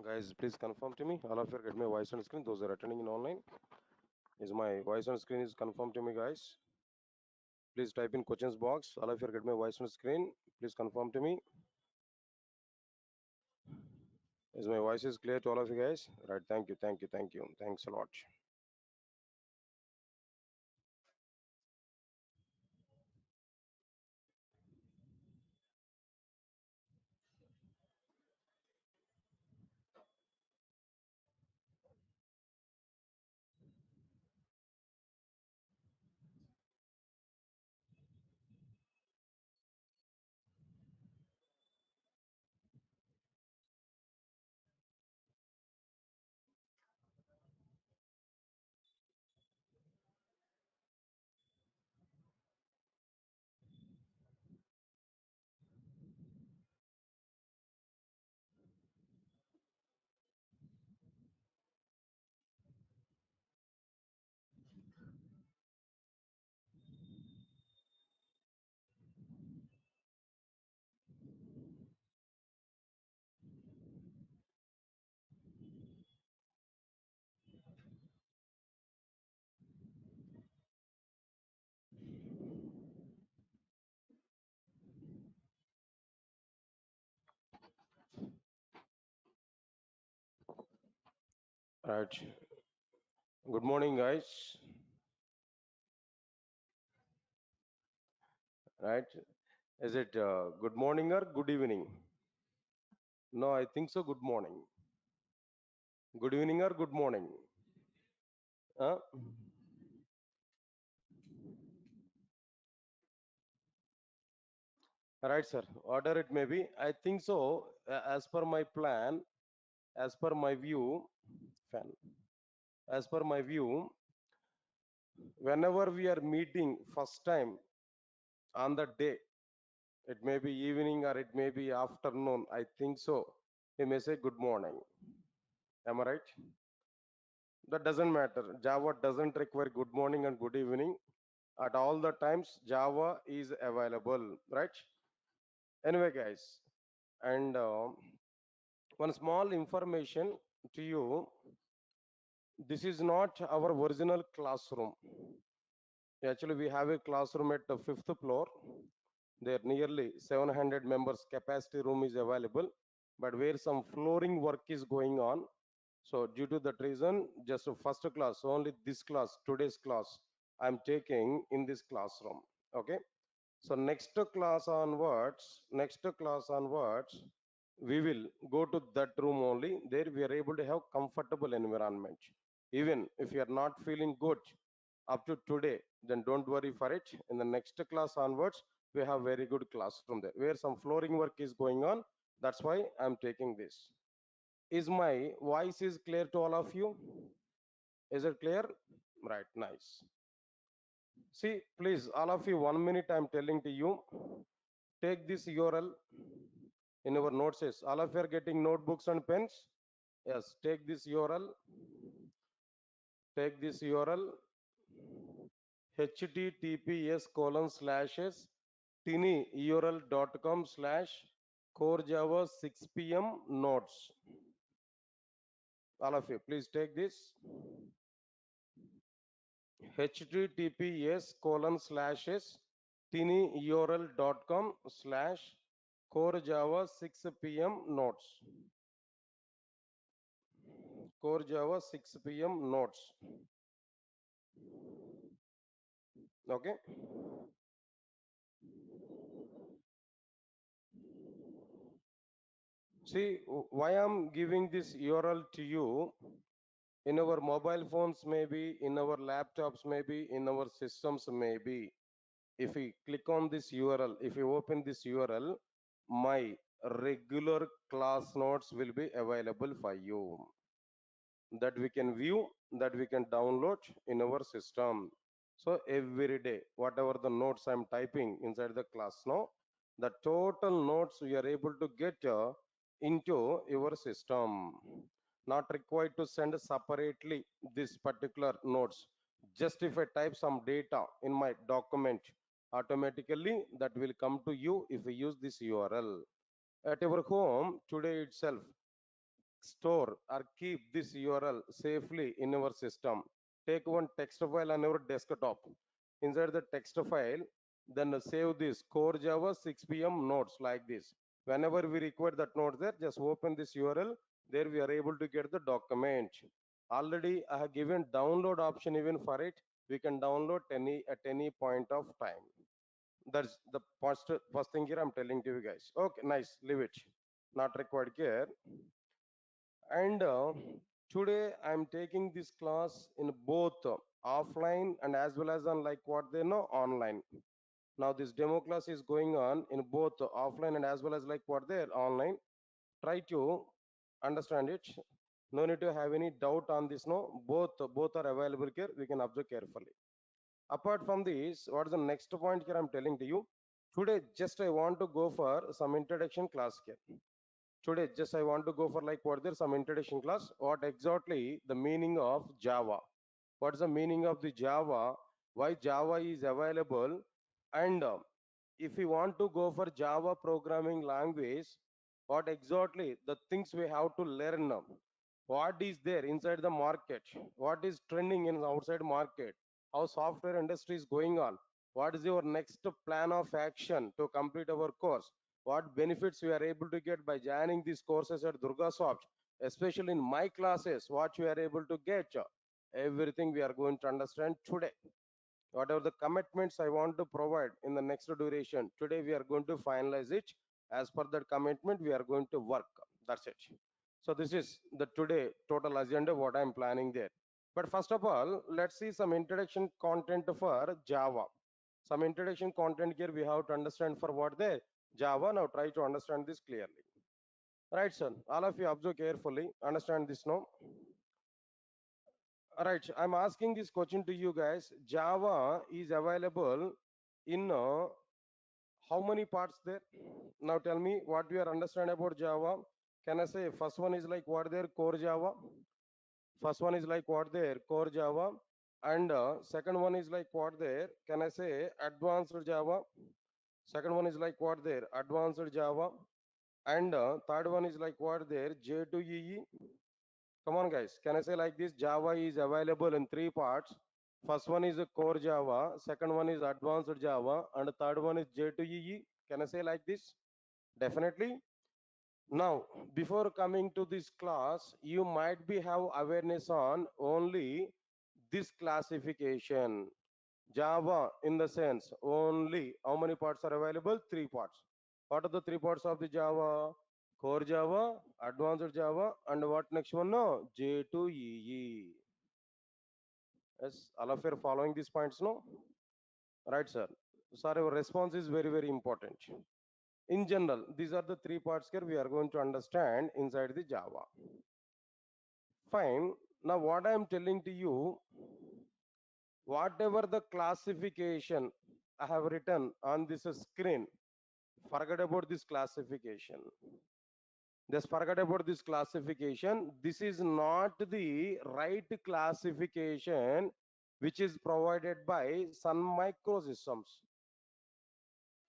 Guys, please confirm to me. All of you get my voice on screen. Those are attending in online. Is my voice on screen is confirmed to me, guys? Please type in questions box. All of you get my voice on screen. Please confirm to me. Is my voice is clear to all of you guys? Right. Thank you. Thank you. Thank you. Thanks a lot. Right. Good morning, guys. Right. Is it good morning or good evening? No, I think so. Good morning. Good evening or good morning? Huh? Right, sir. Order it may be. I think so. As per my plan, as per my view, fan. As per my view, whenever we are meeting first time on the day, it may be evening or it may be afternoon. I think so. We may say good morning. Am I right? That doesn't matter. Java doesn't require good morning and good evening. At all the times, Java is available, right? Anyway, guys, and one small information to you. This is not our original classroom. Actually, we have a classroom at the fifth floor. There nearly 700 members capacity room is available, but where some flooring work is going on. So due to that reason, just a first class, only this class, today's class, I'm taking in this classroom. Okay. So next class onwards, we will go to that room only. There we are able to have comfortable environment. Even if you are not feeling good up to today, then don't worry for it. In the next class onwards, we have very good classroom there where some flooring work is going on. That's why I'm taking this. Is my voice is clear to all of you? Is it clear? Right, nice. See, please, all of you, 1 minute I'm telling to you. Take this URL in our notes. All of you are getting notebooks and pens. Yes, take this URL. Take this URL. https:// tinyurl.com/core java 6 p.m. notes. All of you, please take this. https:// tinyurl.com/core java 6 p.m. notes. Core Java 6 p.m. notes. Okay. See, why I'm giving this URL to you? In our mobile phones, maybe, in our laptops, maybe, in our systems, maybe. If we click on this URL, if you open this URL, my regular class notes will be available for you. That we can view, that we can download in our system. So every day, whatever the notes I'm typing inside the class now, the total notes we are able to get into your system. Not required to send separately this particular notes. Just if I type some data in my document, automatically that will come to you if we use this URL. At your home today itself, store or keep this URL safely in your system. Take one text file on your desktop. Inside the text file, then save this core Java 6 p.m. notes like this. Whenever we require that note there, just open this URL. There we are able to get the document. Already I have given download option even for it. We can download any at any point of time. That's the first thing here I'm telling to you guys. Okay, nice. Leave it. Not required here. And today I'm taking this class in both offline and as well as on like what they know online. Now this demo class is going on in both offline and as well as like what they're online. Try to understand it. No need to have any doubt on this. No, both are available here. We can observe carefully. Apart from this, what is the next point here I'm telling to you? Today, just I want to go for some introduction class here. Today, just I want to go for like what there's some introduction class. What exactly the meaning of Java? What is the meaning of the Java? Why Java is available? And if we want to go for Java programming language, what exactly the things we have to learn? What is there inside the market? What is trending in the outside market? How software industry is going on? What is your next plan of action to complete our course? What benefits we are able to get by joining these courses at Durga Soft, especially in my classes, what we are able to get? Everything we are going to understand today. Whatever the commitments I want to provide in the next duration, today we are going to finalize it. As per that commitment, we are going to work. That's it. So this is the today total agenda, what I'm planning there. But first of all, let's see some introduction content for Java. Some introduction content here we have to understand for what they Java. Now try to understand this clearly. Right, son. All of you observe carefully. Understand this now. All right, I'm asking this question to you guys. Java is available in how many parts there? Now tell me what you are understand about Java. Can I say first one is like what there core Java? First one is like what there core Java, and second one is like what there? Can I say advanced Java? Second one is like what there advanced Java, and third one is like what there J2EE. Come on, guys. Can I say like this? Java is available in three parts. First one is a core Java, second one is advanced Java, and the third one is J2EE. Can I say like this? Definitely. Now, before coming to this class, you might be have awareness on only this classification. Java in the sense only how many parts are available? Three parts. What are the three parts of the Java? Core Java, advanced Java, and what next one? No, J2EE. Yes, all of you are following these points, no? Right, sir. Sir, your response is very, very important. In general, these are the three parts here we are going to understand inside the Java. Fine. Now, what I am telling to you, whatever the classification I have written on this screen, forget about this classification. Just forget about this classification. This is not the right classification which is provided by Sun Microsystems.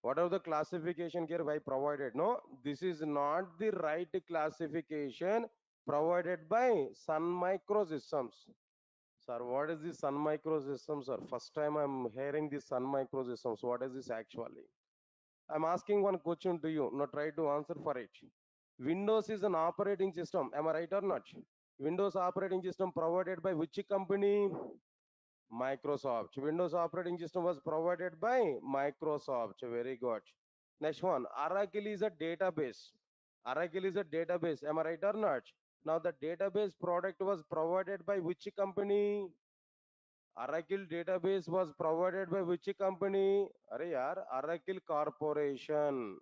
Whatever the classification here I provided, no, this is not the right classification provided by Sun Microsystems. Sir, what is this Sun Microsystems, sir? First time I'm hearing this Sun Microsystems. What is this actually? I'm asking one question to you. Now try to answer for it. Windows is an operating system. Am I right or not? Windows operating system provided by which company? Microsoft. Windows operating system was provided by Microsoft. Very good. Next one. Oracle is a database. Oracle is a database. Am I right or not? Now the database product was provided by which company? Oracle database was provided by which company? Are yaar, Oracle Corporation.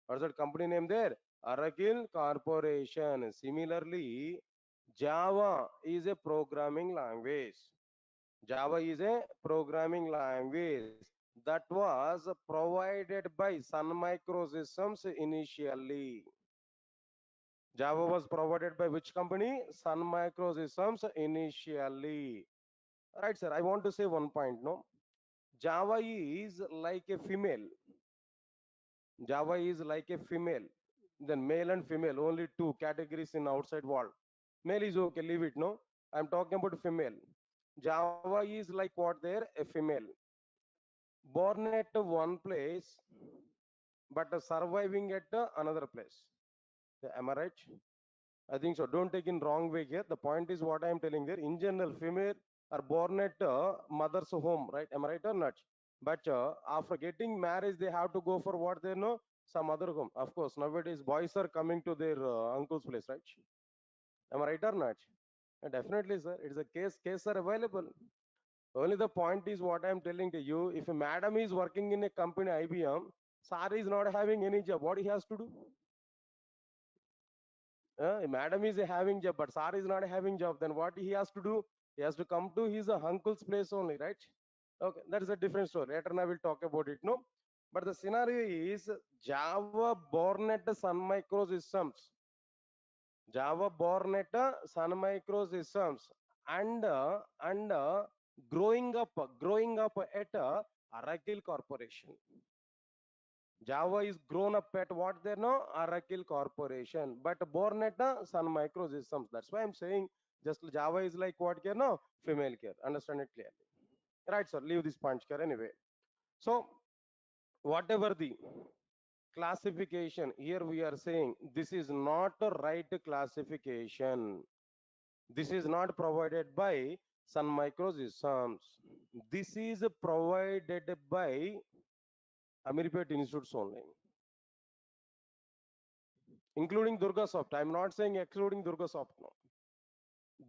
What's that company name there? Oracle Corporation. Similarly, Java is a programming language. Java is a programming language that was provided by Sun Microsystems initially. Java was provided by which company? Sun Microsystems initially. Right, sir. I want to say one point. No, Java is like a female. Java is like a female. Then male and female, only two categories in outside world. Male is okay, leave it, no? I'm talking about female. Java is like what there? A female. Born at one place, but surviving at another place. Am I right? I think so. Don't take in wrong way here. The point is what I am telling there. In general, female are born at mother's home, right? Am I right or not? But after getting married, they have to go for what they know, some other home. Of course, nowadays boys are coming to their uncle's place, right? Am I right or not? Definitely, sir. It's a case are available. Only the point is what I am telling to you. If a madam is working in a company IBM, sir is not having any job. What he has to do? Madam is having job, but sir is not having job. Then what he has to do? He has to come to his uncle's place only, right? Okay, that is a different story. Later I will talk about it. No, but the scenario is Java born at Sun Microsystems. Java born at Sun Microsystems and growing up at Oracle Corporation. Java is grown up at what they know Oracle Corporation, but born at Sun Microsystems. That's why I'm saying just Java is like what care no female care. Understand it clearly, right? Sir, leave this punch care anyway. So whatever the classification here we are saying this is not a right classification. This is not provided by Sun Microsystems. This is provided by Amirpet Institutes only, including Durga Soft. I'm not saying excluding Durga Soft. No.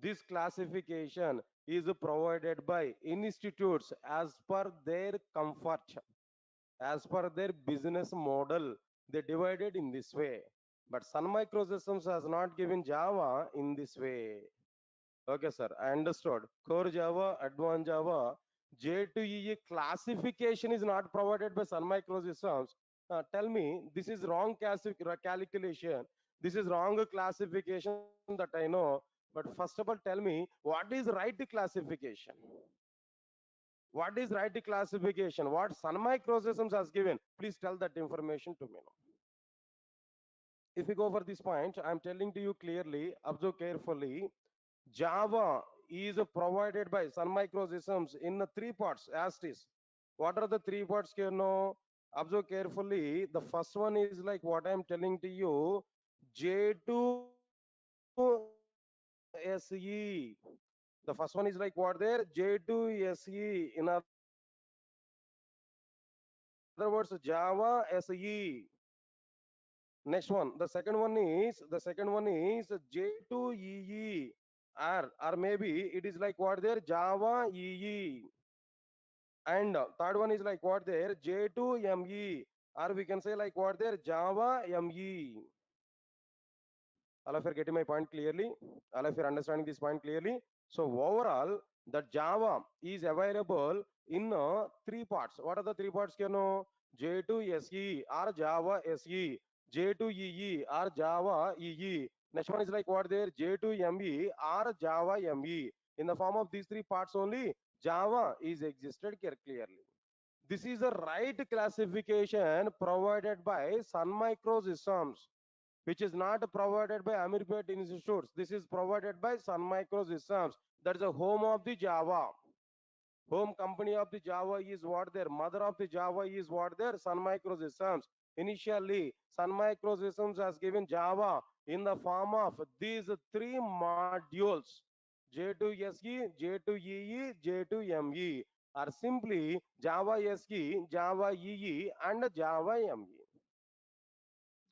This classification is provided by institutes as per their comfort, as per their business model. They divided in this way. But Sun Microsystems has not given Java in this way. Okay, sir. I understood. Core Java, Advanced Java, J2EE classification is not provided by Sun Microsystems. Tell me, this is wrong calculation. This is wrong classification that I know. But first of all, tell me, what is right classification? What is right classification? What Sun Microsystems has given? Please tell that information to me now. If we go over this point, I'm telling to you clearly, observe carefully. Java is provided by Sun Microsystems in the three parts as it is. What are the three parts, Kerno? Observe carefully. The first one is like what I'm telling to you, J2SE. The first one is like what there? J2SE. In other words, Java SE. Next one, the second one is J2EE, or maybe it is like what there Java EE, and third one is like what there J2ME, or we can say like what there Java ME. All of you are getting my point clearly? All of you are understanding this point clearly? So overall, the Java is available in three parts. What are the three parts? You know, J2SE or Java SE, J2EE or Java EE. Next one is like what there J2ME or Java ME. In the form of these three parts only, Java is existed clearly. This is the right classification provided by Sun Microsystems, which is not provided by Amirpet Institutes. This is provided by Sun Microsystems. That is the home of the Java. Home company of the Java is what their mother of the Java is what their Sun Microsystems. Initially, Sun Microsystems has given Java in the form of these three modules: J2SE, J2EE, J2ME, are simply Java SE, Java EE, and Java ME.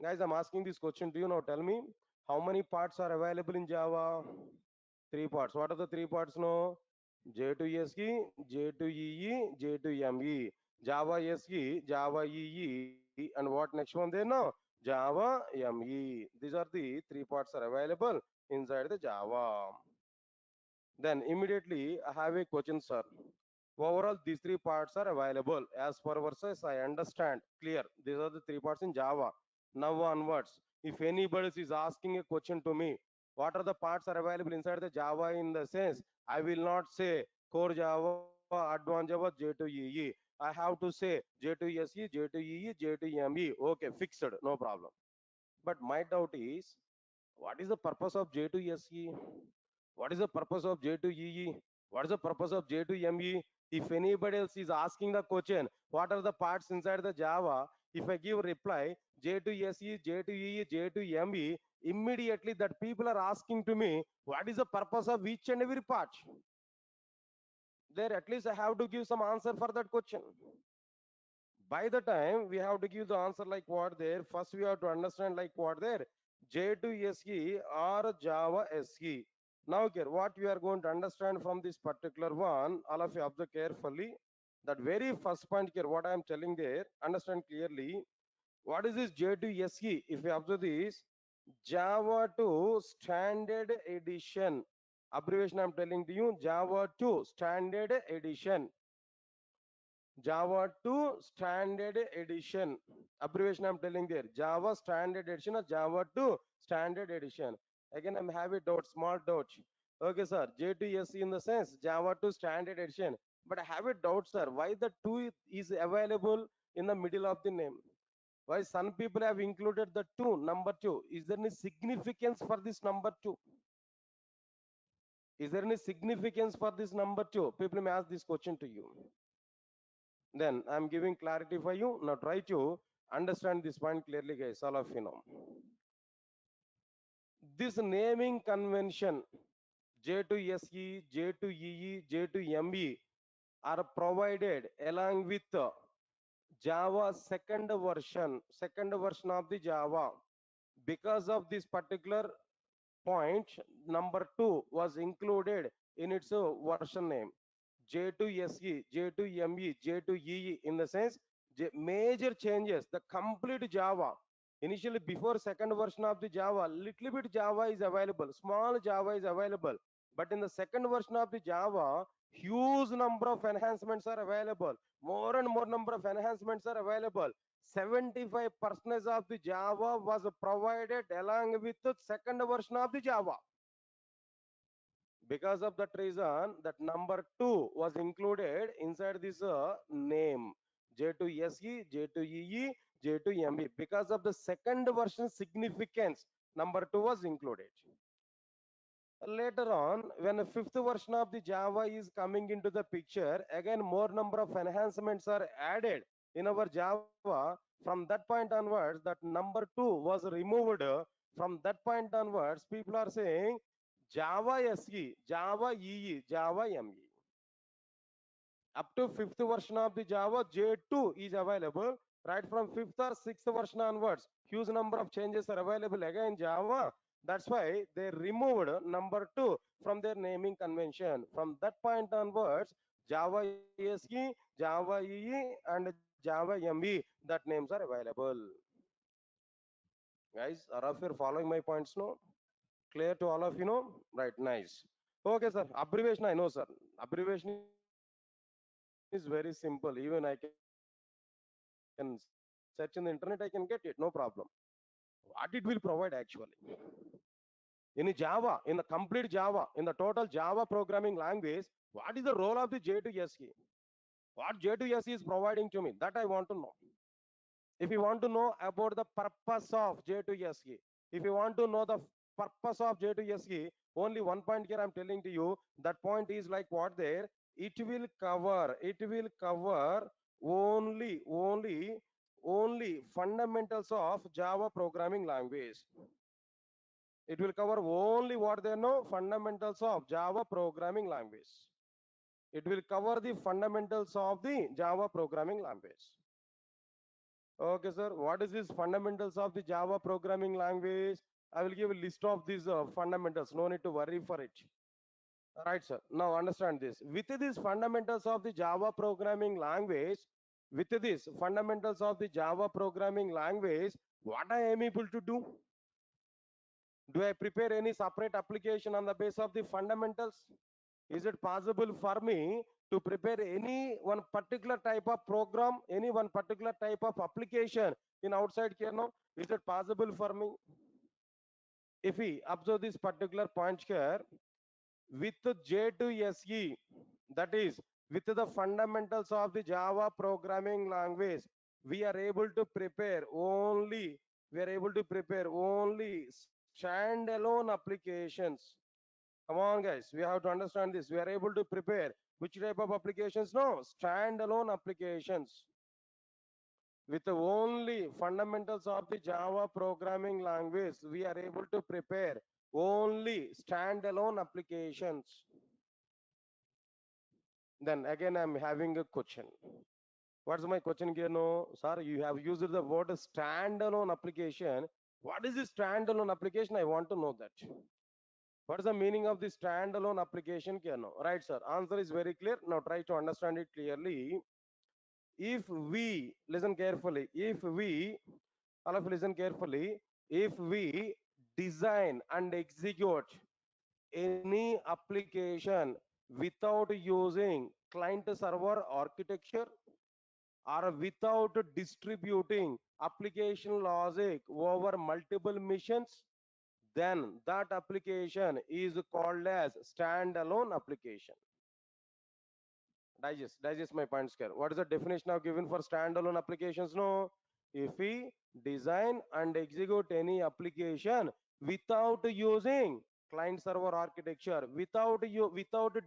Guys, I'm asking this question to you now. Tell me, how many parts are available in Java? Three parts. What are the three parts now? J2SE, J2EE, J2ME. Java SE, Java EE, and what next one there now? Java ME. These are the three parts are available inside the Java. Then immediately I have a question, sir. Overall, these three parts are available. As per verses, I understand. Clear. These are the three parts in Java. Now onwards, if anybody is asking a question to me, what are the parts are available inside the Java in the sense, I will not say core Java, advanced Java, J2EE. I have to say J2SE, J2EE, J2ME. Okay, fixed. No problem. But my doubt is, what is the purpose of J2SE? What is the purpose of J2EE? What is the purpose of J2ME? If anybody else is asking the question, what are the parts inside the Java? If I give reply J2SE, J2EE, J2ME, immediately that people are asking to me, what is the purpose of each and every part? There at least I have to give some answer for that question. By the time we have to give the answer like what there, first we have to understand like what there, J2SE or Java SE. Now here, what we are going to understand from this particular one, all of you observe carefully. That very first point here, what I am telling there, understand clearly. What is this J2SE? If you observe this, Java 2 Standard Edition. Abbreviation I'm telling to you, Java 2 Standard Edition. Java 2 Standard Edition. Abbreviation I'm telling there. Java Standard Edition or Java 2 Standard Edition. Again, I'm having doubt, small doubt. Okay, sir. J2SE in the sense Java 2 Standard Edition. But I have a doubt, sir. Why the 2 is available in the middle of the name? Why some people have included the 2, number 2? Is there any significance for this number 2? Is there any significance for this number 2? People may ask this question to you. Then I'm giving clarity for you. Now try to understand this point clearly, guys. All of you know. This naming convention J2SE, J2EE, J2ME are provided along with Java second version of the Java. Because of this particular point, number 2 was included in its version name. J2SE, J2ME, J2EE in the sense major changes, the complete Java. Initially, before second version of the Java, little bit Java is available, small Java is available. But in the second version of the Java, huge number of enhancements are available. More and more number of enhancements are available. 75% of the Java was provided along with the second version of the Java. Because of that reason, that number 2 was included inside this name J2SE, J2EE, J2ME. Because of the second version significance, number 2 was included. Later on, when the fifth version of the Java is coming into the picture, again more number of enhancements are added in our Java. From that point onwards, that number 2 was removed. From that point onwards, people are saying Java SE, Java EE, Java ME. Up to fifth version of the Java, J2 is available. Right from fifth or sixth version onwards, huge number of changes are available again in Java. That's why they removed number 2 from their naming convention. From that point onwards, Java SE, Java EE, and Java ME, that names are available. Guys, are of you following my points now? Clear to all of you know? Right, nice. Okay, sir. Abbreviation, I know, sir. Abbreviation is very simple. Even I can search in the internet, I can get it. No problem. What it will provide actually? In Java, in the complete Java, in the total Java programming language, what is the role of the J2SE? What J2SE is providing to me? That I want to know. If you want to know about the purpose of J2SE, if you want to know the purpose of J2SE, only one point here I'm telling to you. That point is like what there. It will cover only fundamentals of Java programming language. It will cover only what they know, fundamentals of Java programming language. It will cover the fundamentals of the Java programming language. Okay, sir. What is this fundamentals of the Java programming language? I will give a list of these fundamentals. No need to worry for it. Right, sir. Now understand this. With these fundamentals of the Java programming language, with these fundamentals of the Java programming language, what I am able to do? Do I prepare any separate application on the basis of the fundamentals? Is it possible for me to prepare any one particular type of program, any one particular type of application in outside here now? Is it possible for me? If we observe this particular point here, with J2SE, that is with the fundamentals of the Java programming language, we are able to prepare only we are able to prepare only standalone applications. Come on, guys, we have to understand this. We are able to prepare which type of applications? No, standalone applications with the only fundamentals of the Java programming language. We are able to prepare only standalone applications. Then again, I'm having a question. What's my question here? No, sir, you have used the word standalone application. What is this standalone application? I want to know that. What is the meaning of this standalone application? Here? No, right, sir. Answer is very clear. Now try to understand it clearly. If we listen carefully, if we all of you listen carefully, if we design and execute any application without using client server architecture or without distributing application logic over multiple missions, then that application is called as standalone application. Digest my points here. What is the definition of given for standalone applications? No, if we design and execute any application without using client server architecture, without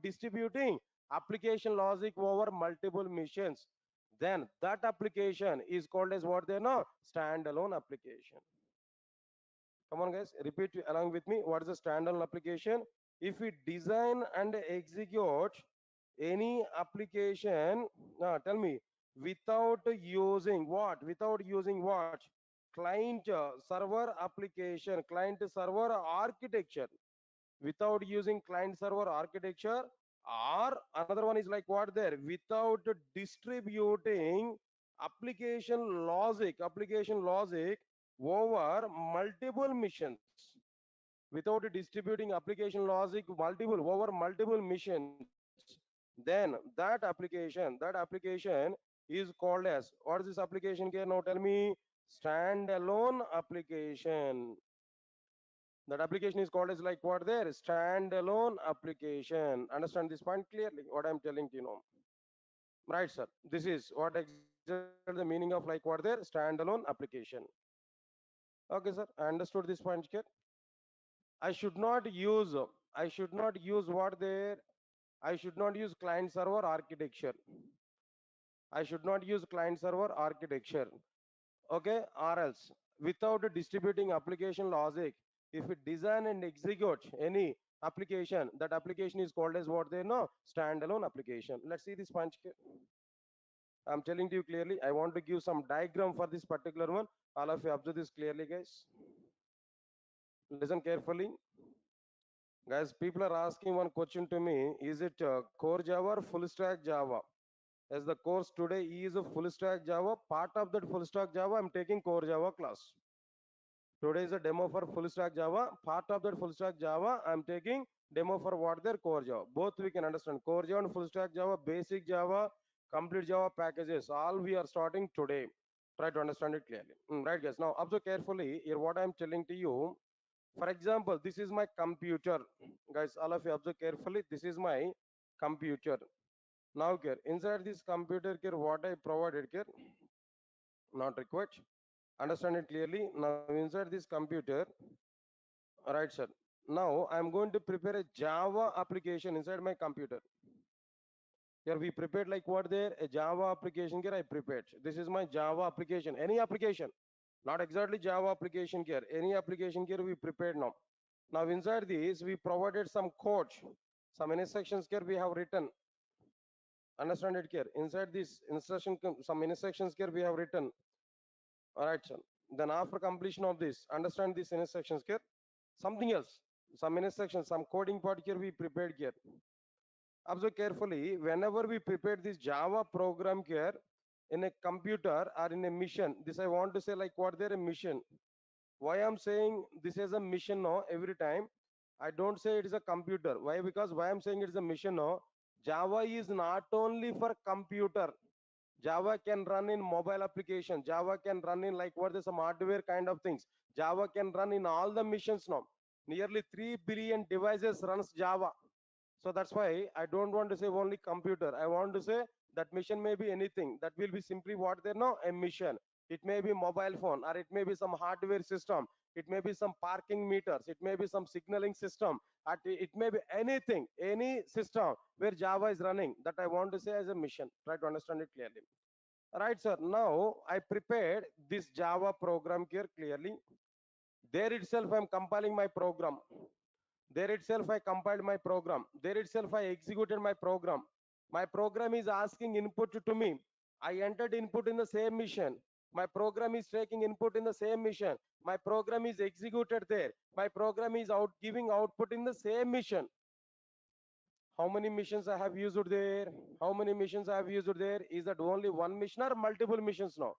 distributing application logic over multiple machines, then that application is called as what they know, standalone application. Come on, guys, repeat along with me. What is a standalone application? If we design and execute any application, tell me, without using what? Without using what? Client server application, client server architecture. Without using client server architecture, or another one is like what there? Without distributing application logic over multiple missions, without distributing application logic multiple over multiple missions, then that application is called as, what is this application here? Now tell me. Standalone application. That application is called as like what there? Standalone application. Understand this point clearly, what I'm telling to you now. Right, sir, this is what exactly the meaning of like what there? Standalone application. Okay, sir, I understood this point here. I should not use, I should not use what there? I should not use client server architecture. I should not use client server architecture. Okay, or else without distributing application logic, if we design and execute any application, that application is called as what they know? Standalone application. Let's see this punch here. I'm telling to you clearly. I want to give some diagram for this particular one. All of you observe this clearly, guys. Listen carefully. Guys, people are asking one question to me. Is it core Java or full stack Java? As the course today is a full stack Java, part of that full stack Java, I'm taking core Java class. Today is a demo for full stack Java. Part of that full stack Java, I'm taking demo for what their core Java. Both we can understand. Core Java and full stack Java, basic Java, complete Java packages. All we are starting today. Try to understand it clearly. Right, guys. Now observe carefully here what I'm telling to you. For example, this is my computer. Guys, all of you observe carefully. This is my computer. Now here, inside this computer here, what I provided here, not required. Understand it clearly. Now inside this computer, right, sir. Now I'm going to prepare a Java application inside my computer. Here we prepared like what there? A Java application here I prepared. This is my Java application. Any application, not exactly Java application here. Any application here we prepared now. Now inside this we provided some code, some instructions here we have written. Understand it here. Inside this instruction, some instructions here we have written. All right, sir. Then after completion of this, understand these instructions here. Something else, some instructions, some coding part here we prepared here. Observe carefully. Whenever we prepare this Java program here in a computer or in a mission, this I want to say like what they're a mission. Why I'm saying this is a mission now every time? I don't say it is a computer. Why? Because why I'm saying it is a mission now? Java is not only for computer. Java can run in mobile application. Java can run in like what is some hardware kind of things. Java can run in all the missions now. Nearly 3 billion devices runs Java. So that's why I don't want to say only computer. I want to say that mission may be anything. That will be simply what they know, a mission. it may be mobile phone, or it may be some hardware system, it may be some parking meters, it may be some signaling system, it may be anything, any system where Java is running, that I want to say as a mission. Try to understand it clearly. Right, sir. Now I prepared this Java program here clearly. There itself I'm compiling my program. There itself I compiled my program. There itself I executed my program. My program is asking input to me. I entered input in the same mission. My program is taking input in the same mission. My program is executed there. My program is out giving output in the same mission. How many missions I have used there? How many missions I have used there? Is that only one mission or multiple missions now?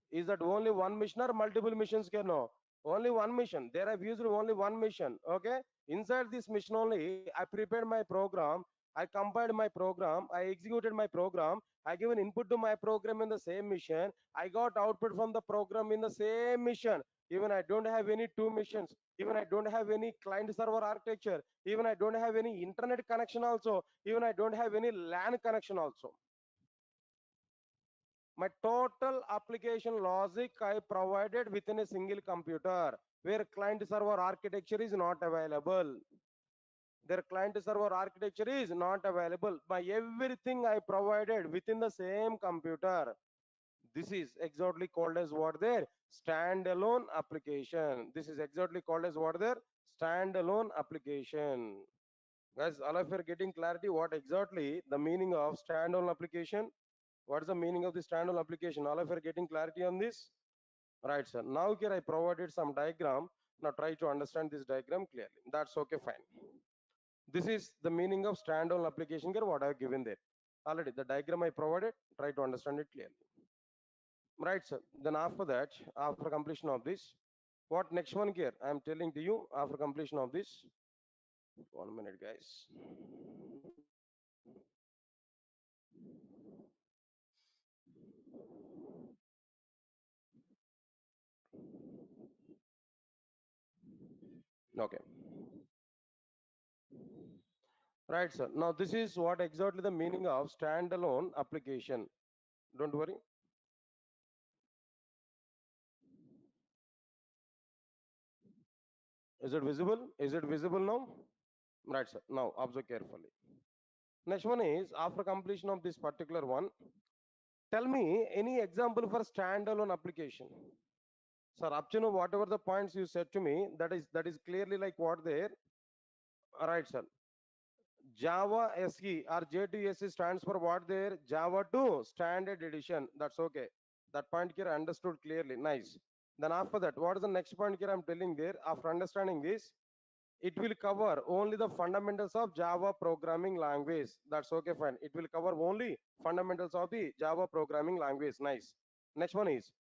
Is that only one mission or multiple missions? Can no, only one mission. There I've used only one mission. Okay, inside this mission only I prepared my program, I compiled my program, I executed my program, I given input to my program in the same mission, I got output from the program in the same mission. Even I don't have any two missions, even I don't have any client server architecture, even I don't have any internet connection also, even I don't have any LAN connection also. My total application logic I provided within a single computer where client server architecture is not available. Their client server architecture is not available. By everything I provided within the same computer. This is exactly called as what there? Standalone application. This is exactly called as what there? Standalone application. Guys, all of you are getting clarity what exactly the meaning of standalone application? What is the meaning of the standalone application? All of you are getting clarity on this? Right, sir. Now here I provided some diagram. Now try to understand this diagram clearly. That's okay, fine. This is the meaning of standalone application here, what I have given there. Already, the diagram I provided, try to understand it clearly. Right, sir. Then after that, after completion of this, what next one here? I am telling to you after completion of this. 1 minute, guys. Okay. Right, sir. Now this is what exactly the meaning of standalone application. Don't worry. Is it visible? Is it visible now? Right, sir. Now observe carefully. Next one is after completion of this particular one, tell me any example for standalone application. Sir, up to now, whatever the points you said to me, that is clearly like what there. Right, sir. Java SE or J2SE stands for what there? Java 2 Standard Edition. That's okay. That point here I understood clearly. Nice. Then after that, what is the next point here I'm telling there? After understanding this, it will cover only the fundamentals of Java programming language. That's okay, fine. It will cover only fundamentals of the Java programming language. Nice. Next one is,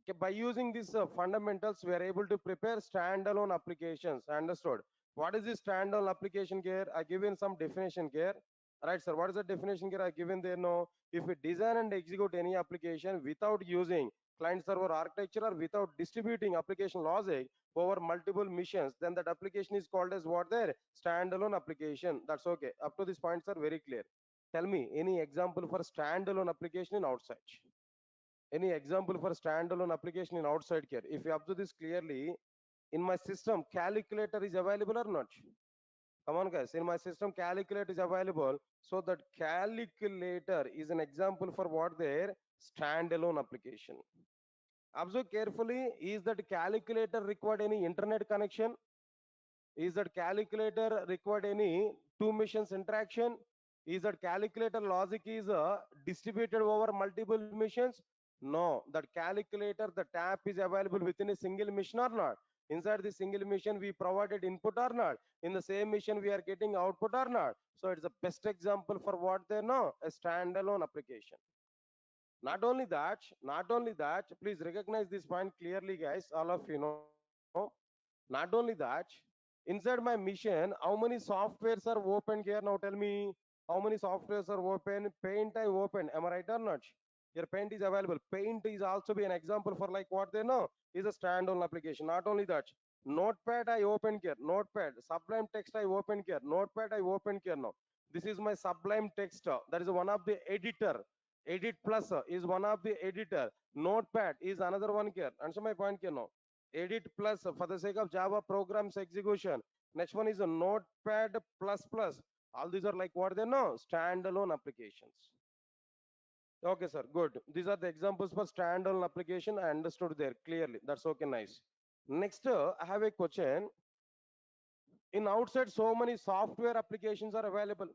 okay, by using these fundamentals, we are able to prepare standalone applications. Understood? What is this standalone application here? I given some definition here. Right, sir. What is the definition here I given there? No. If we design and execute any application without using client server architecture or without distributing application logic over multiple missions, then that application is called as what there? Standalone application. That's okay. Up to these points are very clear. Tell me any example for standalone application in outside. Any example for standalone application in outside here? If you observe this clearly, in my system, calculator is available or not? Come on, guys. In my system, calculator is available. So that calculator is an example for what there? Standalone application. Observe carefully. Is that calculator required any internet connection? Is that calculator required any two missions interaction? Is that calculator logic is distributed over multiple missions? No, that calculator, the tab is available within a single mission or not? Inside the single mission, we provided input or not? In the same mission, we are getting output or not? So it's the best example for what they know, a standalone application. Not only that, please recognize this point clearly, guys, all of you know. Not only that, inside my mission, how many softwares are open here? Now tell me, how many softwares are open? Paint I open, am I right or not? Your paint is available. Paint is also be an example for like what they know is a standalone application. Not only that, Notepad I open here, Notepad, Sublime Text I open here, Notepad I open here now. This is my Sublime Text. That is one of the editor. Edit plus is one of the editor. Notepad is another one here. Answer my point here now. Edit plus for the sake of Java programs execution. Next one is a Notepad plus plus. All these are like what they know, standalone applications. Okay, sir. Good. These are the examples for standalone application. I understood there clearly. That's okay. Nice. Next, I have a question. In outside, so many software applications are available.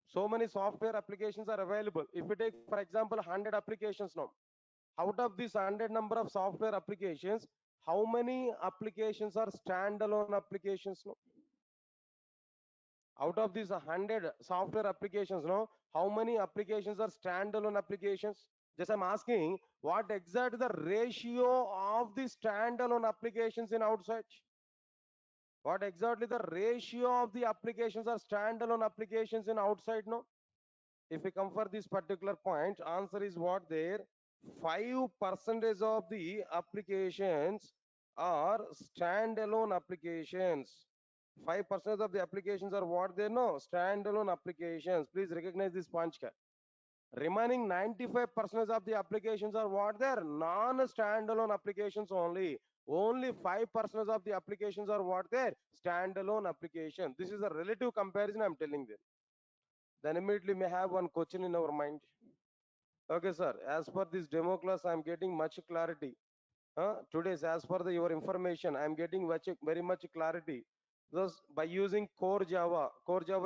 So many software applications are available. If you take, for example, 100 applications now, out of this 100 number of software applications, how many applications are standalone applications now? Out of these 100 software applications now, how many applications are standalone applications? Just I'm asking, what exactly the ratio of the standalone applications in outside? What exactly the ratio of the applications are standalone applications in outside now? If we come for this particular point, answer is what there? 5% of the applications are standalone applications. 5% of the applications are what they know? Standalone applications. Please recognize this punch card. Remaining 95% of the applications are what they're non-standalone applications only. Only 5% of the applications are what they're standalone application. This is a relative comparison I'm telling them. Then immediately may have one question in our mind. Okay, sir. As per this demo class, I'm getting much clarity. Today's, as per your information, I'm getting very much clarity. Thus, by using core Java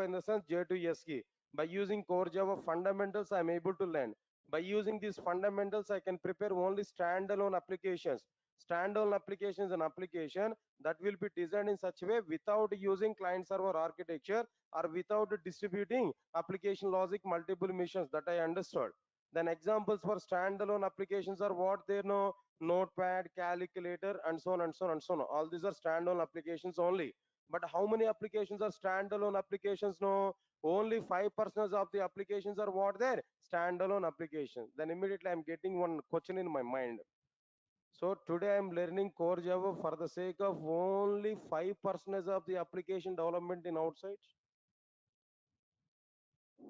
in the sense J2SE, by using core Java fundamentals, I'm able to learn. By using these fundamentals, I can prepare only standalone applications. Standalone application is an application that will be designed in such a way without using client server architecture or without distributing application logic multiple missions that I understood. Then examples for standalone applications are what they know: notepad, calculator, and so on and so on and so on. All these are standalone applications only. But how many applications are standalone applications? No, only 5% of the applications are what there? Standalone applications. Then immediately I'm getting one question in my mind. So today I'm learning core Java for the sake of only 5% of the application development in outside.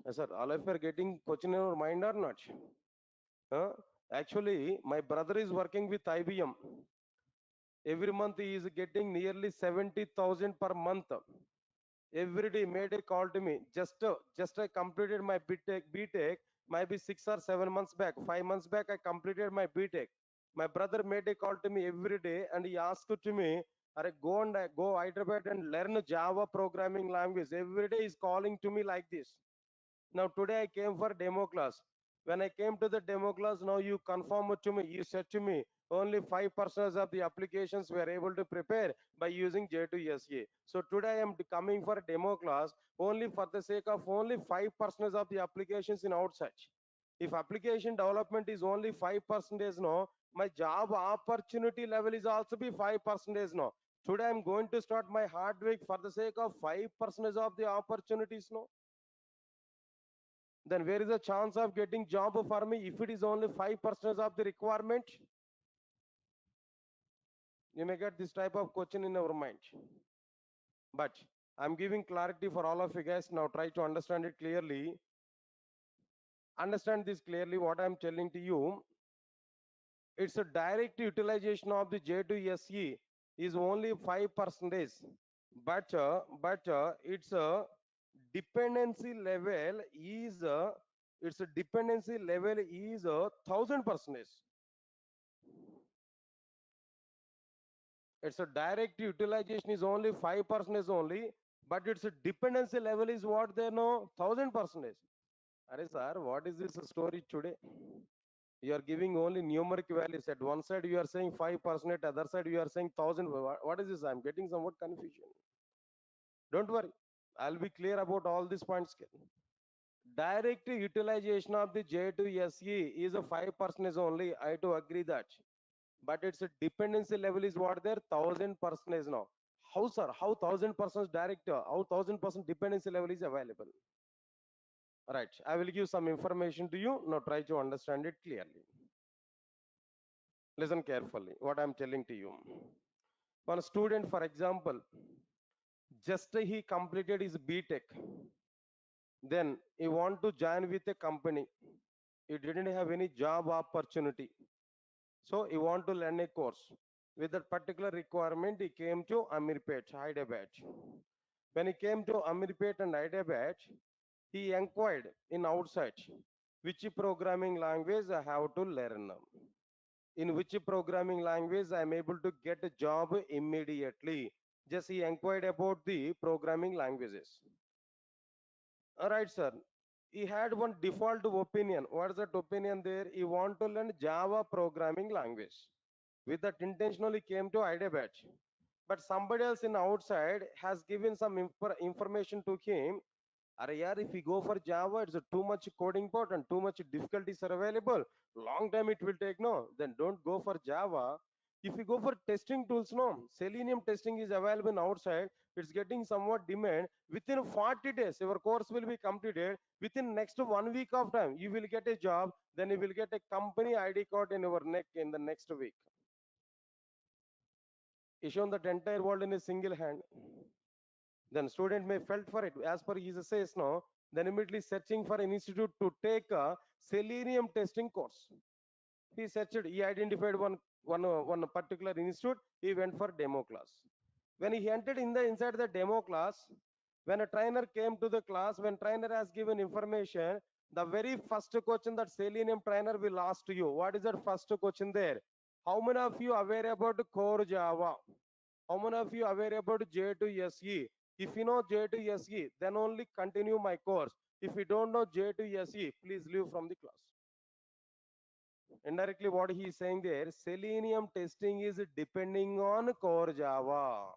Yes, sir. All of you are getting question in your mind or not? Huh? Actually, my brother is working with IBM. Every month he is getting nearly 70,000 per month. Every day made a call to me. Just I completed my BTech, maybe 6 or 7 months back. 5 months back, I completed my BTech. My brother made a call to me every day and he asked to me, "Are go and go Hyderabad and learn Java programming language." Every day he's calling to me like this. Now today I came for demo class. When I came to the demo class, now you confirm it to me. You said to me only 5% of the applications were able to prepare by using J2SE. So today I am coming for a demo class only for the sake of only 5% of the applications in outside. If application development is only 5% no, my job opportunity level is also be 5% no. Today I'm going to start my hard work for the sake of 5% of the opportunities no. Then where is the chance of getting job for me if it is only 5% of the requirement? You may get this type of question in our mind. But I'm giving clarity for all of you guys. Now try to understand it clearly. Understand this clearly what I'm telling to you. It's a direct utilization of the J2SE is only 5%. But it's a dependency level is its a dependency level is 1,000%. It's a direct utilization is only 5% only, but its a dependency level is what they know 1,000%. Are sir, what is this story today? You are giving only numeric values. At one side you are saying 5%, other side you are saying 1,000. What is this? I'm getting somewhat confusion. Don't worry, I'll be clear about all these points. Direct utilization of the J2SE is a 5% only. I do agree that. But its a dependency level is what there 1,000% now. How sir? How 1,000% direct? How 1,000% dependency level is available? Right. I will give some information to you. Now try to understand it clearly. Listen carefully. What I'm telling to you. One student, for example, just he completed his BTech. Then he want to join with a company. He didn't have any job opportunity. So he want to learn a course. With that particular requirement, he came to Amirpet, Hyderabad. When he came to Amirpet and Hyderabad, he inquired in outside which programming language I have to learn. In which programming language I am able to get a job immediately. Just he inquired about the programming languages. All right, sir. He had one default opinion. What is that opinion there? He want to learn Java programming language. With that intentionally came to Hyderabad. But somebody else in outside has given some information to him. Are yaar, if we go for Java, it's a too much coding part and too much difficulties are available. Long time it will take. No, then don't go for Java. If you go for testing tools, no, Selenium testing is available outside. It's getting somewhat demand. Within 40 days, your course will be completed. Within next 1 week of time, you will get a job. Then you will get a company ID card in your neck in the next week. He shown that entire world in a single hand. Then student may felt for it as per his says no. Then immediately searching for an institute to take a Selenium testing course. He searched. He identified one particular institute. He went for demo class. When he entered in the inside the demo class, when a trainer came to the class, when trainer has given information, the very first question that Selenium trainer will ask to you. What is that first question there? How many of you aware about core Java? How many of you aware about J2SE? If you know J2SE, then only continue my course. If you don't know J2SE, please leave from the class. Indirectly, what he is saying there, Selenium testing is depending on core Java.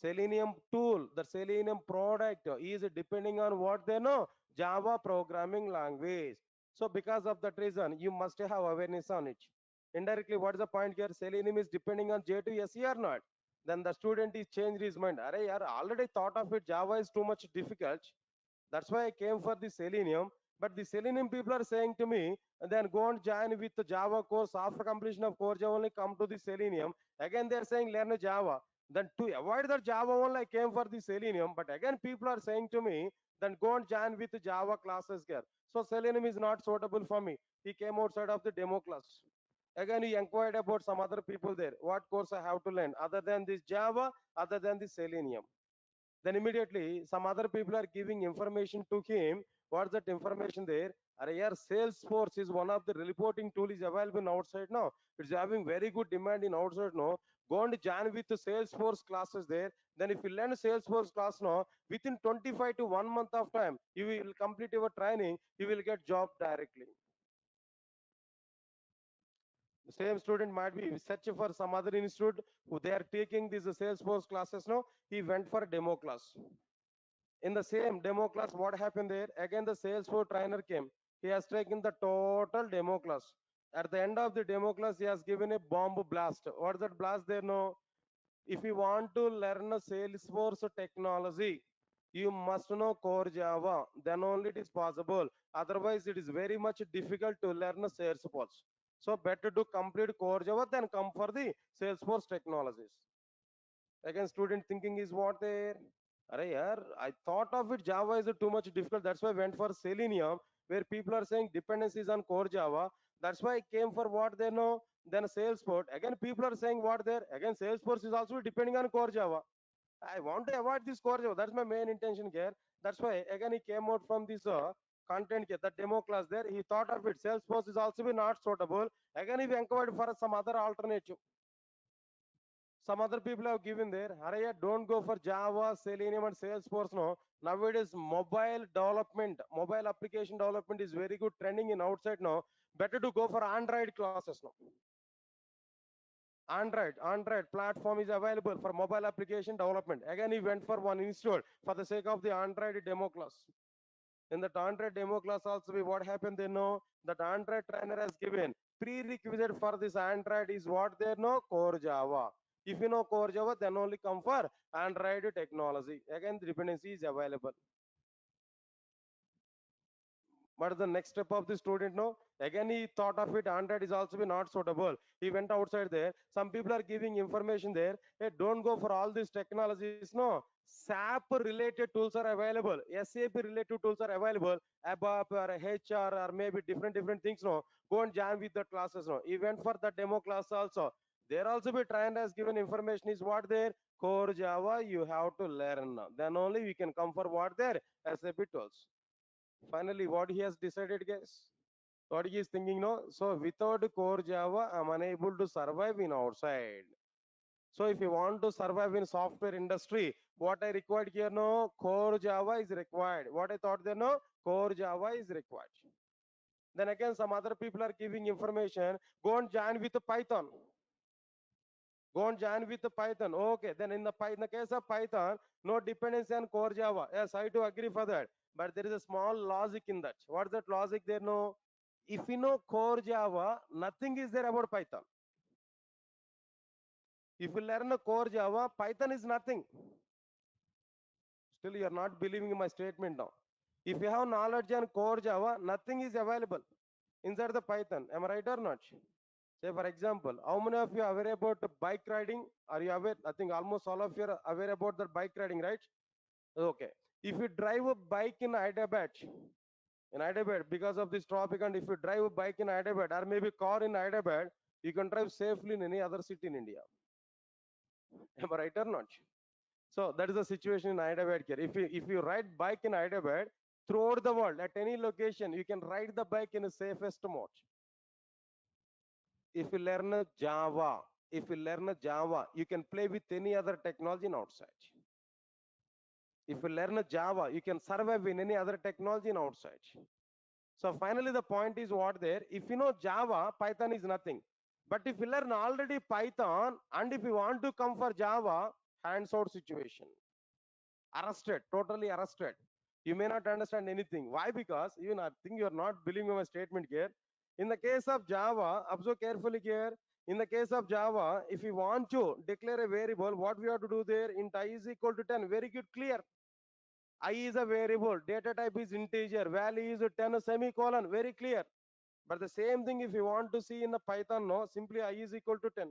Selenium tool, the Selenium product is depending on what they know, Java programming language. So because of that reason, you must have awareness on it. Indirectly, what is the point here? Selenium is depending on J2SE or not? Then the student is changed his mind. Arey, yaar, already thought of it. Java is too much difficult. That's why I came for the Selenium. But the Selenium people are saying to me, then go and join with the Java course. After completion of core Java, only come to the Selenium. Again, they're saying learn Java. Then to avoid the Java only, I came for the Selenium. But again, people are saying to me, then go and join with the Java classes here. So Selenium is not suitable for me. He came outside of the demo class. Again, he inquired about some other people there. What course I have to learn other than this Java, other than the Selenium? Then immediately some other people are giving information to him. What's that information there? Yeah, Salesforce is one of the reporting tool is available outside now. It's having very good demand in outside now. Go and join with the Salesforce classes there. Then if you learn Salesforce class now, within 25 to 1 month of time, you will complete your training, you will get job directly. The same student might be searching for some other institute who they are taking these Salesforce classes now. He went for a demo class. In the same demo class, what happened there? Again, the Salesforce trainer came. He has taken the total demo class. At the end of the demo class, he has given a bomb blast. What is that blast there? No. If you want to learn a Salesforce technology, you must know core Java. Then only it is possible. Otherwise, it is very much difficult to learn a Salesforce. So better to complete core Java than come for the Salesforce technologies. Again, student thinking is what there? Arey yaar, I thought of it. Java is too much difficult. That's why I went for Selenium, where people are saying dependencies on core Java. That's why I came for what they know. Then Salesforce. Again, people are saying what there. Again, Salesforce is also depending on core Java. I want to avoid this core Java. That's my main intention here. That's why again he came out from this content here, the demo class there. He thought of it. Salesforce is also be not suitable. Again, he inquired for some other alternative. Some other people have given there. Araya, don't go for Java, Selenium, and Salesforce. No, nowadays mobile development, mobile application development is very good trending in outside now. Better to go for Android classes now. Android platform is available for mobile application development. Again, he went for one install for the sake of the Android demo class. In the Android demo class also, what happened they know that Android trainer has given prerequisite for this Android is what they know core Java. If you know core Java, then only come for Android technology. Again, the dependency is available. What is the next step of the student? No, again he thought of it. Android is also be not suitable. He went outside there. Some people are giving information there. Hey, don't go for all these technologies. No, SAP related tools are available. SAP related tools are available. ABAP or HR or maybe different things. No, go and join with the classes. No, he went for the demo class also. There also be trained as given information is what there core Java you have to learn. Then only we can come for what there SAP tools. Finally, what he has decided, guys? What he is thinking, no? So without core Java, I'm unable to survive in outside. So if you want to survive in software industry, what I required here, no? Core Java is required. What I thought there, no? Core Java is required. Then again, some other people are giving information. Go and join with Python. Go and join with Python. Okay, then in the case of Python, no dependency on core Java. Yes, I do agree for that. But there is a small logic in that. What's that logic there? No, if you know core Java, nothing is there about Python. If you learn a core Java, Python is nothing. Still, you are not believing my statement now. If you have knowledge on core Java, nothing is available inside the Python. Am I right or not? Say, for example, how many of you are aware about bike riding? Are you aware? I think almost all of you are aware about the bike riding, right? Okay. If you drive a bike in Hyderabad, because of this topic, and if you drive a bike in Hyderabad or maybe car in Hyderabad, you can drive safely in any other city in India. Am I right or not? So that is the situation in Hyderabad here. If you ride bike in Hyderabad, throughout the world, at any location, you can ride the bike in a safest mode. If you learn a Java, if you learn a Java, you can play with any other technology in outside. If you learn a Java, you can survive in any other technology in outside. So finally, the point is what there. If you know Java, Python is nothing. But if you learn already Python, and if you want to come for Java, hands-out situation. Arrested, totally arrested. You may not understand anything. Why? Because even I think you are not believing my statement here. In the case of Java, observe carefully here. In the case of Java, if you want to declare a variable, what we have to do there? Int I is equal to 10. Very good, clear. I is a variable, data type is integer, value is 10 semicolon. Very clear. But the same thing if you want to see in the Python, no, simply I is equal to 10.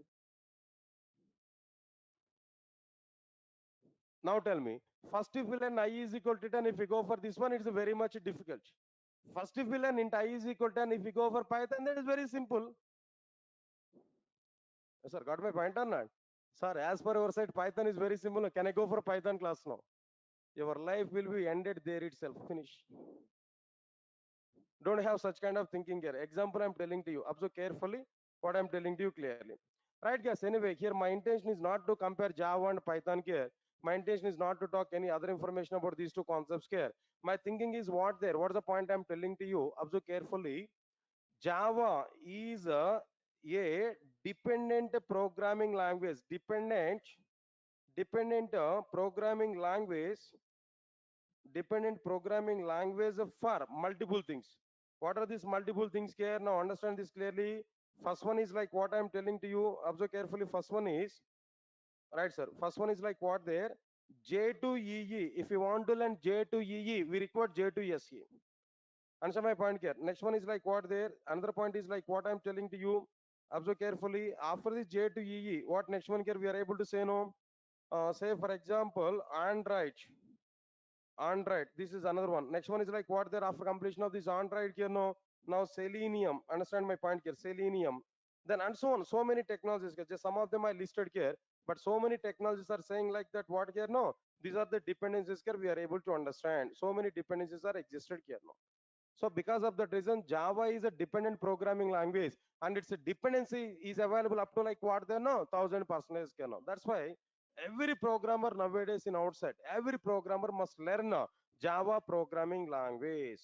Now tell me, first if we learn I is equal to 10, if we go for this one, it's very much difficult. First if we learn int I is equal to 10, if we go for Python, that is very simple. Sir, got my point or not? Sir, as per our side, Python is very simple. Can I go for Python class now? Your life will be ended there itself. Finish. Don't have such kind of thinking here. Example I'm telling to you. Observe carefully what I'm telling to you clearly. Right, guys? Anyway, here my intention is not to compare Java and Python here. My intention is not to talk any other information about these two concepts here. My thinking is what there. What's the point I'm telling to you? Observe carefully. Java is a dependent programming language. Dependent programming language. Dependent programming language for multiple things. What are these multiple things here? Now understand this clearly. First one is like what I'm telling to you. Observe carefully. First one is right, sir. First one is like what there? J2EE. If you want to learn J2EE, we require J2SE. Answer my point here. Next one is like what there? Another point is like what I'm telling to you. Observe carefully. After this J2EE, what next one here we are able to say no? Say for example, Android. Android. This is another one. Next one is like what there after completion of this Android here no. Now Selenium. Understand my point here. Selenium. Then and so on. So many technologies. Just some of them are listed here. But so many technologies are saying like that. What here no? These are the dependencies here we are able to understand. So many dependencies are existed here no. So because of that reason, Java is a dependent programming language, and its dependency is available up to like what they know, 1000%. That's why every programmer nowadays in outside, every programmer must learn a Java programming language.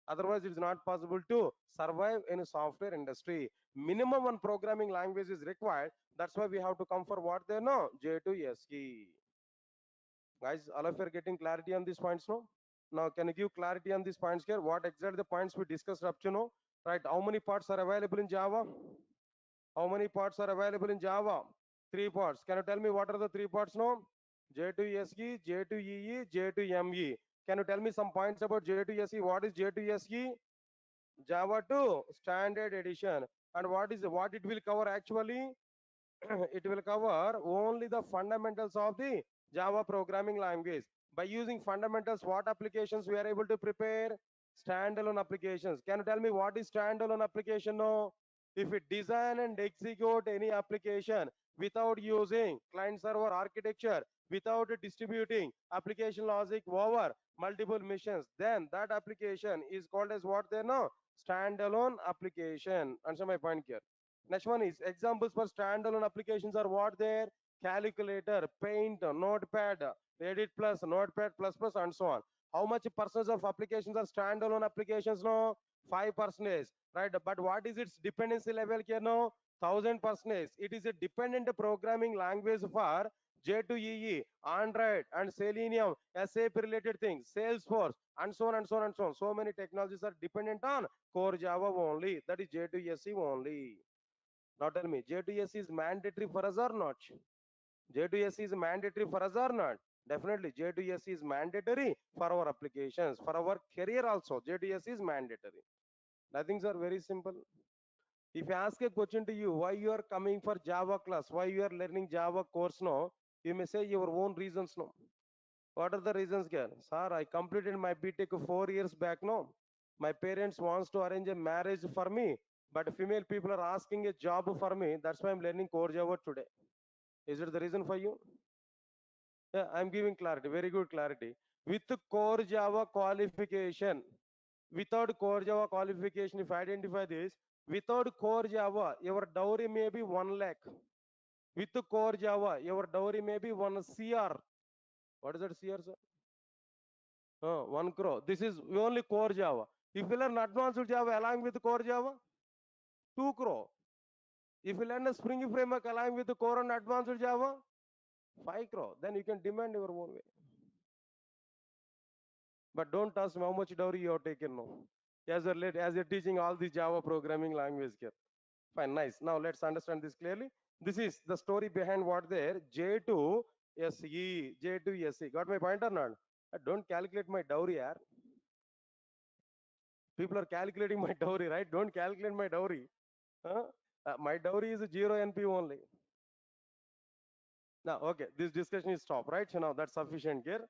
Otherwise, it's not possible to survive in a software industry. Minimum one programming language is required. That's why we have to come for what they know, J2SE. Guys, all of you are getting clarity on these points now? Now, can you give clarity on these points here? What exactly the points we discussed up to now? Right, how many parts are available in Java? How many parts are available in Java? Three parts. Can you tell me what are the three parts now? J2SE, J2EE, J2ME. Can you tell me some points about J2SE? What is J2SE? Java 2 standard edition. And what it will cover actually? It will cover only the fundamentals of the Java programming language. By using fundamentals, what applications we are able to prepare? Standalone applications. Can you tell me what is standalone application? No. If it design and execute any application without using client server architecture, without distributing application logic over multiple missions, then that application is called as what they know? Standalone application. Answer my point here. Next one is examples for standalone applications are what there? Calculator, Paint, Notepad, Edit Plus, Notepad Plus Plus, and so on. How much percentage of applications are standalone applications? No, 5%, right? But what is its dependency level here? No, 1000%. It is a dependent programming language for J2EE, Android, and Selenium, SAP related things, Salesforce, and so on and so on and so on. So many technologies are dependent on core Java only. That is J2SE only. Now tell me, J2SE is mandatory for us or not? J2SE is mandatory for us or not? Definitely, J2SE is mandatory for our applications, for our career also. J2SE is mandatory. Nothing are very simple. If I ask a question to you, why you are coming for Java class, why you are learning Java course now, you may say your own reasons no. What are the reasons, girl? Sir, I completed my BTech 4 years back now. My parents wants to arrange a marriage for me, but female people are asking a job for me. That's why I'm learning core Java today. Is it the reason for you? Yeah, I'm giving clarity, very good clarity. With core Java qualification, without core Java qualification, if I identify this, without core Java, your dowry may be 1 lakh. With core Java, your dowry may be 1 CR. What is that CR, sir? 1 crore. This is only core Java. If you learn advanced Java along with core Java, 2 crore. If you learn a Spring framework along with the core and advanced Java, 5 crore. Then you can demand your own way. But don't ask me how much dowry you have taken now. As you're teaching all these Java programming language here. Fine, nice. Now let's understand this clearly. This is the story behind what there J2 SE, J2 SE. Got my point or not? Don't calculate my dowry, yaar. People are calculating my dowry, right? Don't calculate my dowry. Huh? My dowry is 0 NP only. Now, okay, this discussion is stop, right? So now that's sufficient here.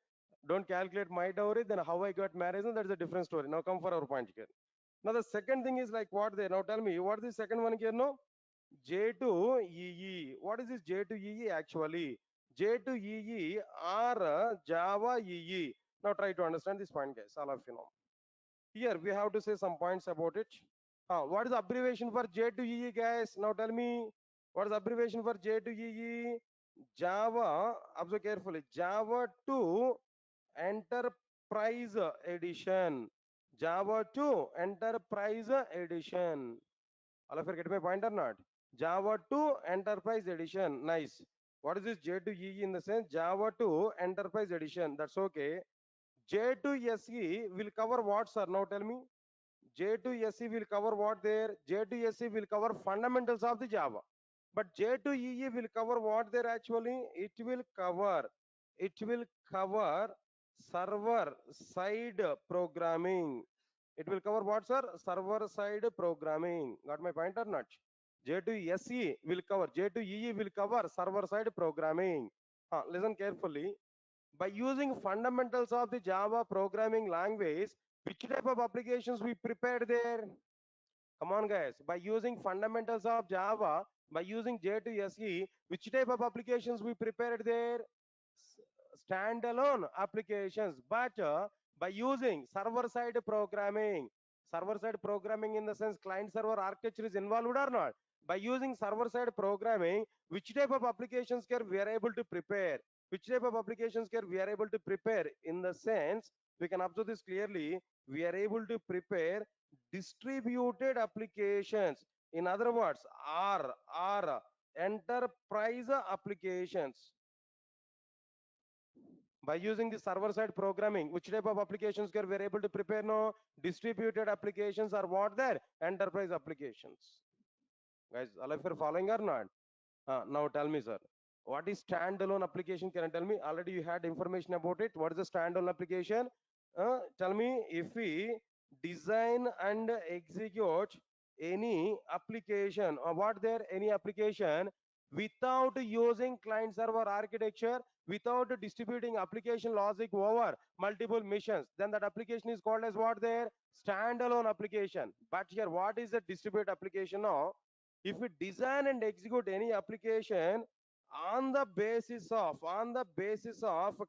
Don't calculate my dowry, then how I got married, and that's a different story. Now come for our point here. Now the second thing is like what they now tell me what is the second one here? No, J2EE. What is this J2EE actually? J2EE or Java EE. Now try to understand this point, guys. All of you know. Here we have to say some points about it. What is the abbreviation for J2EE, guys? Now tell me what is the abbreviation for J2EE? Java, observe carefully, Java 2 Enterprise Edition. Java 2 Enterprise Edition. All of you get my point or not? Java 2 Enterprise Edition. Nice. What is this J2EE in the sense? Java 2 Enterprise Edition. That's okay. J2SE will cover what, sir? Now tell me. J2SE will cover what there? J2SE will cover fundamentals of the Java. But J2EE will cover what there actually? It will cover server side programming. It will cover what, sir? Server side programming. Got my point or not? J2SE will cover, J2EE will cover server side programming. Listen carefully. By using fundamentals of the Java programming language, which type of applications we prepared there? Come on, guys. By using fundamentals of Java, by using J2SE, which type of applications we prepared there? Standalone applications. But by using server-side programming in the sense client-server architecture is involved or not? By using server-side programming, which type of applications can we are able to prepare? Which type of applications can we are able to prepare? In the sense, we can observe this clearly. We are able to prepare distributed applications. In other words, R enterprise applications. By using the server side programming, which type of applications we are able to prepare? No, distributed applications are what there? Enterprise applications. Guys, all of you are following or not? Now tell me, sir, what is standalone application? Can you tell me? Already you had information about it. What is the standalone application? Tell me if we design and execute any application or what there any application without using client server architecture, without distributing application logic over multiple missions, then that application is called as what there standalone application. But here what is a distributed application now? If we design and execute any application on the basis of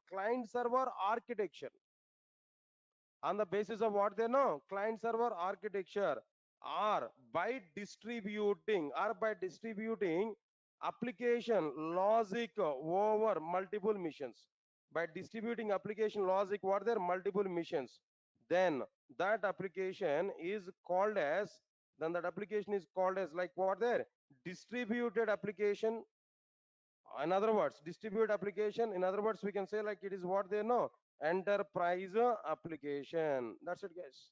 client server architecture, on the basis of what they know client server architecture, or by distributing application logic over multiple missions, by distributing application logic what their multiple missions, then that application is called as like what there distributed application. In other words distributed application, in other words we can say like it is what they know enterprise application. That's it guys.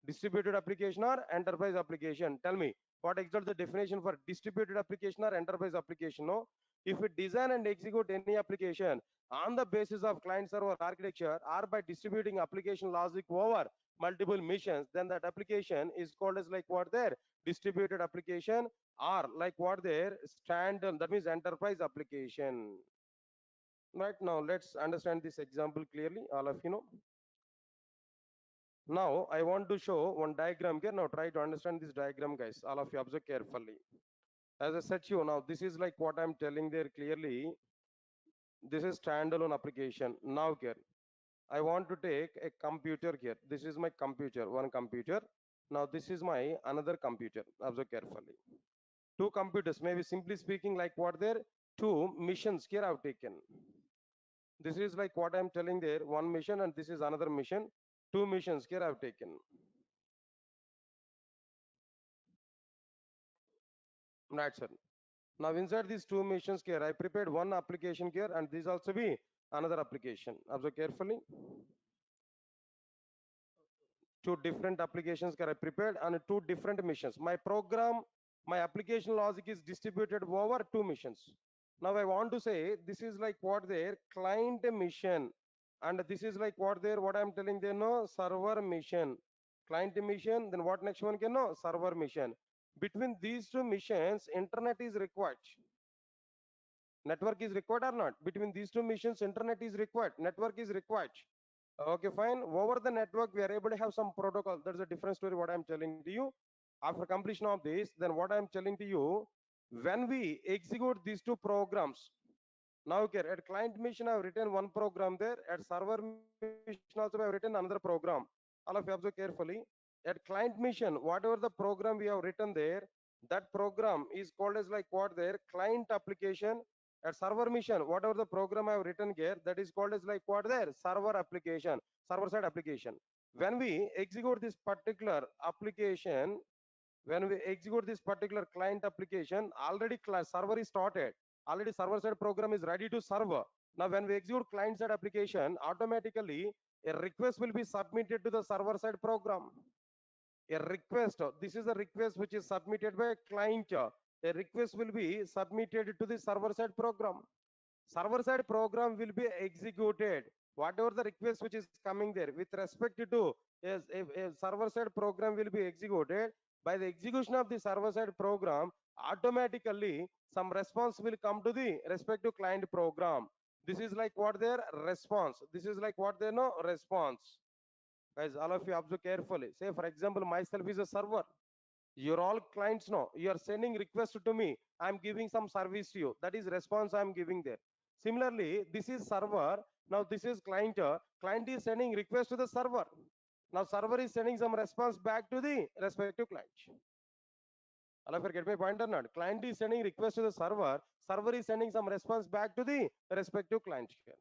Distributed application or enterprise application, tell me what exactly the definition for distributed application or enterprise application. No, if we design and execute any application on the basis of client server architecture or by distributing application logic over multiple missions, then that application is called as like what there distributed application, or like what there stand that means enterprise application. Right, now let's understand this example clearly, all of you know. Now I want to show one diagram here. Now try to understand this diagram guys, all of you observe carefully. As I said to you, now this is like what I'm telling there clearly. This is standalone application. Now here I want to take a computer here. This is my computer, one computer. Now this is my another computer, observe carefully. Two computers, maybe simply speaking like what there two missions here I've taken. This is like what I'm telling there, one mission and this is another mission. Two missions here I've taken. Right, sir. Now inside these two missions here, I prepared one application here and this also be another application. Observe carefully. Two different applications here I prepared and two different missions. My program, my application logic is distributed over two missions. Now I want to say this is like what their client mission, and this is like what their what I'm telling they know server mission. Client mission, then what next one can know server mission. Between these two missions, internet is required. Network is required or not? Between these two missions, internet is required, network is required. Okay, fine. Over the network, we are able to have some protocol. That's a different story, what I'm telling to you. After completion of this, then what I'm telling to you, when we execute these two programs, now okay, at client mission, I've written one program there. At server mission also, I've written another program. All of you observe carefully. At client mission, whatever the program we have written there, that program is called as like what there client application. At server mission, whatever the program I have written here, that is called as like what there server application, server side application. When we execute this particular application, when we execute this particular client application, already class server is started, already server side program is ready to serve. Now when we execute client side application, automatically a request will be submitted to the server side program. A request, this is a request which is submitted by client. A request will be submitted to the server side program. Server side program will be executed whatever the request which is coming there with respect to a server side program will be executed. By the execution of the server side program, automatically some response will come to the respective client program. This is like what their response, this is like what they know response. Guys, all of you observe carefully. Say for example, myself is a server, you're all clients now, you are sending request to me, I'm giving some service to you, that is response I'm giving there. Similarly, this is server, now this is client. Client is sending request to the server, now server is sending some response back to the respective client. All of you get my point or not? Client is sending request to the server, server is sending some response back to the respective client here.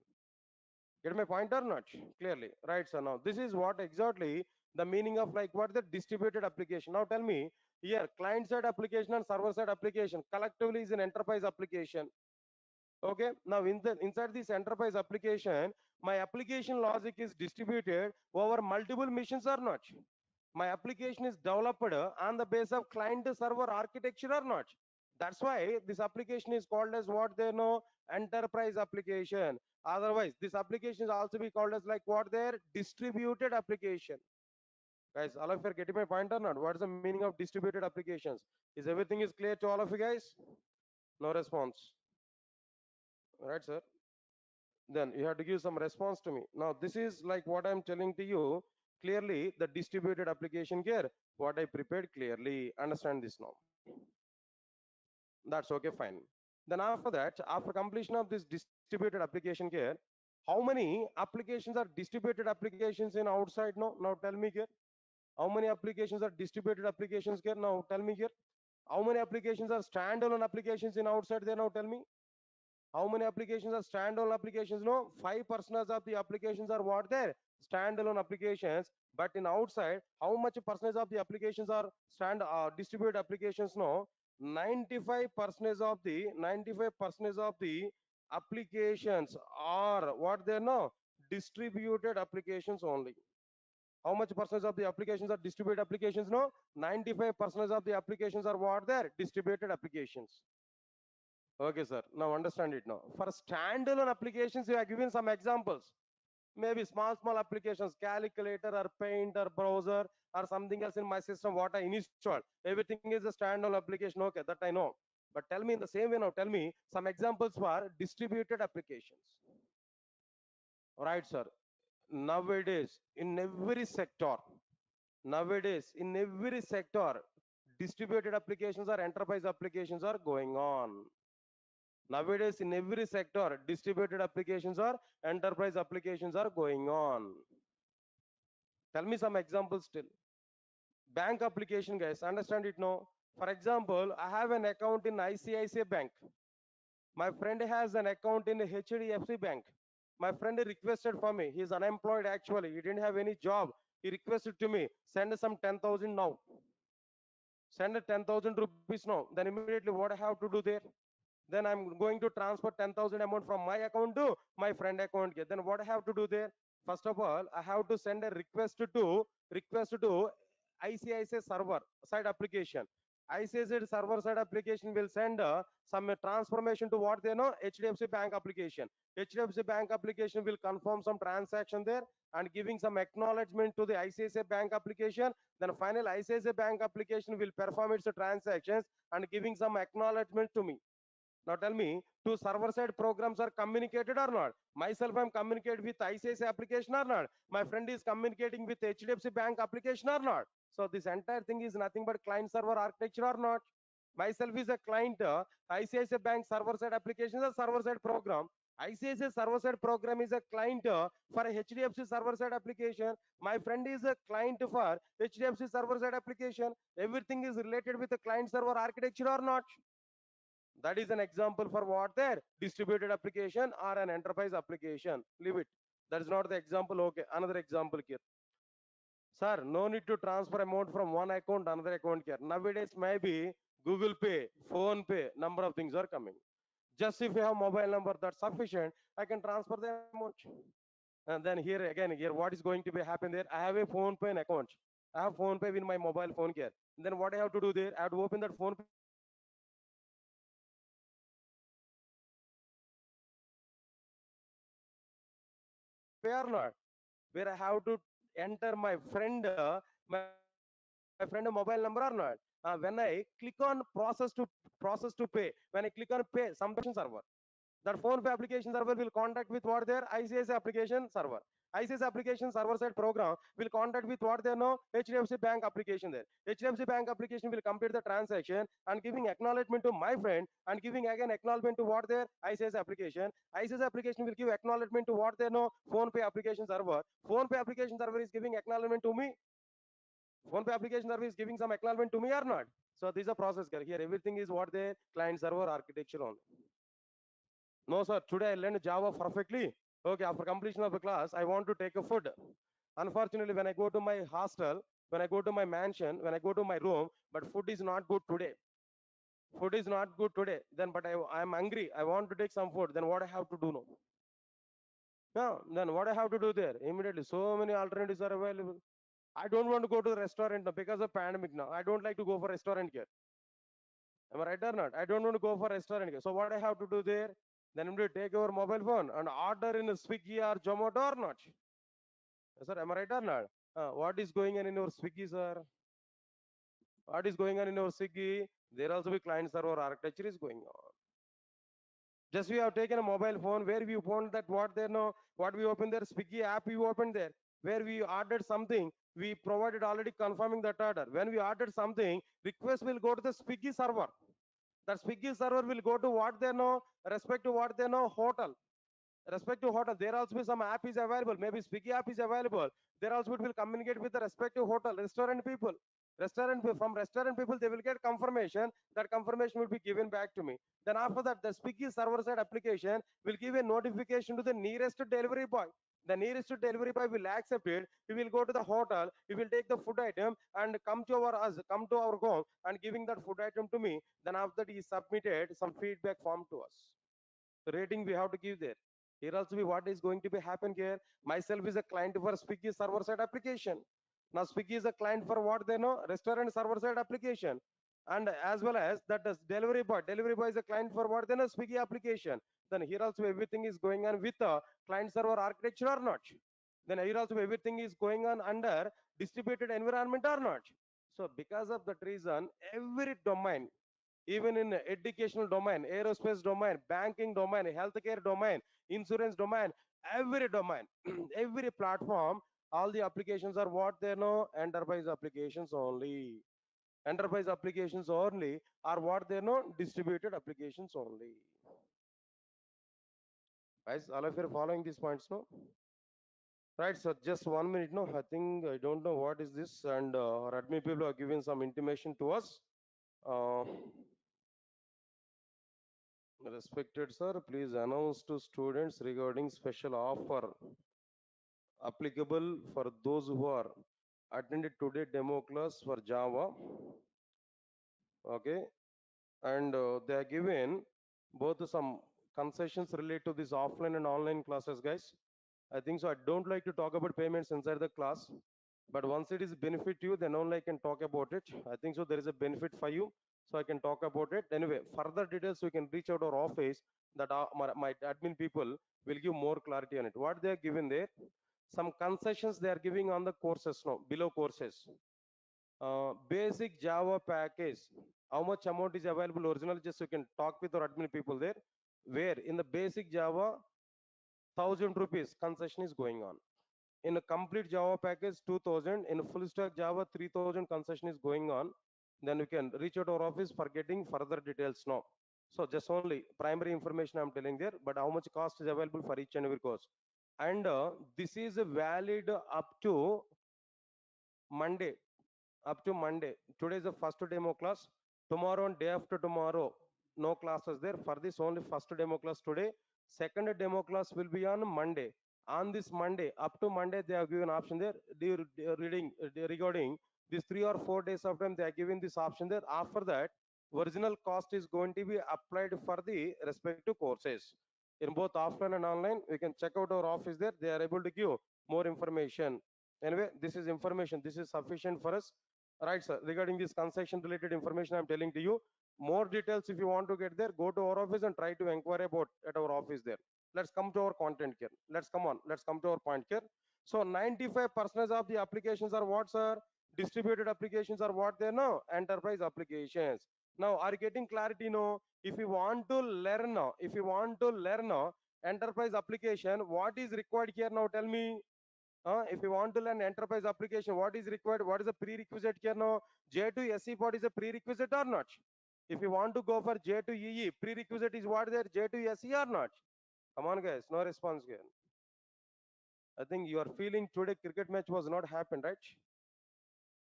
Get my point or not? Clearly, right? So now this is what exactly the meaning of like what the distributed application. Now tell me here, client side application and server side application collectively is an enterprise application. Okay. Now in the inside this enterprise application, my application logic is distributed over multiple machines or not? My application is developed on the base of client server architecture or not? That's why this application is called as what they know enterprise application. Otherwise, this application is also be called as like what their distributed application. Guys, all of you are getting my point or not? What is the meaning of distributed applications? Is everything is clear to all of you guys? No response. Right, sir? Then you have to give some response to me. Now, this is like what I'm telling to you clearly the distributed application here. What I prepared clearly. Understand this now. That's okay, fine. Then after that, after completion of this distributed application here, how many applications are distributed applications in outside now? Now tell me here. How many applications are distributed applications here? Now tell me here. How many applications are standalone applications in outside there? Now tell me. How many applications are standalone applications? No, 5% of the applications are what there? Standalone applications. But in outside, how much percentage of the applications are distributed applications? No, 95% of the applications are what they know? Distributed applications only. How much percentage of the applications are distributed applications? No, 95% of the applications are what there? Distributed applications. Okay, sir. Now understand it now. For standalone applications, we are given some examples. Maybe small applications, calculator or paint or browser or something else in my system, what I install. Everything is a standalone application. Okay, that I know. But tell me in the same way now, tell me some examples for distributed applications. Right, sir. Nowadays, in every sector, distributed applications or enterprise applications are going on. Nowadays, in every sector, distributed applications or enterprise applications are going on. Tell me some examples still. Bank application, guys, understand it now. For example, I have an account in ICICI Bank. My friend has an account in HDFC Bank. My friend requested for me. He's unemployed actually. He didn't have any job. He requested to me, send some 10,000 now. Send 10,000 rupees now. Then immediately what I have to do there? Then I'm going to transfer 10,000 amount from my account to my friend account. Then what I have to do there? First of all, I have to send a request to ICICI server side application. ICICI server side application will send some transformation to what they know HDFC Bank application. HDFC Bank application will confirm some transaction there and giving some acknowledgement to the ICICI Bank application. Then final ICICI Bank application will perform its transactions and giving some acknowledgement to me. Now tell me, two server-side programs are communicated or not? Myself, I'm communicating with ICICI application or not? My friend is communicating with HDFC Bank application or not? So this entire thing is nothing but client-server architecture or not? Myself is a client, ICICI Bank server-side application is a server-side program. ICICI server-side program is a client for a HDFC server-side application. My friend is a client for HDFC server-side application. Everything is related with the client-server architecture or not? That is an example for what there distributed application or an enterprise application. Leave it. That is not the example. Okay, another example here. Sir, no need to transfer amount from one account to another account here. Nowadays, maybe Google Pay, Phone Pay, number of things are coming. Just if you have mobile number that's sufficient, I can transfer the amount. And then here, what is going to be happen there? I have a Phone Pay account. I have Phone Pay with my mobile phone here. Then what I have to do there? I have to open that Phone Pay application. Then I have to give some acknowledgement to my friend where I have to pay or not, where I have to enter my friend mobile number or not. When I click on process to pay, when I click on pay, some application server. That phone pay application server will contact with what their ICICI application server. ICICI application server side program will contact with what they know HDFC Bank application there. HDFC Bank application will complete the transaction and giving acknowledgement to my friend and giving again acknowledgement to what their ICICI application. ICICI application will give acknowledgement to what they know phone pay application server. Phone pay application server is giving acknowledgement to me. Phone pay application server is giving some acknowledgement to me or not. So this is a process here. Everything is what the client server architecture on. No, sir. Today I learned Java perfectly. Okay, after completion of the class, I want to take a food. Unfortunately, when I go to my hostel, when I go to my mansion, when I go to my room, but food is not good today. Food is not good today. Then, but I am hungry. I want to take some food. Then what I have to do now? No, then what I have to do there? Immediately, so many alternatives are available. I don't want to go to the restaurant now because of pandemic now. I don't like to go for restaurant here. Am I right or not? I don't want to go for restaurant here. So what I have to do there? Then I'm going to take your mobile phone and order in a Swiggy or Zomato or not. Sir, am I right or not? What is going on in your Swiggy, sir? What is going on in your Swiggy? There also be client server architecture is going on. Just we have taken a mobile phone where we found that what they know, what we open there, Swiggy app we opened there, where we ordered something, we provided already confirming that order. When we ordered something, request will go to the Swiggy server. That Swiggy server will go to what they know, respect to what they know, hotel. Respective hotel, there also be some app is available. Maybe Swiggy app is available. There also it will communicate with the respective hotel, restaurant people. From restaurant people, they will get confirmation. That confirmation will be given back to me. Then after that, the Swiggy server side application will give a notification to the nearest delivery boy. The nearest delivery boy will accept it. He will go to the hotel. He will take the food item and come to our home and giving that food item to me. Then after that, he submitted some feedback form to us. The rating we have to give there. Here also be what is going to be happen here. Myself is a client for Swiggy server side application. Now Swiggy is a client for what they know, restaurant server side application. And as well as that is delivery boy. Delivery boy is a client for what they know, Swiggy application. Then here also everything is going on with a client server architecture or not. Then here also everything is going on under distributed environment or not. So because of that reason, every domain, even in educational domain, aerospace domain, banking domain, healthcare domain, insurance domain, every domain, every platform, all the applications are what they know, enterprise applications only. Enterprise applications only are what they know, distributed applications only. Guys, all of you are following these points, no? Right, so just 1 minute, no? I think I don't know what is this, and our admin people are giving some intimation to us. Uh, Respected sir, please announce to students regarding special offer applicable for those who are attended today demo class for Java. Okay, and they are given both some concessions related to this offline and online classes, guys. I think so. I don't like to talk about payments inside the class, but once it is benefit to you, then only I can talk about it. I think so. There is a benefit for you, so I can talk about it. Anyway, further details you can reach out our office. That my admin people will give more clarity on it. What they are given there, some concessions they are giving on the courses now below courses. Basic Java package. How much amount is available original? Just you can talk with our admin people there. Where in the basic Java, 1,000 rupees concession is going on. In a complete Java package, 2,000. In a full stack Java, 3,000 concession is going on. Then you can reach out our office for getting further details now. So just only primary information I'm telling there, but how much cost is available for each and every course. And this is valid up to Monday. Up to Monday. Today is the first demo class. Tomorrow and day after tomorrow, no classes there. For this only first demo class today. Second demo class will be on Monday. On this Monday, up to Monday, they have given option there. Reading regarding these 3 or 4 days of time, they are giving this option there. After that, original cost is going to be applied for the respective courses. In both offline and online, we can check out our office there. They are able to give more information. Anyway, this is information. This is sufficient for us. Right, sir. Regarding this concession related information, I'm telling to you. More details, if you want to get there, go to our office and try to inquire about at our office there. Let's come to our content here. Let's come on. Let's come to our point here. So 95% of the applications are what, sir? Distributed applications are what they know? Enterprise applications. Now, are you getting clarity? No. If you want to learn now, if you want to learn now, enterprise application, what is required here now? Tell me. If you want to learn enterprise application, what is required? What is the prerequisite here now? J2 SE what is a prerequisite or not? If you want to go for J2 EE, prerequisite is what there? J2 SE or not? Come on, guys, no response here. I think you are feeling today cricket match was not happened, right?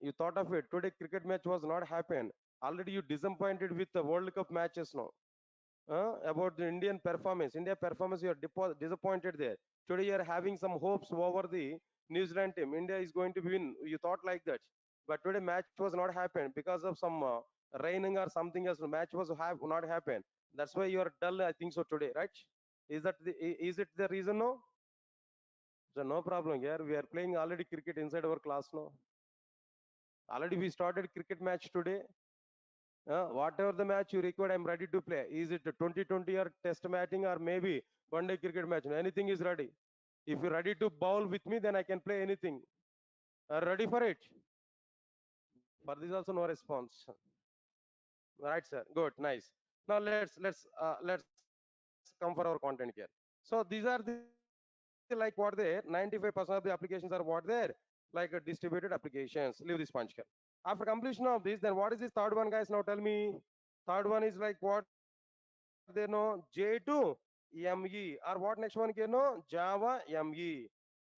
You thought of it. Today cricket match was not happened. Already you disappointed with the World Cup matches now. About the Indian performance. India performance, you are disappointed there. Today you are having some hopes over the New Zealand team. India is going to win. You thought like that. But today match was not happened because of some raining or something else. The match was not happened. That's why you are dull, I think so today, right? Is it the reason? No? So no problem here. We are playing already cricket inside our class now. Already we started cricket match today. Whatever the match you require, I'm ready to play. Is it a 2020 or test matching or maybe 1 day cricket match? Anything is ready. If you're ready to bowl with me, then I can play anything. Ready for it? For this also no response. Right, sir. Good, nice. Now let's come for our content here. So these are the like what there 95% of the applications are what there like distributed applications. Leave this punch here. After completion of this, then what is this third one, guys? Now tell me. Third one is like what they know J2 ME or what next one here no Java ME.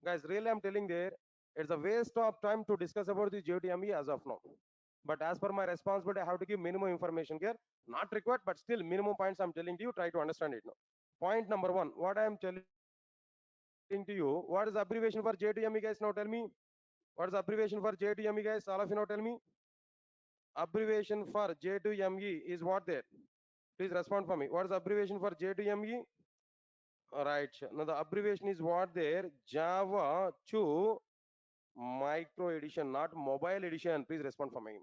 Guys, really I'm telling there it's a waste of time to discuss about the J2 ME as of now. But as per my responsibility, I have to give minimum information here. Not required, but still minimum points I'm telling to you. Try to understand it now. Point number one, what I am telling to you, what is the abbreviation for J2ME, guys? Now tell me. What is the abbreviation for J2ME, guys? All of you now tell me. Abbreviation for J2ME is what there? Please respond for me. What is the abbreviation for J2ME? Right. Now the abbreviation is what there? Java 2 Micro Edition, not Mobile Edition. Please respond for me.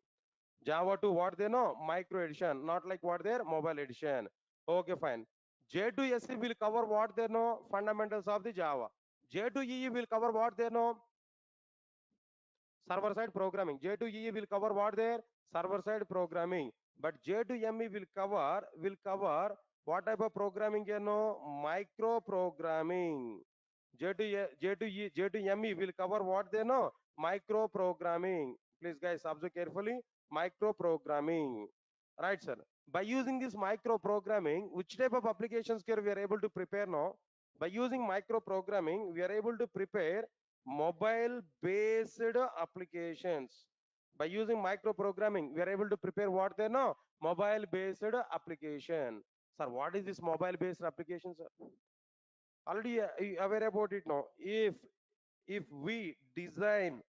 Java 2 what they know? Micro Edition, not like what there? Mobile Edition. Okay, fine. J2SE will cover what they know? Fundamentals of the Java. J2EE will cover what they know? Server side programming. J2EE will cover what there? Server side programming. But J2ME will cover what type of programming you know? Micro programming. J2ME will cover what they know? Micro programming. Please guys observe carefully. Micro programming. Right, sir. By using this micro programming, which type of applications here we are able to prepare now? By using micro programming, we are able to prepare mobile based applications. By using micro programming, we are able to prepare what they know? Mobile based application. Sir, what is this mobile based application, sir? Already aware about it now. If we design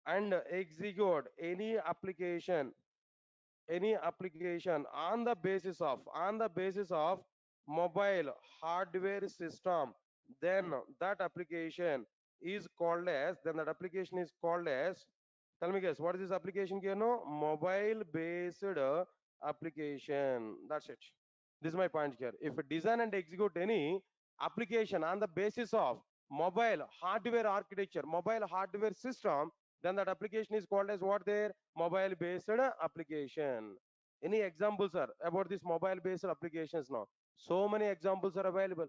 and execute any application on the basis of mobile hardware system, then that application is called as tell me guys what is this application here no mobile based application. That's it. This is my point here. If you design and execute any application on the basis of mobile hardware architecture, mobile hardware system, then that application is called as what there? Mobile based application. Any examples are about this mobile based applications now? So many examples are available.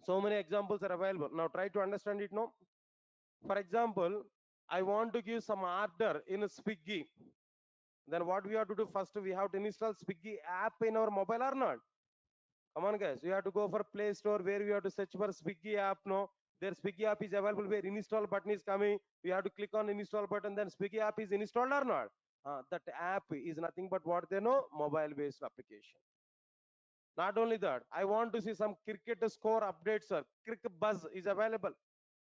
So many examples are available. Now try to understand it now. For example, I want to give some order in Swiggy. Then what we have to do first? We have to install Swiggy app in our mobile or not? Come on, guys. We have to go for Play Store where we have to search for Swiggy app. No, their Swiggy app is available where install button is coming. We have to click on install button. Then Swiggy app is installed or not? That app is nothing but what they know mobile based application. Not only that, I want to see some cricket score updates. Sir, Cricket Buzz is available.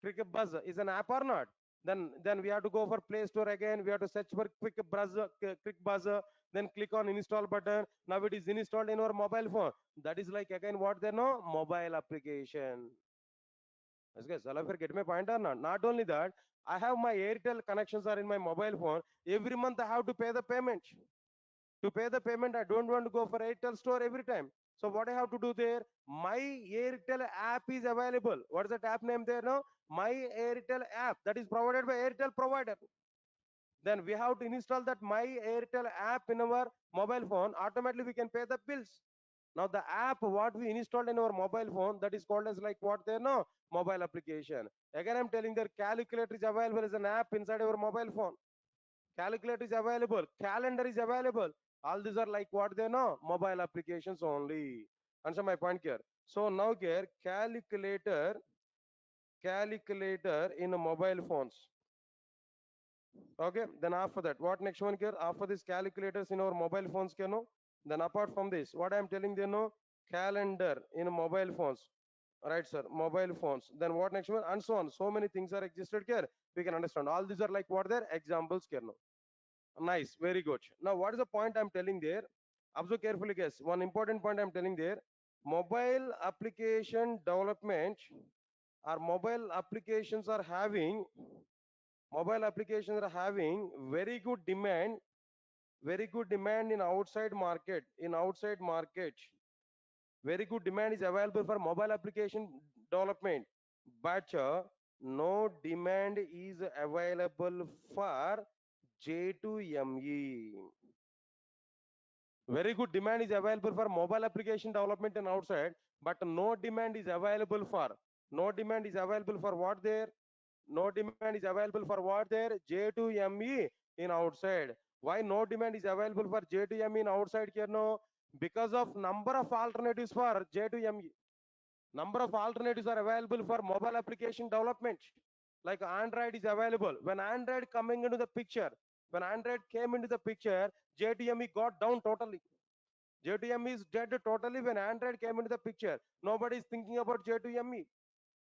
Cricket Buzz is an app or not? Then we have to go for Play Store again. We have to search for Quick Buzz. Then click on install button. Now it is installed in our mobile phone. That is like again what they know mobile application. Yes, guys, all of you get my point or not? Not only that, I have my Airtel connections are in my mobile phone. Every month I have to pay the payment. To pay the payment, I don't want to go for Airtel store every time. So what I have to do there? My Airtel app is available. What is that app name there now? My Airtel app that is provided by Airtel provider. Then we have to install that My Airtel app in our mobile phone. Automatically we can pay the bills. Now the app what we installed in our mobile phone that is called as like what there now mobile application. Again I'm telling that calculator is available as an app inside our mobile phone. Calculator is available, calendar is available. All these are like what they know mobile applications only. Answer my point here. So now here calculator in mobile phones. Okay, then after that what next one here? After this calculators in our mobile phones can know. Then apart from this what I am telling you know calendar in mobile phones. Right, sir, mobile phones. Then what next one? And so on. So many things are existed here. We can understand all these are like what their examples here now. Nice, very good. Now, what is the point I'm telling there? Observe carefully, guys. One important point I'm telling there. Mobile application development or mobile applications are having very good demand in outside market. Very good demand is available for mobile application development. But No demand is available for J2ME. Very good demand is available for mobile application development and outside, but no demand is available for, no demand is available for what there? No demand is available for what there? J2ME in outside. Why no demand is available for J2ME in outside here? No, because of number of alternatives for J2ME. Number of alternatives are available for mobile application development. Like Android is available. When Android coming into the picture, when Android came into the picture, J2ME got down totally. J2ME is dead totally when Android came into the picture. Nobody is thinking about J2ME.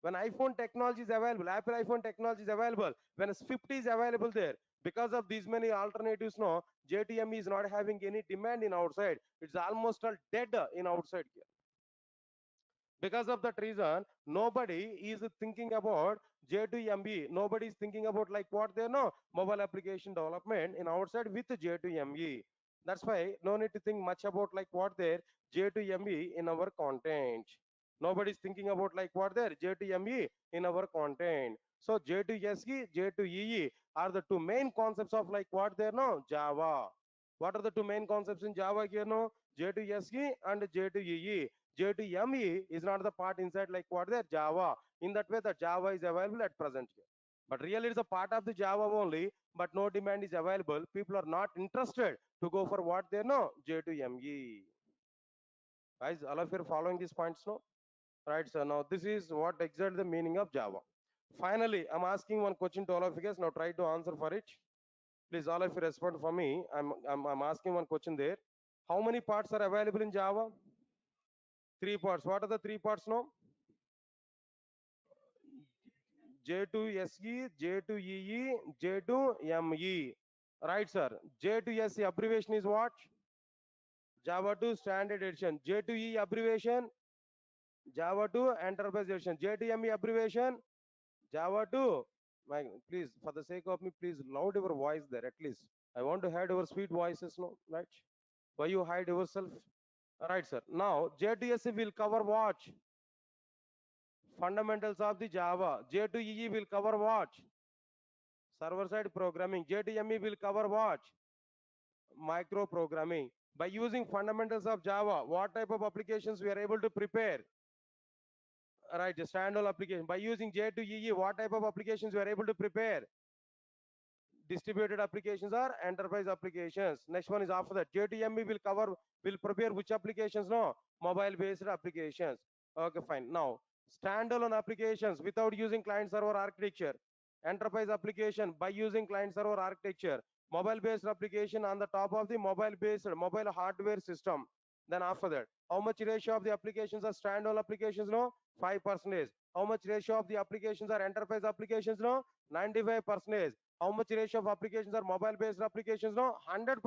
When iPhone technology is available, Apple iPhone technology is available, when Swift is available there, because of these many alternatives, no, J2ME is not having any demand in outside. It's almost all dead in outside here. Because of that reason, nobody is thinking about J2ME. Nobody is thinking about like what they know, mobile application development in outside with J2ME. That's why no need to think much about like what there J2ME in our content. Nobody is thinking about like what there J2ME in our content. So J2SE, J2EE are the two main concepts of like what there no Java. What are the two main concepts in Java here no? J2SE and J2EE. J2ME is not the part inside like what there Java. In that way, the Java is available at present here. But really, it's a part of the Java only, but no demand is available. People are not interested to go for what they know J2ME. Guys, all of you are following these points now? Right, so now this is what exactly the meaning of Java. Finally, I'm asking one question to all of you guys. Now try to answer for it. Please, all of you respond for me. I'm asking one question there. How many parts are available in Java? Three parts. What are the three parts now? J2SE, J2EE, J2ME. Right, sir. J2SE abbreviation is what? Java 2 Standard Edition. J2E abbreviation? Java 2 Enterprise Edition. J2ME abbreviation? Java 2. Please, for the sake of me, please loud your voice there at least. I want to hear your sweet voices, no? Right? Why you hide yourself? Right, sir. Now, J2SE will cover what? Fundamentals of the Java. J2EE will cover what? Server side programming. J2ME will cover what? Micro programming. By using fundamentals of Java, what type of applications we are able to prepare? Right, the standalone application. By using J2EE, what type of applications we are able to prepare? Distributed applications or enterprise applications. Next one is after that. J2ME will cover, will prepare which applications? No, mobile based applications. Okay, fine. Now, standalone applications without using client server architecture. Enterprise application by using client server architecture. Mobile based application on the top of the mobile based mobile hardware system. Then after that, how much ratio of the applications are standalone applications? No, 5%. How much ratio of the applications are enterprise applications? No, 95%. How much ratio of applications are mobile based applications? No, 100%.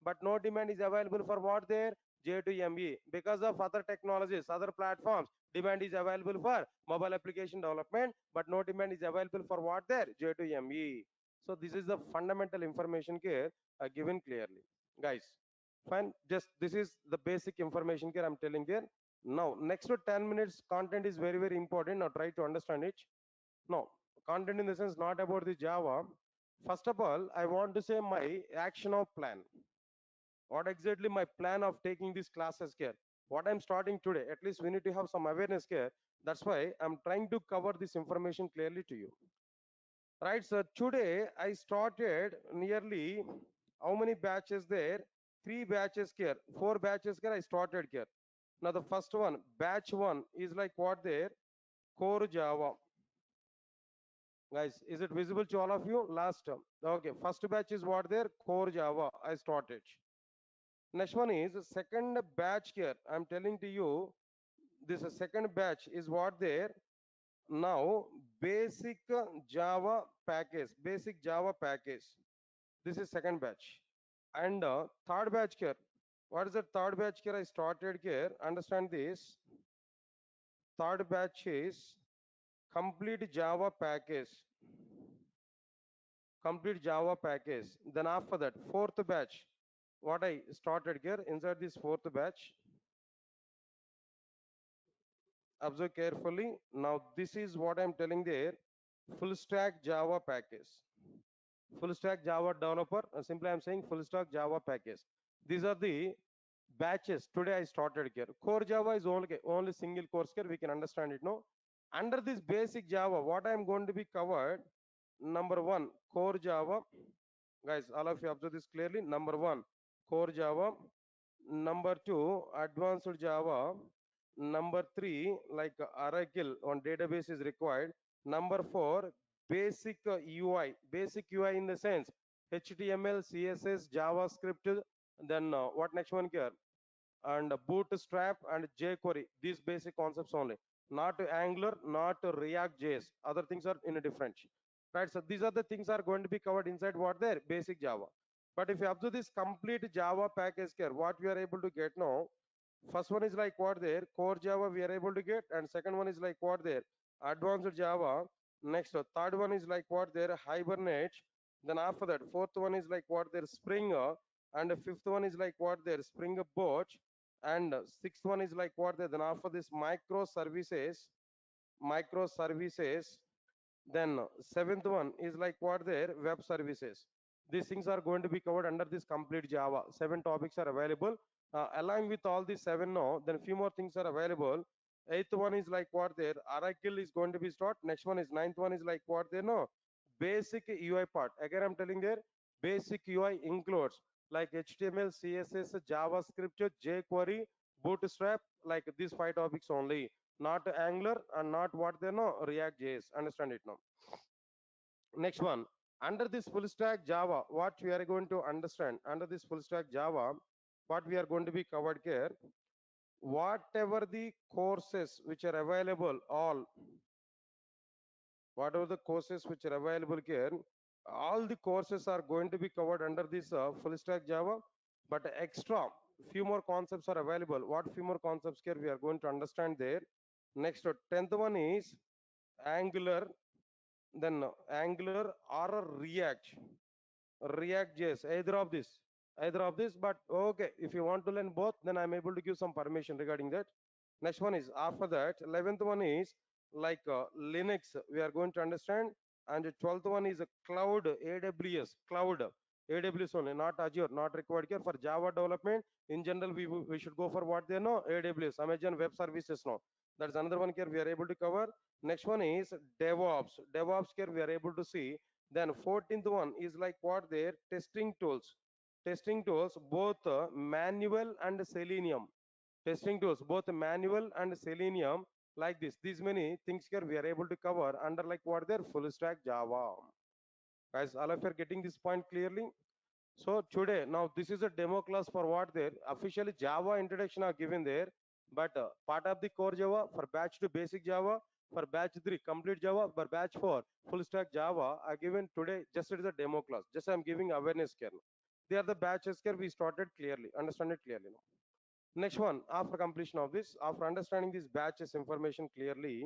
But no demand is available for what there? J2ME. Because of other technologies, other platforms, demand is available for mobile application development, but no demand is available for what there? J2ME. So this is the fundamental information here given clearly. Guys, fine. Just this is the basic information here I'm telling there. Now, next to 10 minutes content is very, very important. Now try to understand it. No, content in the sense not about the Java. First of all, I want to say my action of plan. What exactly my plan of taking these classes here? What I'm starting today, at least we need to have some awareness here. That's why I'm trying to cover this information clearly to you. Right, so today I started nearly how many batches there? Three batches here, four batches here I started here. Now the first one, batch one is like what there? Core Java. Guys, is it visible to all of you? Last term. Okay, first batch is what there? Core Java. I started. Next one is second batch here. I'm telling to you, this second batch is what there? Now, basic Java package. Basic Java package. This is second batch. And third batch here. What is the third batch here? I started here. Understand this. Third batch is complete Java package. Complete Java package. Then after that, fourth batch, what I started here inside this fourth batch, Observe carefully. Now, this is what I'm telling there. Full stack Java package. Full stack Java developer. Simply, I'm saying full stack Java package. These are the batches. Today I started here. Core Java is only single course here. We can understand it. No. Under this basic Java, what I'm going to be covered. Number one, core Java. Guys, all of you observe this clearly. Number one, core Java. Number two, advanced Java. Number three, like Oracle on database is required. Number four, basic UI. Basic UI in the sense HTML, CSS, JavaScript. Then what next one here? And Bootstrap and jQuery. These basic concepts only. Not Angular, not React JS. Other things are in a different. Right. So these are the things are going to be covered inside what there basic Java. But if you observe this complete Java package here, what we are able to get now, first one is like what there core Java we are able to get, and second one is like what there advanced Java. Next, third one is like what there Hibernate. Then after that, fourth one is like what there Spring, and the fifth one is like what there Spring Boot, and sixth one is like what there. Then after this microservices. Then seventh one is like what their web services. These things are going to be covered under this complete Java. Seven topics are available. Along with all these seven now, then few more things are available. Eighth one is like what there Oracle is going to be start. Next one is ninth one is like what there no basic UI part. Again, I'm telling there basic UI includes like HTML, CSS, JavaScript, jQuery, Bootstrap, like these five topics only. Not Angular and not what they know React JS. Understand it now. Next one, under this full stack Java, what we are going to understand under this full stack Java, what we are going to be covered here, whatever the courses which are available, all whatever the courses which are available here, all the courses are going to be covered under this full stack Java, but extra few more concepts are available. What few more concepts here we are going to understand there. Next, 10th one is Angular, then Angular or React. React JS, either of this. But okay, if you want to learn both, then I'm able to give some permission regarding that. Next one is after that, 11th one is like Linux, we are going to understand, and the 12th one is a cloud, cloud, AWS only, not Azure, not required here for Java development. In general, we should go for what they know, AWS, Amazon Web Services now. That's another one here we are able to cover. Next one is DevOps. DevOps here we are able to see. Then 14th one is like what their testing tools. Testing tools, both manual and Selenium. Testing tools, both manual and Selenium, like this. These many things here we are able to cover under like what their full stack Java. Guys, all of you are getting this point clearly? So today, now this is a demo class for what there. Officially Java introduction are given there, but part of the core Java for batch 2 basic Java, for batch 3 complete Java, for batch 4 full stack Java are given today. Just it is a demo class. Just I'm giving awareness here. They are the batches here we started clearly. Understand it clearly now. Next one, after completion of this, after understanding these batches information clearly,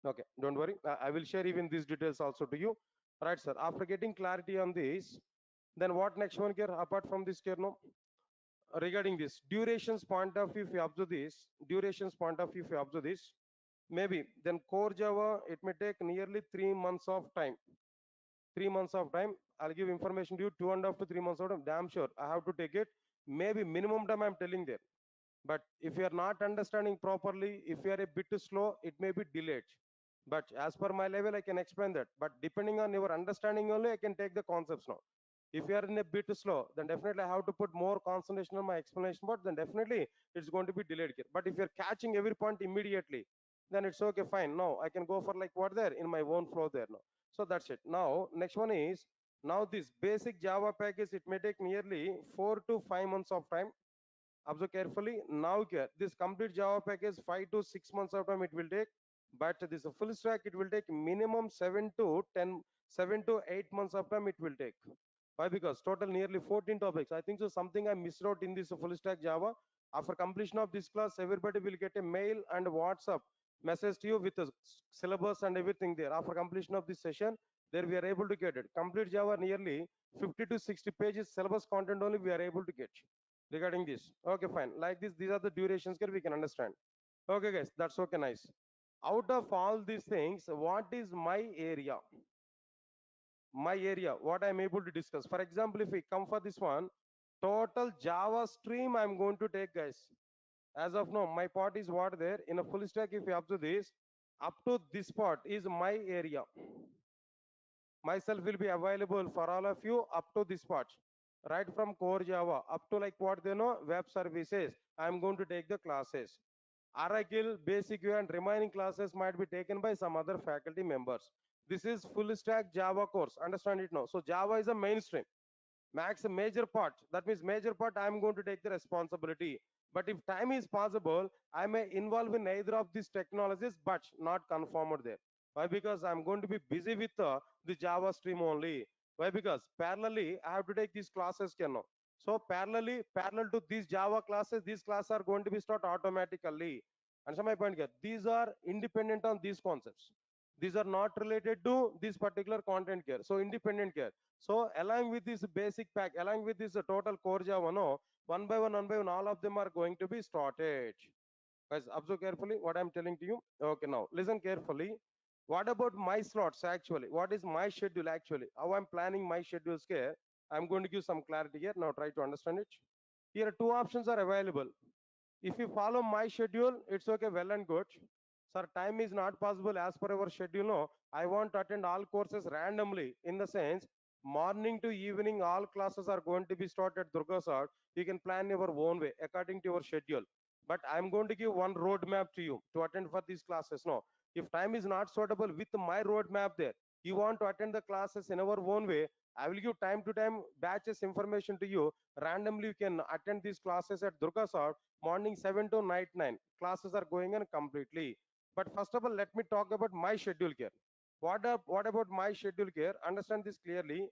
okay, don't worry. I will share even these details also to you. Right, sir. After getting clarity on this, then what next one here apart from this here no? Regarding this durations point of view, if you observe this, durations point of view, if you observe this, maybe then core Java, it may take nearly 3 months of time. 3 months of time. I'll give information to you, 2.5 to 3 months of time. Damn sure I have to take it. Maybe minimum time I'm telling there. But if you are not understanding properly, if you are a bit slow, it may be delayed. But as per my level, I can explain that. But depending on your understanding only, I can take the concepts now. If you are in a bit slow, then definitely I have to put more concentration on my explanation, but then definitely it's going to be delayed here. But if you're catching every point immediately, then it's okay, fine. Now I can go for like what there in my own flow there now. So that's it. Now, next one is, now this basic Java package, it may take nearly 4 to 5 months of time. Observe carefully. Now here, this complete Java package 5 to 6 months of time it will take, but this full stack it will take minimum 7 to 8 months of time it will take. Why? Because total nearly 14 topics. I think so something I missed out in this full stack Java. After completion of this class, everybody will get a mail and WhatsApp message to you with the syllabus and everything there. After completion of this session, there we are able to get it. Complete Java nearly 50 to 60 pages syllabus content only we are able to get regarding this. Okay, fine. Like this, these are the durations here we can understand. Okay, guys, that's okay, nice. Out of all these things, what is my area? My area, what I'm able to discuss. For example, if we come for this one, total Java stream I'm going to take, guys. As of now, my part is what there in a full stack. If you observe this, up to this part is my area. Myself will be available for all of you up to this part, right from core Java up to like what they know web services. I'm going to take the classes. Oracle, Basic UI, and remaining classes might be taken by some other faculty members. This is full stack Java course. Understand it now. So Java is a mainstream. Max a major part. That means major part I am going to take the responsibility. But if time is possible, I may involve in either of these technologies, but not conformed there. Why? Because I'm going to be busy with the Java stream only. Why? Because parallelly I have to take these classes, Keno. So parallel to these Java classes, these classes are going to be start automatically. And so my point here, these are independent on these concepts. These are not related to this particular content here. So independent here. So along with this basic pack, along with this total core Java, no, one by one, all of them are going to be started. Guys, observe carefully what I'm telling to you. Okay, now listen carefully. What about my slots actually? What is my schedule actually? How I'm planning my schedules here? I'm going to give some clarity here. Now try to understand it. Here, two options are available. If you follow my schedule, it's okay, well and good. Sir, time is not possible as per our schedule. No, I want to attend all courses randomly. In the sense, morning to evening, all classes are going to be started. Durga sir, you can plan your own way according to your schedule. But I'm going to give one roadmap to you to attend for these classes. No, if time is not suitable with my roadmap there, you want to attend the classes in our own way. I will give time to time batches information to you. Randomly, you can attend these classes at Durga sir morning 7 to night 9. Classes are going on completely. But first of all, let me talk about my schedule here. What about my schedule here? Understand this clearly.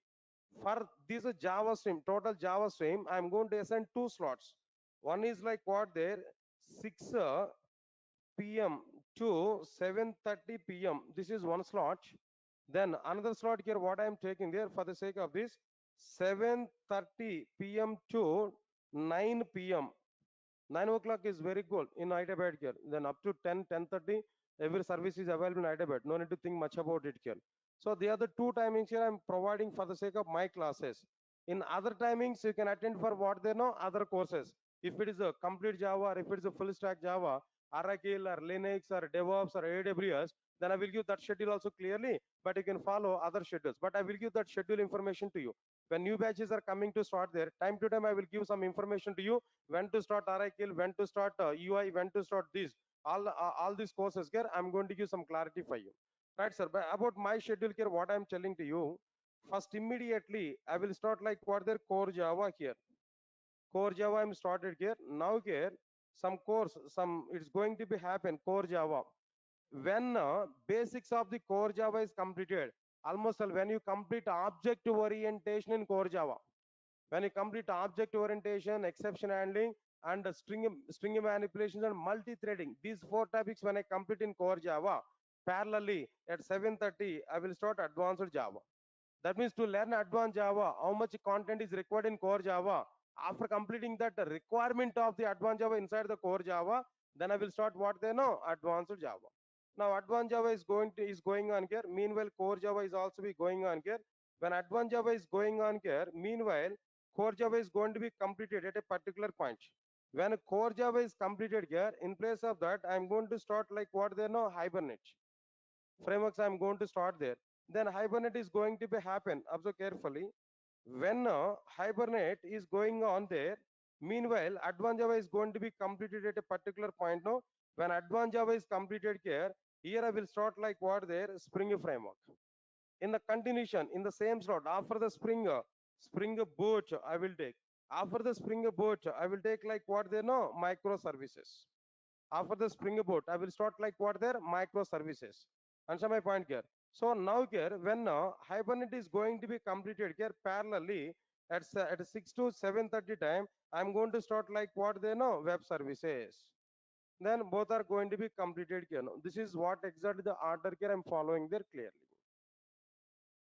For this Java stream, total Java stream, I'm going to assign two slots. One is like what there, 6 p.m. to 7:30 p.m. This is one slot. Then another slot here, what I am taking there for the sake of this, 7:30 p.m. to 9 p.m. 9 o'clock is very good in Hyderabad here. Then up to 10, 10:30, every service is available in Hyderabad. No need to think much about it here. So the other two timings here I'm providing for the sake of my classes. In other timings, you can attend for what they know, other courses. If it is a complete Java or if it is a full stack Java, Oracle or Linux or DevOps or AWS, then I will give that schedule also clearly, but you can follow other schedules. But I will give that schedule information to you. When new batches are coming to start there, time to time I will give some information to you when to start Oracle, when to start UI, when to start this, all these courses here. I'm going to give some clarity for you, right, sir? But about my schedule here, what I'm telling to you, first immediately I will start like what their core Java here. Core Java I'm started here. Now here some course, some it's going to be happen core Java. When basics of the core Java is completed, almost when you complete object orientation in core Java, when you complete object orientation, exception handling, and string manipulations and multi-threading, these four topics when I complete in core Java, parallelly at 7:30, I will start advanced Java. That means to learn advanced Java, how much content is required in core Java. After completing that requirement of the advanced Java inside the core Java, then I will start what they know, advanced Java. Now advanced Java is going on here. Meanwhile, core Java is also be going on here. When advanced Java is going on here, meanwhile, core Java is going to be completed at a particular point. When core Java is completed here, in place of that, I'm going to start like what they know, Hibernate frameworks. I'm going to start there. Then Hibernate is going to be happen. Observe carefully. When Hibernate is going on there, meanwhile, Advanced Java is going to be completed at a particular point. No, when Advanced Java is completed here I will start like what there, Spring framework. In the continuation, in the same slot, after the Spring Boot, I will take. After the Spring Boot, I will take like what they know, microservices. After the Spring Boot, I will start like what there, microservices. Answer my point here. So now here, when Hibernate is going to be completed here parallelly at 6 to 7:30 time, I'm going to start like what they know, web services. Then both are going to be completed here. No? This is what exactly the order here I'm following there clearly.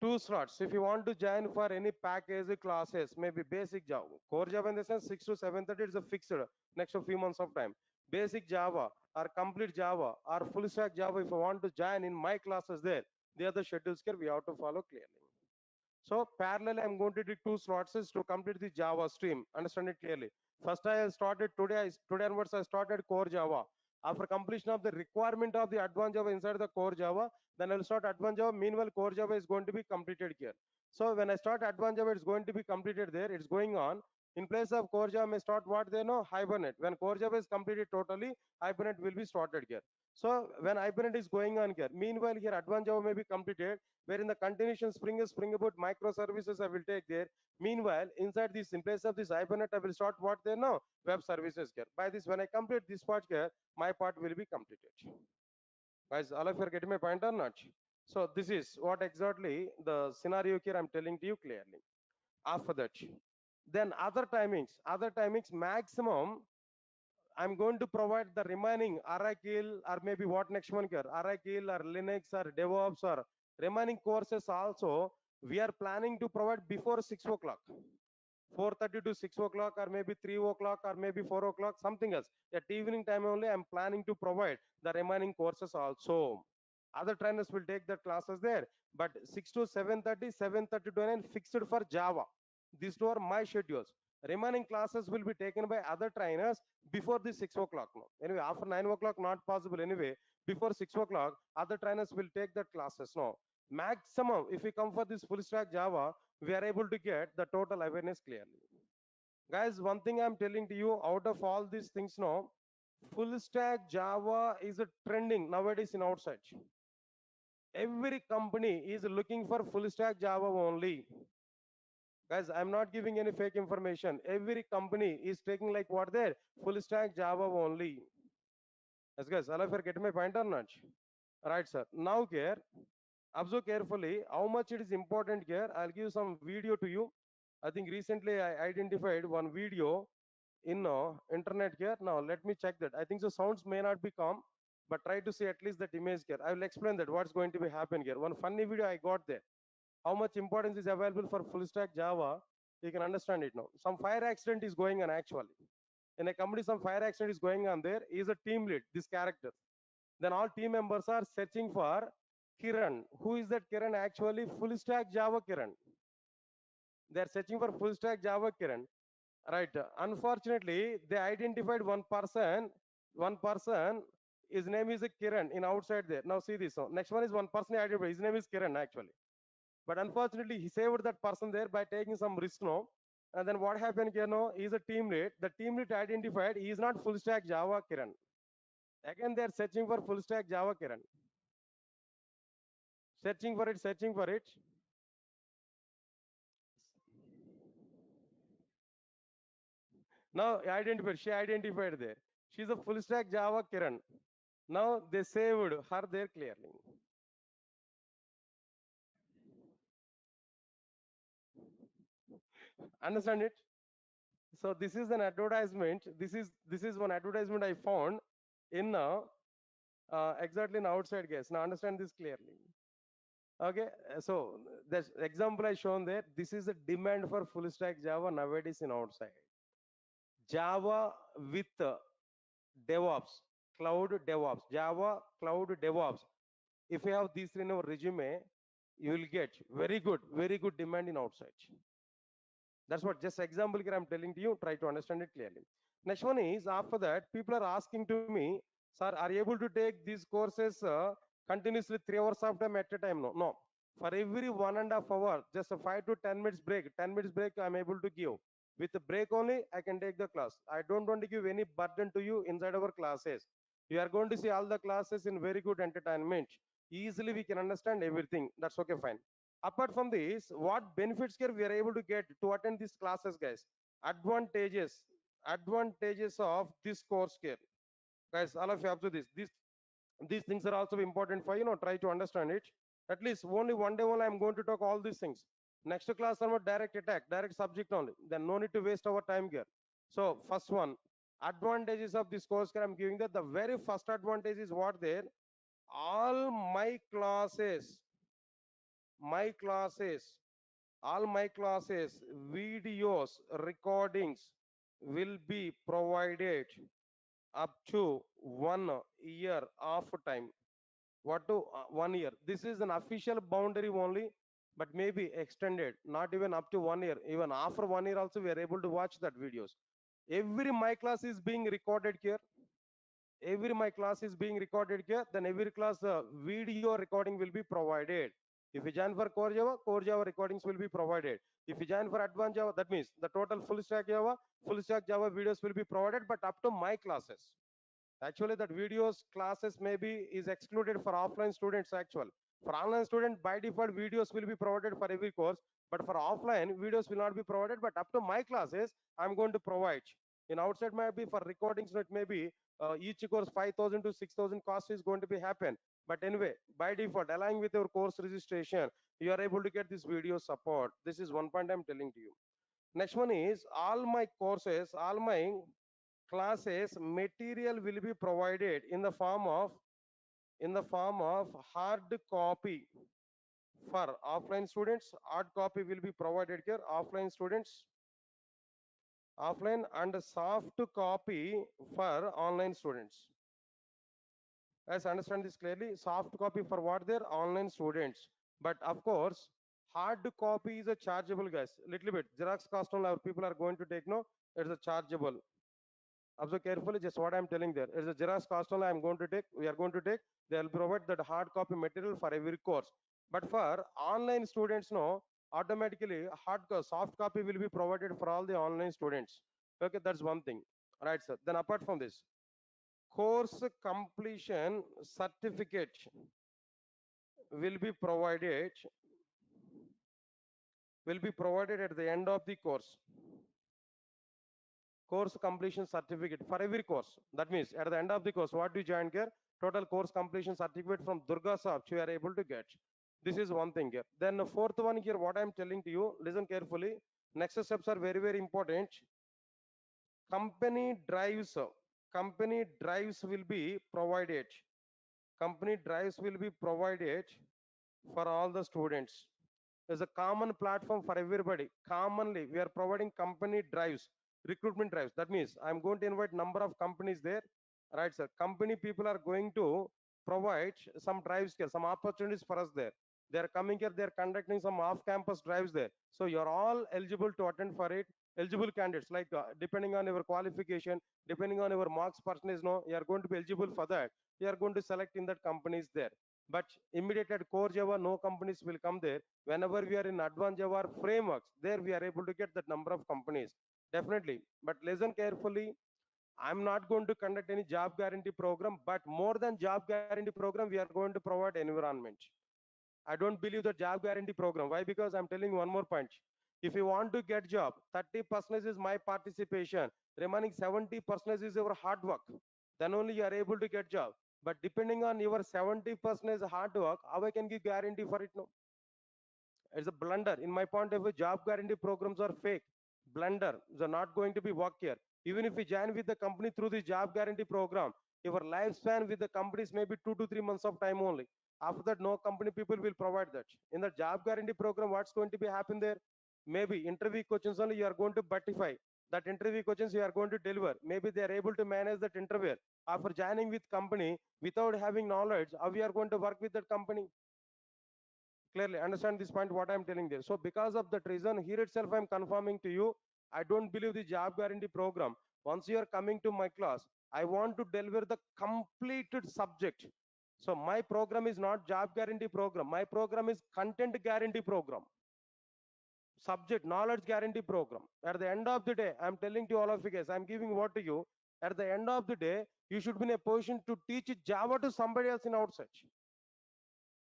Two slots. If you want to join for any package classes, maybe basic Java, core Java in the sense 6 to 7:30 is a fixed next a few months of time. Basic Java or complete Java or full stack Java, if I want to join in my classes there, the other schedules here we have to follow clearly. So parallel, I'm going to do two slots is to complete the Java stream. Understand it clearly. First, I started today. Today onwards, I started core Java. After completion of the requirement of the advanced Java inside the core Java, then I will start advanced Java. Meanwhile, core Java is going to be completed here. So when I start advanced Java, it's going to be completed there. It's going on. In place of core Java, may start what they know Hibernate. When core Java is completed totally, Hibernate will be started here. So when Hibernate is going on here, meanwhile here advanced Java may be completed where in the continuation Spring is Spring Boot microservices I will take there. Meanwhile, inside this, in place of this Hibernate, I will start what they know, web services here. By this, when I complete this part here, my part will be completed. Guys, all of you are getting my point or not? So this is what exactly the scenario here I'm telling to you clearly. After that, then other timings maximum I'm going to provide the remaining Oracle or maybe what next one here, Oracle or Linux or DevOps or remaining courses also we are planning to provide before 6 o'clock. 4:30 to 6 o'clock or maybe 3 o'clock or maybe 4 o'clock, something else. At evening time only I'm planning to provide the remaining courses also. Other trainers will take the classes there, but 6 to 7:30, 7:30 to 9 fixed for Java. These two are my schedules. Remaining classes will be taken by other trainers before the 6 o'clock. No. Anyway, after 9 o'clock, not possible. Anyway, before 6 o'clock, other trainers will take the classes. No. Maximum, if we come for this full stack Java, we are able to get the total awareness clearly. Guys, one thing I'm telling to you, out of all these things now, full stack Java is a trending nowadays in outside. Every company is looking for full stack Java only. Guys, I'm not giving any fake information. Every company is taking like what there, full stack Java only. Yes, guys, all of you are getting my point or not? Right, sir. Now here, observe carefully how much it is important here. I'll give some video to you. I think recently I identified one video in internet here. Now let me check that. I think the sounds may not be calm, but try to see at least that image here. I will explain that what's going to be happen here. One funny video I got there. How much importance is available for full stack Java? You can understand it now. Some fire accident is going on actually. In a company, some fire accident is going on there. He is a team lead, this character. Then all team members are searching for Kiran. Who is that Kiran? Actually, full stack Java Kiran. They are searching for full stack Java Kiran. Right. Unfortunately, they identified one person. One person. His name is Kiran in outside there. Now see this. So next one is one person identified. His name is Kiran actually. But unfortunately, he saved that person there by taking some risk. No. And then what happened here? No, he is a team lead. The team lead identified he is not full stack Java Kiran. Again, they are searching for full stack Java Kiran. Searching for it, searching for it. Now identified, she identified there. She's a full stack Java Kiran. Now they saved her there clearly. Understand it? So this is an advertisement. This is one advertisement I found in exactly in outside guess. Now understand this clearly. Okay, so the example I shown there. This is the demand for full stack Java nowadays in outside. Java with DevOps, cloud DevOps, Java cloud DevOps. If you have these three in your resume, you will get very good demand in outside. That's what just example here I'm telling to you. Try to understand it clearly. Next one is after that, people are asking to me, sir, are you able to take these courses continuously 3 hours of time at a time? No, no. For every 1.5 hour, just a 5 to 10 minutes break. 10 minutes break I'm able to give. With the break only, I can take the class. I don't want to give any burden to you inside our classes. You are going to see all the classes in very good entertainment. Easily we can understand everything. That's okay, fine. Apart from this, what benefits here we are able to get to attend these classes, guys? Advantages of this course here, guys. All of you have to this. These things are also important for try to understand it. At least only one day only I'm going to talk all these things. Next class are about direct attack, direct subject only. Then no need to waste our time here. So first one, advantages of this course here I'm giving that the very first advantage is what there. All my classes, all my classes, videos, recordings will be provided up to 1 year of time. What to 1 year? This is an official boundary only, but maybe extended. Not even up to 1 year. Even after 1 year also, we are able to watch that videos. Every my class is being recorded here. Every my class is being recorded here. Then every class video recording will be provided. If you join for core Java recordings will be provided. If you join for advanced Java, that means the total full stack Java videos will be provided, but up to my classes. Actually, that videos classes maybe is excluded for offline students actual. For online student, by default, videos will be provided for every course, but for offline, videos will not be provided, but up to my classes, I'm going to provide. In outside maybe for recordings, it may be each course 5,000 to 6,000 cost is going to be happen. But anyway, by default, aligning with your course registration, you are able to get this video support. This is one point I'm telling to you. Next one is all my courses, all my classes material will be provided in the form of hard copy for offline students. Hard copy will be provided here, offline students, offline, and soft copy for online students. Let's understand this clearly. Soft copy for what? Their online students. But of course, hard copy is a chargeable, guys, little bit. Xerox cost only our people are going to take, no, it's a chargeable. Observe carefully just what I'm telling there. It's a Xerox cost only I'm going to take. We are going to take. They will provide that hard copy material for every course. But for online students, no, automatically soft copy will be provided for all the online students. Okay, that's one thing. Right, sir. Then apart from this, course completion certificate will be provided at the end of the course completion certificate for every course. That means at the end of the course, what do you join here? Total course completion certificate from Durga shop you are able to get. This is one thing here. Then the fourth one here, what I'm telling to you, listen carefully. Next steps are very, very important. Company drives, company drives will be provided. Company drives will be provided for all the students. There's a common platform for everybody. Commonly, we are providing company drives, recruitment drives. That means I'm going to invite number of companies there. Right, sir. Company people are going to provide some drives here, some opportunities for us there. They are coming here, they're conducting some off-campus drives there. So you're all eligible to attend for it. Eligible candidates, like depending on your qualification, depending on your marks percentage, no, you are going to be eligible for that. You are going to select in that companies there. But immediate at core Java, no companies will come there. Whenever we are in advanced Java frameworks, there we are able to get that number of companies. Definitely. But listen carefully. I'm not going to conduct any job guarantee program, but more than job guarantee program, we are going to provide environment. I don't believe the job guarantee program. Why? Because I'm telling you one more point. If you want to get job, 30% is my participation. Remaining 70% is your hard work. Then only you are able to get job. But depending on your 70% hard work, how I can give guarantee for it? No. It's a blunder. In my point of view, job guarantee programs are fake. Blunder. They're not going to be work here. Even if you join with the company through the job guarantee program, your lifespan with the companies may be 2 to 3 months of time only. After that, no company people will provide that. In the job guarantee program, what's going to be happen there? Maybe interview questions only you are going to buttify. That interview questions you are going to deliver. Maybe they are able to manage that interview. After joining with company without having knowledge, how we are going to work with that company? Clearly understand this point what I'm telling there. So because of that reason, here itself I'm confirming to you, I don't believe the job guarantee program. Once you are coming to my class, I want to deliver the completed subject. So my program is not job guarantee program. My program is content guarantee program, subject knowledge guarantee program. At the end of the day, I'm telling to all of you guys, I'm giving what to you. At the end of the day, you should be in a position to teach Java to somebody else in outside.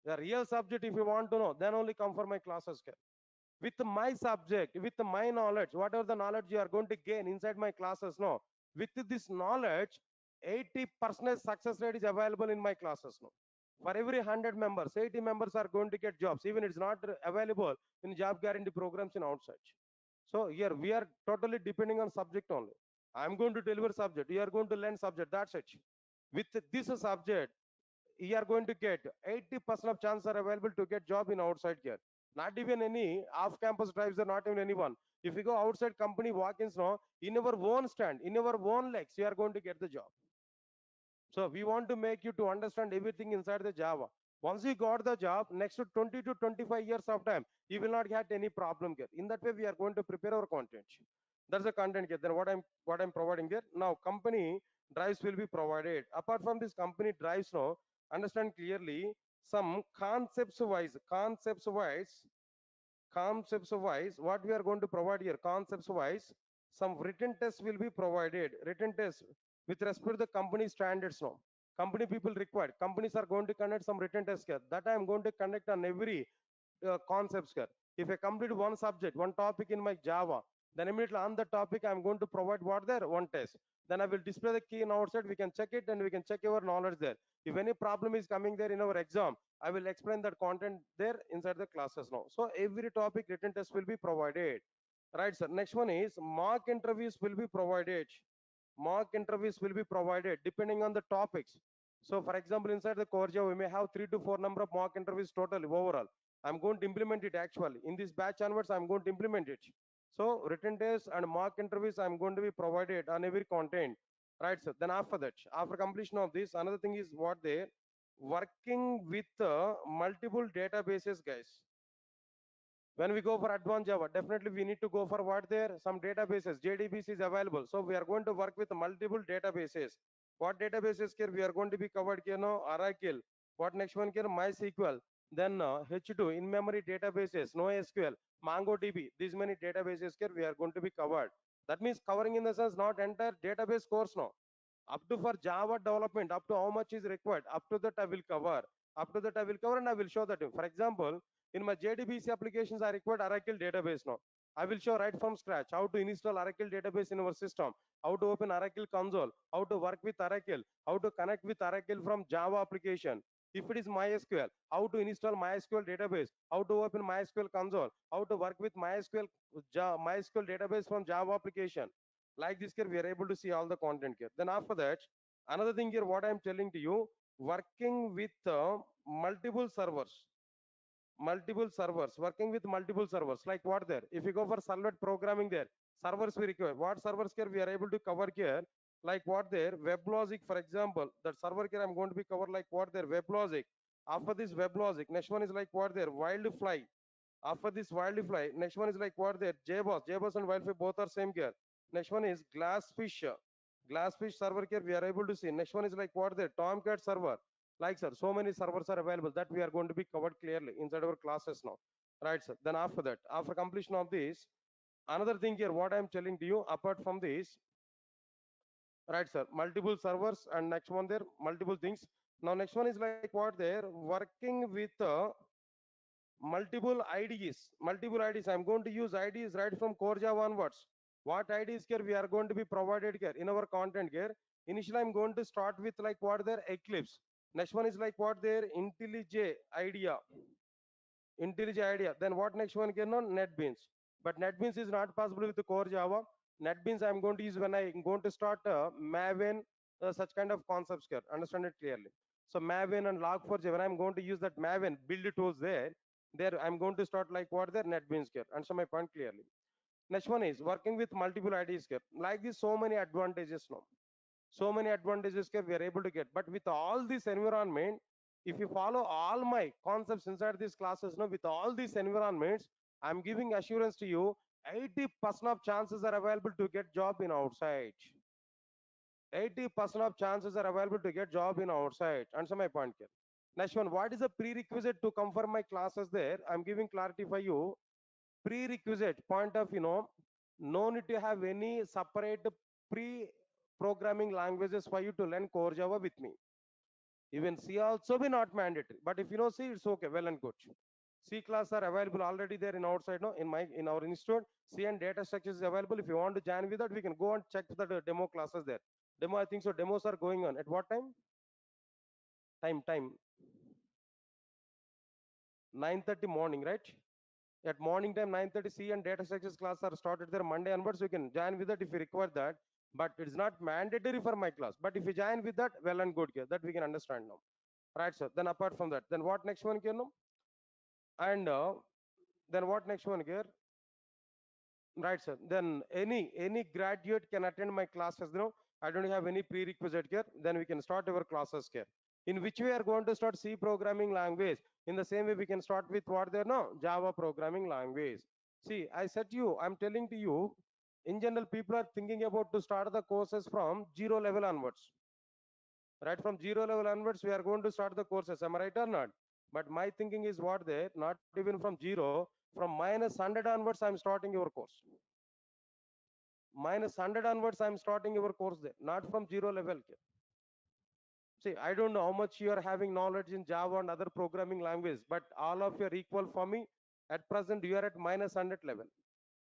The real subject, if you want to know, then only come for my classes here. With my subject, with my knowledge, whatever the knowledge you are going to gain inside my classes, no. With this knowledge, 80% success rate is available in my classes, no. For every 100 members, 80 members are going to get jobs, even it's not available in job guarantee programs in outside. So here we are totally depending on subject only. I'm going to deliver subject, you are going to learn subject, that's it. With this subject, you are going to get 80% of chance are available to get job in outside here. Not even any off-campus drives are not even anyone. If you go outside company walk-ins now, in our own stand, in our own legs, you are going to get the job. So we want to make you to understand everything inside the Java. Once you got the job, next to 20 to 25 years of time, you will not get any problem here. In that way, we are going to prepare our content. That's the content here. Then what I'm providing there. Now company drives will be provided. Apart from this company drives now, understand clearly some concepts wise, what we are going to provide here, concepts wise, some written tests will be provided. Written tests with respect to the company standards now. Company people required. Companies are going to conduct some written tests here. That I am going to conduct on every concepts here. If I complete one subject, one topic in my Java, then immediately on the topic I'm going to provide what there one test. Then I will display the key in outside. We can check it and we can check your knowledge there. If any problem is coming there in our exam, I will explain that content there inside the classes now. So every topic written test will be provided. Right, sir. Next one is mock interviews will be provided. Mock interviews will be provided depending on the topics. So for example, inside the core Java, we may have 3 to 4 number of mock interviews total overall. I'm going to implement it actually. In this batch onwards, I'm going to implement it. So written tests and mock interviews I'm going to be provided on every content. Right, sir. Then after that, after completion of this, another thing is what they working with multiple databases, guys. When we go for advanced Java, definitely we need to go for what there, some databases, JDBC is available. So we are going to work with multiple databases. What databases here we are going to be covered here now? Oracle. What next one here? MySQL. Then H2, in-memory databases, NoSQL, MongoDB. These many databases here we are going to be covered. That means covering in the sense not entire database course now. Up to for Java development, up to how much is required, up to that I will cover. Up to that I will cover and I will show that. For example, in my JDBC applications, I required Oracle database now. I will show right from scratch how to install Oracle database in our system, how to open Oracle console, how to work with Oracle, how to connect with Oracle from Java application. If it is MySQL, how to install MySQL database, how to open MySQL console, how to work with MySQL database from Java application. Like this here, we are able to see all the content here. Then after that, another thing here, what I'm telling to you, working with multiple servers working with multiple servers, like what there, if you go for servlet programming there, servers we require, what servers here we are able to cover here, like what there, WebLogic, for example, that server here I'm going to be covered, like what there, WebLogic. After this WebLogic, next one is like what there, Wildfly. After this Wildfly, next one is like what there, JBoss and Wildfly both are same here. Next one is Glassfish server here we are able to see. Next one is like what there, Tomcat server. Like sir, so many servers are available that we are going to be covered clearly inside our classes now. Right, sir. Then after that, after completion of this, another thing here, what I'm telling to you, apart from this, right, sir, multiple servers and next one there, multiple things. Now next one is like what there, working with multiple IDs. Multiple IDs. I'm going to use IDs right from core Java onwards. What IDs here we are going to be provided here in our content here. Initially, I'm going to start with like what there, Eclipse. Next one is like what there, IDEA. Then what next one here? No, NetBeans. But NetBeans is not possible with the core Java. NetBeans I'm going to use when I'm going to start Maven, such kind of concepts here. Understand it clearly. So Maven and Log4j, when I'm going to use that Maven build tools there I'm going to start like what there, NetBeans here. Answer my point clearly. Next one is working with multiple IDs here. Like this, so many advantages now. So many advantages here we are able to get. But with all this environment, if you follow all my concepts inside these classes, now with all these environments, I'm giving assurance to you, 80% of chances are available to get job in outside. 80% of chances are available to get job in outside. Answer my point here. Next one, what is the prerequisite to come for my classes there? I'm giving clarity for you. Prerequisite point of, no need to have any separate pre-programming languages for you to learn core Java with me. Even C also be not mandatory. But if you know C, it's okay, well and good. C class are available already there in outside, no, in our institute. C and data structures is available. If you want to join with that, we can go and check the demo classes there. Demo, I think so. Demos are going on. At what time? Time. 9:30 morning, right? At morning time, 9:30 C and data structures class are started there Monday onwards. You can join with that if you require that. But it's not mandatory for my class. But if you join with that, well and good here. That we can understand now. Right, sir. Then apart from that, then what next one here now? And then what next one here? Right, sir. Then any graduate can attend my classes, I don't have any prerequisite here. Then we can start our classes here. In which we are going to start C programming language. In the same way, we can start with what there now Java programming language. See, I said to you, I'm telling to you, in general, people are thinking about to start the courses from zero level onwards. Right from zero level onwards, we are going to start the courses. Am I right or not? But my thinking is what there, not even from zero, from minus 100 onwards, I'm starting your course. Minus 100 onwards, I'm starting your course there, not from zero level. See, I don't know how much you are having knowledge in Java and other programming language, but all of you are equal for me. At present, you are at minus 100 level,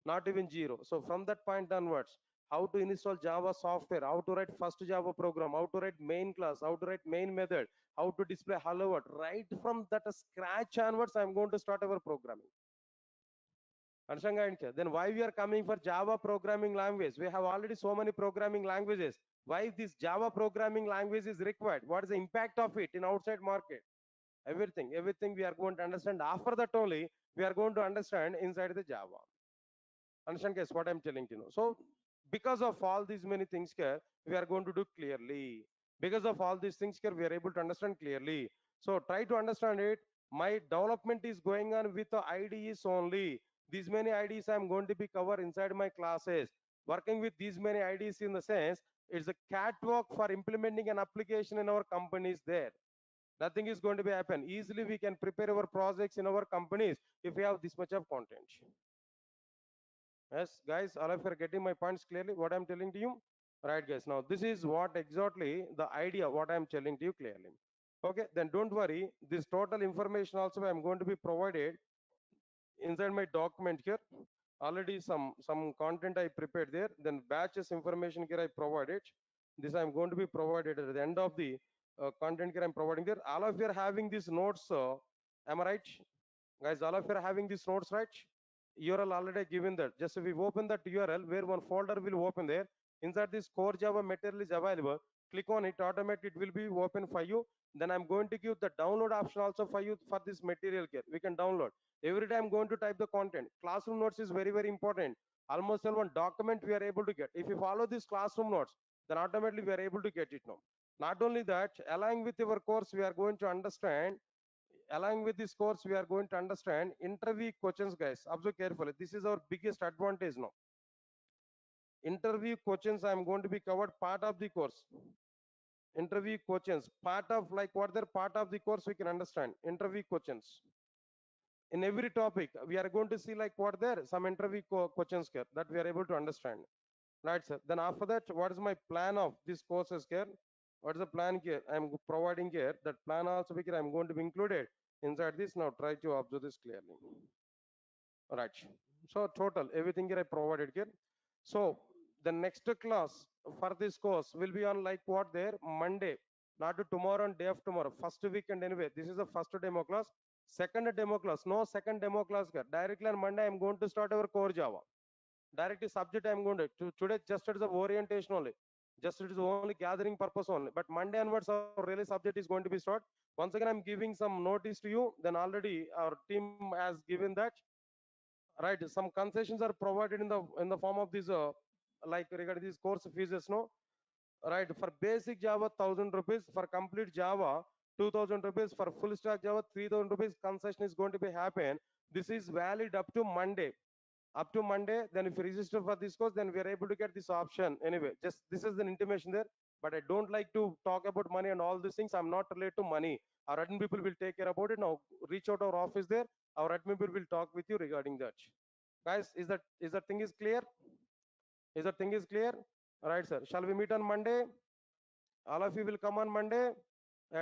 not even zero. So from that point onwards, how to install Java software, how to write first Java program, how to write main class, how to write main method, how to display hello world. Right from that scratch onwards, I'm going to start our programming. Understand? Then why we are coming for Java programming language? We have already so many programming languages. Why this Java programming language is required? What is the impact of it in outside market? Everything we are going to understand. After that only, we are going to understand inside the Java. Understand, guys, what I'm telling you. So because of all these many things here, we are going to do clearly. Because of all these things here, we are able to understand clearly. So try to understand it. My development is going on with the IDEs only. These many IDEs I'm going to be covered inside my classes. Working with these many IDEs in the sense, it's a catwalk for implementing an application in our companies there. Nothing is going to be happen. Easily we can prepare our projects in our companies if we have this much of content. Yes, guys, all of you are getting my points clearly, what I'm telling to you? Right, guys. Now, this is what exactly the idea, what I'm telling to you clearly. Okay, then don't worry. This total information also I'm going to be provided inside my document here. Already some content I prepared there. Then batches information here I provided. This I'm going to be provided at the end of the content here I'm providing there. All of you are having these notes. Am I right? Guys, all of you are having these notes, right? URL already given that. Just if we open that URL, where one folder will open there, inside this core Java material is available. Click on it, automatically it will be open for you. Then I'm going to give the download option also for you for this material here. We can download. Every time I'm going to type the content. Classroom notes is very, very important. Almost all one document we are able to get. If you follow this classroom notes, then automatically we are able to get it now. Not only that, along with your course, we are going to understand along with this course we are going to understand interview questions, guys. Observe carefully, this is our biggest advantage now. Interview questions I'm going to be covered part of the course. Interview questions part of like what they're part of the course we can understand. Interview questions in every topic we are going to see like what there some interview questions here that we are able to understand, right, sir? Then after that, what is my plan of this courses here? What is the plan here I'm providing here? That plan also because I'm going to be included inside this. Now try to observe this clearly. Right. So total everything here I provided here. So the next class for this course will be on like what there Monday, not tomorrow and day of tomorrow. First weekend anyway. This is the first demo class. Second demo class. No second demo class here. Directly on Monday I'm going to start our core Java. Directly subject I'm going to today just as the orientation only. Just it is only gathering purpose only. But Monday onwards our really subject is going to be start. Once again I'm giving some notice to you. Then already our team has given that, right? Some concessions are provided in the form of this like regarding these course fees, no, right? For basic Java 1,000 rupees, for complete Java 2,000 rupees, for full stack Java 3,000 rupees concession is going to be happen. This is valid up to Monday. Up to Monday, then if you register for this course, then we are able to get this option anyway. Just this is an intimation there, but I don't like to talk about money and all these things. I'm not related to money. Our admin people will take care about it. Now reach out our office there. Our admin people will talk with you regarding that. Guys, is that thing is clear? Is that thing is clear? All right, sir. Shall we meet on Monday? All of you will come on Monday.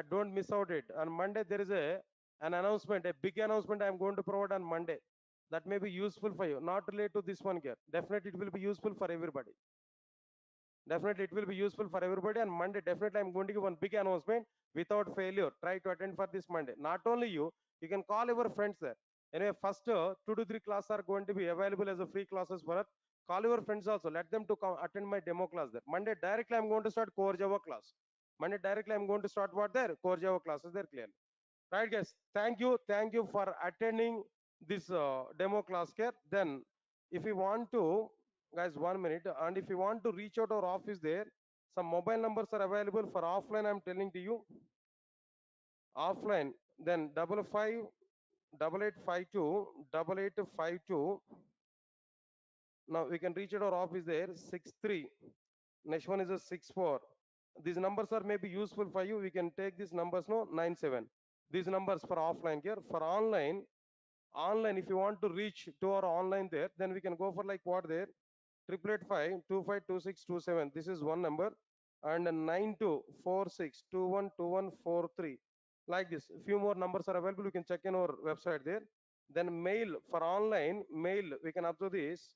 Don't miss out it. On Monday there is an announcement, a big announcement I am going to provide on Monday. That may be useful for you. Not related to this one here. Definitely it will be useful for everybody. Definitely it will be useful for everybody. On Monday, definitely I'm going to give one big announcement without failure. Try to attend for this Monday. Not only you can call your friends there. Anyway, first 2 to 3 classes are going to be available as a free classes for us. Call your friends also. Let them to come attend my demo class there. Monday directly I'm going to start core Java class. Monday directly I'm going to start what there? Core Java classes there clearly. Right, guys. Thank you. Thank you for attending this demo class here. Then, if you want to, guys, 1 minute, and if you want to reach out our office there, Some mobile numbers are available for offline. I'm telling to you, offline. Then double five double eight five two double eight five two. Now we can reach at our office there 63. Next one is a 64. These numbers are maybe useful for you. We can take these numbers no 97. These numbers for offline here. For online if you want to reach to our online there, then we can go for like what there 888 5 25 26 27. This is one number, and 9246212143. Like this, few more numbers are available. You can check in our website there. Then mail for online mail, we can observe this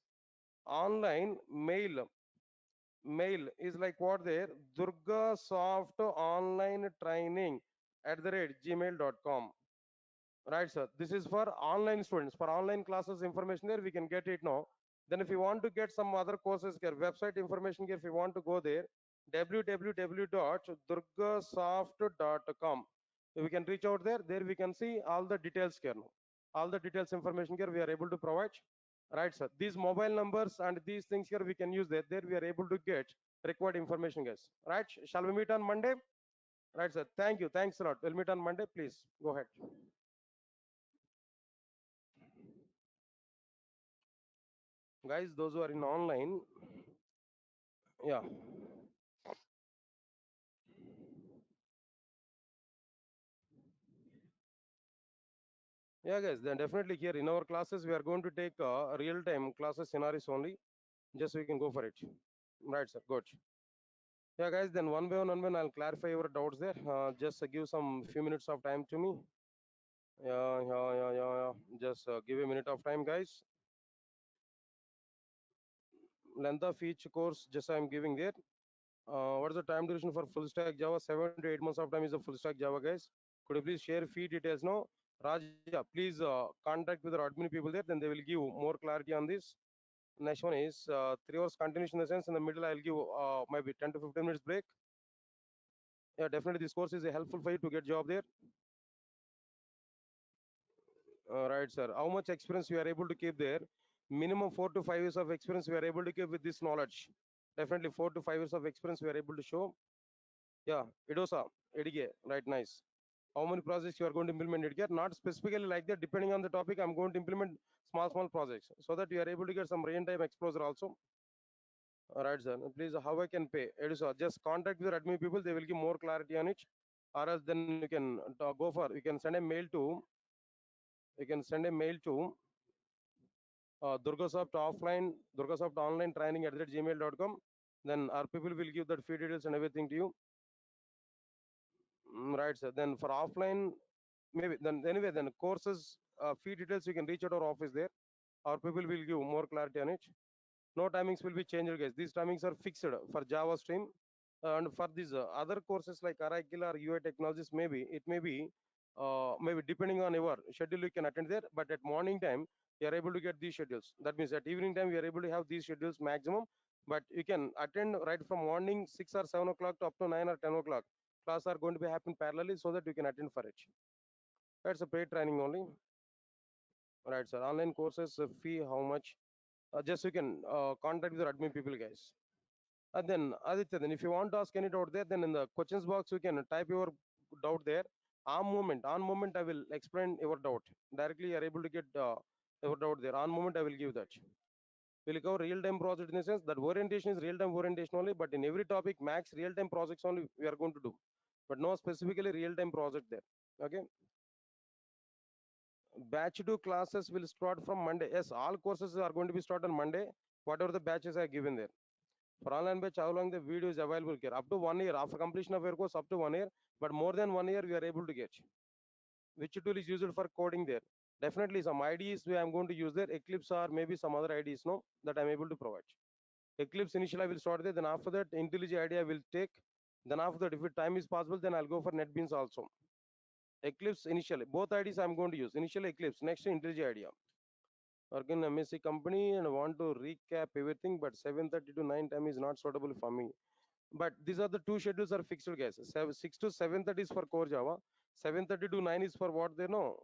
online mail is like what there Durga Soft Online Training at the rate gmail.com. Right, sir. This is for online students. For online classes information there, we can get it now. Then if you want to get some other courses here, website information here, if you want to go there, www.durgasoft.com. We can reach out there. There we can see all the details here now. All the details information here we are able to provide. Right, sir. These mobile numbers and these things here we can use there. There we are able to get required information, guys. Right? Shall we meet on Monday? Right, sir. Thank you. Thanks a lot. We'll meet on Monday. Please go ahead. Guys, those who are in online, yeah, yeah, guys, then definitely here in our classes we are going to take real time classes scenarios only, just so we can go for it. Right, sir. Good. Yeah, guys, then one by one I'll clarify your doubts there. Just give some few minutes of time to me. Yeah. Just give a minute of time, guys. Length of each course, just I'm giving there. What is the time duration for full stack Java? 7 to 8 months of time is the full stack Java, guys. Could you please share fee details now? Raja, please contact with our admin people there, then they will give more clarity on this. Next one is 3 hours continuation in the sense in the middle I'll give maybe 10 to 15 minutes break. Yeah, definitely this course is helpful for you to get job there. Right, sir. How much experience you are able to keep there? Minimum 4 to 5 years of experience we are able to keep with this knowledge. Definitely 4 to 5 years of experience we are able to show. Yeah, Idosa, Edige, right, nice. How many projects you are going to implement it here? Not specifically like that. Depending on the topic, I'm going to implement small projects so that you are able to get some real-time exposure also. All right, sir. Please, how I can pay? Edosa, just contact with your admin people. They will give more clarity on it. Or else then you can go for. You can send a mail to. You can send a mail to Durgasoft offline, Durgasoft online training at gmail.com. Then our people will give that fee details and everything to you. Right, sir. Then for offline, maybe then anyway, then courses, fee details, you can reach out our office there. Our people will give more clarity on it. No timings will be changed, guys. These timings are fixed for Java stream. And for these other courses like Oracle or UI technologies, maybe it may be maybe depending on your schedule, you can attend there. But at morning time, you are able to get these schedules. That means at evening time, we are able to have these schedules maximum. But you can attend right from morning 6 or 7 o'clock to up to 9 or 10 o'clock. Class are going to be happen parallelly so that you can attend for it. That's a paid training only. Right, sir. Online courses fee how much? Just you can contact with your admin people, guys. And then Aditya, then if you want to ask any doubt there, then in the questions box you can type your doubt there. On moment I will explain your doubt. Directly you are able to get your doubt there. On moment I will give that. We'll cover real-time project in the sense that orientation is real-time orientation only, but in every topic, max real-time projects only we are going to do, but no specifically real-time project there. Okay. Batch 2 classes will start from Monday. Yes, all courses are going to be start on Monday. Whatever the batches are given there. For online batch, how long the video is available here? Up to 1 year. After completion of your course, up to 1 year. But more than 1 year, we are able to get. Which tool is used for coding there? Definitely some IDs we am going to use there. Eclipse or maybe some other IDs, no, that I'm able to provide. Eclipse initially I will start there. Then after that, IntelliJ IDEA I will take. Then after that, if it time is possible, then I'll go for NetBeans also. Eclipse initially, both IDs I'm going to use. Initially Eclipse, next IntelliJ IDEA. Work in MSc company and want to recap everything, but 7:30 to 9 time is not suitable for me. But these are the two schedules are fixed, guys. 6 to 7:30 is for core Java. 7:30 to 9 is for what they know.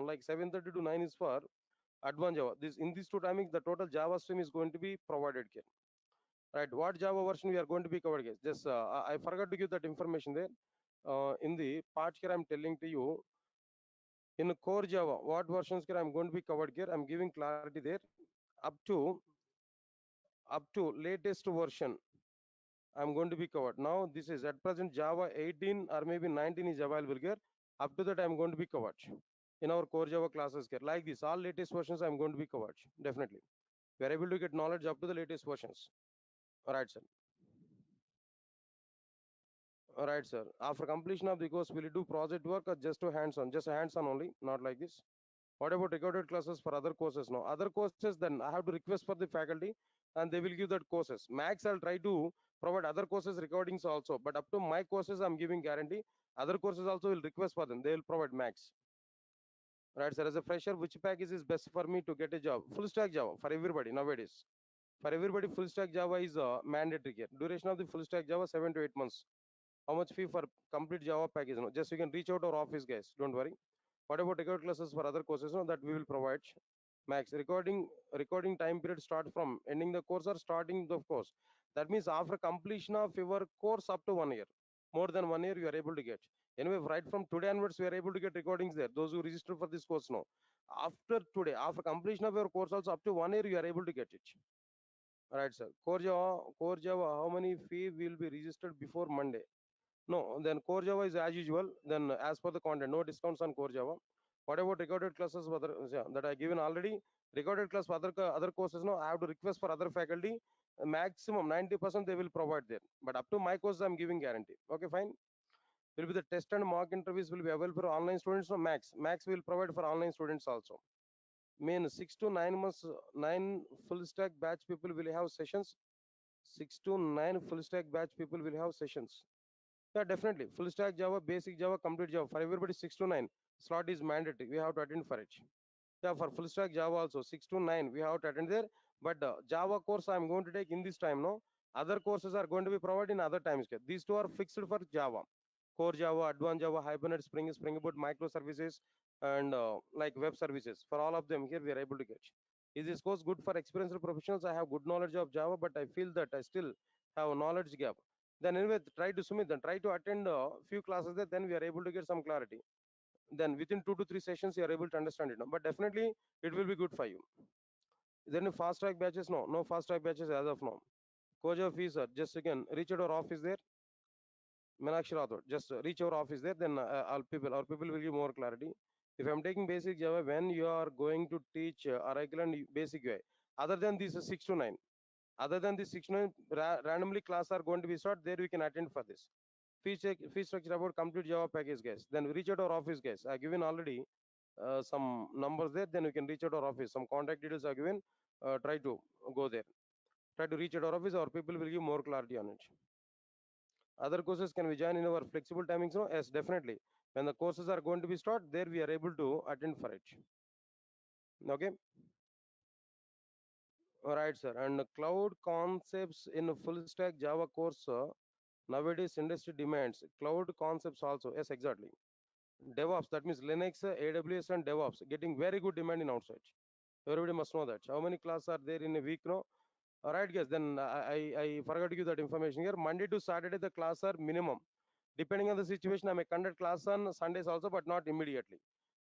Like 7:30 to 9 is for advanced Java. This in these two timings, the total Java stream is going to be provided here. Right, what Java version we are going to be covered, guys? Just I forgot to give that information there. In the part here, I'm telling to you in core Java, what versions here I'm going to be covered here. I'm giving clarity there up to latest version. I'm going to be covered. Now this is at present Java 18 or maybe 19 is available here. Up to that I'm going to be covered in our core Java classes here. Like this, all latest versions I'm going to be covered. Definitely. We are able to get knowledge up to the latest versions. All right, sir. All right, sir. After completion of the course, will you do project work or just to hands-on? Just hands-on only, not like this. What about recorded classes for other courses? No, other courses, then I have to request for the faculty and they will give that courses. Max, I'll try to provide other courses recordings also, but up to my courses, I'm giving guarantee. Other courses also will request for them. They will provide max. Right, sir. As a fresher, which package is best for me to get a job? Full stack Java for everybody nowadays. For everybody, full stack Java is mandatory here. Duration of the full stack Java 7 to 8 months. How much fee for complete Java package? No, just you can reach out our office, guys. Don't worry. What about record classes for other courses? No, that we will provide. Max recording time period start from ending the course or starting the course. That means after completion of your course up to 1 year. More than 1 year you are able to get. Anyway, right from today onwards we are able to get recordings there. Those who register for this course now. After today, after completion of your course also up to 1 year you are able to get it. Right, sir. Core Java, how many fee will be registered before Monday? No, then core Java is as usual. Then as per the content, no discounts on core Java. What about recorded classes for other, yeah, that I given already? Recorded class for other courses, no, I have to request for other faculty. Maximum 90% they will provide there. But up to my course, I'm giving guarantee. Okay, fine. Will be the test and mock interviews will be available for online students. No, max will provide for online students also. Mean 6 to 9 months, 9 full stack batch people will have sessions. 6 to 9 full stack batch people will have sessions. Yeah, definitely. Full stack Java, basic Java, complete Java. For everybody, 6 to 9. Slot is mandatory. We have to attend for it. Yeah, for full stack Java also, 6 to 9. We have to attend there. But Java course I'm going to take in this time, no? Other courses are going to be provided in other times. These two are fixed for Java. Core Java, Advanced Java, Hibernate, Spring Boot, microservices, and like web services. For all of them, here we are able to get. Is this course good for experienced professionals? I have good knowledge of Java, but I feel that I still have knowledge gap. Then anyway, try to Sumit, then try to attend a few classes there, then we are able to get some clarity. Then within 2 to 3 sessions, you are able to understand it. No? But definitely, it will be good for you. Then fast track batches, no fast track batches as of now. Koja fees, just again, reach out our office there. Meenakshi Rathod, just reach our office there, then our people will give more clarity. If I'm taking basic Java, when you are going to teach Oracle and basic UI, other than this 6 to 9, other than this 6 to 9, randomly class are going to be start, there we can attend for this. Fee structure about complete Java package, guys. Then reach out our office, guys. I given already some numbers there, then you can reach out our office. Some contact details are given. Try to go there. Try to reach out our office, our people will give more clarity on it. Other courses can we join in our flexible timings? No? Yes, definitely. When the courses are going to be start, there we are able to attend for it. Okay. All right, sir. And cloud concepts in a full stack Java course. Nowadays, industry demands cloud concepts also. Yes, exactly. DevOps, that means Linux, AWS, and DevOps getting very good demand in outside. Everybody must know that. How many classes are there in a week now? All right, guys. Then I forgot to give that information here. Monday to Saturday, the class are minimum. Depending on the situation, I may conduct class on Sundays also, but not immediately.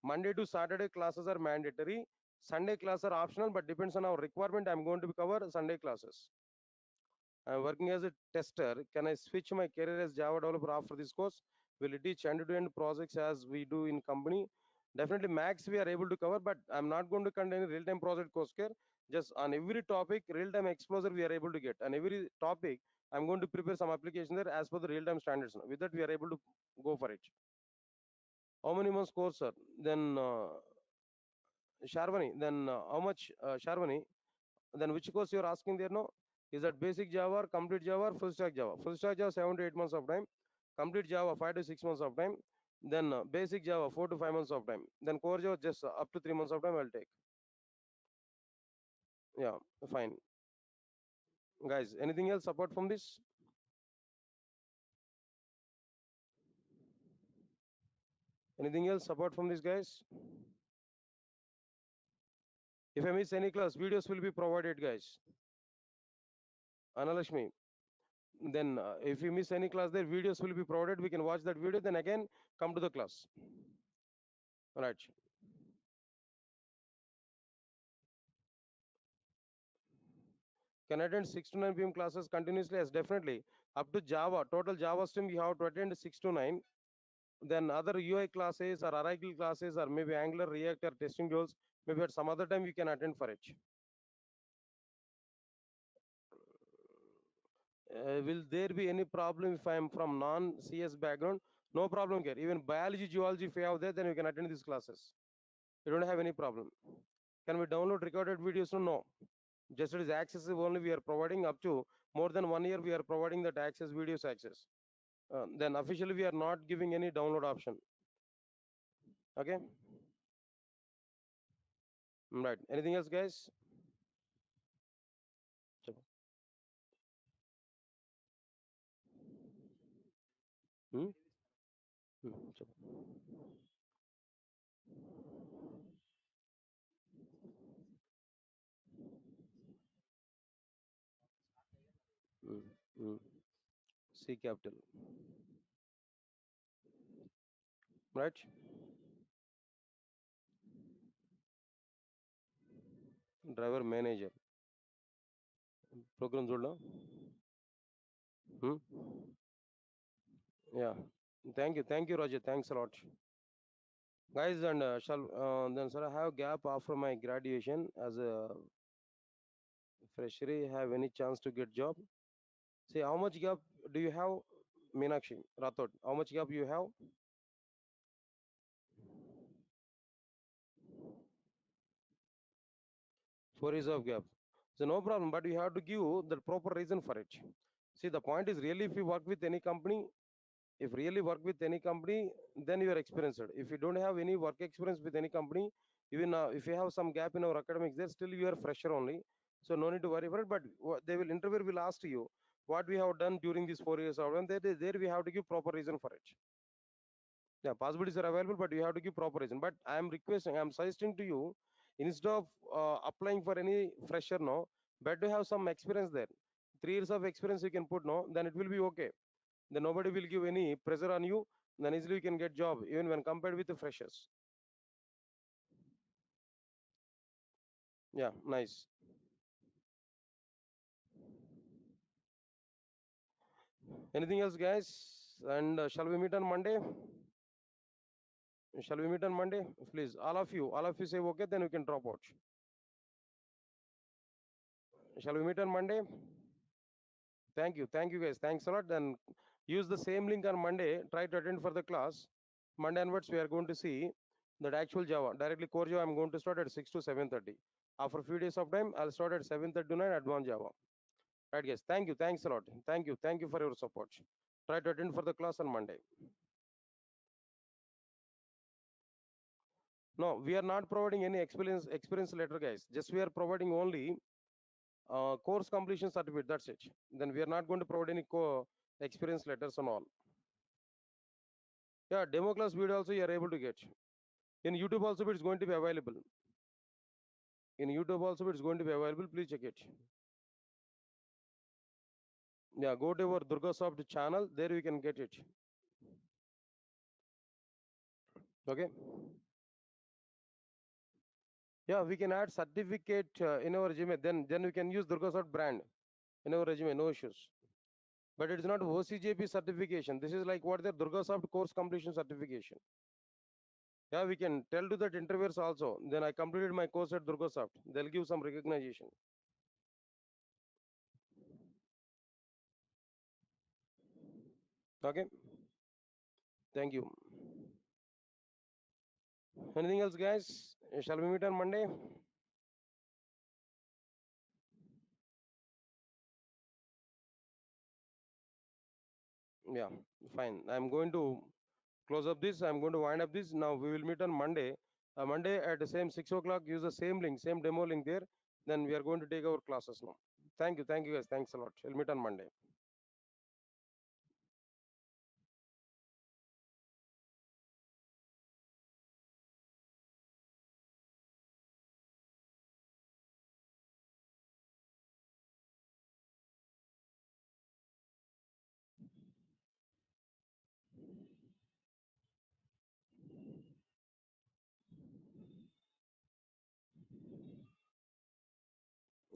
Monday to Saturday classes are mandatory. Sunday classes are optional, but depends on our requirement. I'm going to cover Sunday classes. I'm working as a tester. Can I switch my career as Java developer after this course? Will it teach end-to-end projects as we do in company? Definitely max we are able to cover, but I'm not going to conduct any real-time project course here. Just on every topic, real-time exposure we are able to get. On every topic, I'm going to prepare some application there as per the real-time standards. With that, we are able to go for it. How many months course, sir? Then Sharvani, then how much Sharvani? Then which course you are asking there now? Is that basic Java, or complete Java, or full stack Java? Full stack Java 7 to 8 months of time. Complete Java 5 to 6 months of time. Then basic Java 4 to 5 months of time. Then core Java just up to 3 months of time I'll take. Yeah, fine. Guys, anything else apart from this? Anything else apart from this, guys? If I miss any class, videos will be provided, guys. Analashmi. Then, if you miss any class, there videos will be provided. We can watch that video. Then again, come to the class. Right. Can attend 6 to 9 p.m. classes continuously? Yes, definitely. Up to Java, total Java stream, you have to attend 6 to 9. Then other UI classes or Oracle classes or maybe Angular, React or testing roles, maybe at some other time you can attend for it. Will there be any problem if I am from non-CS background? No problem here. Even biology, geology, if you have there, then you can attend these classes. You don't have any problem. Can we download recorded videos? No, no. Just it is accessible only. We are providing up to more than 1 year. We are providing that access videos access. Then officially we are not giving any download option. Okay. Right. Anything else, guys? Hmm? Hmm. Hmm. Hmm. C capital. Right. Driver manager. Program Zulda. Hmm? Yeah. Thank you. Thank you, Roger. Thanks a lot. Guys, and shall then sir, I have gap after my graduation as a fresher. Have any chance to get job? See, how much gap do you have, Meenakshi Rathod? How much gap you have? 4 years of gap. So no problem, but you have to give the proper reason for it. See, the point is really if you work with any company, if really work with any company, then you are experienced. If you don't have any work experience with any company, even if you have some gap in our academics, there still you are fresher only. So no need to worry for it. But they will interview will ask you what we have done during these 4 years of and there we have to give proper reason for it. Yeah, possibilities are available, but you have to give proper reason. But I am requesting, I am suggesting to you, instead of applying for any fresher, no, better to have some experience there. 3 years of experience you can put, no, then it will be okay. Then nobody will give any pressure on you. Then easily you can get job, even when compared with the freshers. Yeah, nice. Anything else, guys? And shall we meet on Monday? Shall we meet on Monday? Please, all of you say okay, then we can drop out. Shall we meet on Monday? Thank you guys. Thanks a lot. Then use the same link on Monday. Try to attend for the class. Monday onwards, we are going to see that actual Java. Directly core Java, I'm going to start at 6 to 7:30. After a few days of time, I'll start at 7:30 to 9 advanced Java. Right, guys. Thank you. Thanks a lot. Thank you. Thank you for your support. Try to attend for the class on Monday. No, we are not providing any experience letter, guys. Just we are providing only course completion certificate. That's it. Then we are not going to provide any experience letters and all. Yeah, demo class video also you are able to get. In YouTube also it's going to be available. In YouTube also it's going to be available. Please check it. Yeah, go to our Durga Soft channel. There you can get it. Okay. Yeah, we can add certificate in our resume. Then we can use Durga Soft brand in our resume. No issues. But it is not OCJP certification. This is like what the Durga Soft course completion certification. Yeah, we can tell to that interviewers also. Then I completed my course at Durga Soft. They'll give some recognition. Okay. Thank you. Anything else, guys? Shall we meet on Monday? Yeah, fine. I'm going to close up this. I'm going to wind up this. Now we will meet on Monday. Monday at the same 6 o'clock. Use the same link, same demo link there. Then we are going to take our classes now. Thank you guys. Thanks a lot. We'll meet on Monday.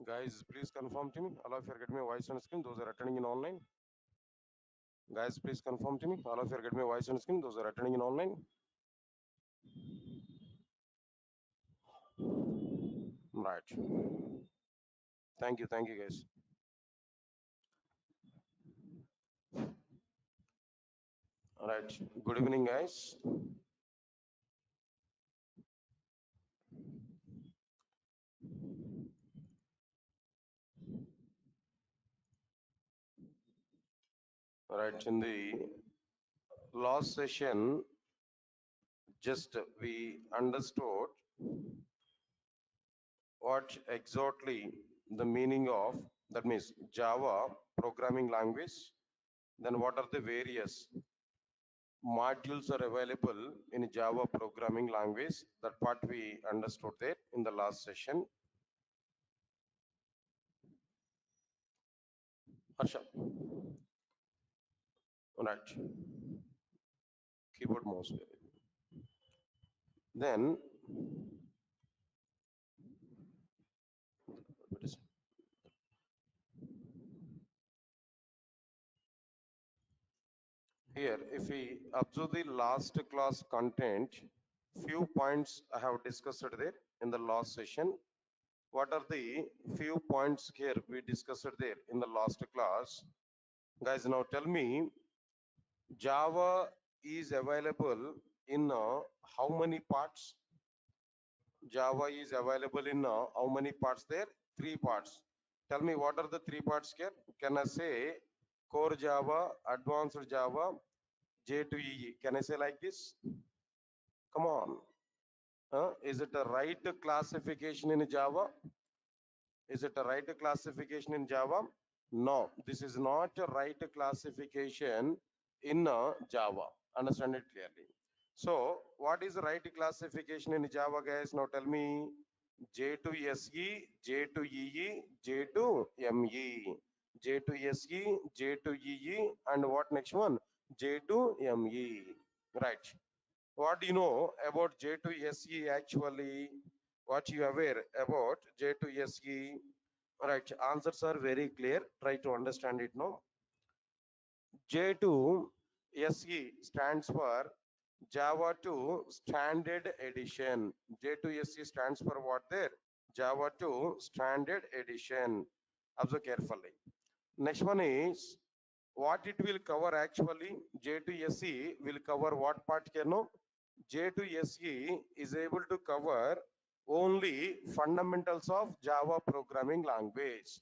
Guys, please confirm to me. All of you are getting my voice on screen. Those are attending in online. Guys, please confirm to me. All of you are getting my voice on screen. Those are attending in online. Right. Thank you, guys. All right. Good evening, guys. All right. In the last session, just we understood what exactly the meaning of that means Java programming language. Then what are the various modules are available in Java programming language? That part we understood there in the last session. Harsha. All right. Keyboard mouse. Then what is here? If we observe the last class content, few points I have discussed there in the last session. What are the few points here we discussed there in the last class? Guys, now tell me, Java is available in how many parts? Java is available in how many parts there? Three parts. Tell me what are the three parts here? Can I say core Java, advanced Java, J to EE? Can I say like this? Come on. Is it a right classification in Java? Is it a right classification in Java? No, this is not a right classification in Java. Understand it clearly. So, what is the right classification in Java, guys? Now tell me. J to SE, J to EE, J to ME. J to SE, J to EE, and what next one? J to ME. Right. What do you know about J to SE actually? What you aware about J to SE? Right, answers are very clear. Try to understand it now. J to SE stands for Java 2 Standard Edition. J to SE stands for what there? Java 2 Standard Edition. Observe carefully. Next one is what it will cover actually. J to SE will cover what part here no? J to SE is able to cover only fundamentals of Java programming language.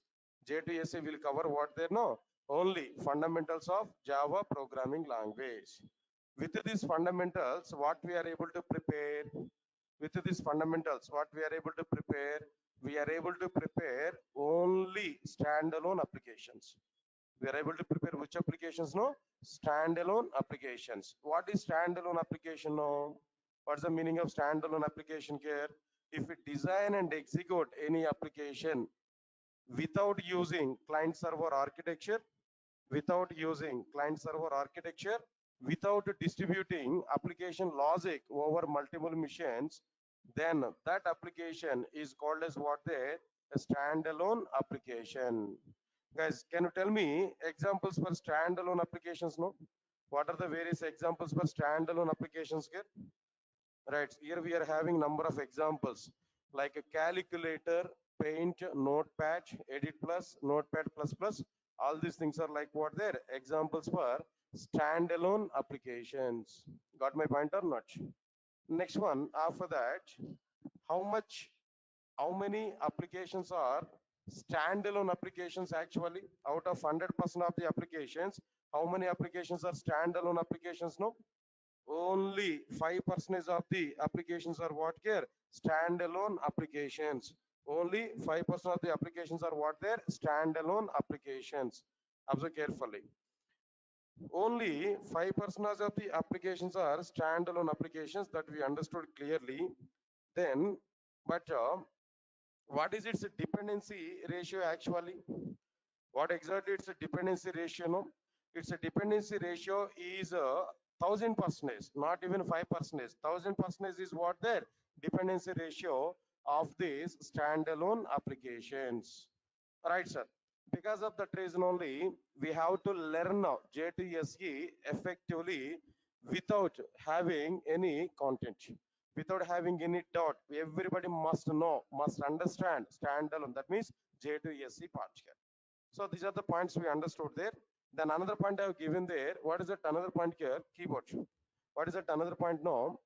J to SE will cover what there no? Only fundamentals of Java programming language. With these fundamentals, what we are able to prepare? With these fundamentals, what we are able to prepare? We are able to prepare only standalone applications. We are able to prepare which applications no? Standalone applications. What is standalone application now? What's the meaning of standalone application here? If we design and execute any application without using client server architecture, without using client server architecture, without distributing application logic over multiple machines, then that application is called as what they a standalone application. Guys, can you tell me examples for standalone applications? No, what are the various examples for standalone applications here? Right, here we are having number of examples like a calculator, paint, notepad, edit plus, notepad plus plus. All these things are like what they're examples for standalone applications. Got my point or not? Next one, after that, how much, how many applications are standalone applications actually? Out of 100% of the applications, how many applications are standalone applications? No, only 5% of the applications are what here? Standalone applications. Only 5% of the applications are what there? Standalone applications. Observe carefully. Only 5% of the applications are standalone applications that we understood clearly. Then, but what is its dependency ratio actually? What exactly it's a dependency ratio? No, it's a dependency ratio is a 1000%, not even 5%. 1000% is what their dependency ratio of these standalone applications. Right, sir. Because of that reason only, we have to learn now J2SE effectively without having any content, without having any doubt. Everybody must know, must understand standalone. That means J2SE part here. So these are the points we understood there. Then another point I have given there. What is that another point here? Keyboard. What is that another point now?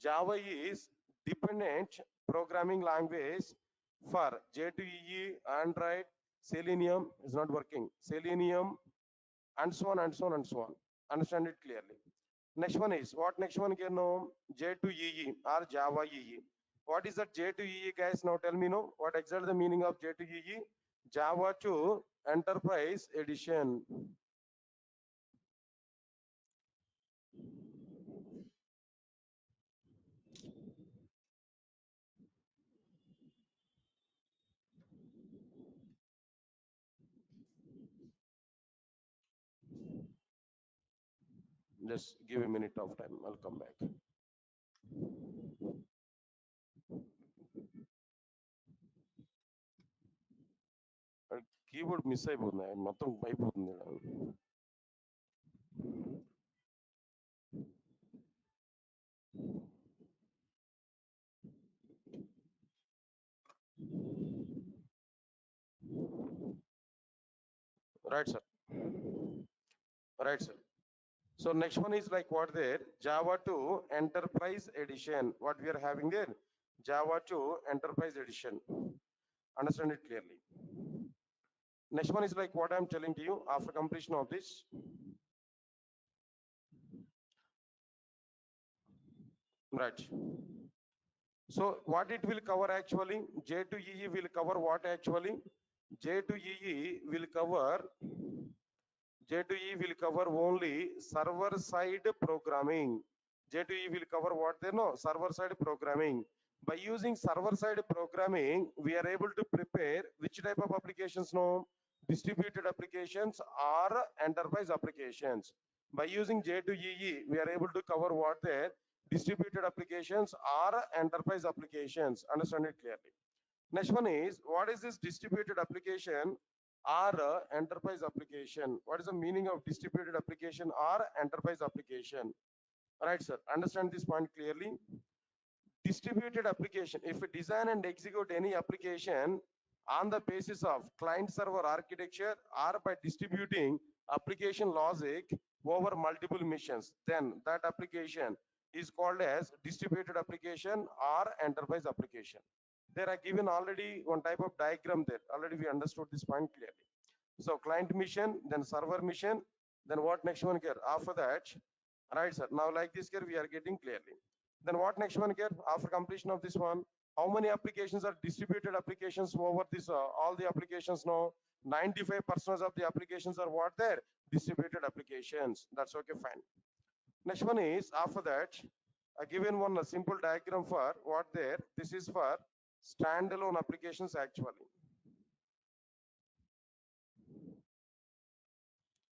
Java is dependent programming language for J2EE, Android, Selenium is not working. Selenium and so on and so on and so on. Understand it clearly. Next one is what next one can know? J2EE or Java EE. What is that J2EE guys? Now tell me no. What exactly the meaning of J2EE? Java to Enterprise Edition. Just give a minute of time. I'll come back. Keyboard miss అయిపోతుంది మొత్తం అయిపోతుంది right sir right sir so next one is like what there Java to Enterprise Edition. What we are having there, Java to Enterprise Edition. Understand it clearly. Next one is like what I'm telling to you after completion of this. Right. So what it will cover actually? J2EE will cover what actually? J2EE will cover J2E will cover only server side programming. J2E will cover what they know? Server side programming. By using server side programming, we are able to prepare which type of applications no? Distributed applications or enterprise applications. By using J2EE, we are able to cover what they distributed applications or enterprise applications. Understand it clearly. Next one is what is this distributed application or enterprise application? What is the meaning of distributed application or enterprise application? Right, sir. Understand this point clearly. Distributed application. If we design and execute any application on the basis of client server architecture or by distributing application logic over multiple missions, then that application is called as distributed application or enterprise application. There are given already one type of diagram there. Already we understood this point clearly. So client mission, then server mission, then what next one here? After that, right, sir. Now like this here we are getting clearly. Then what next one here? After completion of this one, how many applications are distributed applications over this? All the applications now, 95% of the applications are what there? Distributed applications. That's okay, fine. Next one is after that, I given one a simple diagram for what there. This is for standalone applications actually.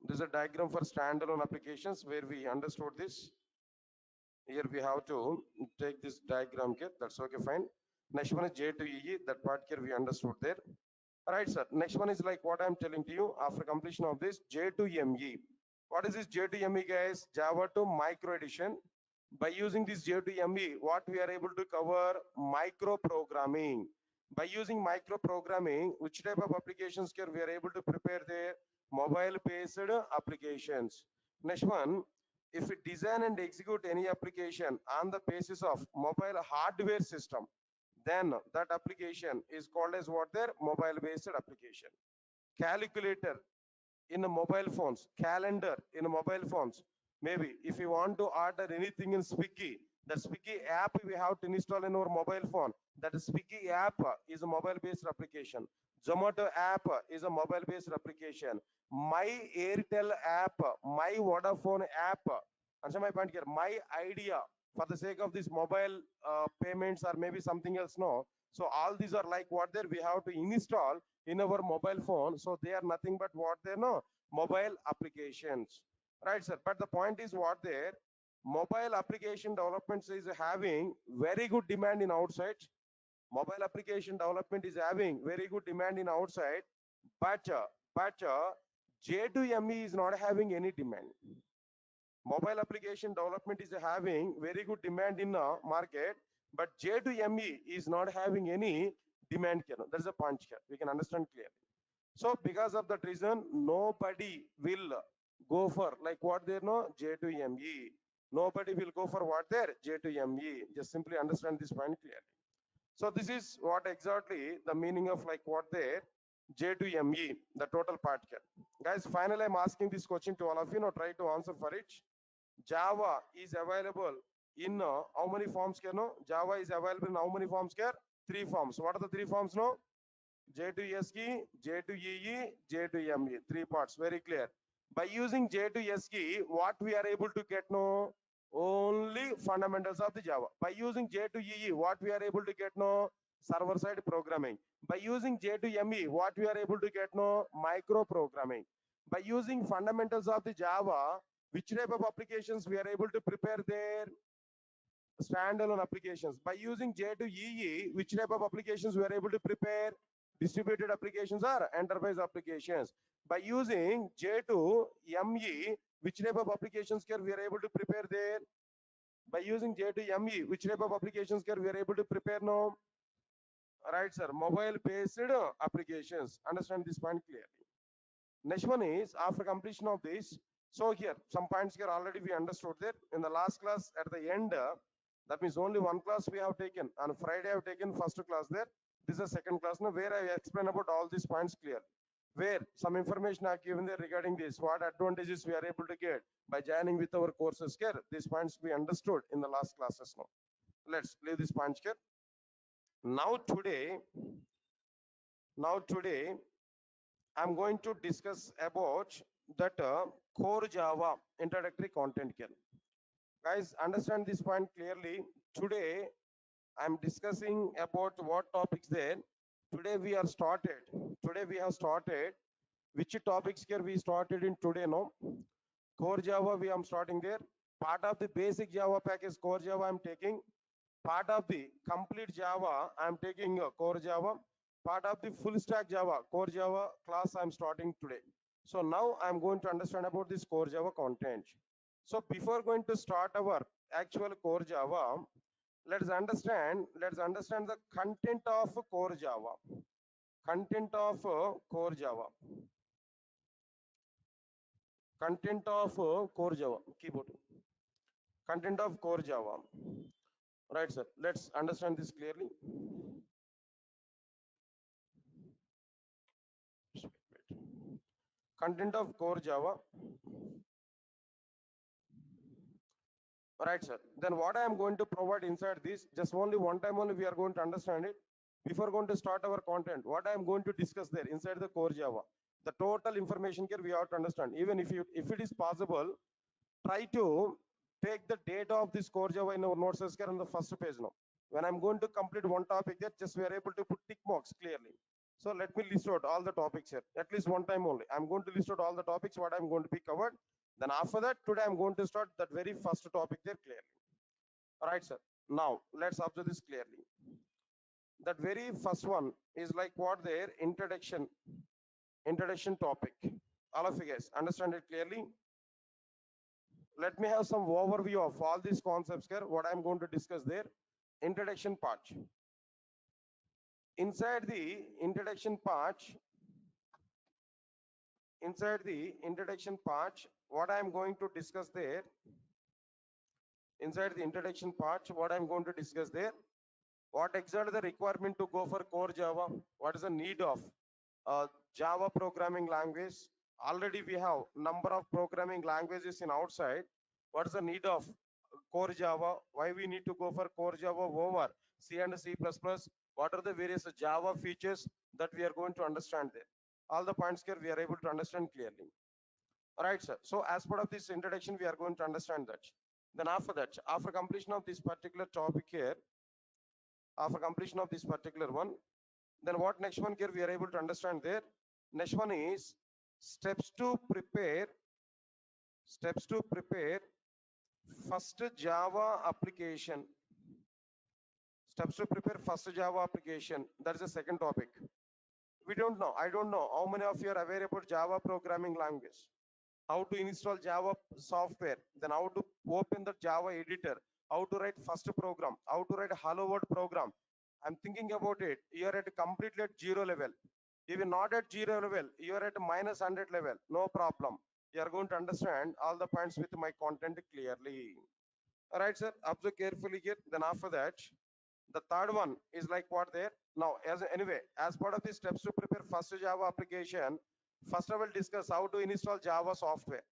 This is a diagram for standalone applications where we understood this. Here we have to take this diagram here. That's okay, fine. Next one is J2EE. That part here we understood there. All right, sir. Next one is like what I'm telling to you after completion of this J2ME. What is this J2ME, guys? Java to micro edition. By using this J2ME, what we are able to cover micro programming. By using micro programming, which type of applications can we are able to prepare there? Mobile based applications. Next one, if we design and execute any application on the basis of mobile hardware system, then that application is called as what there? Mobile based application. Calculator in the mobile phones, calendar in the mobile phones. Maybe if you want to order anything in Swiggy, the Swiggy app we have to install in our mobile phone. That Swiggy app is a mobile based application. Zomato app is a mobile based application. My Airtel app, my Vodafone app. Answer my point here. My idea for the sake of this mobile payments or maybe something else. No. So all these are like what there we have to install in our mobile phone. So they are nothing but what they know mobile applications, right, sir? But the point is what there mobile application development is having very good demand in outside. Mobile application development is having very good demand in outside. but J2ME is not having any demand. Mobile application development is having very good demand in the market, but J2ME is not having any demand here. There is a punch here. We can understand clearly. So because of that reason, nobody will go for like what they know J2ME. Nobody will go for what there J2ME. Just simply understand this point clearly. So this is what exactly the meaning of like what there J2ME, the total part here. Guys, finally I'm asking this question to all of you. Now try to answer for it. Java is available in how many forms here? No, Java is available in how many forms here? Three forms. What are the three forms? No, J2SE, J2EE, J2ME. Three parts. Very clear. By using J2SE, what we are able to get? No, only fundamentals of the Java. By using J2EE, what we are able to get? No, server side programming. By using J2ME, what we are able to get? No, micro programming. By using fundamentals of the Java, which type of applications we are able to prepare there? Standalone applications. By using J2EE, which type of applications we are able to prepare? Distributed applications or enterprise applications. By using J2ME, which type of applications here we are able to prepare there? By using J2ME, which type of applications here we are able to prepare now? Right, sir. Mobile based applications. Understand this point clearly. Next one is after completion of this. So here, some points here already we understood there. In the last class at the end, that means only one class we have taken. On Friday I have taken first class there. This is a second class now where I explain about all these points clearly. Where some information I have given there regarding this, what advantages we are able to get by joining with our courses here. These points we understood in the last classes now. Let's leave this points here. Now today, I'm going to discuss about that core Java introductory content here. Guys, understand this point clearly. Today, I'm discussing about what topics there. Today we are started. Today we have started. Which topics here we started in today? No, core Java we am starting there. Part of the basic Java package core Java I'm taking. Part of the complete Java I'm taking core Java. Part of the full stack Java core Java class I'm starting today. So now I'm going to understand about this core Java content. So before going to start our actual core Java, let's understand the content of core Java. Content of core Java. Content of core Java. Keyboard. Content of core Java. Right, sir. Let's understand this clearly. Content of core Java. Right, sir. Then what I am going to provide inside this, just only one time only we are going to understand it. Before going to start our content, what I am going to discuss there inside the core Java, the total information here we have to understand. Even if it is possible, try to take the data of this core Java in our notes here on the first page now. When I'm going to complete one topic there, just we are able to put tick marks clearly. So let me list out all the topics here, at least one time only. I'm going to list out all the topics what I'm going to be covered. Then after that, today I'm going to start that very first topic there clearly. All right, sir. Now let's observe this clearly. That very first one is like what their introduction topic. All of you guys understand it clearly. Let me have some overview of all these concepts here, what I'm going to discuss there. Introduction part. Inside the introduction part, what I'm going to discuss there, inside the introduction part, what I'm going to discuss there, what exactly the requirement to go for core Java, what is the need of Java programming language. Already we have number of programming languages in outside. What is the need of core Java? Why we need to go for core Java over C and C++? What are the various Java features that we are going to understand there? All the points here we are able to understand clearly. All right, sir. So as part of this introduction, we are going to understand that. Then after that, after completion of this particular topic here, after completion of this particular one, then what next one here we are able to understand there. Next one is steps to prepare first Java application. Steps to prepare first Java application. That is the second topic. We don't know. I don't know how many of you are aware about Java programming language, how to install Java software, then how to open the Java editor, how to write first program, how to write a hello world program. I'm thinking about it. You're at completely at zero level. Even not at zero level, you're at minus 100 level. No problem. You are going to understand all the points with my content clearly. All right, sir. Observe carefully here. Then after that, the third one is like what there. Now, as part of the steps to prepare first Java application, first I will discuss how to install Java software.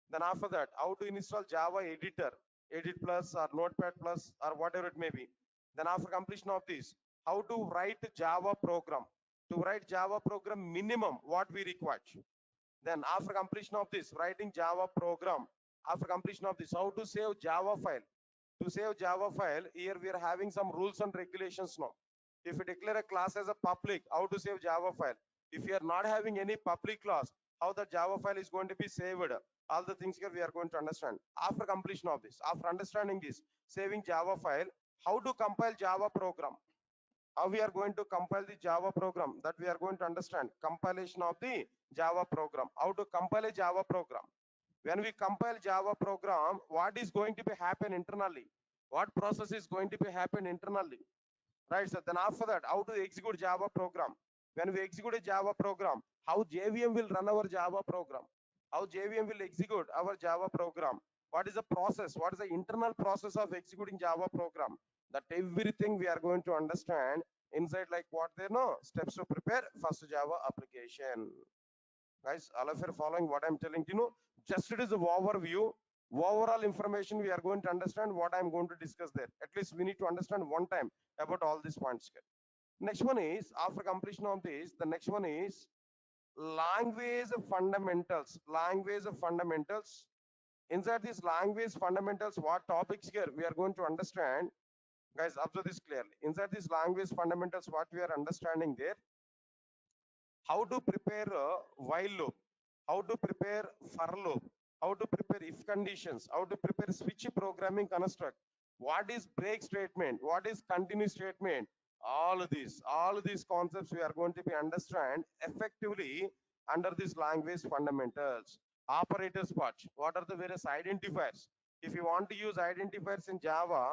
Then after that, how to install Java editor, Edit Plus or Notepad Plus or whatever it may be. Then after completion of this, how to write Java program. To write Java program minimum what we require. Then after completion of this, writing Java program. After completion of this, how to save Java file. To save Java file, here we are having some rules and regulations now. If you declare a class as a public, how to save Java file? If you are not having any public class, how the Java file is going to be saved? All the things here we are going to understand. After completion of this, after understanding this, saving Java file, how to compile Java program? How we are going to compile the Java program, that we are going to understand. Compilation of the Java program. How to compile a Java program? When we compile Java program, what is going to be happen internally? What process is going to be happen internally? Right, so then after that, how to execute Java program? When we execute a Java program, how JVM will run our Java program? How JVM will execute our Java program? What is the process? What is the internal process of executing Java program? That everything we are going to understand inside, like what they know, steps to prepare first Java application. Guys, all of you are following what I'm telling you know? Just it is an overview, overall information we are going to understand what I'm going to discuss there. At least we need to understand one time about all these points here. Next one is, after completion of this, the next one is language fundamentals. Language fundamentals. Inside these language fundamentals, what topics here we are going to understand? Guys, observe this clearly. Inside these language fundamentals, what we are understanding there, how to prepare a while loop, how to prepare for loop, how to prepare if conditions, how to prepare switch programming construct, what is break statement, what is continue statement, all these concepts we are going to be understand effectively under this language fundamentals. Operators part, what are the various identifiers? If you want to use identifiers in Java,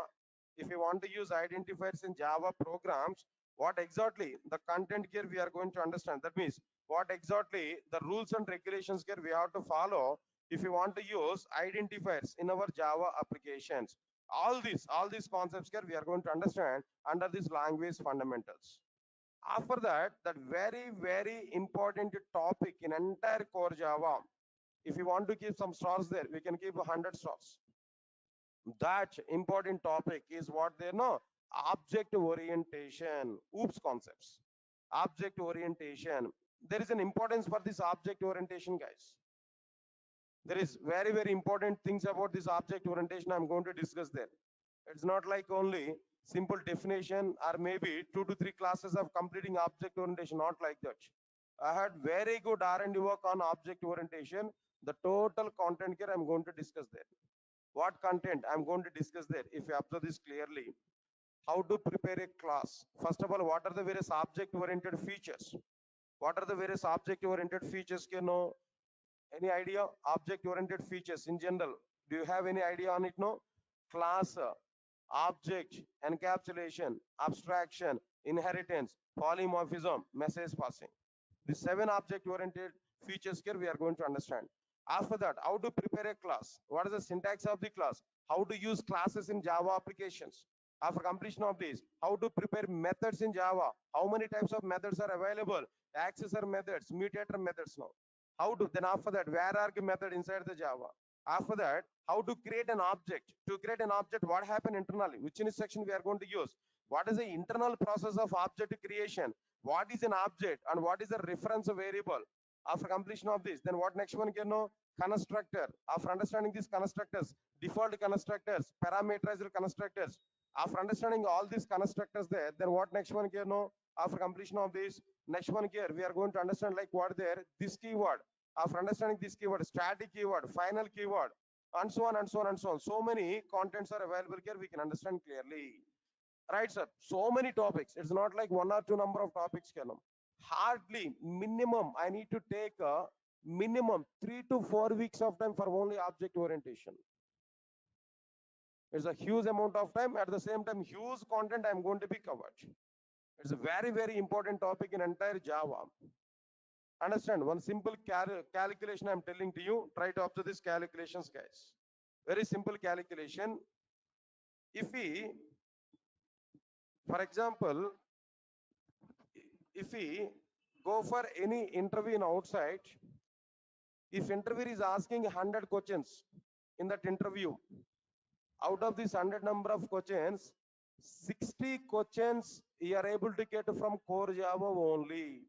if you want to use identifiers in Java programs, what exactly the content here we are going to understand. That means what exactly the rules and regulations here we have to follow if you want to use identifiers in our Java applications. All these concepts here we are going to understand under this language fundamentals. After that, that very important topic in entire core Java. If you want to keep some stars there, we can keep 100 stars. That important topic is what they know, object orientation. Oops, concepts. Object orientation. There is an importance for this object orientation, guys. There is very important things about this object orientation I'm going to discuss there. It's not like only simple definition or maybe 2 to 3 classes of completing object orientation, not like that. I had very good R&D work on object orientation. The total content here I'm going to discuss there. What content I'm going to discuss there, if you observe this clearly. How to prepare a class. First of all, what are the various object oriented features? What are the various object oriented features? Can you know? Any idea? Object oriented features in general, do you have any idea on it? No. Class, object, encapsulation, abstraction, inheritance, polymorphism, message passing. The 7 object oriented features here we are going to understand. After that, how to prepare a class, what is the syntax of the class, how to use classes in Java applications. After completion of this, how to prepare methods in Java, how many types of methods are available, accessor methods, mutator methods. Now how to, then after that, where arg method inside the Java. After that, how to create an object. To create an object, what happened internally, which instruction we are going to use, what is the internal process of object creation, what is an object and what is the reference variable. After completion of this, then what next one can know, constructor. After understanding these constructors, default constructors, parameterized constructors, after understanding all these constructors there, then what next one can know, after completion of this, next one here we are going to understand like what there, this keyword. After understanding this keyword, static keyword, final keyword, and so on and so on and so on. So many contents are available here, we can understand clearly. Right, sir? So many topics. It's not like 1 or 2 number of topics. Can Hardly minimum, I need to take a minimum 3 to 4 weeks of time for only object orientation. It's a huge amount of time. At the same time, huge content I'm going to be covered. It's a very, very important topic in entire Java. Understand one simple calculation I'm telling to you. Try to observe these calculations, guys. Very simple calculation. If we, for example, if we go for any interview in outside, if interviewer is asking 100 questions in that interview, out of this 100 number of questions, 60 questions you are able to get from core Java only.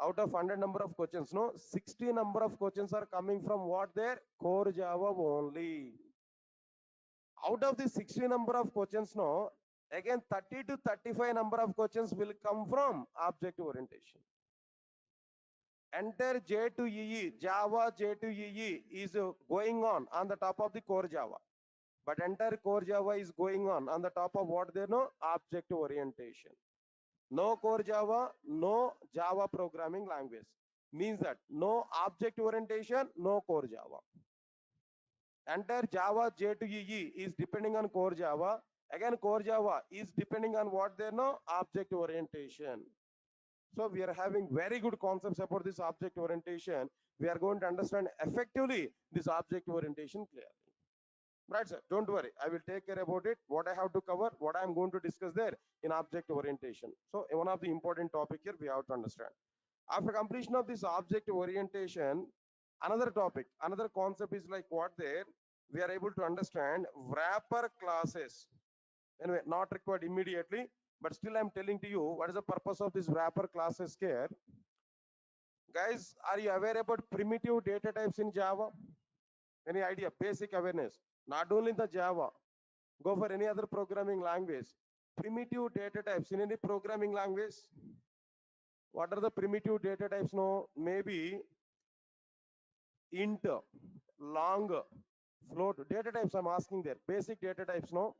Out of 100 number of questions, no, 60 number of questions are coming from what their core Java only. Out of the 60 number of questions, no, again 30 to 35 number of questions will come from object orientation. Entire J2EE, Java J2EE is going on the top of the core Java. But entire core Java is going on the top of what they know, object orientation. No core Java, no Java programming language. Means that no object orientation, no core Java. Entire Java J2EE is depending on core Java. Again, core Java is depending on what they know, object orientation. So we are having very good concepts about this object orientation. We are going to understand effectively this object orientation clearly. Right, sir. Don't worry. I will take care about it. What I have to cover, what I am going to discuss there in object orientation. So one of the important topic here we have to understand. After completion of this object orientation, another topic, another concept is like what there we are able to understand wrapper classes. Anyway, not required immediately, but still I'm telling to you what is the purpose of this wrapper classes here. Guys, are you aware about primitive data types in Java? Any idea? Basic awareness. Not only in the Java, go for any other programming language. Primitive data types in any programming language. What are the primitive data types? No, maybe int, long, float. Data types I'm asking there. Basic data types. No.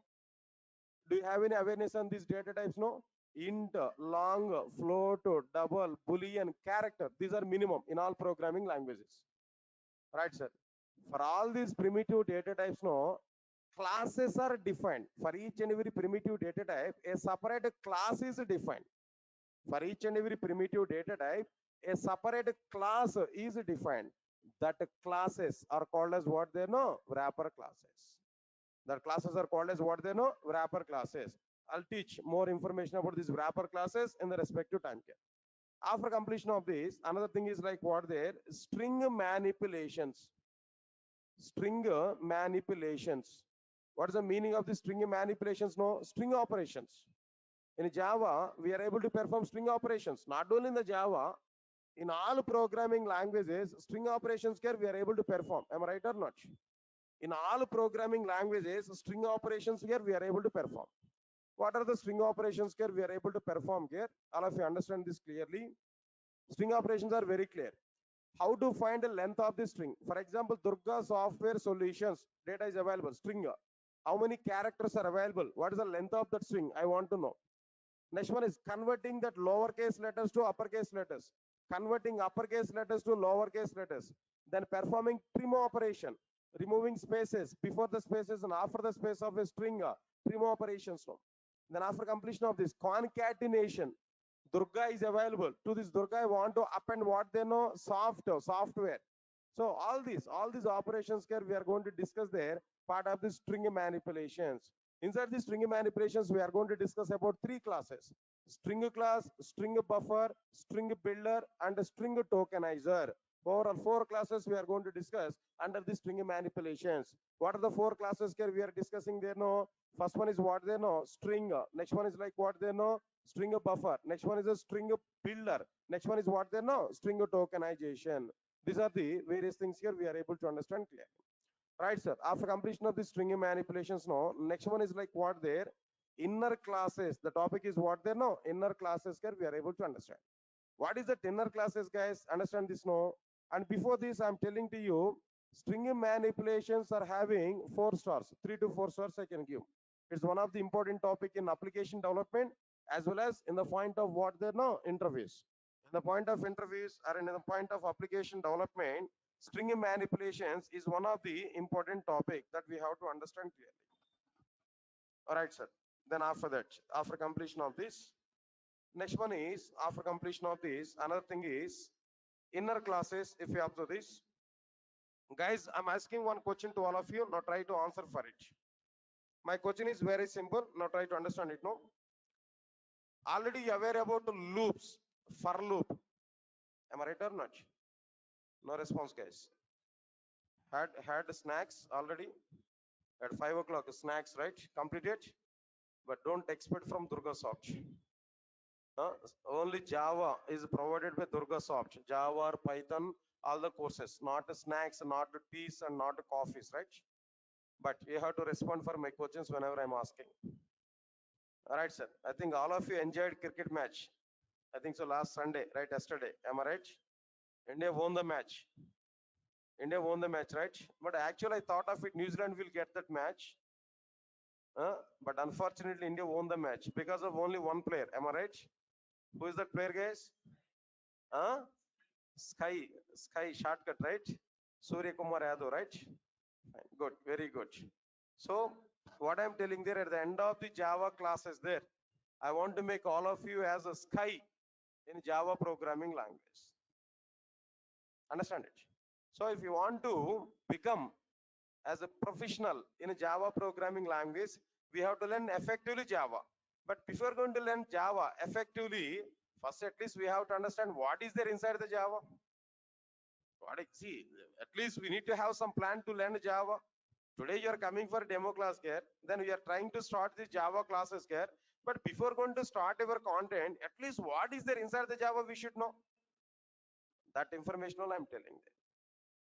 Do you have any awareness on these data types? No. Int, long, float, double, boolean, character. These are minimum in all programming languages. Right, sir. For all these primitive data types, no, classes are defined. For each and every primitive data type, a separate class is defined. For each and every primitive data type, a separate class is defined. That classes are called as what they know, wrapper classes. That classes are called as what they know, wrapper classes. I'll teach more information about these wrapper classes in the respective time care. After completion of this, another thing is like what there, string manipulations. String manipulations. What is the meaning of the string manipulations? No, string operations. In Java, we are able to perform string operations. Not only in the Java, in all programming languages, string operations here we are able to perform. Am I right or not? In all programming languages, string operations here we are able to perform. What are the string operations here we are able to perform here? All of you understand this clearly. String operations are very clear. How to find the length of the string? For example, Durga software solutions data is available, string. How many characters are available? What is the length of that string? I want to know. Next one is converting that lowercase letters to uppercase letters. Converting uppercase letters to lowercase letters. Then performing trim operation. Removing spaces before the spaces and after the space of a string. Trim operations. Then after completion of this, concatenation. Durga is available. To this Durga, I want to append what they know, software. So all these operations here we are going to discuss there, part of the string manipulations. Inside the string manipulations, we are going to discuss about three classes: string class, string buffer, string builder, and a string tokenizer. Overall, four classes we are going to discuss under the string manipulations. What are the four classes here we are discussing there? No, first one is what they know, string. Next one is like what they know, string buffer. Next one is a string builder. Next one is what they know, string tokenization. These are the various things here we are able to understand clearly. Right, sir. After completion of the string manipulations, no. Next one is like what there, inner classes. The topic is what there, no. Inner classes here we are able to understand. What is that inner classes, guys? Understand this, no. And before this, I'm telling to you, string manipulations are having 4 stars, 3 to 4 stars I can give. It's one of the important topic in application development. as well as in the point of what they know interface. In the point of interface or in the point of application development, string manipulations is one of the important topic that we have to understand clearly. All right, sir. Then after that, after completion of this, next one is after completion of this, another thing is inner classes. If you observe this, guys, I'm asking one question to all of you. Now try to answer for it. My question is very simple. Now try to understand it. No, already you aware about loops, for loop. Am I right or not? No response, guys. Had snacks already at 5 o'clock. Snacks, right? Completed, but don't expect from Durga Soft. Only Java is provided by Durga Soft. Java or Python, all the courses, not snacks, not teas, and not coffees, right? But you have to respond for my questions whenever I'm asking. All right, sir. I think all of you enjoyed cricket match. I think so last Sunday, right? Yesterday. Am I right? India won the match. India won the match, right? But actually, I thought of it, New Zealand will get that match. But unfortunately, India won the match because of only one player. Am I right? Who is that player, guys? Huh? Sky shortcut, right? Surya Kumar Yadav, right? Fine. Good, very good. So, what I'm telling there at the end of the Java classes there, I want to make all of you as a Sky in Java programming language. Understand it? So, if you want to become as a professional in a Java programming language, we have to learn effectively Java. But before going to learn Java effectively, first at least we have to understand what is there inside the Java. See, at least we need to have some plan to learn Java. Today you are coming for demo class here, then we are trying to start the Java classes here. But before going to start our content, at least what is there inside the Java we should know. That information all I'm telling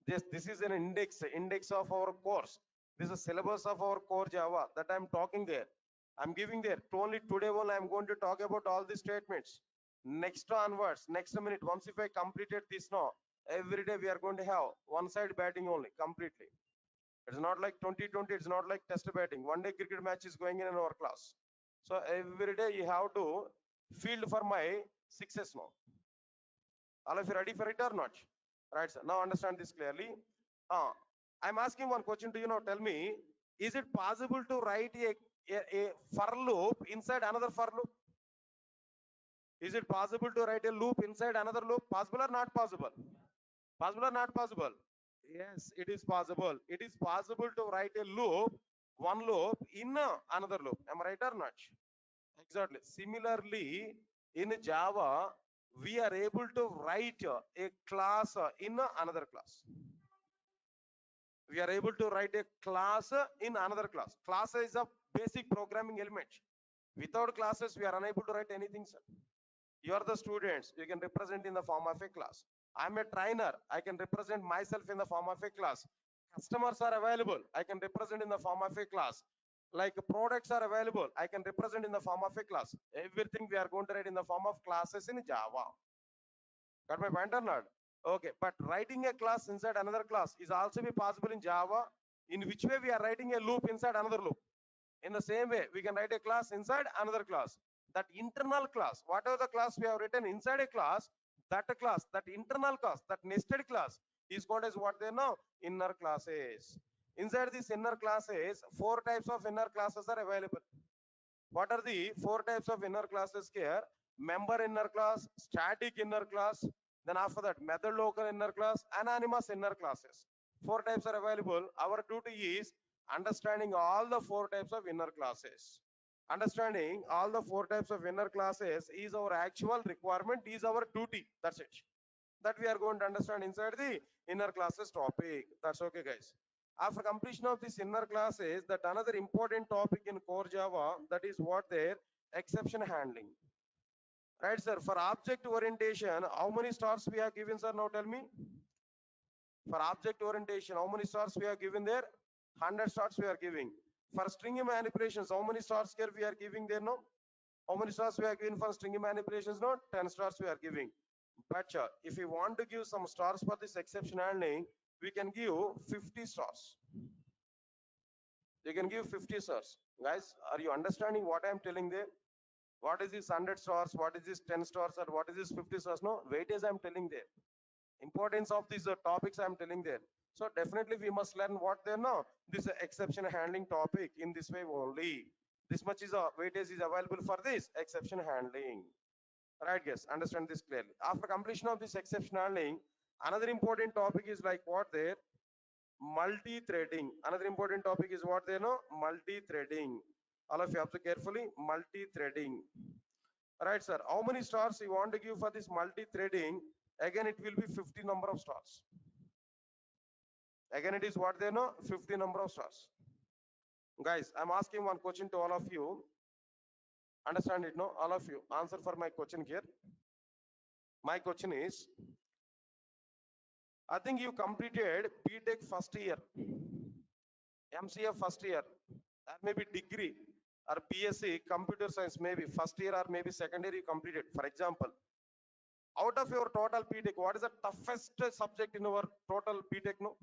you. This is an index of our course. This is syllabus of our core Java that I'm talking there. I'm giving there. Only today only I'm going to talk about all these statements. Next onwards, next minute, once if I completed this now, every day we are going to have one side batting only completely. It's not like 2020, it's not like test batting. One day cricket match is going in our class. So every day you have to field for my success now. All of you ready for it or not? Right, sir. Now understand this clearly. I'm asking one question to you now. Tell me, is it possible to write a for loop inside another for loop? Is it possible to write a loop inside another loop? Possible or not possible? Possible or not possible? Yes, it is possible. It is possible to write a loop, one loop in another loop. Am I right or not? Exactly. Similarly, in Java, we are able to write a class in another class. We are able to write a class in another class. Class is a basic programming element. Without classes, we are unable to write anything, sir. You are the students. You can represent in the form of a class. I'm a trainer. I can represent myself in the form of a class. Customers are available. I can represent in the form of a class. Like products are available. I can represent in the form of a class. Everything we are going to write in the form of classes in Java. Got my point or not? Okay, but writing a class inside another class is also be possible in Java. In which way we are writing a loop inside another loop? In the same way, we can write a class inside another class. That internal class, whatever the class we have written inside a class, that internal class, that nested class is called as what they know, inner classes. Inside these inner classes, 4 types of inner classes are available. What are the 4 types of inner classes here? Member inner class, static inner class, then after that method local inner class, anonymous inner classes. 4 types are available. Our duty is understanding all the 4 types of inner classes. Understanding all the 4 types of inner classes is our actual requirement, is our duty. That's it. That we are going to understand inside the inner classes topic. That's okay, guys. After completion of this inner classes, that another important topic in core Java, that is what their exception handling. Right, sir? For object orientation, how many stars we have given, sir? Now tell me. For object orientation, how many stars we have given there? 100 stars we are giving. For string manipulations, how many stars here we are giving there now? How many stars we are giving for string manipulations now? 10 stars we are giving. But if we want to give some stars for this exception handling, we can give 50 stars. You can give 50 stars. Guys, are you understanding what I am telling there? What is this 100 stars? What is this 10 stars? Or what is this 50 stars? No, weightage I'm telling there. Importance of these topics I'm telling there. So definitely we must learn what they know. This exception handling topic in this way only. This much is weightage is available for this exception handling. Right, guys? Understand this clearly. After completion of this exception handling, another important topic is like what there? Multi-threading. Another important topic is what they know? Multi-threading. All of you observe carefully. Multi-threading. Right, sir. How many stars you want to give for this multi-threading? Again, it will be 50 number of stars. Again, it is what they know? 50 number of stars. Guys, I'm asking one question to all of you. Understand it, no? All of you. Answer for my question here. My question is, I think you completed BTech first year, MCA first year, or maybe degree, or BSc computer science, maybe first year or maybe second year you completed. For example, out of your total BTech, what is the toughest subject in our total BTech? No,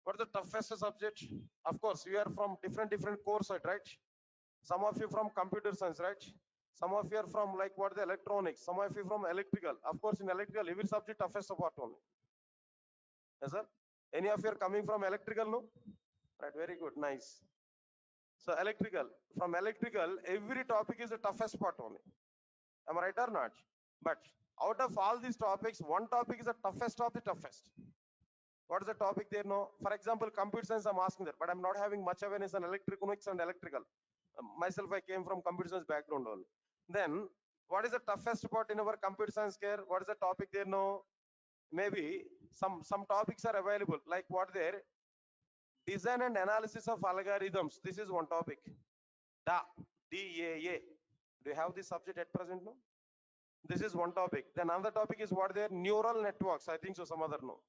what is the toughest subject? Of course, you are from different course, right? Some of you from computer science, right? Some of you are from like what the electronics. Some of you from electrical. Of course, in electrical, every subject toughest part only. Yes, sir. Any of you are coming from electrical? No. Right. Very good. Nice. So electrical. From electrical, every topic is the toughest part only. Am I right or not? But out of all these topics, one topic is the toughest of the toughest. What is the topic there? No. For example, computer science, I'm asking that, but I'm not having much awareness on electronics and electrical. Myself, I came from computer science background only. Then, what is the toughest part in our computer science care? What is the topic there? No. Maybe some topics are available, like what there? Design and analysis of algorithms. This is one topic. DAA. Do you have this subject at present? No. This is one topic. Then another topic is what there? Neural networks. I think so. Some other no.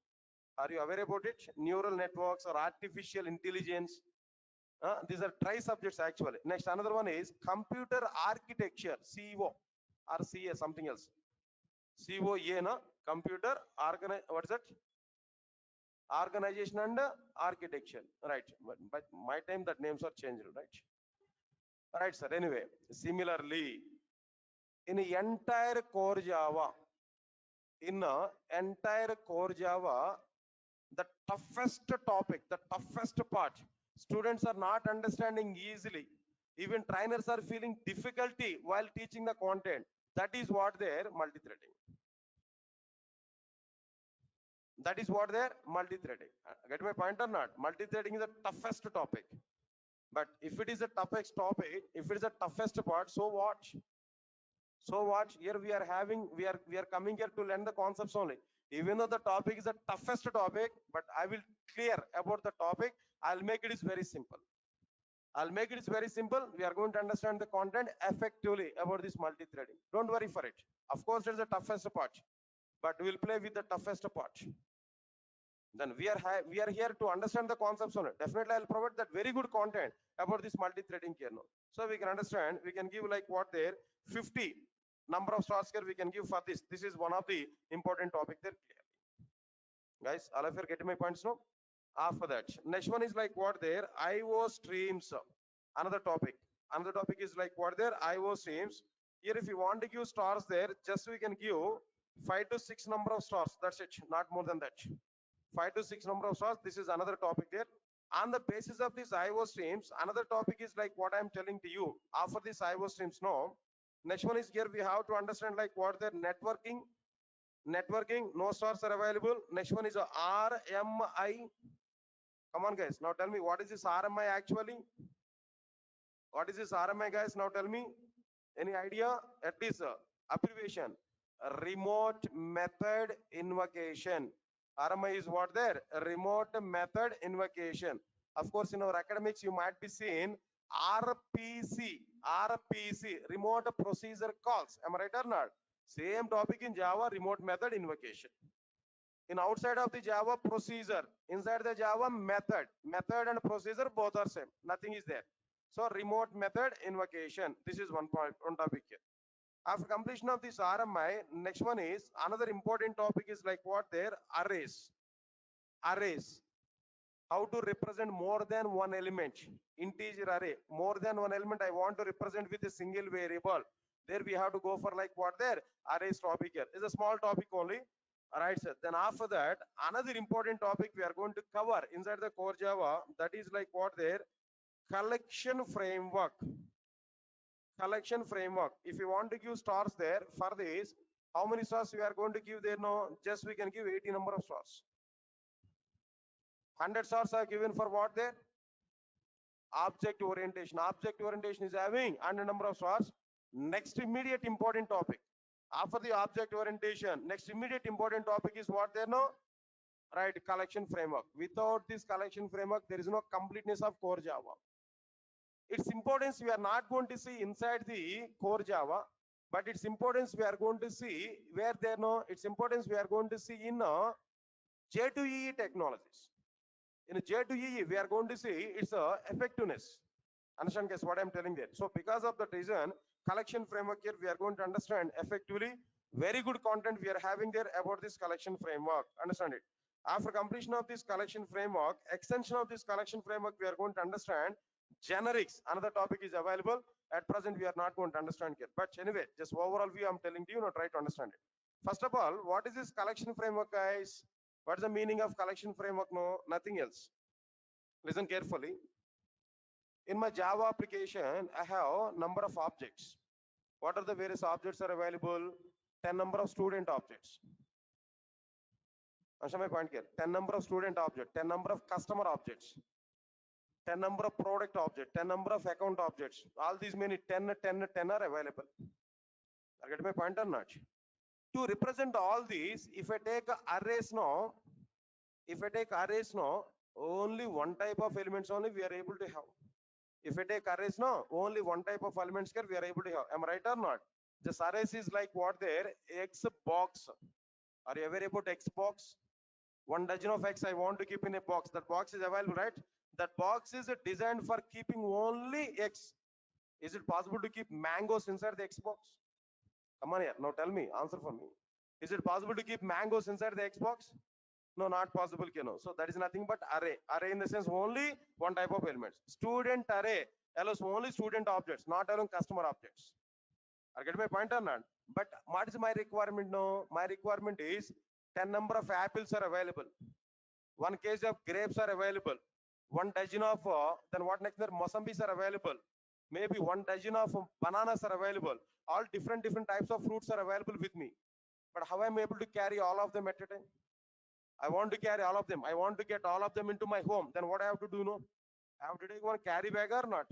Are you aware about it? Neural networks or artificial intelligence. These are tri subjects actually. Next, another one is computer architecture, CEO or CA, something else. COA, no? Computer what is that? Organization and architecture, right? But my time that names are changed, right? Right, sir. Anyway, similarly, in entire core Java, the toughest topic, the toughest part, students are not understanding easily. Even trainers are feeling difficulty while teaching the content. That is what their multi-threading. That is what their multi-threading. Get my point or not? Multi-threading is the toughest topic. But if it is the toughest topic, if it is the toughest part, so what? So what? Here we are having, we are coming here to learn the concepts only. Even though the topic is the toughest topic, but I will clear about the topic. I'll make it is very simple. I'll make it is very simple. We are going to understand the content effectively about this multi-threading. Don't worry for it. Of course, it's the toughest part, but we'll play with the toughest part. Then we are here to understand the concepts on it. Definitely, I'll provide that very good content about this multi-threading here now. So we can understand. We can give like what there 50 number of stars here we can give for this. This is one of the important topic there. Guys, all of you are getting my points now. After that, next one is like what there IO streams. Another topic. Another topic is like what there IO streams. Here, if you want to give stars there, just we can give 5 to 6 number of stars. That's it. Not more than that. 5 to 6 number of stars. This is another topic there. On the basis of these IO streams, another topic is like what I'm telling to you. After these IO streams, no. Next one is here we have to understand like what the networking. Networking, no stars are available. Next one is a RMI. Come on, guys. Now tell me what is this RMI actually? What is this RMI, guys? Now tell me. Any idea? At least abbreviation. Remote method invocation. RMI is what there? Remote method invocation. Of course, in our academics, you might be seeing RPC, remote procedure calls. Am I right or not? Same topic in Java, remote method invocation. In outside of the Java, procedure. Inside the Java, method. Method and procedure both are same. Nothing is there. So remote method invocation. This is one point, one topic here. After completion of this RMI, next one is another important topic is like what there? Arrays. Arrays. How to represent more than one element. Integer array. More than one element I want to represent with a single variable. There we have to go for like what there arrays topic here. It's a small topic only. All right, sir. Then after that, another important topic we are going to cover inside the core Java, that is like what there collection framework. Collection framework. If you want to give stars there for this, how many stars we are going to give there? No, just we can give 80 number of stars. 100 stars are given for what there? Object orientation. Object orientation is having 100 number of stars. Next immediate important topic. After the object orientation, next immediate important topic is what there? No, right, collection framework. Without this collection framework, there is no completeness of core Java. Its importance we are not going to see inside the core Java, but its importance we are going to see where there no, its importance we are going to see in J2EE technologies. In J2EE, we are going to see its effectiveness. Understand guys what I'm telling there? So because of that reason, collection framework here, we are going to understand effectively. Very good content we are having there about this collection framework. Understand it. After completion of this collection framework, extension of this collection framework, we are going to understand generics. Another topic is available. At present, we are not going to understand here. But anyway, just overall view I'm telling to you, try to understand it. First of all, what is this collection framework, guys? What is the meaning of collection framework? No, nothing else. Listen carefully. In my Java application, I have number of objects. What are the various objects are available? 10 number of student objects. Understand my point here? 10 number of student objects, 10 number of customer objects, 10 number of product objects, 10 number of account objects. All these many 10 are available. I get my point or not? To represent all these, if I take arrays now, only one type of elements only we are able to have. If I take arrays now, only one type of elements here we are able to have. Am I right or not? This arrays is like what there? X box. Are you aware about X box? 1 dozen of X I want to keep in a box. That box is available, right? That box is designed for keeping only X. Is it possible to keep mangoes inside the X box? Come on here. Now tell me. Answer for me. Is it possible to keep mangoes inside the X box? No, not possible. So that is nothing but array. Array in the sense only one type of elements. Student array allows only student objects, not allowing customer objects. I get my point or not? But what is my requirement? No, my requirement is 10 number of apples are available. 1 kg of grapes are available. 1 dozen of then what next? Mosambis are available. Maybe 1 dozen of bananas are available. All different types of fruits are available with me. But how am I able to carry all of them at a time? I want to carry all of them. I want to get all of them into my home. Then what I have to do? No, I have to take one carry bag or not?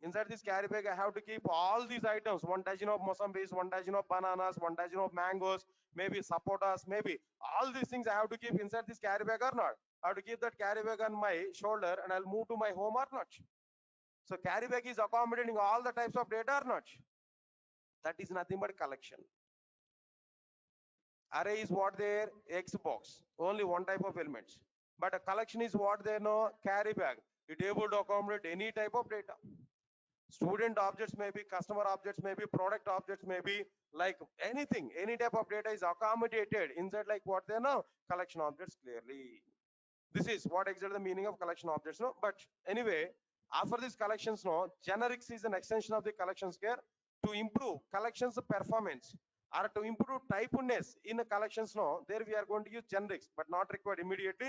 Inside this carry bag, I have to keep all these items. 1 dozen of Mosambis, 1 dozen of bananas, 1 dozen of mangoes, maybe sapotas, maybe all these things I have to keep inside this carry bag or not? I have to keep that carry bag on my shoulder and I'll move to my home or not? So carry bag is accommodating all the types of data or not? That is nothing but collection. Array is what there? X box. Only one type of elements. But a collection is what they know? Carry bag. It able to accommodate any type of data. Student objects may be, customer objects may be, product objects may be, like anything, any type of data is accommodated inside like what they know? Collection objects clearly. This is what exactly the meaning of collection objects. No, but anyway, after these collections, no, generics is an extension of the collections here to improve collections performance or to improve typeness in the collections. No, there we are going to use generics, but not required immediately.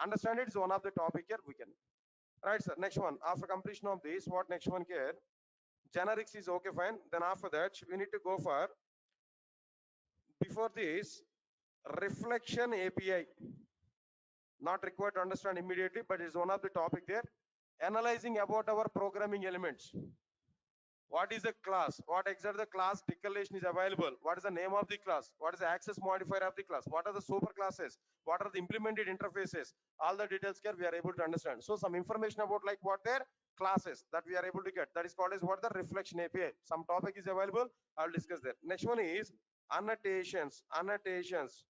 Understand it is one of the topic here we can. Right, sir. Next one. After completion of this, what next one here? Generics is okay, fine. Then after that, we need to go for before this reflection API. Not required to understand immediately, but it's one of the topic there. Analyzing about our programming elements. What is the class? What exactly the class declaration is available? What is the name of the class? What is the access modifier of the class? What are the super classes? What are the implemented interfaces? All the details here we are able to understand. So some information about like what their classes that we are able to get. That is called as what the reflection API. Some topic is available. I'll discuss that. Next one is annotations. Annotations.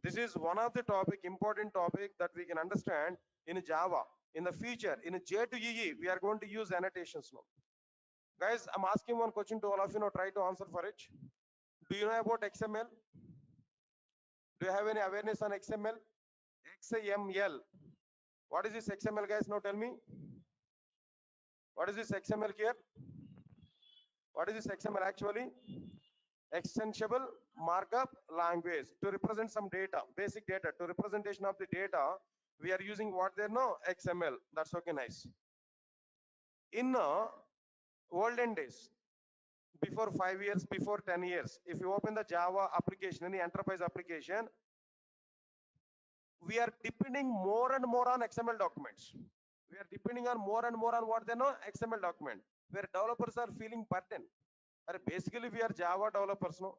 This is one of the topic, important topic that we can understand in Java. In the future, in J2EE, we are going to use annotations now. Guys, I'm asking one question to all of you now, try to answer for it. Do you know about XML? Do you have any awareness on XML? XML. What is this XML, guys? Now tell me. What is this XML here? What is this XML actually? Extensible markup language to represent some data, basic data. To representation of the data, we are using what they know, XML. That's okay, nice. In olden days, before 5 years, before 10 years, if you open the Java application, any enterprise application, we are depending more and more on XML documents. We are depending on more and more on what they know, XML document, where developers are feeling burden. Basically, we are Java developers, no?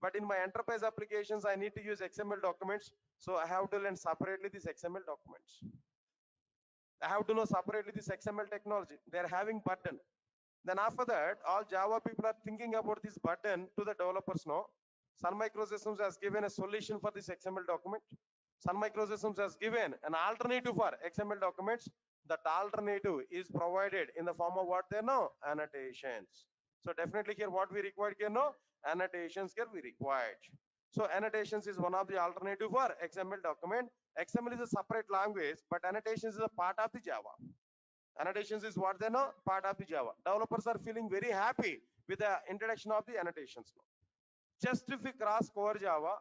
But in my enterprise applications, I need to use XML documents. So I have to learn separately these XML documents. I have to know separately this XML technology. They're having burden. Then after that, all Java people are thinking about this burden to the developers now. Sun Microsystems has given a solution for this XML document. Sun Microsystems has given an alternative for XML documents. That alternative is provided in the form of what they know, annotations. So definitely here what we required here, no, annotations here we required. So annotations is one of the alternative for XML document. XML is a separate language, but annotations is a part of the Java. Annotations is what they know, part of the Java. Developers are feeling very happy with the introduction of the annotations. Just if we cross core Java,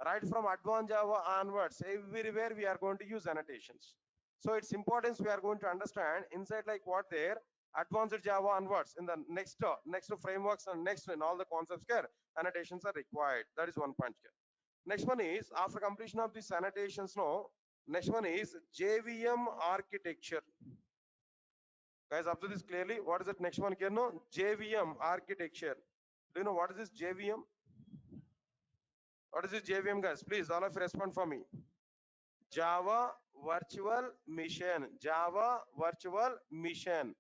right from advanced Java onwards, everywhere we are going to use annotations. So its importance we are going to understand inside like what there, advanced Java onwards in the next frameworks and next in all the concepts here, annotations are required. That is one point here. Next one is after completion of these annotations, no. Next one is JVM architecture. Guys, observe this clearly. What is it? Next one here, no? JVM architecture. Do you know what is this JVM? What is this JVM, guys? Please, all of you respond for me. Java Virtual Machine. Java Virtual Machine.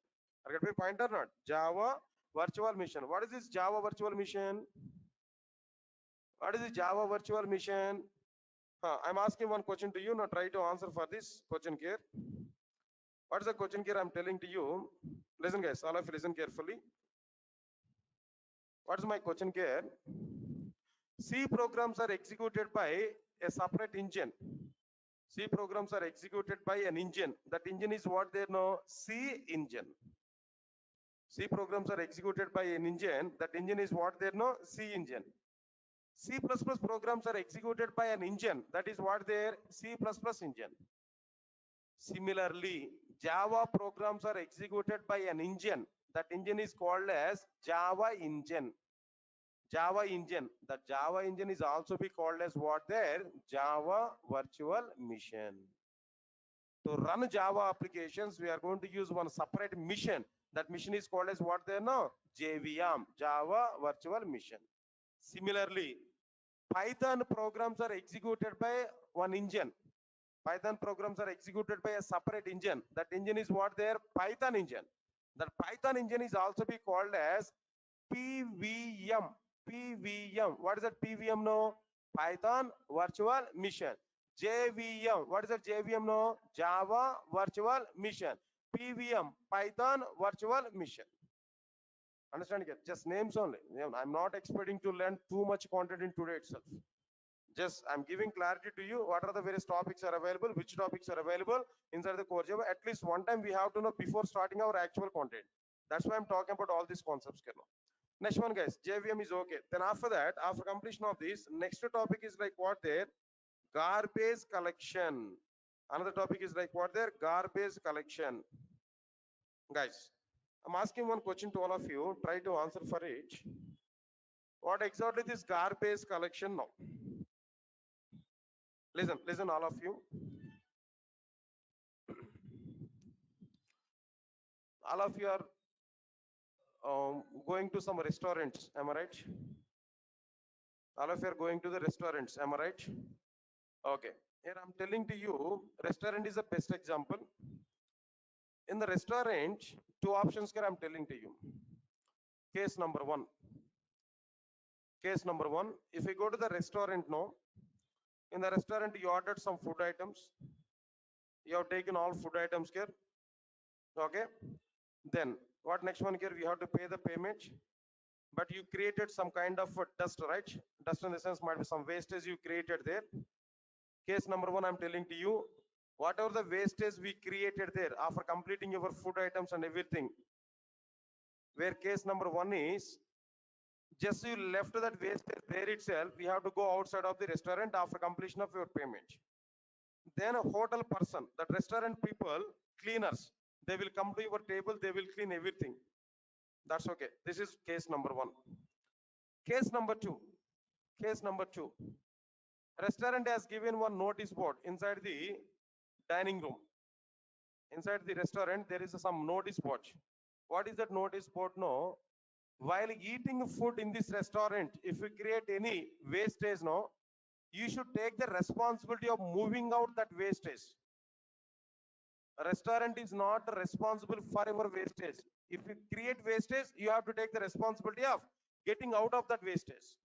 Are you getting my point or not? Java Virtual Machine. What is this Java Virtual Machine? What is this Java Virtual Machine? I'm asking one question to you. Now try to answer for this question here. What is the question here I'm telling to you? Listen, guys. All of you listen carefully. What is my question here? C programs are executed by a separate engine. C programs are executed by an engine. That engine is what they know, C engine. C programs are executed by an engine. That engine is what they know, C engine. C++ programs are executed by an engine. That is what their C++ engine. Similarly, Java programs are executed by an engine. That engine is called as Java engine. Java engine. The Java engine is also be called as what there? Java Virtual Machine. To run Java applications, we are going to use one separate mission. That mission is called as what they know? JVM, Java Virtual Machine. Similarly, Python programs are executed by one engine. Python programs are executed by a separate engine. That engine is what their Python engine. That Python engine is also be called as PVM. PVM. What is that PVM? No, Python Virtual Machine. JVM. What is that JVM? No, Java Virtual Machine. PVM, Python Virtual Machine. Understand? Just names only. I'm not expecting to learn too much content in today itself. Just I'm giving clarity to you. What are the various topics are available? Which topics are available inside the core Java? At least one time we have to know before starting our actual content. That's why I'm talking about all these concepts. Next one, guys, JVM is okay. Then after that, after completion of this, next topic is like what there? Garbage collection. Another topic is like what there? Garbage collection. Guys, I'm asking one question to all of you. Try to answer for it. What exactly is garbage collection now? Listen, all of you. All of you are going to some restaurants. Am I right? All of you are going to the restaurants. Am I right? Okay. Here I'm telling to you, restaurant is the best example. In the restaurant, two options here I'm telling to you. Case number one. Case number one, if you go to the restaurant now, in the restaurant you ordered some food items. You have taken all food items here. Okay. Then what next one here? We have to pay the payment. But you created some kind of dust, right? Dust in the sense might be some wastage you created there. Case number one, I'm telling to you, whatever the wastage we created there after completing your food items and everything, where case number one is Just you left that wastage there itself, we have to go outside of the restaurant after completion of your payment. Then a hotel person, that restaurant people, cleaners, they will come to your table, they will clean everything. That's okay. This is case number one. Case number two. Case number two. Restaurant has given one notice board inside the dining room. Inside the restaurant, there is some notice board. What is that notice board? No. While eating food in this restaurant, if you create any wastage, no, you should take the responsibility of moving out that wastage. A restaurant is not responsible for your wastage. If you create wastage, you have to take the responsibility of getting out of that wastage.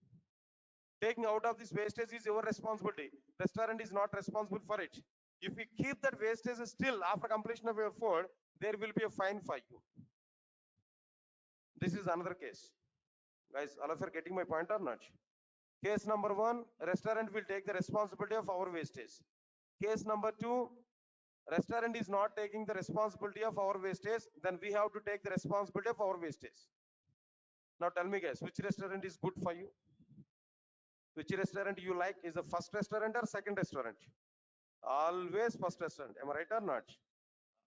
Taking out of this wastage is your responsibility. Restaurant is not responsible for it. If you keep that wastage still after completion of your food, there will be a fine for you. This is another case. Guys, all of you are getting my point or not? Case number one, restaurant will take the responsibility of our wastage. Case number two, restaurant is not taking the responsibility of our wastage, then we have to take the responsibility of our wastage. Now tell me guys, which restaurant is good for you? Which restaurant you like? Is the first restaurant or second restaurant? Always first restaurant. Am I right or not?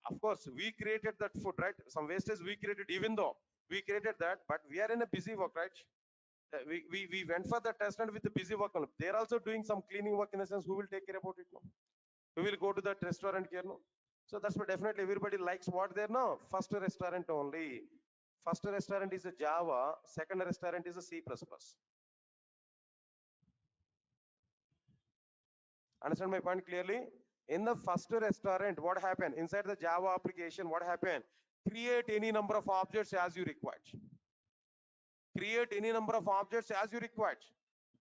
Of course, we created that food, right? Some wastage we created, even though we created that, but we are in a busy work, right? We went for the restaurant with the busy work. They're also doing some cleaning work in the sense who will take care about it now? Who will go to that restaurant here no? So that's why definitely everybody likes what there no? First restaurant only. First restaurant is a Java, second restaurant is a C++. Understand my point clearly? In the first restaurant, what happened? Inside the Java application, what happened? Create any number of objects as you require. Create any number of objects as you require.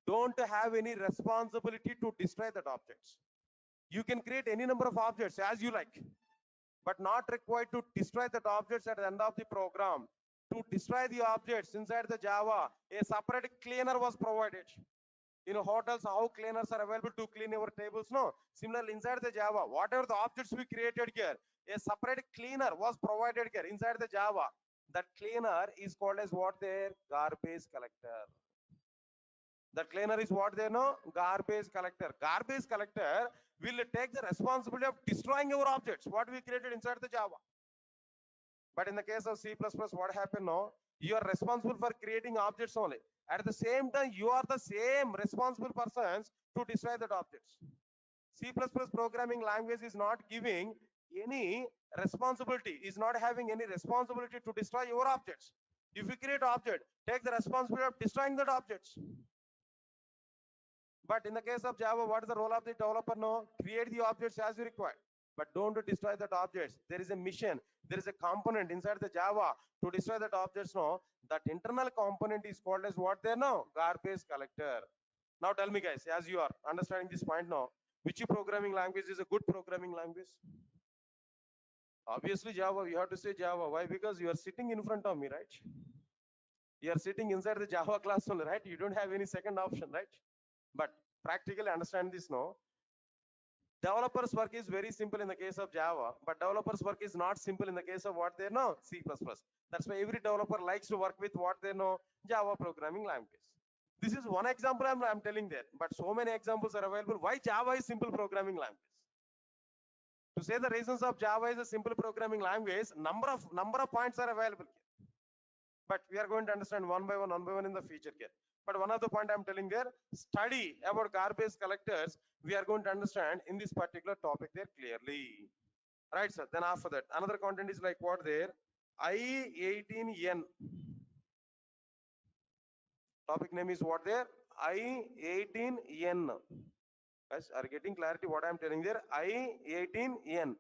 Don't have any responsibility to destroy that objects. You can create any number of objects as you like, but not required to destroy that objects at the end of the program. To destroy the objects inside the Java, a separate cleaner was provided. In hotels, how cleaners are available to clean your tables? No. Similarly, inside the Java, whatever the objects we created here, a separate cleaner was provided here inside the Java. That cleaner is called as what there? Garbage collector. That cleaner is what they know? Garbage collector. Garbage collector will take the responsibility of destroying your objects, what we created inside the Java. But in the case of C++, what happened now? You are responsible for creating objects only. At the same time, you are the same responsible persons to destroy that objects. C++ programming language is not giving any responsibility, is not having any responsibility to destroy your objects. If you create object, take the responsibility of destroying that objects. But in the case of Java, what is the role of the developer? No, create the objects as you require, but don't destroy that objects. There is a mission, there is a component inside the Java to destroy that objects. No, that internal component is called as what there now? Garbage collector. Now tell me guys, as you are understanding this point now, which programming language is a good programming language? Obviously Java, you have to say Java. Why? Because you are sitting in front of me, right? You are sitting inside the Java class only, right? You don't have any second option, right? But practically understand this now. Developers work is very simple in the case of Java, but developers work is not simple in the case of what they know, C++. That's why every developer likes to work with what they know, Java programming language. This is one example I'm telling there, but so many examples are available. Why Java is simple programming language? To say the reasons of Java is a simple programming language, number of points are available here. But we are going to understand one by one in the future here. But one of the point I'm telling there, study about garbage collectors, we are going to understand in this particular topic there clearly. Right, sir. Then after that, another content is like what there? I18N. Topic name is what there? I18N. Guys, are getting clarity what I'm telling there? I18N.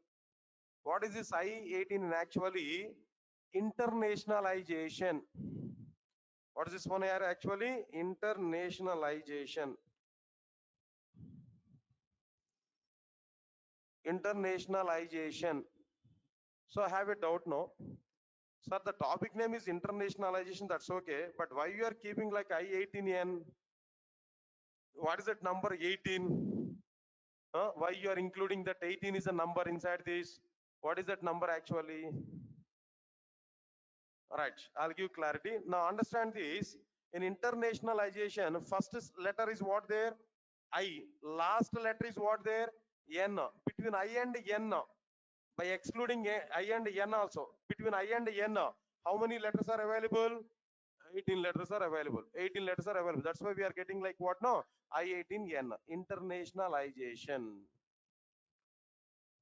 What is this I18N actually? Internationalization. What is this one here actually? Internationalization. Internationalization. So I have a doubt now. Sir, the topic name is internationalization, that's okay. But why you are keeping like I18N? What is that number 18? Why you are including that 18 is a number inside this? What is that number actually? All right, I'll give clarity. Now understand this. In internationalization, first letter is what there? I. Last letter is what there? N. Between I and N, by excluding I and N also, between I and N, how many letters are available? 18 letters are available. 18 letters are available. That's why we are getting like what now? I18N. Internationalization.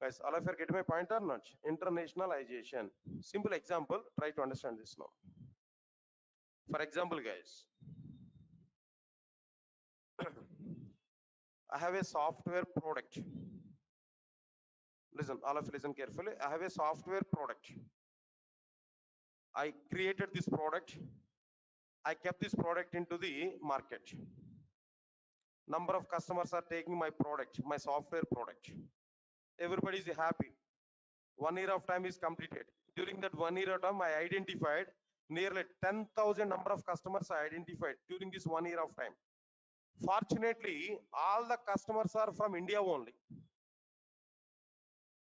Guys, all of you are getting my point or not? Internationalization. Simple example. Try to understand this now. For example, guys, I have a software product. Listen, all of you listen carefully. I have a software product. I created this product. I kept this product into the market. Number of customers are taking my product, my software product. Everybody is happy. 1 year of time is completed. During that 1 year of time, I identified nearly 10,000 number of customers I identified during this 1 year of time. Fortunately, all the customers are from India only.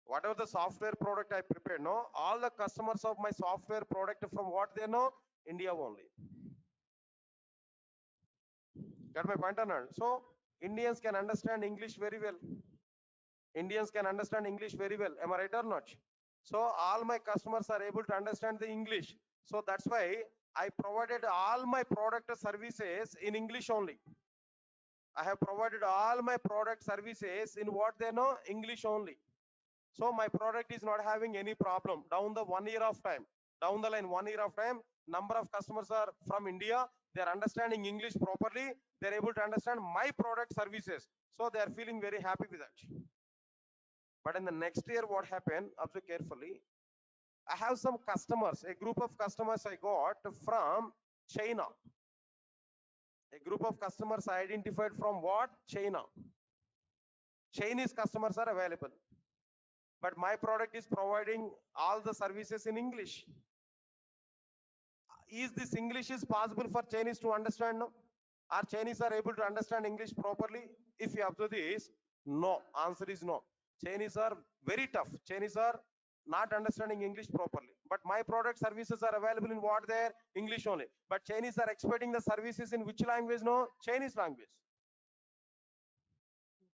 Whatever the software product I prepared, no, all the customers of my software product from what they know, India only. Got my point or not? So Indians can understand English very well. Indians can understand English very well. Am I right or not? So all my customers are able to understand the English. So that's why I provided all my product services in English only. I have provided all my product services in what they know, English only. So my product is not having any problem down the 1 year of time. Down the line 1 year of time, number of customers are from India. They are understanding English properly. They are able to understand my product services. So they are feeling very happy with that. But in the next year, what happened? Observe carefully. I have some customers, a group of customers I got from China. A group of customers I identified from what? China. Chinese customers are available. But my product is providing all the services in English. Is this English is possible for Chinese to understand? No? Are Chinese are able to understand English properly? If you observe this, no. Answer is no. Chinese are very tough. Chinese are not understanding English properly. But my product services are available in what there? English only. But Chinese are expecting the services in which language? No, Chinese language.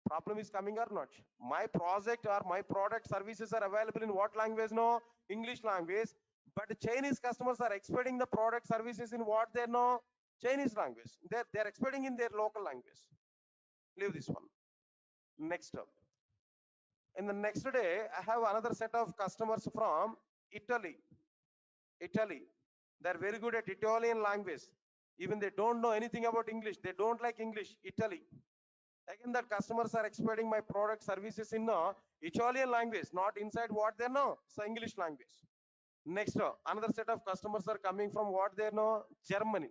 Problem is coming or not? My project or my product services are available in what language? No, English language. But Chinese customers are expecting the product services in what they know? Chinese language. They're expecting in their local language. Leave this one. Next up. In the next day, I have another set of customers from Italy. Italy. They're very good at Italian language. Even they don't know anything about English. They don't like English. Italy. Again, that customers are expecting my product services in Italian language, not inside what they know. So English language. Next, another set of customers are coming from what they know? Germany.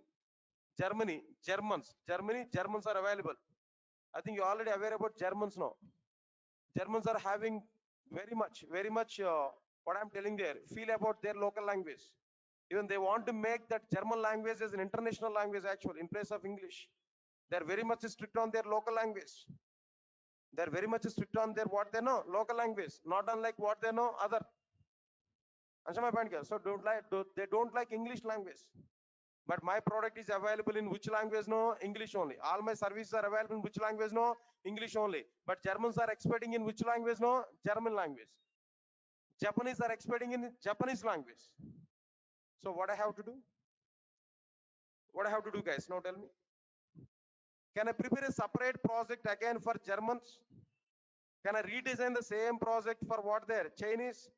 Germany. Germans. Germany. Germans are available. I think you're already aware about Germans now. Germans are having very much, what I'm telling there, feel about their local language. Even they want to make that German language as an international language actually in place of English. They're very much strict on their local language. They're very much strict on their what they know, local language, not unlike what they know other. Answer my point, guys. So they don't like English language. But my product is available in which language? No, English only. All my services are available in which language? No, English only. But Germans are expecting in which language? No, German language. Japanese are expecting in Japanese language. So what I have to do? What I have to do, guys? Now tell me. Can I prepare a separate project again for Germans? Can I redesign the same project for what they're Chinese?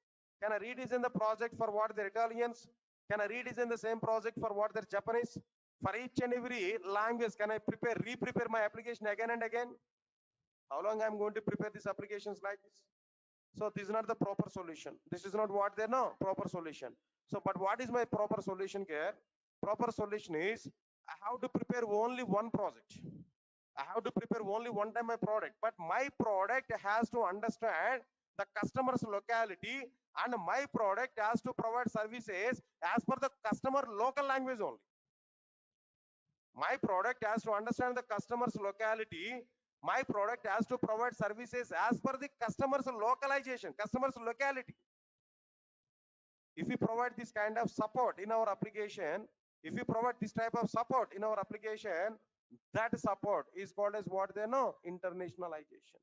Can I redesign the project for what they're Italians? Can I redesign the same project for what they're Japanese? For each and every language, can I re-prepare my application again and again? How long I'm going to prepare these applications like this? So this is not the proper solution. This is not what they know, proper solution. So, but what is my proper solution here? Proper solution is I have to prepare only one project. I have to prepare only one time my product, but my product has to understand the customer's locality, and my product has to provide services as per the customer local language only. My product has to understand the customer's locality. My product has to provide services as per the customer's localization, customer's locality. If we provide this kind of support in our application, If you provide this type of support in our application, that support is called as what they know, internationalization.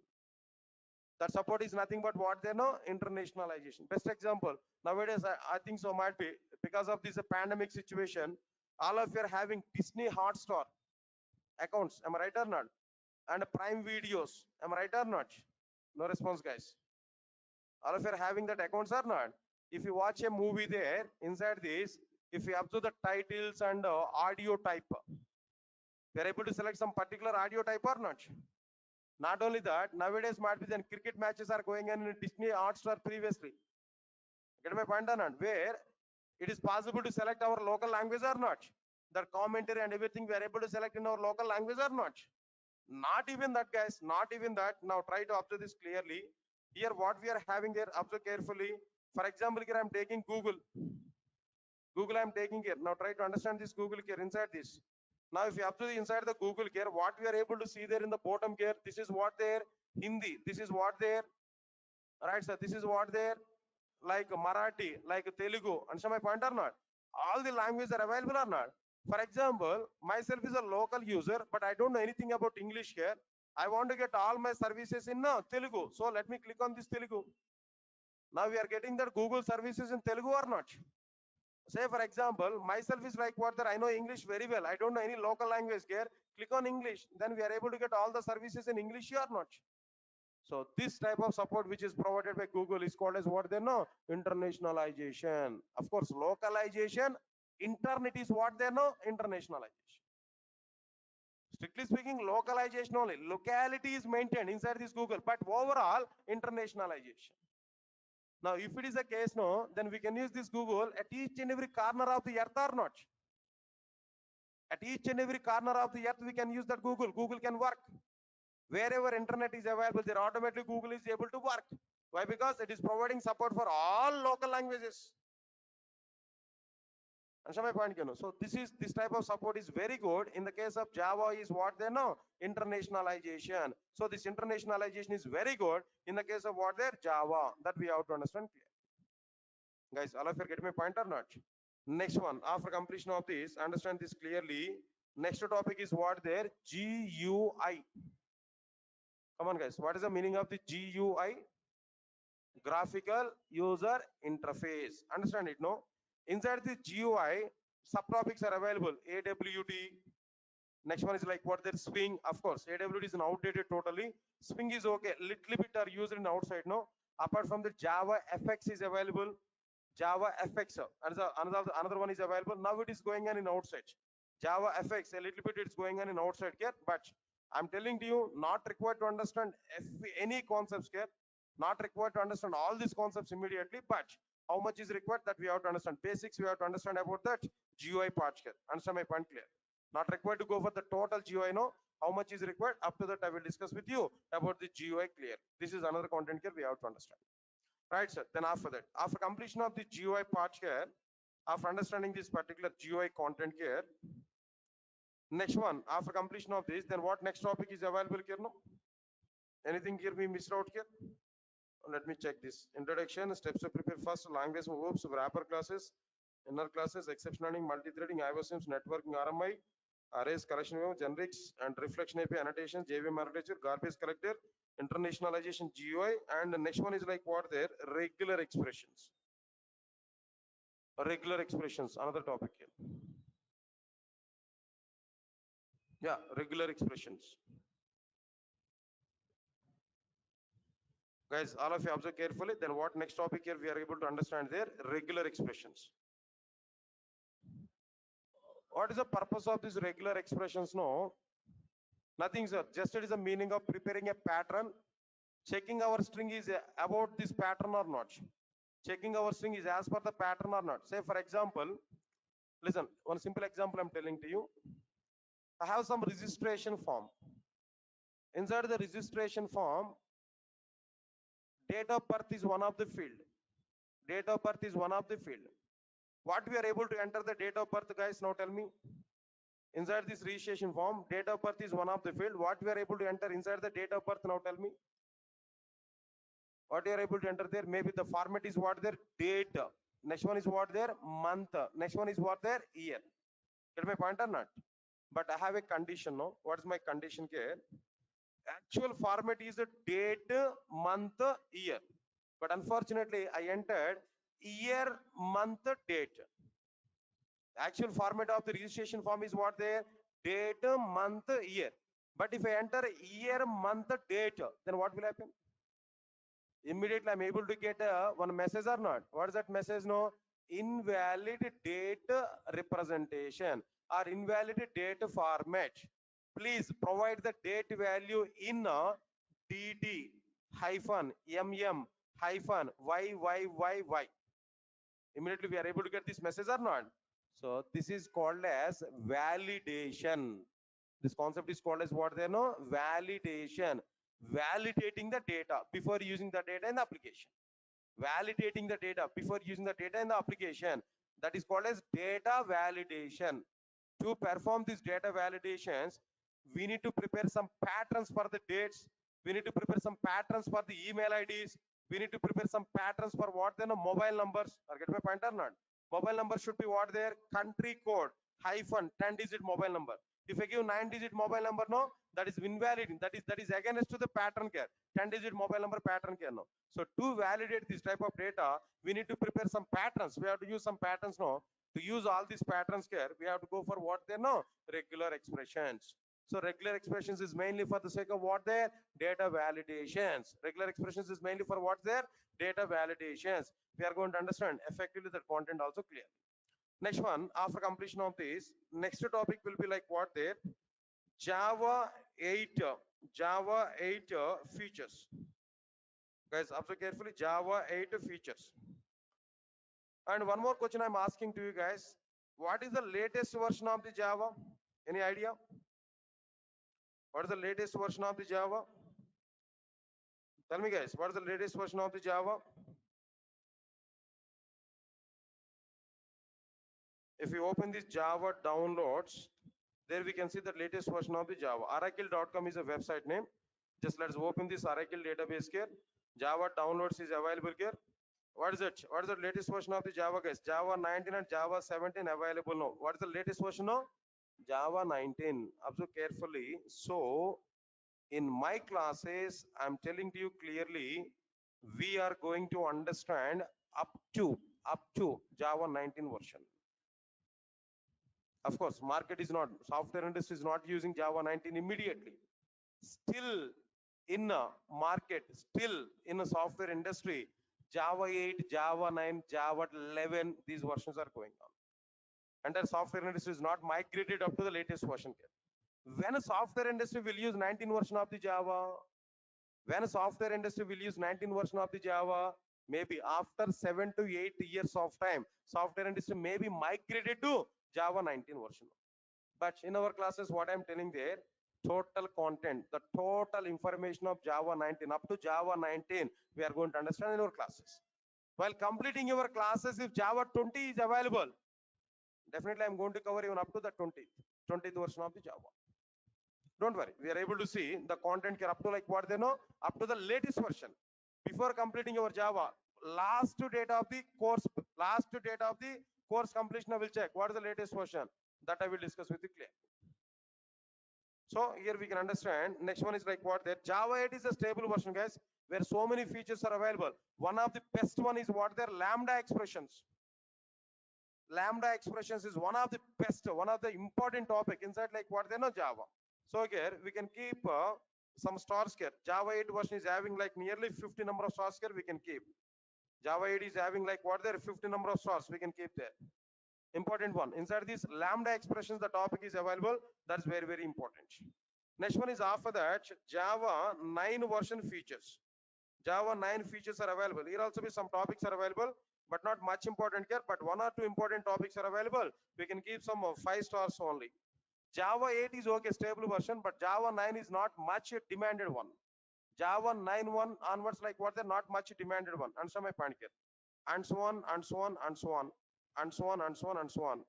That support is nothing but what they know, internationalization. Best example nowadays, I think so might be because of this pandemic situation, all of you are having Disney Hotstar accounts. Am I right or not? And Prime Videos. Am I right or not? No response, guys. All of you are having that accounts or not? If you watch a movie there, inside this, if you observe the titles and audio type, we are able to select some particular audio type or not. Not only that, nowadays might be then cricket matches are going on in Disney Hotstar previously. Get my point or not? Where it is possible to select our local language or not. That commentary and everything we are able to select in our local language or not. Not even that, guys. Not even that. Now try to observe this clearly. Here, what we are having there, observe carefully. For example, here I'm taking Google. Google I'm taking here. Now try to understand this Google here inside this. Now if you observe inside the Google here, what we are able to see there in the bottom here, this is what there, Hindi. This is what there, right sir, this is what there, like Marathi, like Telugu. Understand my point or not? All the languages are available or not? For example, myself is a local user, but I don't know anything about English here. I want to get all my services in Telugu. So let me click on this Telugu. Now we are getting that Google services in Telugu or not? Say for example, myself is like what that I know English very well. I don't know any local language here. Click on English. Then we are able to get all the services in English or not? So this type of support which is provided by Google is called as what they know, internationalization. Of course, localization, internet is what they know, internationalization. Strictly speaking, localization only. Locality is maintained inside this Google, but overall, internationalization. Now, if it is a case, no, then we can use this Google at each and every corner of the earth or not. At each and every corner of the earth, we can use that Google. Google can work. Wherever internet is available, there automatically Google is able to work. Why? Because it is providing support for all local languages. Understand my point? So this type of support is very good. In the case of Java, is what they know, internationalization. So this internationalization is very good in the case of what they're Java. That we have to understand. Guys, all of you get my point or not? Next one, after completion of this, understand this clearly. Next topic is what there, GUI. Come on, guys. What is the meaning of the GUI? Graphical user interface. Understand it, no? Inside the GUI, subtopics are available. AWT. Next one is like what there, Swing. Of course, AWT is an outdated totally. Swing is okay. Little bit are used in outside, no? Apart from the Java FX is available. Java FX, another one is available. Now it is going on in outside. Java FX, a little bit it's going on in outside here, but I'm telling to you, not required to understand any concepts here, not required to understand all these concepts immediately, but how much is required that we have to understand. Basics we have to understand about that GUI part here. Understand my point clear? Not required to go for the total GUI, no. How much is required? Up to that I will discuss with you about the GUI clear. This is another content here we have to understand. Right, sir. Then after that, after completion of the GUI part here, after understanding this particular GUI content here, next one, after completion of this, then what next topic is available here? No? Anything here we missed out here? Let me check this. Introduction, steps to prepare first, language verbs, wrapper classes, inner classes, exception learning, multi-threading, IOSIMs, networking, RMI, arrays, collection of generics, and reflection API annotation, JVM architecture, garbage collector, internationalization GUI, and the next one is like what there, regular expressions. Regular expressions, another topic here. Yeah, regular expressions. Guys, all of you observe carefully. Then what next topic here we are able to understand there, regular expressions. What is the purpose of these regular expressions? No, nothing, sir. Just it is the meaning of preparing a pattern, checking our string is about this pattern or not. Checking our string is as per the pattern or not. Say for example, listen, one simple example I'm telling to you. I have some registration form. Inside the registration form, date of birth is one of the field. Date of birth is one of the field. What we are able to enter the date of birth, guys, now tell me. Inside this registration form, date of birth is one of the field. What we are able to enter inside the date of birth, now tell me. What you are able to enter there, maybe the format is what there, date. Next one is what there, month. Next one is what there, year. Get my point or not? But I have a condition, no? What is my condition here? Actual format is a date, month, year. But unfortunately, I entered year, month, date. Actual format of the registration form is what there? Date, month, year. But if I enter year, month, date, then what will happen? Immediately I'm able to get one message or not. What is that message? No, invalid date representation or invalid date format. Please provide the date value in dd hyphen mm hyphen yyyy. Immediately we are able to get this message or not. So this is called as validation. This concept is called as what they know? Validation. Validating the data before using the data in the application. Validating the data before using the data in the application. That is called as data validation. To perform these data validations, we need to prepare some patterns for the dates. We need to prepare some patterns for the email IDs. We need to prepare some patterns for what then mobile numbers. Or get my point or not? Mobile number should be what there? Country code hyphen 10-digit mobile number. If I give 9-digit mobile number, no, that is invalid. That is against to the pattern care. 10-digit mobile number pattern care, no. So to validate this type of data, we need to prepare some patterns. We have to use some patterns, no. To use all these patterns here, we have to go for what they know? Regular expressions. So regular expressions is mainly for the sake of what their data validations. Regular expressions is mainly for what their data validations. We are going to understand effectively the content also clear. Next one, after completion of this, next topic will be like what there? Java 8, Java 8 features. Guys, observe carefully, Java 8 features. And one more question I'm asking to you guys. What is the latest version of the Java? Any idea? What is the latest version of the Java? Tell me guys, what is the latest version of the Java? If you open this Java downloads, there we can see the latest version of the Java. Oracle.com is a website name. Just let's open this Oracle database here. Java downloads is available here. What is it? What is the latest version of the Java, guys? Java 19 and Java 17 available now. What is the latest version now? Java 19. Observe carefully. So in my classes, I'm telling to you clearly, we are going to understand up to Java 19 version. Of course, market is not, software industry is not using Java 19 immediately. Still in a market, still in a software industry, Java 8, Java 9, Java 11, these versions are going on. And the software industry is not migrated up to the latest version yet. When a software industry will use 19 version of the Java, when a software industry will use 19 version of the Java, maybe after 7 to 8 years of time, software industry may be migrated to Java 19 version. But in our classes, what I'm telling there, total content, the total information of Java 19 up to Java 19, we are going to understand in our classes. While completing your classes, if Java 20 is available, definitely I'm going to cover even up to the 20th version of the Java. Don't worry, we are able to see the content here up to like what they know, up to the latest version. Before completing your Java, last date of the course completion, I will check what is the latest version. That I will discuss with you clear. So here we can understand. Next one is like what there. Java 8 is a stable version, guys, where so many features are available. One of the best one is what there, lambda expressions. Lambda expressions is one of the best, one of the important topic inside like what they know Java. So here we can keep some stars here. Java 8 version is having like nearly 50 number of stars here we can keep. Java 8 is having like what there 50 number of stars we can keep there. Important one. Inside this lambda expressions, the topic is available. That's very, very important. Next one is after that, Java 9 version features. Java 9 features are available. Here also be some topics are available, but not much important here. But one or two important topics are available. We can keep some 5 stars only. Java 8 is okay, stable version, but Java 9 is not much demanded one. Java 9.1 onwards, like what they're not much demanded one. Answer my point here. And so on, and so on, and so on, and so on, and so on, and so on,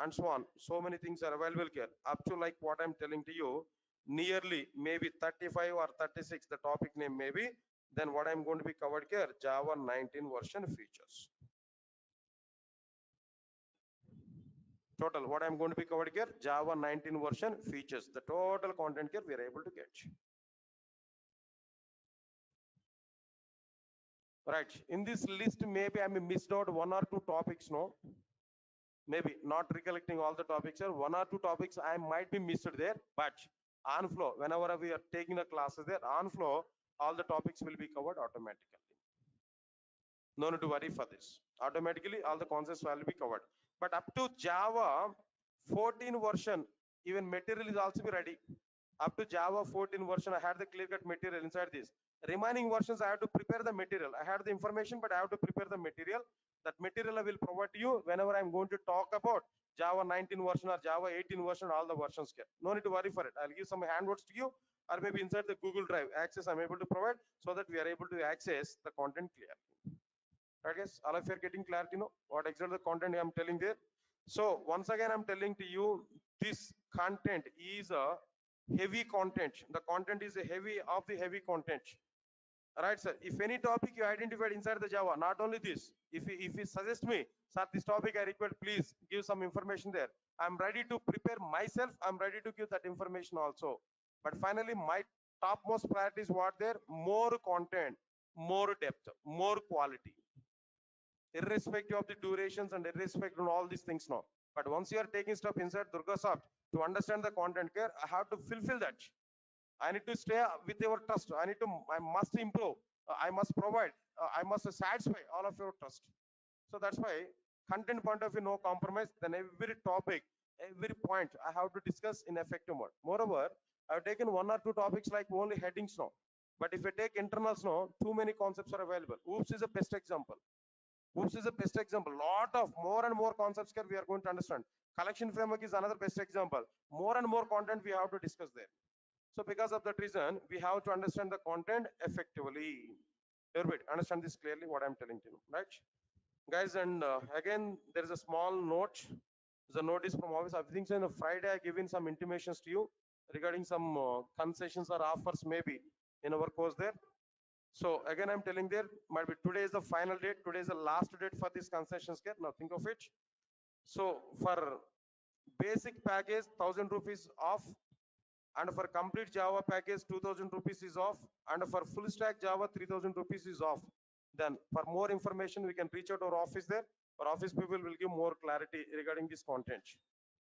and so on. So many things are available here. Up to like what I'm telling to you, nearly maybe 35 or 36, the topic name maybe. Then what I'm going to be covered here, Java 19 version features. Total, what I'm going to be covered here, Java 19 version features, the total content here we are able to get. Right, in this list, maybe I may missed out one or two topics, no? Maybe not recollecting all the topics here, one or two topics I might be missed there, but on flow, whenever we are taking the classes there, on flow, all the topics will be covered automatically. No need to worry for this. Automatically, all the concepts will be covered. But up to Java 14 version, even material is also be ready. Up to Java 14 version, I had the clear-cut material inside this. Remaining versions, I have to prepare the material. I had the information, but I have to prepare the material. That material I will provide to you whenever I'm going to talk about Java 19 version or Java 18 version, all the versions get. No need to worry for it. I'll give some handouts to you, or maybe inside the Google Drive access I'm able to provide, so that we are able to access the content clearly. Right, guys? All of you are getting clarity, no? What exactly the content I'm telling there? So once again, I'm telling to you, this content is a heavy content. The content is a heavy of the heavy content. All right, sir. If any topic you identified inside the Java, not only this, if you suggest me, sir, this topic I require, please give some information there. I'm ready to prepare myself. I'm ready to give that information also. But finally, my topmost priority is what there? More content, more depth, more quality, irrespective of the durations and irrespective of all these things now. But once you are taking stuff inside DurgaSoft to understand the content care, I have to fulfill that. I need to stay with your trust. I must improve. I must provide. I must satisfy all of your trust. So that's why content point of view, no compromise. Then every topic, every point I have to discuss in effective mode. Moreover, I've taken one or two topics like only headings now. But if I take internals now, too many concepts are available. Oops is a best example. Oops is a best example. Lot of more and more concepts here we are going to understand. Collection framework is another best example. More and more content we have to discuss there. So because of that reason, we have to understand the content effectively. Everybody understand this clearly what I'm telling you, right? Guys, and again, there is a small note. The note is from office. I think so on Friday I given some intimations to you regarding some concessions or offers maybe in our course there. So again, I'm telling there, might be today is the final date. Today is the last date for this concessions care. Now think of it. So for basic package, 1,000 rupees off, and for complete Java package, 2,000 rupees is off, and for full stack Java, 3,000 rupees is off. Then for more information, we can reach out our office there. Our office people will give more clarity regarding this content.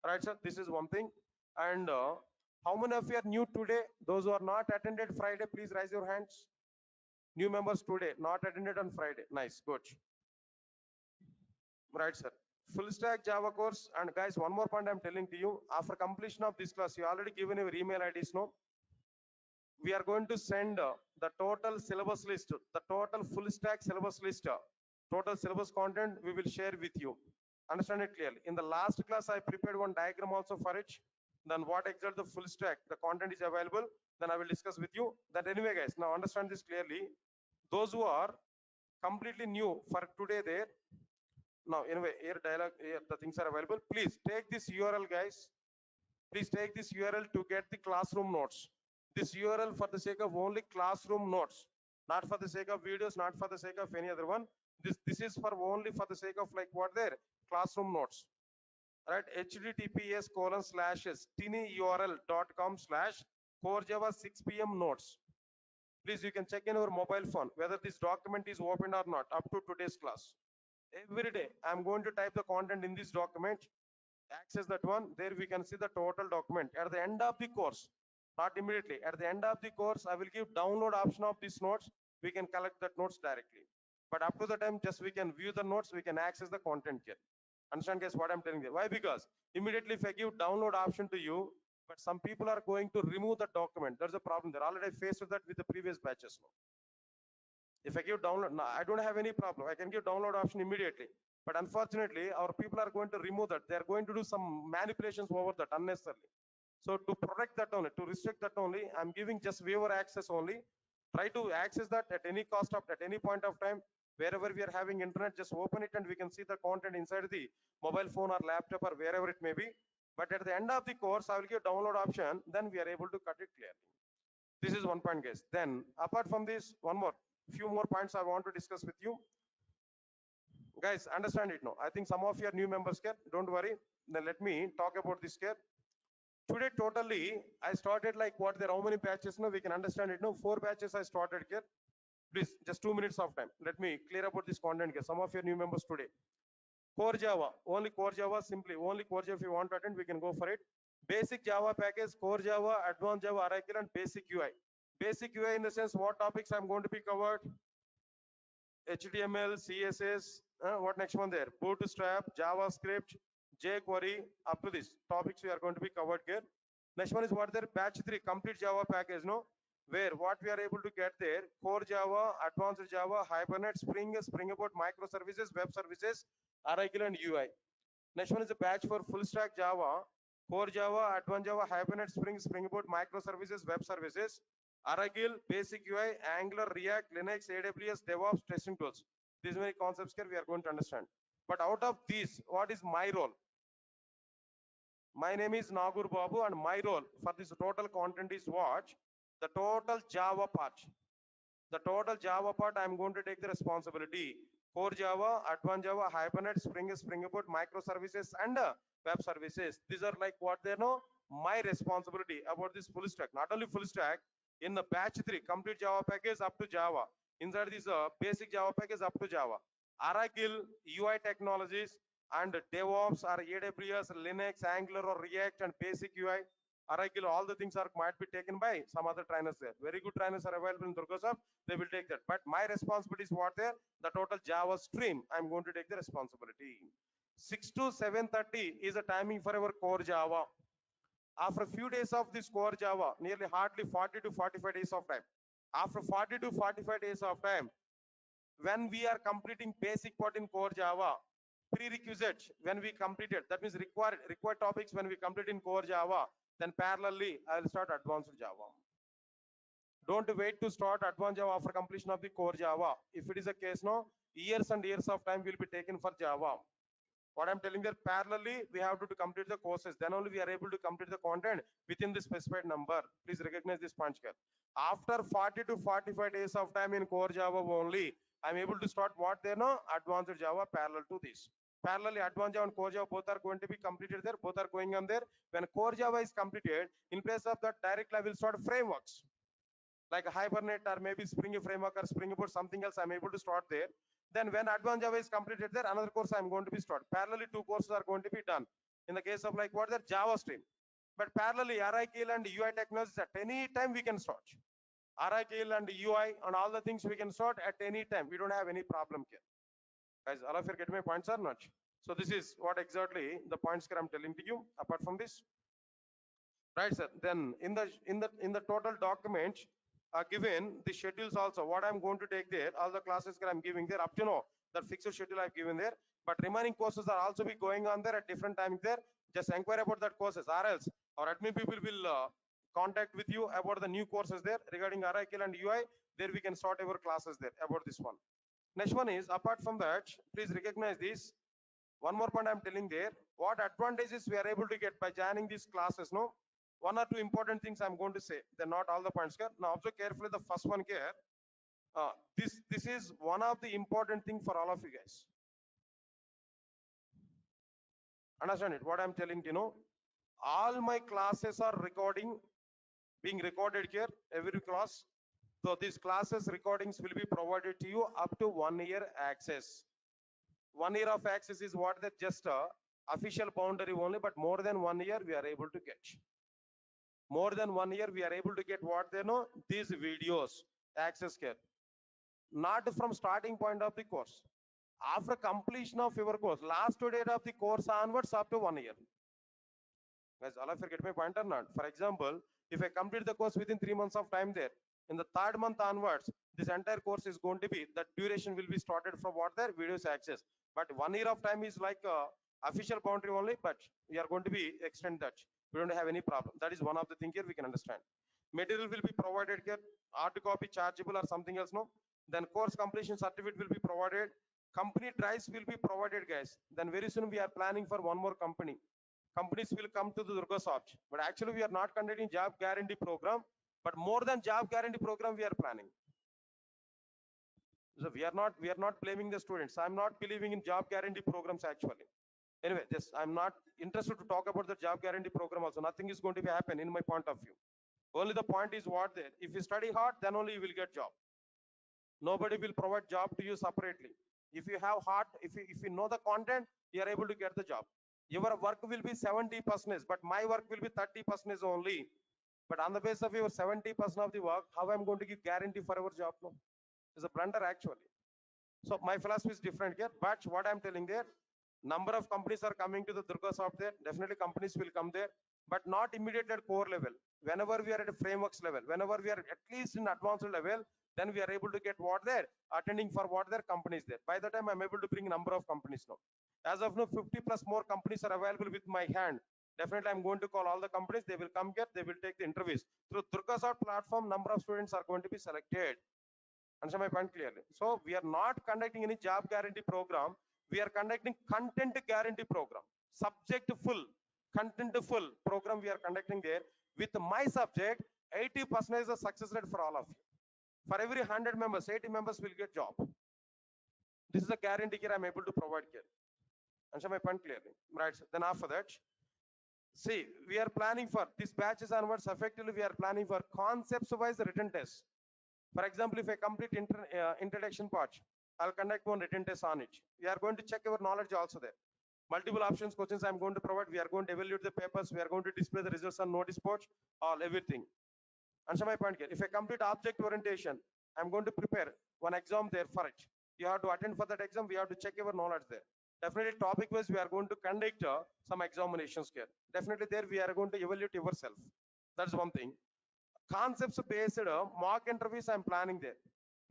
All right, sir, this is one thing. And how many of you are new today? Those who are not attended Friday, please raise your hands. New members today, not attended on Friday. Nice, good. Right, sir. Full stack Java course. And guys, one more point I'm telling to you. After completion of this class, you already given your email IDs, no? We are going to send the total syllabus list, the total full stack syllabus list, total syllabus content we will share with you. Understand it clearly. In the last class, I prepared one diagram also for it. Then what exactly the full stack, the content is available. Then I will discuss with you. That anyway, guys, now understand this clearly. Those who are completely new for today there, now anyway, here dialogue, here the things are available. Please take this URL, guys. Please take this URL to get the classroom notes. This URL for the sake of only classroom notes, not for the sake of videos, not for the sake of any other one. This is for only for the sake of like what there classroom notes. Right, https://tinyurl.com/core 6 p.m. notes. Please, you can check in your mobile phone whether this document is opened or not up to today's class. Every day, I'm going to type the content in this document, access that one. There we can see the total document. At the end of the course, not immediately, at the end of the course, I will give download option of these notes. We can collect that notes directly. But up to the time, just we can view the notes, we can access the content here. Understand, guys, what I'm telling you? Why? Because immediately if I give download option to you, but some people are going to remove the document. There's a problem there. Already faced with that with the previous batches. If I give download, no, I don't have any problem. I can give download option immediately. But unfortunately, our people are going to remove that. They are going to do some manipulations over that unnecessarily. So to protect that only, to restrict that only, I'm giving just viewer access only. Try to access that at any cost of, at any point of time. Wherever we are having internet, just open it and we can see the content inside the mobile phone or laptop or wherever it may be. But at the end of the course, I will give download option. Then we are able to cut it clearly. This is one point, guys. Then apart from this, one more, few more points I want to discuss with you. Guys, understand it now. I think some of your new members here, don't worry. Then let me talk about this here. Today, totally, I started like what there, how many batches now? We can understand it now. 4 batches I started here. Please, just 2 minutes of time. Let me clear about this content here. Some of your new members today. Core Java, only Core Java, simply only Core Java. If you want to attend, we can go for it. Basic Java package, Core Java, Advanced Java, Oracle, and Basic UI. Basic UI in the sense what topics I'm going to be covered. HTML, CSS, what next one there? Bootstrap, JavaScript, jQuery, up to this topics we are going to be covered here. Next one is what there? Batch 3, complete Java package, no? Where what we are able to get there, core Java, advanced Java, Hibernate, Spring, Spring Boot, microservices, web services, Oracle and UI. Next one is a batch for full stack Java, core Java, advanced Java, Hibernate, Spring, Spring Boot, microservices, web services, Oracle, basic UI, Angular, React, Linux, AWS, DevOps, testing tools. These many concepts here we are going to understand. But out of these, what is my role? My name is Nagoor Babu and my role for this total content is what? The total Java part. The total Java part, I'm going to take the responsibility. Core Java, Advanced Java, Hibernate, Spring, Spring Boot, microservices, and web services. These are like what they know, my responsibility about this full stack. Not only full stack, in the batch 3, complete Java package up to Java. Inside this basic Java package up to Java. Oracle, UI technologies, and DevOps or AWS, Linux, Angular, or React, and basic UI. Oracle, all the things are might be taken by some other trainers there. Very good trainers are available in Durga. They will take that. But my responsibility is what there? The total Java stream. I'm going to take the responsibility. 6 to 7:30 is the timing for our core Java. After a few days of this core Java, nearly hardly 40 to 45 days of time. After 40 to 45 days of time, when we are completing basic part in core Java, prerequisite when we completed, that means required topics when we complete in core Java, then parallelly I will start advanced Java. Don't wait to start advanced Java after completion of the core Java. If it is a case, no, years and years of time will be taken for Java. What I'm telling there, parallelly we have to complete the courses. Then only we are able to complete the content within the specified number. Please recognize this punch card. After 40 to 45 days of time in core Java only, I'm able to start what they know, advanced Java parallel to this. Parallelly, advanced Java and core Java both are going to be completed there. Both are going on there. When core Java is completed, in place of that, directly I will start frameworks like a Hibernate or maybe Spring framework or Spring Boot, something else I'm able to start there. Then when advanced Java is completed there, another course I'm going to be start. Parallelly, 2 courses are going to be done. In the case of like what the Java stream. But parallelly, Oracle and UI technologies at any time we can start. Oracle and UI and all the things we can start at any time. We don't have any problem here. Guys, all of you get my points or not? So this is what exactly the points I'm telling to you. Apart from this, right, sir? Then in the total document, given the schedules also, what I'm going to take there, all the classes that I'm giving there, up to know that fixed schedule I've given there, but remaining courses are also be going on there at different times there. Just inquire about that courses, or else our admin people will contact with you about the new courses there regarding Oracle and UI. There we can sort our classes there about this one. Next one is, apart from that, please recognize this. One more point I'm telling there, what advantages we are able to get by joining these classes, no? One or two important things I'm going to say. They're not all the points here. Now observe carefully the first one here. This is one of the important thing for all of you guys. Understand it? What I'm telling you know, all my classes are being recorded here, every class. So these classes recordings will be provided to you up to 1 year access. 1 year of access is what that just official boundary only, but more than 1 year we are able to get. More than 1 year we are able to get what they know, these videos access here. Not from starting point of the course. After completion of your course, last date of the course onwards up to 1 year. Guys, all of you get my point or not? For example, if I complete the course within 3 months of time there, in the 3rd month onwards, this entire course is going to be, the duration will be started from what their videos access. But 1 year of time is like official boundary only, but we are going to be extend that. We don't have any problem. That is one of the thing here we can understand. Material will be provided here, hard copy chargeable or something else, no? Then course completion certificate will be provided. Company drives will be provided, guys. Then very soon we are planning for one more company. Companies will come to the Durga Soft. But actually we are not conducting job guarantee program, but more than job guarantee program we are planning. So we are not blaming the students. I'm not believing in job guarantee programs actually. Anyway, this I'm not interested to talk about the job guarantee program also. Nothing is going to be happen in my point of view. Only the point is what there. If you study hard, then only you will get job. Nobody will provide job to you separately. If you have heart, if you know the content, you are able to get the job. Your work will be 70%, but my work will be 30% only. But on the basis of your 70% of the work, how I'm going to give guarantee for our job? No, it's a blunder actually. So my philosophy is different here. But what I'm telling there, number of companies are coming to the Durga software. Definitely companies will come there, but not immediately at core level. Whenever we are at a frameworks level, whenever we are at least in advanced level, then we are able to get what there, attending for what their companies there. By the time I'm able to bring number of companies now. As of now, 50 plus more companies are available with my hand. Definitely, I'm going to call all the companies. They will come here. They will take the interviews through DurgaSoft platform. Number of students are going to be selected. Understand my point clearly? So we are not conducting any job guarantee program. We are conducting content guarantee program. Subject full, content full program we are conducting there. With my subject, 80% is a success rate for all of you. For every 100 members, 80 members will get job. This is a guarantee here I'm able to provide here. Understand my point clearly? Right. Then after that, see, we are planning for this batches onwards. Effectively, we are planning for concepts-wise written tests. For example, if I complete introduction part, I'll conduct one written test on it. We are going to check our knowledge also there. Multiple options questions I'm going to provide. We are going to evaluate the papers. We are going to display the results on notice boards, all everything. Answer my point here. If I complete object orientation, I'm going to prepare one exam there for it. You have to attend for that exam. We have to check your knowledge there. Definitely topic wise, we are going to conduct some examinations here. Definitely there we are going to evaluate yourself. That's one thing. Concepts based mock interviews I'm planning there.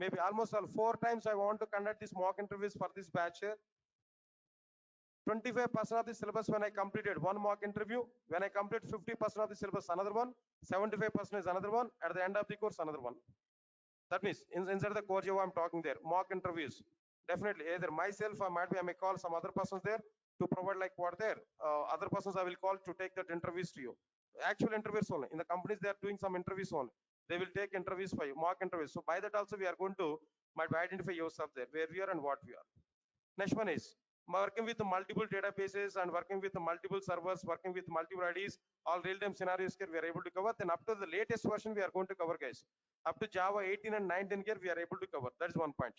Maybe almost all 4 times I want to conduct this mock interviews for this batch here. 25% of the syllabus when I completed one mock interview. When I complete 50% of the syllabus, another one. 75% is another one. At the end of the course, another one. That means inside the core Java I'm talking there, mock interviews. Definitely either myself or might be I may call some other persons there to provide like what there. Other persons I will call to take that interviews to you. Actual interviews only. In the companies they are doing some interviews only. They will take interviews for you, mock interviews. So by that also we are going to might identify yourself there, where we are and what we are. Next one is working with multiple databases and working with multiple servers, working with multiple IDs, all real-time scenarios here we are able to cover. Then up to the latest version we are going to cover, guys. Up to Java 18 and 19 here we are able to cover. That is one point.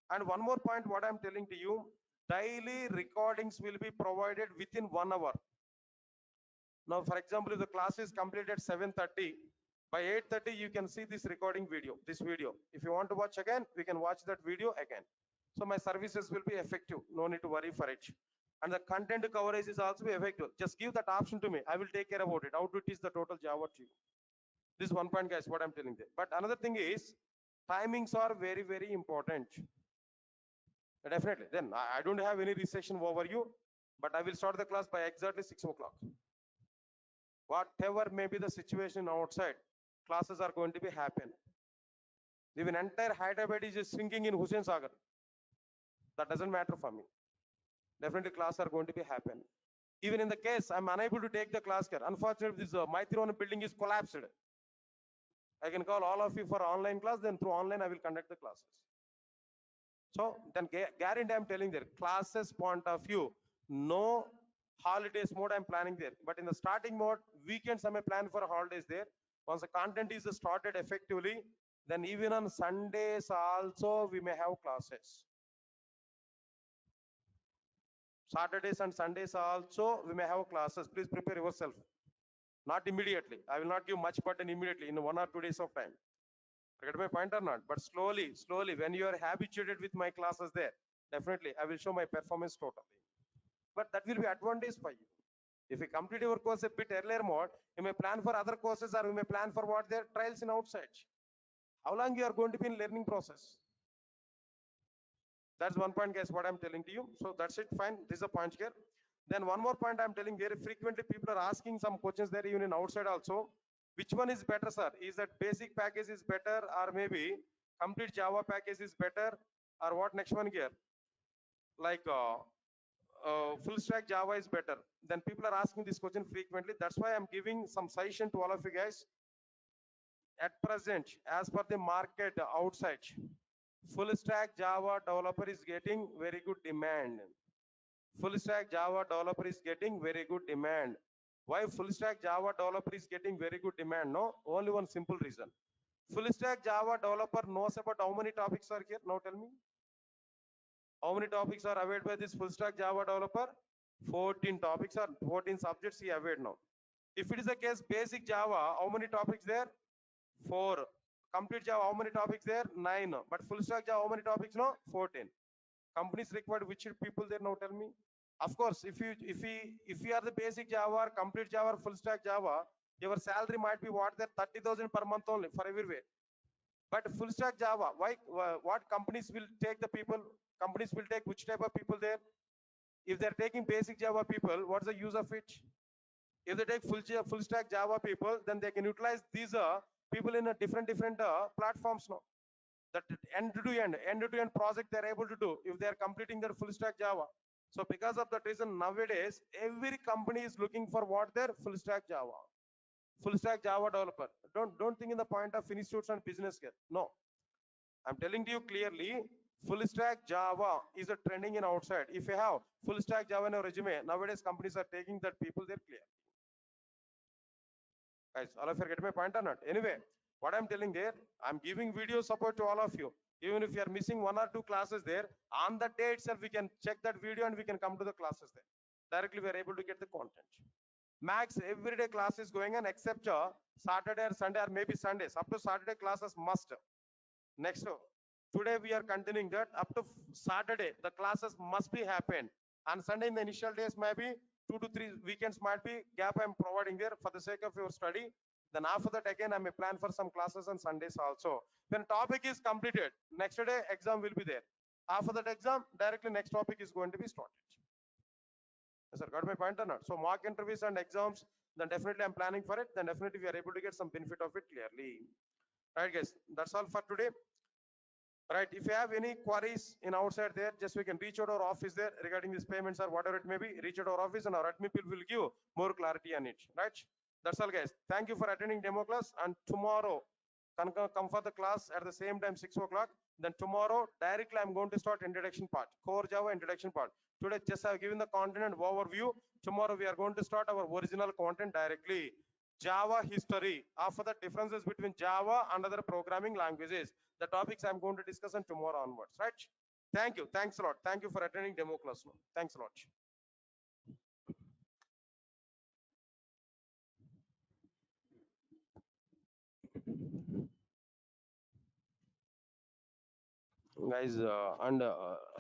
And one more point, what I'm telling to you, daily recordings will be provided within 1 hour. Now, for example, if the class is completed at 7:30, by 8:30 you can see this recording video, this video. If you want to watch again, we can watch that video again. So my services will be effective. No need to worry for it. And the content coverage is also effective. Just give that option to me. I will take care about it. How to teach the total Java to you. This one point, guys, what I'm telling you. But another thing is, timings are very, very important. Definitely. Then I don't have any recession over you, but I will start the class by exactly 6 o'clock. Whatever may be the situation outside, classes are going to be happen. Even entire Hyderabad is just shrinking in Hussain Sagar. That doesn't matter for me. Definitely classes are going to be happen. Even in the case I'm unable to take the class here, unfortunately this Maithiron building is collapsed. I can call all of you for online class, then through online I will conduct the classes. So then guarantee I'm telling there, classes point of view, no holidays mode I'm planning there. But in the starting mode, weekends I may plan for holidays there. Once the content is started effectively, then even on Sundays also we may have classes. Saturdays and Sundays also we may have classes. Please prepare yourself. Not immediately. I will not give much button immediately in 1 or 2 days of time. Get my point or not? But slowly, when you are habituated with my classes there, definitely I will show my performance totally. But that will be advantage for you. If you complete your course a bit earlier mode, you may plan for other courses or you may plan for what their trials in outside. How long you are going to be in learning process? That's one point, guys, what I'm telling to you. So that's it, fine. This is a point here. Then one more point I'm telling, very frequently people are asking some questions there even in outside also. Which one is better, sir? Is that basic package is better, or maybe complete Java package is better, or what next one here? Like full stack Java is better. Then people are asking this question frequently. That's why I'm giving some suggestion to all of you guys. At present, as per the market outside, Full stack Java developer is getting very good demand. Full stack Java developer is getting very good demand. Why full stack Java developer is getting very good demand? No, only one simple reason. Full stack Java developer knows about how many topics are here. Now tell me, how many topics are available by this full stack Java developer? 14 topics or 14 subjects he availed now. If it is the case, basic Java, how many topics there? 4. Complete Java, how many topics there? 9. But full stack Java, how many topics? No, 14. Companies required which people there? Now tell me. Of course, if you are the basic Java or complete Java or full stack Java, your salary might be what there 30,000 per month only for everywhere. But full stack Java, why? What companies will take the people? Companies will take which type of people there? If they're taking basic Java people, what's the use of it? If they take full stack Java people, then they can utilize these people in a different platforms now. That end-to-end project they're able to do if they're completing their full stack Java. So because of that reason, nowadays every company is looking for what their full stack Java, full stack Java developer. Don't think in the point of institutes and business here. No, I'm telling to you clearly, full stack Java is a trending in outside. If you have full stack Java in your resume, nowadays companies are taking that people there clear. Guys, all of you are getting my point or not? Anyway, what I'm telling there, I'm giving video support to all of you. Even if you are missing 1 or 2 classes there, on that day itself, we can check that video and we can come to the classes there. Directly, we are able to get the content. Max everyday class is going on except Saturday or Sunday or maybe Sundays. Up to Saturday classes must. Next, today we are continuing that up to Saturday, the classes must be happened. On Sunday in the initial days, maybe 2 to 3 weekends might be gap I'm providing there for the sake of your study. Then after that again, I may plan for some classes on Sundays also. When topic is completed, next day exam will be there. After that exam, directly next topic is going to be started. Yes, sir, got my point or not? So mock interviews and exams, then definitely I'm planning for it. Then definitely we are able to get some benefit of it clearly. Right, guys, that's all for today. Right, if you have any queries in outside there, just we can reach out our office there regarding these payments or whatever it may be. Reach out our office and our admin people will give more clarity on it. Right, that's all, guys. Thank you for attending demo class, and tomorrow come for the class at the same time 6 o'clock. Then tomorrow directly I'm going to start introduction part, core Java introduction part. Today just I've given the content and overview. Tomorrow we are going to start our original content directly. Java history. After the differences between Java and other programming languages. The topics I'm going to discuss on tomorrow onwards, right? Thank you. Thanks a lot. Thank you for attending demo class. Thanks a lot. Guys, and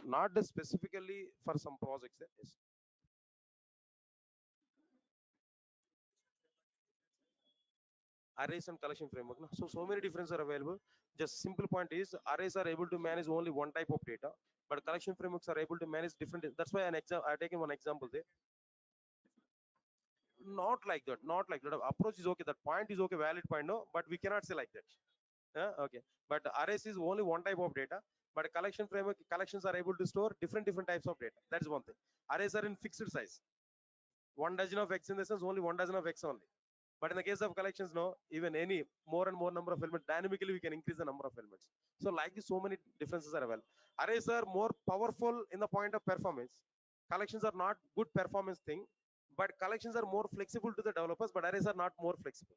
not specifically for some projects. Yes. Arrays and collection framework. No? So many differences are available. Just simple point is arrays are able to manage only one type of data, but collection frameworks are able to manage different. That's why an example I taken one example there. Not like that. Not like that. Approach is okay. That point is okay. Valid point. No, but we cannot say like that. Okay. But arrays is only one type of data. But a collection framework collections are able to store different types of data. That is one thing. Arrays are in fixed size. 1 dozen of X in the sense only 1 dozen of X only. But in the case of collections, no, even any more and more number of elements, dynamically we can increase the number of elements. So like this, so many differences are available. Arrays are more powerful in the point of performance. Collections are not good performance thing, but collections are more flexible to the developers, but arrays are not more flexible.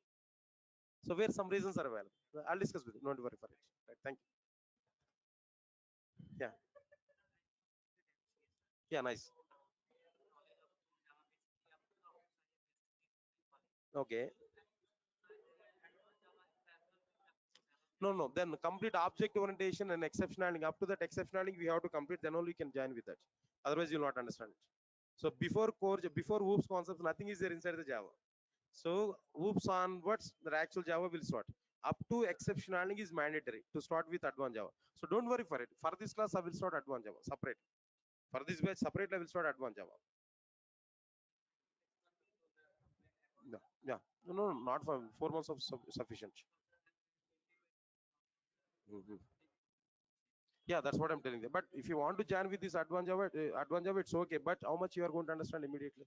So where some reasons are available. I'll discuss with you. Don't worry for it. Right, thank you. Yeah. Yeah, nice. Okay. No. Then complete object orientation and exception handling. Up to that exception handling, we have to complete. Then only you can join with that. Otherwise, you'll not understand it. So before whoops concepts, nothing is there inside the Java. So whoops onwards, the actual Java will start. Up to exception handling is mandatory to start with advanced Java. So don't worry for it. For this class, I will start advanced Java separate. For this batch, separate, I will start advanced Java. No, yeah. No, not for 4 months of sufficient. Mhm. Yeah, that's what I'm telling you. But if you want to join with this advanced Java, it's okay. But how much you are going to understand immediately?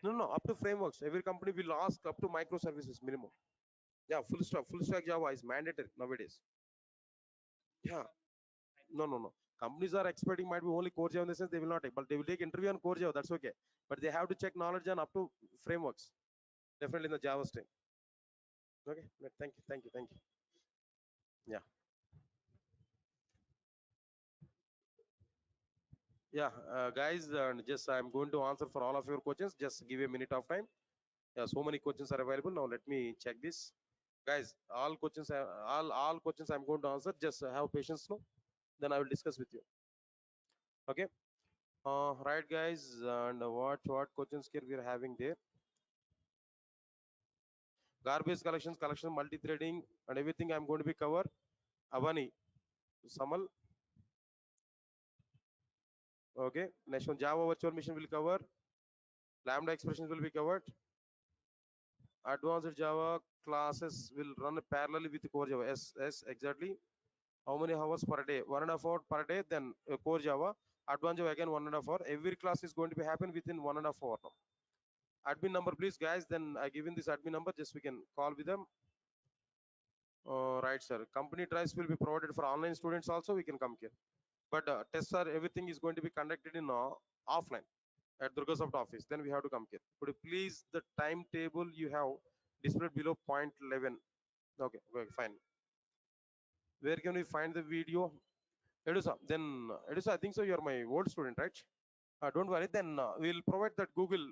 No. Up to frameworks. Every company will ask up to microservices minimum. Yeah, full stack Java is mandatory nowadays. Yeah, no. Companies are expecting might be only core Java in the sense they will not take, but they will take interview on core Java. That's okay. But they have to check knowledge on up to frameworks. Definitely in the Java stream. Okay. Thank you. Yeah, yeah, guys. Just I'm going to answer for all of your questions. Just give a minute of time. Yeah, so many questions are available. Now let me check this. Guys, all questions I'm going to answer. Just have patience now. Then I will discuss with you. Okay. Right, guys. And what questions here we are having there? Garbage collection, multi-threading, and everything I'm going to be cover. Avani, Samal. Okay. Next one, Java virtual machine will cover. Lambda expressions will be covered. Advanced Java classes will run parallelly with core Java. Yes, exactly. How many hours per day? 1.5 hour per day. Then core Java. Advanced Java again 1.5 hour. Every class is going to be happen within 1.5 hour. Now. Admin number, please, guys. Then I given this admin number. Just we can call with them. Right, sir. Company tries will be provided for online students also. We can come here. But tests are everything is going to be conducted in offline at Durgasoft office. Then we have to come here. Could you please the timetable you have displayed below point 11? Okay, fine. Where can we find the video? Edusa, then Edusa, I think so. You're my old student, right? Don't worry. Then we'll provide that Google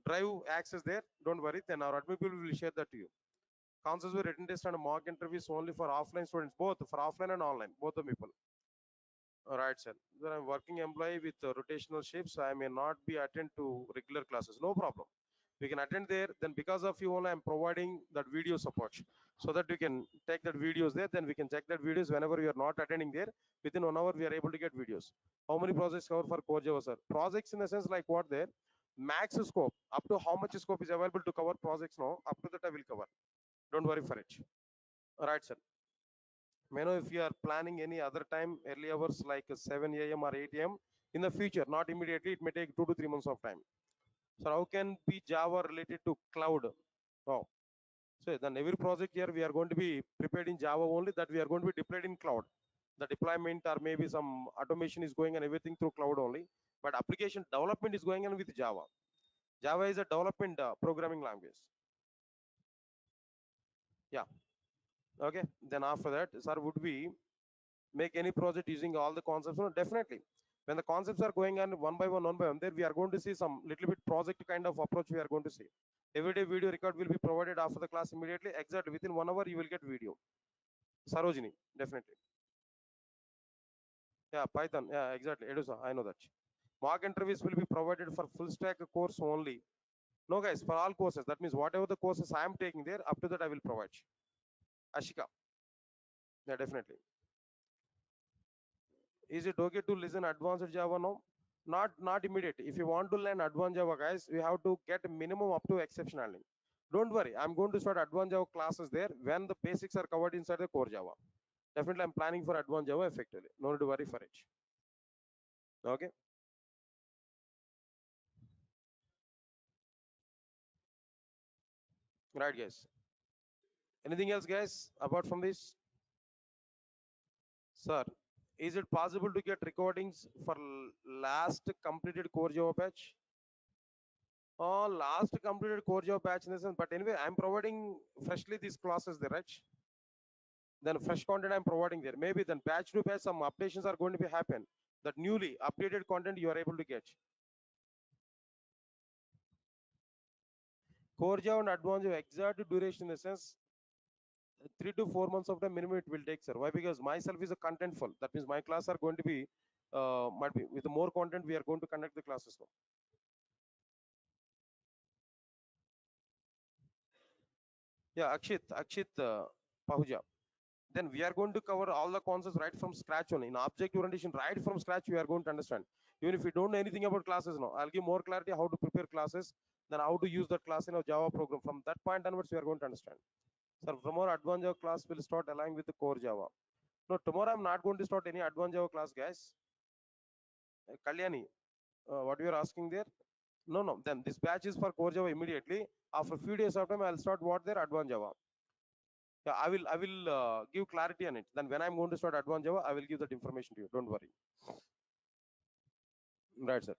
Drive access there. Don't worry. Then our admin people will share that to you. Concepts were written test and mock interviews only for offline students, both for offline and online, both the people. All right, sir. Then I'm working employee with rotational shifts. I may not be attend to regular classes. No problem. We can attend there. Then because of you only, I'm providing that video support so that you can take that videos there. Then we can check that videos whenever you are not attending there. Within 1 hour, we are able to get videos. How many projects cover for core Java, sir? Projects in the sense like what there? Max scope. Up to how much scope is available to cover projects now? Up to that I will cover. Don't worry for it. All right, sir. May I know if you are planning any other time, early hours like 7 a.m. or 8 a.m. in the future, not immediately, it may take 2 to 3 months of time. So how can be Java related to cloud? Oh, so then every project here we are going to be prepared in Java only that we are going to be deployed in cloud. The deployment or maybe some automation is going and everything through cloud only. But application development is going on with Java. Java is a development programming language. Yeah. Okay. Then after that, sir, would we make any project using all the concepts? No, definitely. When the concepts are going on one by one, there we are going to see some little bit project kind of approach we are going to see. Everyday video record will be provided after the class immediately. Exactly within 1 hour you will get video. Sarojini, definitely. Yeah, Python. Yeah, exactly. Edusa, I know that. Mock interviews will be provided for full stack course only. No, guys, for all courses. That means whatever the courses I am taking there, up to that I will provide. Ashika. Yeah, definitely. Is it okay to listen advanced Java now? Not immediate. If you want to learn advanced Java, guys, we have to get minimum up to exceptional. Don't worry, I'm going to start advanced Java classes there when the basics are covered inside the core Java. Definitely, I'm planning for advanced Java effectively. No need to worry for it. Okay, right, guys. Anything else, guys, apart from this, sir? Is it possible to get recordings for last completed core Java batch? Last completed core Java batch in the sense, but anyway, I'm providing freshly these classes there, right? Then fresh content I'm providing there. Maybe then batch to batch some updations are going to be happen. That newly updated content you are able to get. Core Java and advanced Java exact duration in the sense 3 to 4 months of the minimum it will take, sir. Why? Because myself is a contentful. That means my class are going to be might be with more content we are going to conduct the classes now. Yeah, Akshit Pahuja. Then we are going to cover all the concepts right from scratch only. In object orientation, right from scratch, we are going to understand. Even if we don't know anything about classes now, I'll give more clarity how to prepare classes, then how to use that class in a Java program. From that point onwards, we are going to understand. So from our advanced Java class will start aligning with the core Java. No, tomorrow I'm not going to start any advanced Java class, guys. Kalyani, what you are asking there? No. Then this batch is for core Java immediately. After a few days of time, I'll start what there advanced Java. Yeah, I will give clarity on it. Then when I'm going to start advanced Java, I will give that information to you. Don't worry. Right, sir.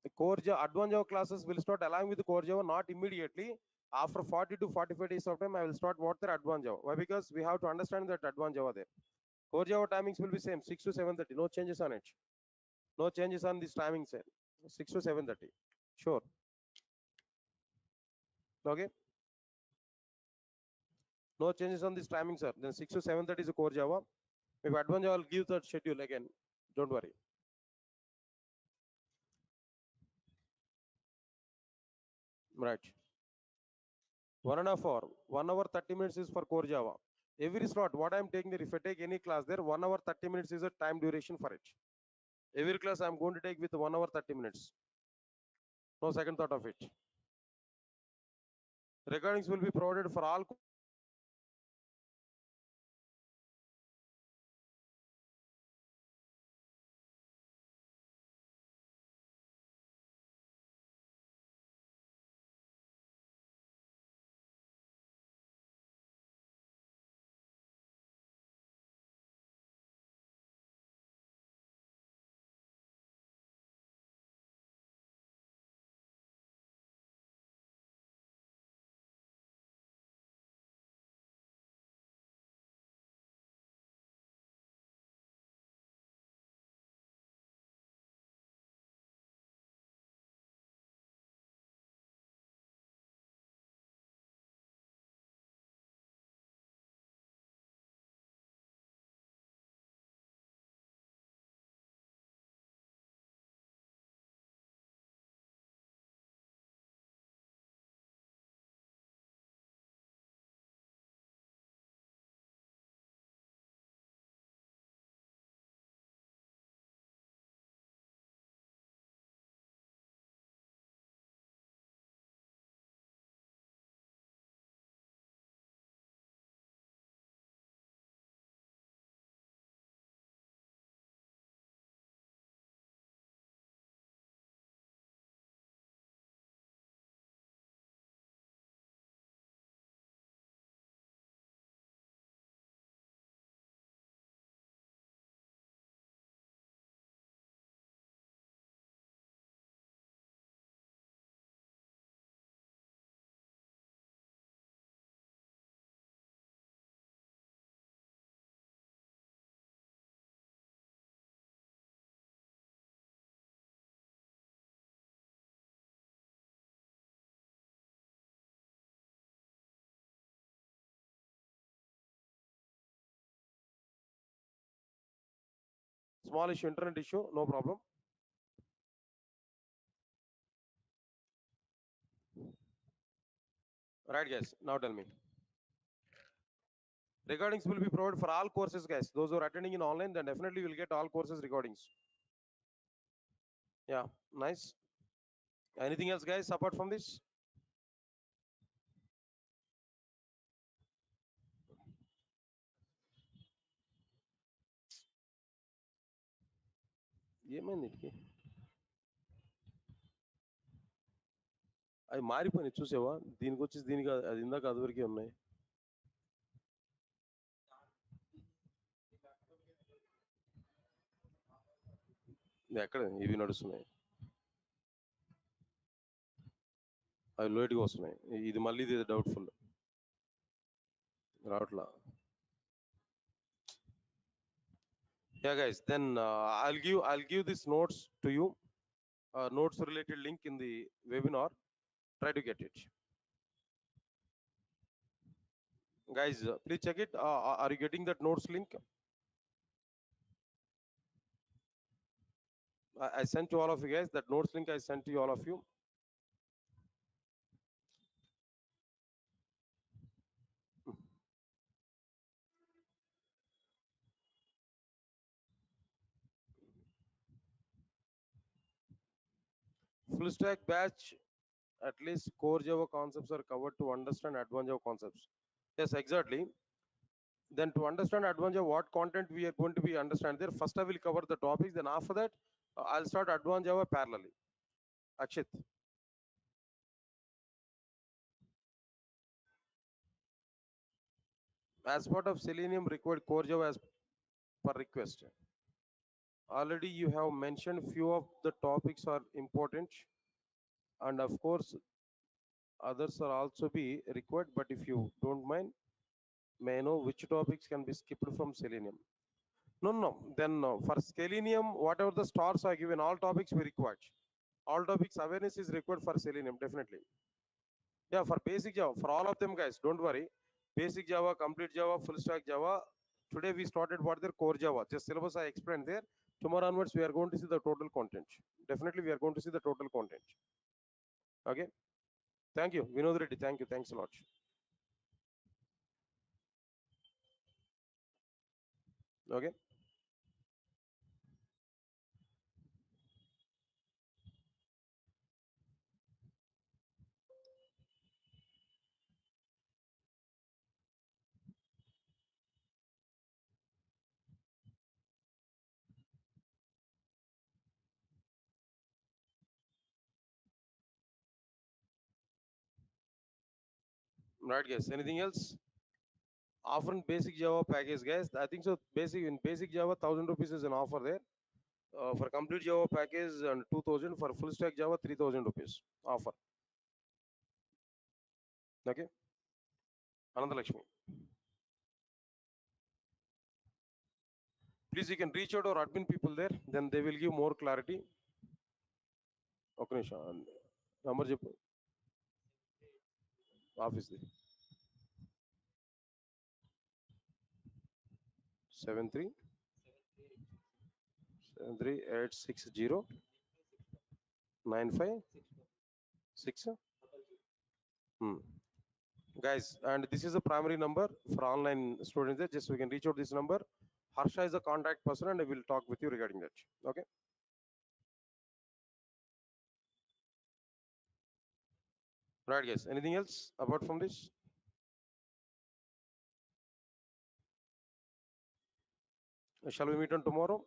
The core Java, advanced Java classes will start along with the core Java, not immediately. After 40 to 45 days of time, I will start what the advanced Java. Why? Because we have to understand that advanced Java there. Core Java timings will be same, 6 to 7:30. No changes on it. No changes on this timing, sir. 6 to 7:30. Sure. Okay. No changes on this timing, sir. Then 6 to 7:30 is a core Java. If advanced Java, I'll give that schedule again. Don't worry. Right. 1.5 hour. 1 hour 30 minutes is for core Java. Every slot, what I'm taking there, if I take any class there, 1 hour 30 minutes is a time duration for it. Every class I'm going to take with 1 hour 30 minutes. No second thought of it. Recordings will be provided for all. Small issue, internet issue, no problem. Right, guys. Now tell me. Recordings will be provided for all courses, guys. Those who are attending in online, then definitely will get all courses recordings. Yeah, nice. Anything else, guys, apart from this? ఏమైంది వీటికి అవి మారిపోయినాయి చూసావా దీనికి వచ్చేసి దీనికి అది ఇందాక అది వరకే ఉన్నాయి ఇది ఎక్కడ ఇవి నడుస్తున్నాయి అవి లేట్గా వస్తున్నాయి ఇది మళ్ళీ ఇది డౌట్ఫుల్ రావట్లా yeah guys then I'll give this notes to you notes related link in the webinar try to get it guys please check it are you getting that notes link I sent to all of you guys that notes link I sent to all of you full stack batch at least core Java concepts are covered to understand advanced Java concepts. Yes, exactly. Then to understand advanced Java, what content we are going to be understand there. First, I will cover the topics. Then after that, I'll start advanced Java parallelly. Akshit. As part of Selenium required core Java as per request. Already you have mentioned few of the topics are important, and of course others are also be required. But if you don't mind, may I know which topics can be skipped from Selenium? No, no. Then for Selenium, whatever the stars are given, all topics we required. All topics awareness is required for Selenium, definitely. Yeah, for basic Java, for all of them, guys, don't worry. Basic Java, complete Java, full stack Java. Today we started what their core Java. Just syllabus I explained there. Tomorrow onwards, we are going to see the total content. Definitely, we are going to see the total content. Okay. Thank you, Vinod Reddy. Thank you. Thanks a lot. Okay. Right, guys. Anything else? Offer basic Java package, guys. I think so. Basic in basic Java, 1,000 rupees is an offer there. For complete Java package and 2,000 for full stack Java, 3,000 rupees offer. Okay. Another Lakshmi. Please, you can reach out our admin people there. Then they will give more clarity. Okay, Nisha. Number చెప్పు office the 7373860956. Guys, and this is a primary number for online students there. Just we can reach out this number. Harsha is the contact person and I will talk with you regarding that. Okay. Right, guys. Anything else apart from this? Shall we meet on tomorrow?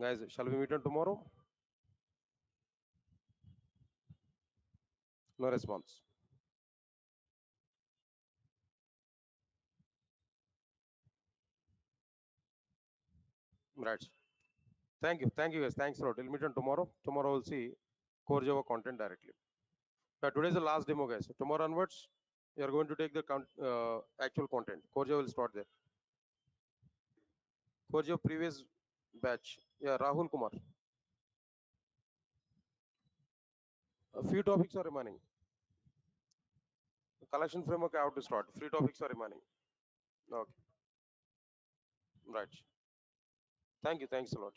Guys, shall we meet on tomorrow? No response. Right. Thank you. Thank you, guys. Thanks a lot. We'll meet on tomorrow. Tomorrow we'll see core Java content directly. Today is the last demo, guys. So tomorrow onwards, you are going to take the actual content. Core Java will start there. Core Java previous batch. Yeah, Rahul Kumar. A few topics are remaining. The collection framework I have to start. Three topics are remaining. Okay. Right. Thank you. Thanks a lot.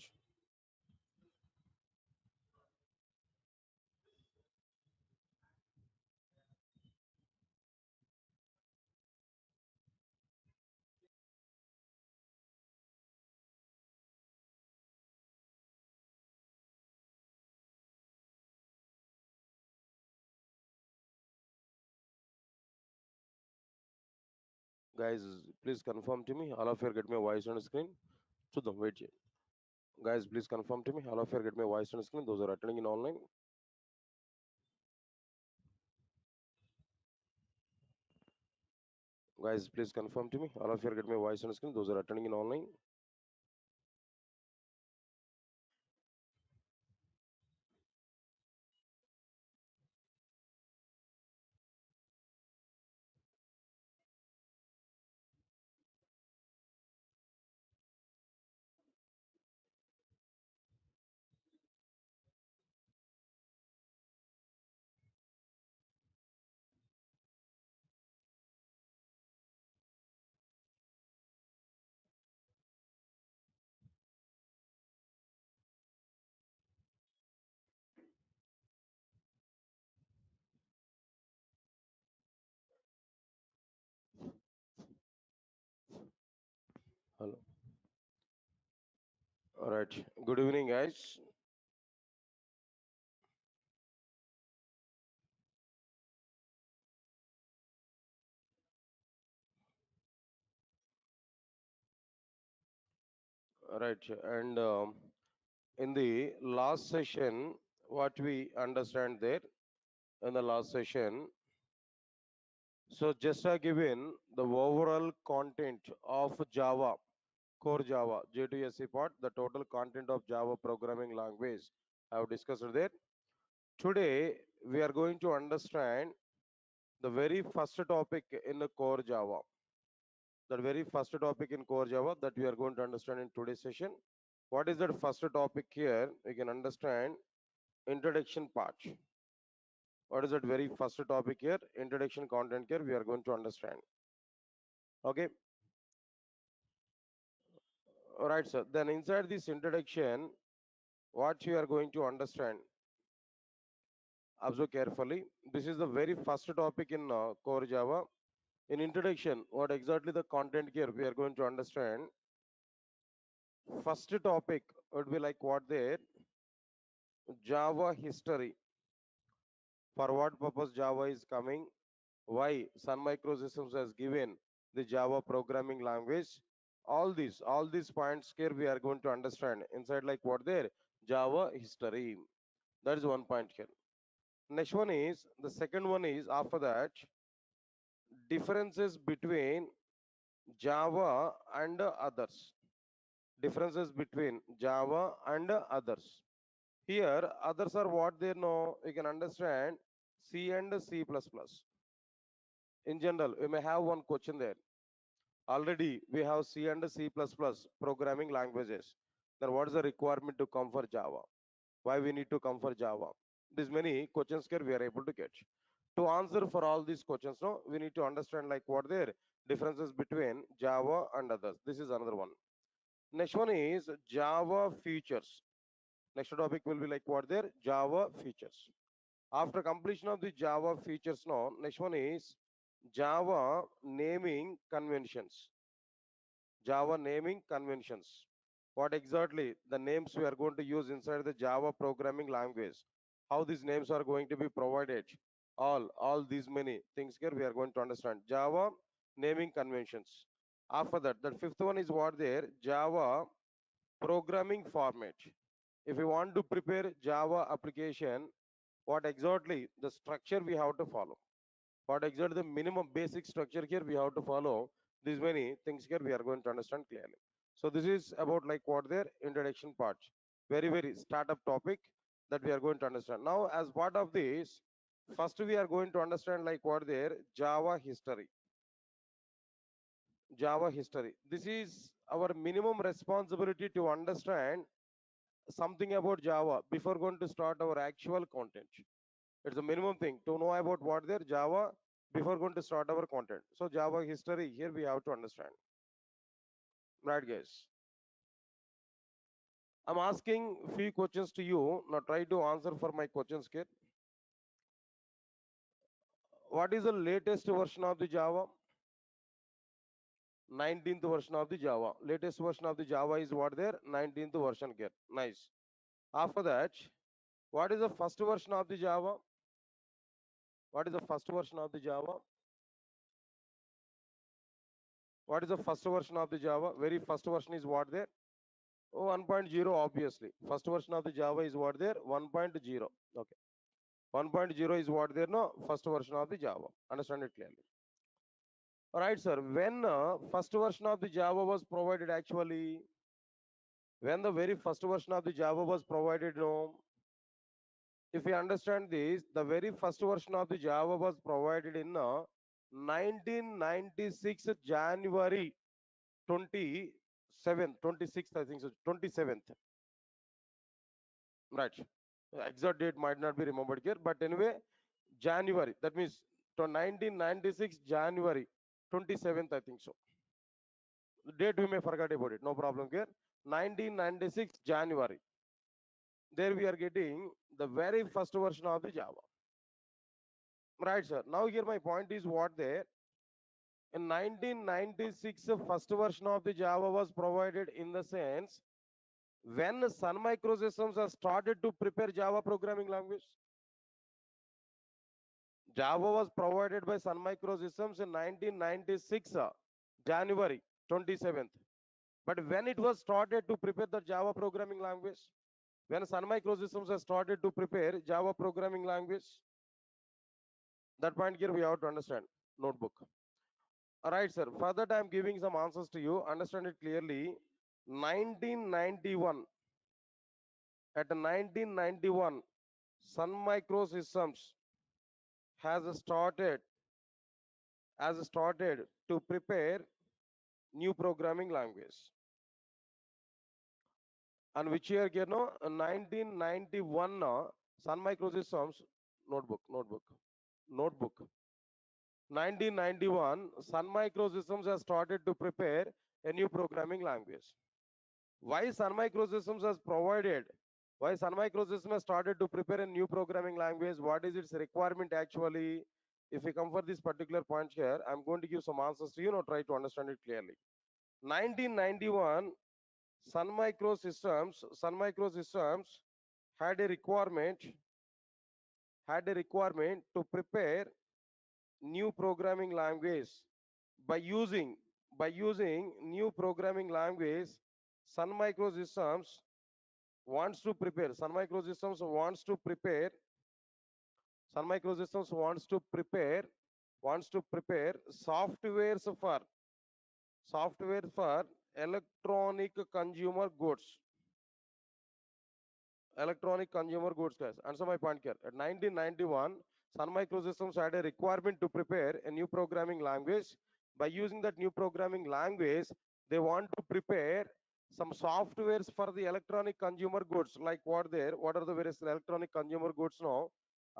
Guys, please confirm to me. All of you get my voice on the screen. Chudam, wait. Guys, please confirm to me. All of you get my voice on the screen. Those are attending in online. Guys, please confirm to me. All of you get my voice on the screen. Those are attending in online. Hello. All right. Good evening, guys. All right. And in the last session, what we understand there, in the last session. So just I given the overall content of Java, core Java, J2SE part, the total content of Java programming language I have discussed there. Today we are going to understand the very first topic in the core Java. The very first topic in core Java that we are going to understand in today's session. What is that first topic here? We can understand introduction part. What is that very first topic here? Introduction content here we are going to understand. Okay. All right, sir. Then inside this introduction, what you are going to understand, observe carefully. This is the very first topic in core Java. In introduction, what exactly the content here we are going to understand. First topic would be like what there, Java history. For what purpose Java is coming? Why Sun Microsystems has given the Java programming language? All these points here we are going to understand inside like what there, Java history. That is one point here. Next one is the second one is after that differences between Java and others. Differences between Java and others. Here others are what they know. We can understand C and C++. In general, we may have one question there. Already we have C and C++ programming languages. Then what is the requirement to come for Java? Why we need to come for Java? These many questions here we are able to get. To answer for all these questions, no, we need to understand like what their differences between Java and others. This is another one. Next one is Java features. Next topic will be like what their Java features. After completion of the Java features, now next one is Java naming conventions. Java naming conventions. What exactly the names we are going to use inside the Java programming language? How these names are going to be provided? All these many things here we are going to understand. Java naming conventions. After that, the fifth one is what there? Java programming format. If you want to prepare Java application, what exactly the structure we have to follow? What exactly the minimum basic structure here we have to follow? These many things here we are going to understand clearly. So this is about like what their introduction part. Very startup topic that we are going to understand. Now as part of this, first we are going to understand like what their Java history. Java history. This is our minimum responsibility to understand something about Java before going to start our actual content. It's a minimum thing to know about what their Java before going to start our content. So Java history here we have to understand. Right, guys? I'm asking few questions to you. Now try to answer for my questions, kid. What is the latest version of the Java? 19th version of the Java. Latest version of the Java is what there? 19th version, kid. Nice. After that, what is the first version of the Java? What is the first version of the Java? What is the first version of the Java? Very first version is what there? Oh, 1.0 obviously. First version of the Java is what there? 1.0. Okay. 1.0 is what there? No, first version of the Java. Understand it clearly. All right, sir. When first version of the Java was provided actually, when the very first version of the Java was provided, no, if you understand this, the very first version of the Java was provided in 1996 January 27th, 26th, I think so, 27th. Right. Exact date might not be remembered here, but anyway, January. That means to 1996 January 27th, I think so. The date we may forget about it. No problem here. 1996 January. There we are getting the very first version of the Java. Right, sir. Now here my point is what there. In 1996, the first version of the Java was provided in the sense when Sun Microsystems has started to prepare Java programming language. Java was provided by Sun Microsystems in 1996, January 27th. But when it was started to prepare the Java programming language, when Sun Microsystems has started to prepare Java programming language, That point here we have to understand. Notebook. All right, sir. For that, I am giving some answers to you. Understand it clearly. 1991. At 1991, Sun Microsystems has started to prepare new programming language. And which year, 1991, Sun Microsystems, notebook. 1991, Sun Microsystems has started to prepare a new programming language. Why Sun Microsystems has provided, why Sun Microsystems has started to prepare a new programming language, what is its requirement actually? If we come for this particular point here, I'm going to give some answers to you, now try to understand it clearly. 1991, Sun Microsystems had a requirement to prepare new programming language by using new programming language. Sun Microsystems wants to prepare Sun Microsystems wants to prepare Sun Microsystems wants to prepare software for electronic consumer goods. Electronic consumer goods, guys. Answer my point here. At 1991, Sun Microsystems had a requirement to prepare a new programming language. By using that new programming language, they want to prepare some softwares for the electronic consumer goods. Like what are the various electronic consumer goods now?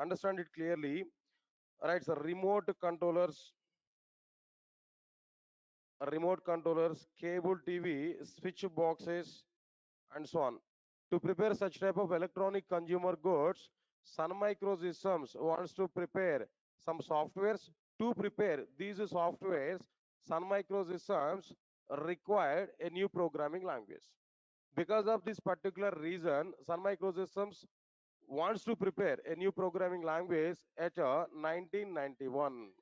Understand it clearly. All right, so remote controllers, cable TV, switch boxes, and so on. To prepare such type of electronic consumer goods, Sun Microsystems wants to prepare some softwares. To prepare these softwares, Sun Microsystems required a new programming language. Because of this particular reason, Sun Microsystems wants to prepare a new programming language at 1991.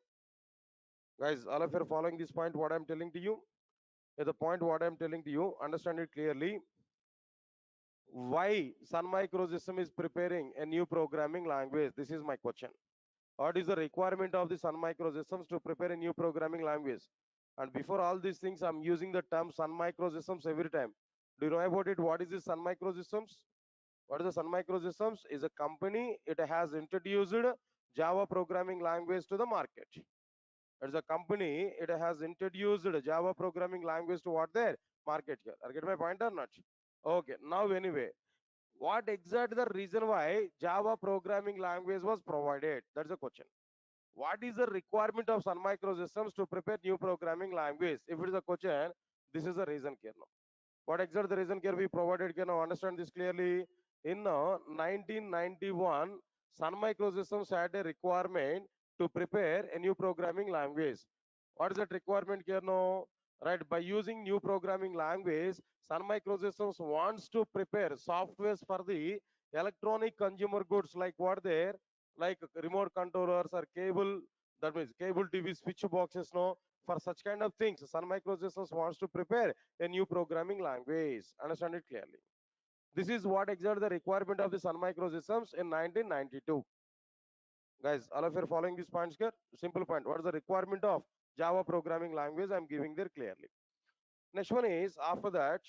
Guys, all of you are following this point, what I'm telling to you? The point what I'm telling to you, understand it clearly. Why Sun Microsystem is preparing a new programming language? This is my question. What is the requirement of the Sun Microsystems to prepare a new programming language? And before all these things, I'm using the term Sun Microsystems every time. Do you know about it? What is this Sun Microsystems? What is the Sun Microsystems? Is a company. It has introduced Java programming language to the market. It's a company. It has introduced Java programming language to what their market here. I get my point or not? Okay. Now anyway, what exactly the reason why Java programming language was provided? That's the question. What is the requirement of Sun Microsystems to prepare new programming language? If it is a question, this is the reason here now. What exactly the reason here we provided? Can now understand this clearly? In 1991, Sun Microsystems had a requirement to prepare a new programming language. What is that requirement here now? Right, by using new programming language, Sun Microsystems wants to prepare softwares for the electronic consumer goods like what there, like remote controllers or cable, that means cable TV switch boxes, no, for such kind of things. Sun Microsystems wants to prepare a new programming language. Understand it clearly. This is what exactly the requirement of the Sun Microsystems in 1992. Guys, all of you are following these points here? Simple point. What is the requirement of Java programming language? I'm giving there clearly. Next one is after that,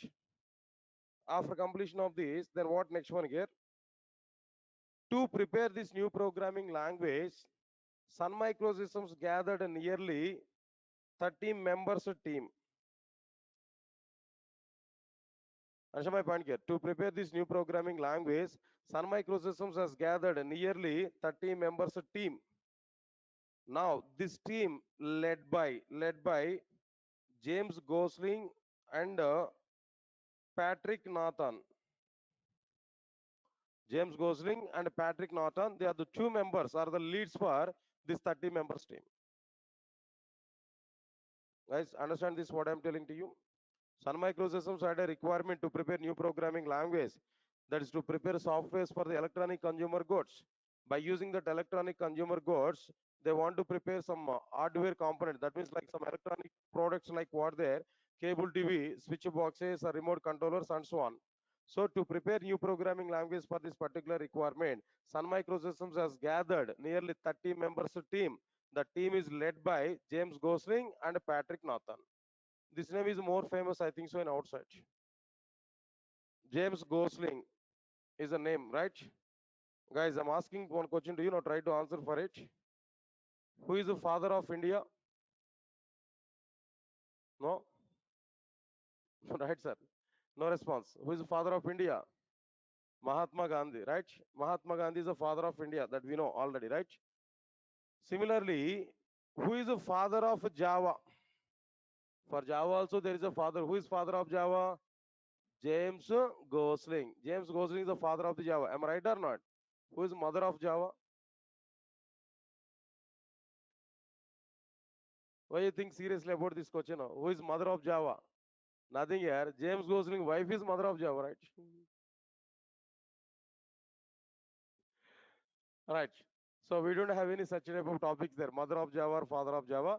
after completion of this, then what next one here? To prepare this new programming language, Sun Microsystems gathered a nearly 30 members team. Answer my point here. To prepare this new programming language, Sun Microsystems has gathered a nearly 30 members team. Now, this team led by James Gosling and Patrick Nathan. James Gosling and Patrick Norton, they are the two members, are the leads for this 30 members team. Guys, understand this what I'm telling to you? Sun Microsystems had a requirement to prepare new programming language, that is to prepare softwares for the electronic consumer goods. By using that electronic consumer goods, they want to prepare some hardware component. That means like some electronic products like what there, cable TV, switch boxes, or remote controllers, and so on. So to prepare new programming language for this particular requirement, Sun Microsystems has gathered nearly 30 members team. The team is led by James Gosling and Patrick Nathan. This name is more famous, I think so, in outside. James Gosling is a name, right? Guys, I'm asking one question to you now. Try to answer for it. Who is the father of India? No? Right, sir. No response. Who is the father of India? Mahatma Gandhi, right? Mahatma Gandhi is the father of India, that we know already, right? Similarly, who is the father of Java? For Java also there is a father. Who is father of Java? James Gosling. James Gosling is the father of the Java. Am I right or not? Who is mother of Java? Why you think seriously about this question? Who is mother of Java? Nothing here. James Gosling wife is mother of Java, right? Right. So we don't have any such type of topics there. Mother of Java or father of Java.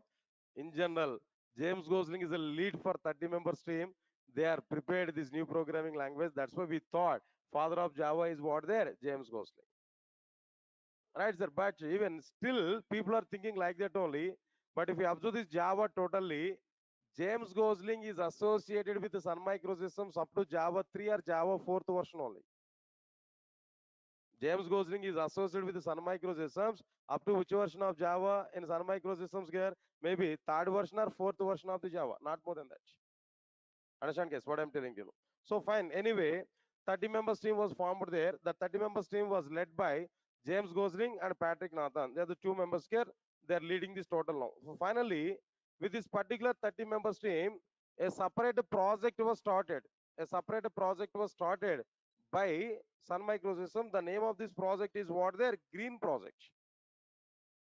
In general, James Gosling is a lead for 30 members team. They are prepared this new programming language. That's why we thought father of Java is what there? James Gosling. Right, sir. But even still, people are thinking like that only. But if you observe this Java totally, James Gosling is associated with the Sun Microsystems up to Java 3 or Java 4th version only. James Gosling is associated with the Sun Microsystems up to which version of Java in Sun Microsystems here? Maybe third version or fourth version of the Java, not more than that. Understand, guys, what I'm telling you? So fine. Anyway, 30 members team was formed there. The 30 members team was led by James Gosling and Patrick Nathan. They are the two members here. They are leading this total now. So finally, with this particular 30 members team, a separate project was started. A separate project was started by Sun Microsystem. The name of this project is what their Green Project.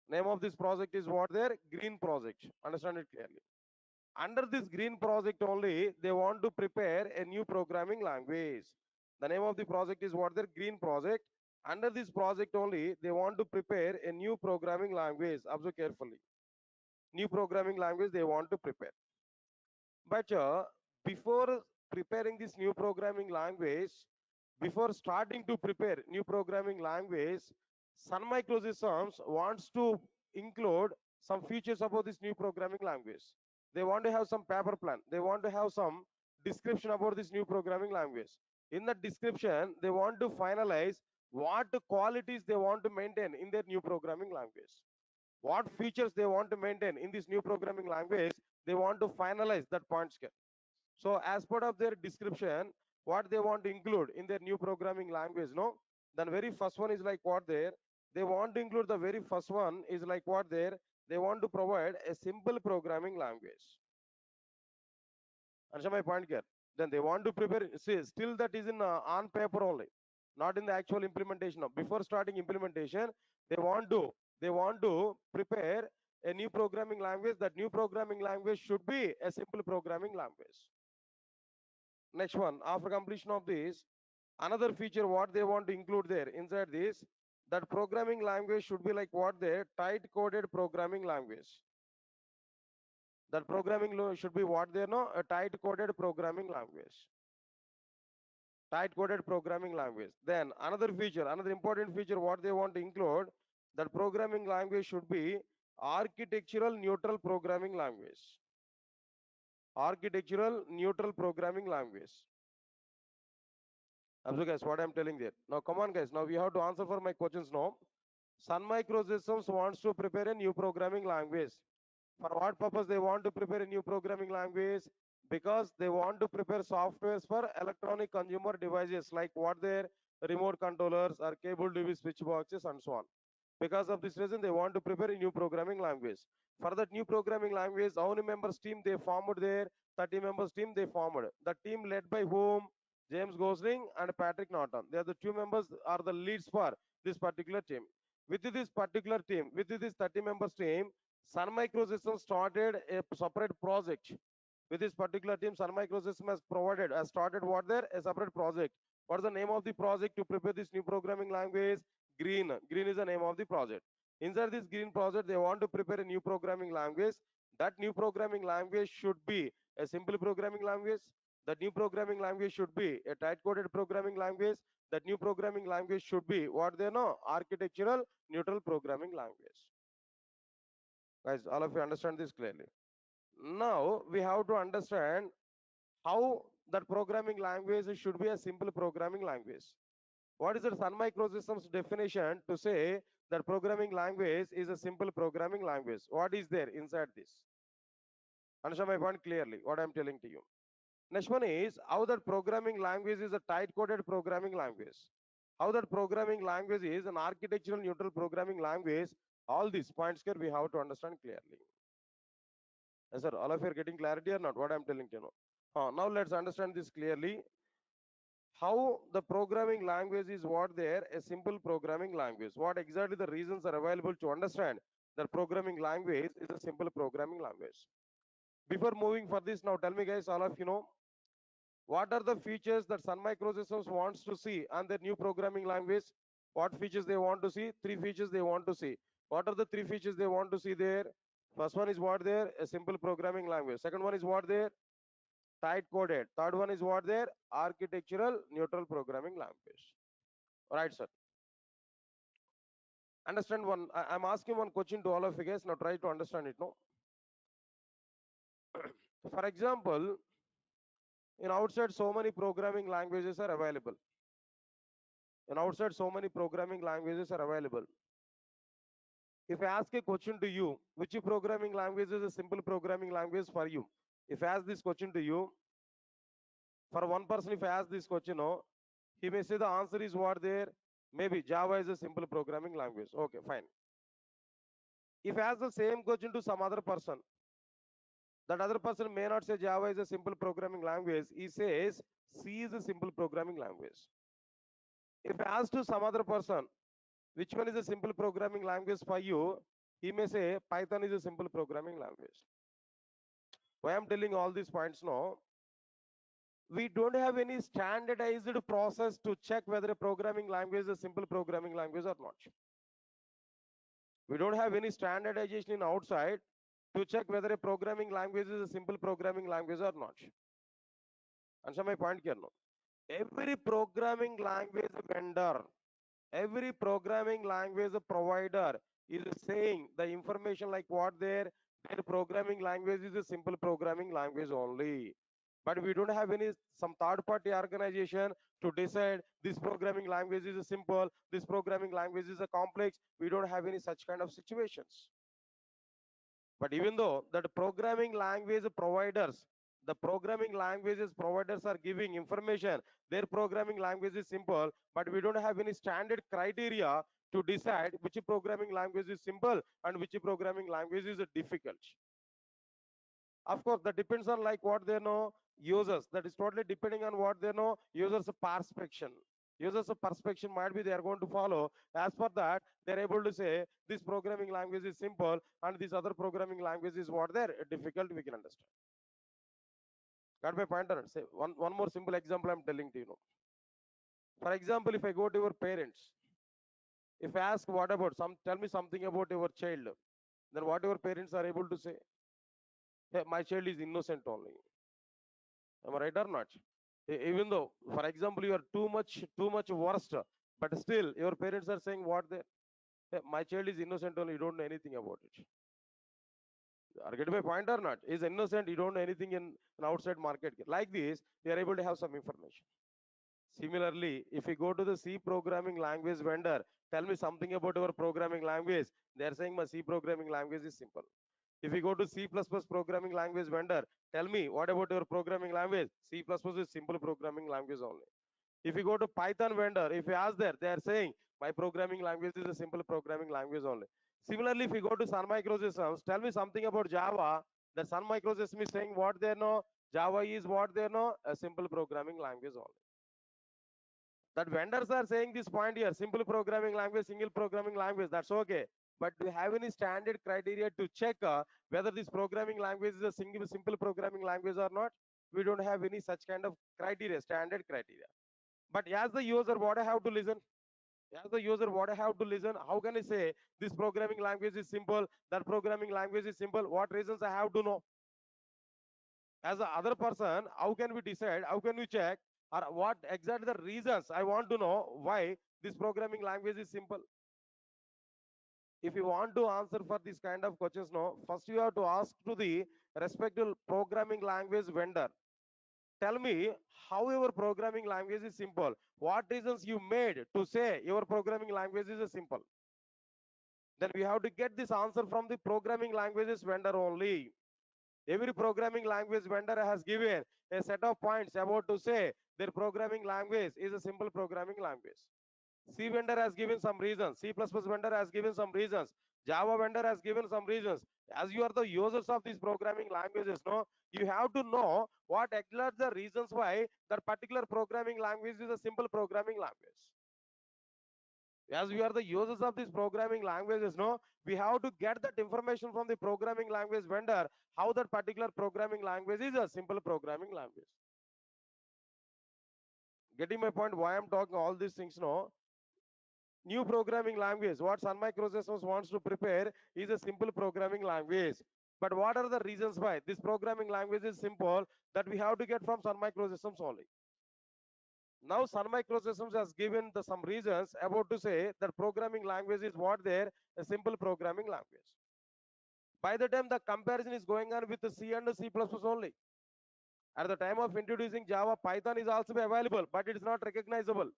Name of this project is what their Green Project. Understand it clearly. Under this green project only, they want to prepare a new programming language. The name of the project is what their green project. Under this project only, they want to prepare a new programming language. Observe carefully. New programming language they want to prepare. But before preparing this new programming language, before starting to prepare new programming language, Sun Microsystems wants to include some features about this new programming language. They want to have some paper plan. They want to have some description about this new programming language. In that description, they want to finalize what qualities they want to maintain in their new programming language. What features they want to maintain in this new programming language, they want to finalize that point scale. So as part of their description, what they want to include in their new programming language, no? Then very first one is like what there, they want to include the very first one is like what there, they want to provide a simple programming language. Understand my point here? Then they want to prepare, see, still that is in on paper only, not in the actual implementation. Before starting implementation, they want to prepare a new programming language. That new programming language should be a simple programming language. Next one, after completion of this, another feature what they want to include there inside this, that programming language should be like what there, tight coded programming language. That programming should be what there, no, a tight coded programming language. Tight coded programming language. Then another feature, another important feature what they want to include, that programming language should be architectural neutral programming language. Architectural neutral programming language. Observe guys what I'm telling there. Now come on guys, now we have to answer for my questions now. Sun Microsystems wants to prepare a new programming language. For what purpose they want to prepare a new programming language? Because they want to prepare softwares for electronic consumer devices like what their remote controllers or cable TV switch boxes and so on. Because of this reason, they want to prepare a new programming language. For that new programming language, how many members team they formed there? 30 members team they formed. The team led by whom? James Gosling and Patrick Norton. They are the two members are the leads for this particular team. With this particular team, with this 30 members team, Sun Microsystems started a separate project. With this particular team, Sun Microsystems has started what there? A separate project. What is the name of the project to prepare this new programming language? Green. Green is the name of the project. Inside this green project, they want to prepare a new programming language. That new programming language should be a simple programming language. The new programming language should be a tight coded programming language. That new programming language should be what they know, architectural neutral programming language. Guys, all of you understand this clearly. Now we have to understand how that programming language should be a simple programming language. What is the Sun Microsystems definition to say that programming language is a simple programming language? What is there inside this? Understand my point clearly, what I'm telling to you. Next one is how that programming language is a tight-coded programming language. How that programming language is an architectural neutral programming language. All these points here we have to understand clearly. Yes, sir. All of you are getting clarity or not? What I'm telling to you now. Now let's understand this clearly. How the programming language is what there, a simple programming language. What exactly the reasons are available to understand that programming language is a simple programming language. Before moving for this, now tell me guys, all of you know, what are the features that Sun Microsystems wants to see on their new programming language? What features they want to see? Three features they want to see. What are the three features they want to see there? First one is what there? A simple programming language. Second one is what there? Tight coded. Third one is what there? Architectural neutral programming language. Right, sir. Understand one. I'm asking one question to all of you guys. Now try to understand it. No. For example, in outside so many programming languages are available. In outside so many programming languages are available. If I ask a question to you, which programming language is a simple programming language for you? If I ask this question to you, for one person, if I ask this question, no, he may say the answer is what there? Maybe Java is a simple programming language. Okay, fine. If I ask the same question to some other person, that other person may not say Java is a simple programming language. He says C is a simple programming language. If I ask to some other person, which one is a simple programming language for you? He may say Python is a simple programming language. Why I'm telling all these points now? We don't have any standardized process to check whether a programming language is a simple programming language or not. We don't have any standardization in outside to check whether a programming language is a simple programming language or not. Answer my point here now. Every programming language vendor, every programming language provider is saying the information like what their programming language is a simple programming language only. But we don't have any some third party organization to decide this programming language is a simple, this programming language is a complex. We don't have any such kind of situations. But even though that programming language providers, the programming languages providers are giving information, their programming language is simple, but we don't have any standard criteria to decide which programming language is simple and which programming language is difficult. Of course, that depends on like what they know users. That is totally depending on what they know users' perspection. Users' perspection might be they are going to follow. As per that, they're able to say this programming language is simple and this other programming language is what they're difficult. We can understand. Got my point? Or not? Say one more simple example I'm telling to you. Know. For example, if I go to your parents, if I ask what about some, tell me something about your child, then what your parents are able to say? Hey, my child is innocent only. Am I right or not? Even though, for example, you are too much worst, but still your parents are saying what they, "Hey, my child is innocent only, you don't know anything about it." Are getting my point or not? Is innocent, you don't know anything in an outside market. Like this, we are able to have some information. Similarly, if you go to the C programming language vendor, tell me something about your programming language. They are saying my C programming language is simple. If you go to C++ programming language vendor, tell me what about your programming language? C++ is simple programming language only. If you go to Python vendor, if you ask there, they are saying my programming language is a simple programming language only. Similarly, if you go to Sun Microsystems, tell me something about Java. The Sun Microsystems is saying what they know. Java is what they know, a simple programming language only. That vendors are saying this point here, simple programming language, single programming language, that's okay. But do you have any standard criteria to check whether this programming language is a single simple programming language or not? We don't have any such kind of criteria, standard criteria. But as the user, what I have to listen? As the user, what I have to listen? How can I say this programming language is simple, that programming language is simple? What reasons I have to know? As a other person, how can we decide, how can we check, or what exactly the reasons? I want to know why this programming language is simple. If you want to answer for this kind of questions, no, first you have to ask to the respective programming language vendor. Tell me how your programming language is simple. What reasons you made to say your programming language is simple? Then we have to get this answer from the programming languages vendor only. Every programming language vendor has given a set of points about to say their programming language is a simple programming language. C vendor has given some reasons. C++ vendor has given some reasons. Java vendor has given some reasons. As you are the users of these programming languages, no, you have to know what exactly are the reasons why that particular programming language is a simple programming language. As we are the users of these programming languages, no, we have to get that information from the programming language vendor, how that particular programming language is a simple programming language. Getting my point why I'm talking all these things, no? New programming language, what Sun Microsystems wants to prepare is a simple programming language. But what are the reasons why this programming language is simple that we have to get from Sun Microsystems only? Now Sun Microsystems has given some reasons about to say that programming language is what there, a simple programming language. By the time the comparison is going on with the C and C++ only. At the time of introducing Java, Python is also available, but it is not recognizable.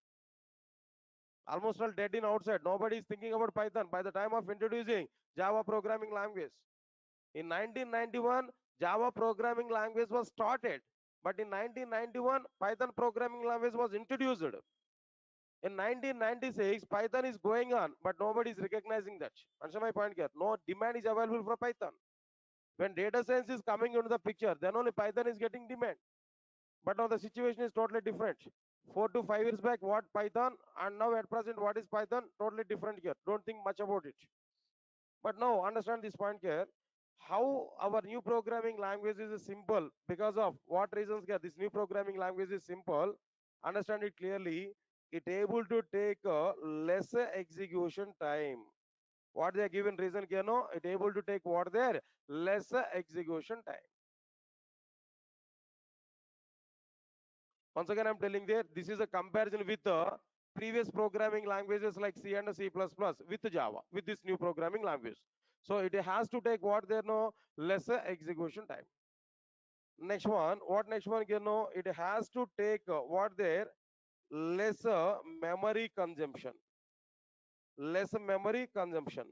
Almost all dead in outside. Nobody is thinking about Python by the time of introducing Java programming language. In 1991, Java programming language was started, but in 1991, Python programming language was introduced. In 1996, Python is going on, but nobody is recognizing that. Answer my point here. No demand is available for Python. When data science is coming into the picture, then only Python is getting demand. But now the situation is totally different. 4 to 5 years back, what Python, and now at present, what is Python? Totally different here. Don't think much about it. But now understand this point here. How our new programming language is simple because of what reasons here? This new programming language is simple. Understand it clearly. It able to take a lesser execution time. What they are given reason here? No, it able to take what there lesser execution time. Once again, I'm telling there, this is a comparison with the previous programming languages like C and C++ with Java, with this new programming language. So it has to take what there no lesser execution time. Next one, what next one you know? It has to take what there lesser memory consumption. Less memory consumption.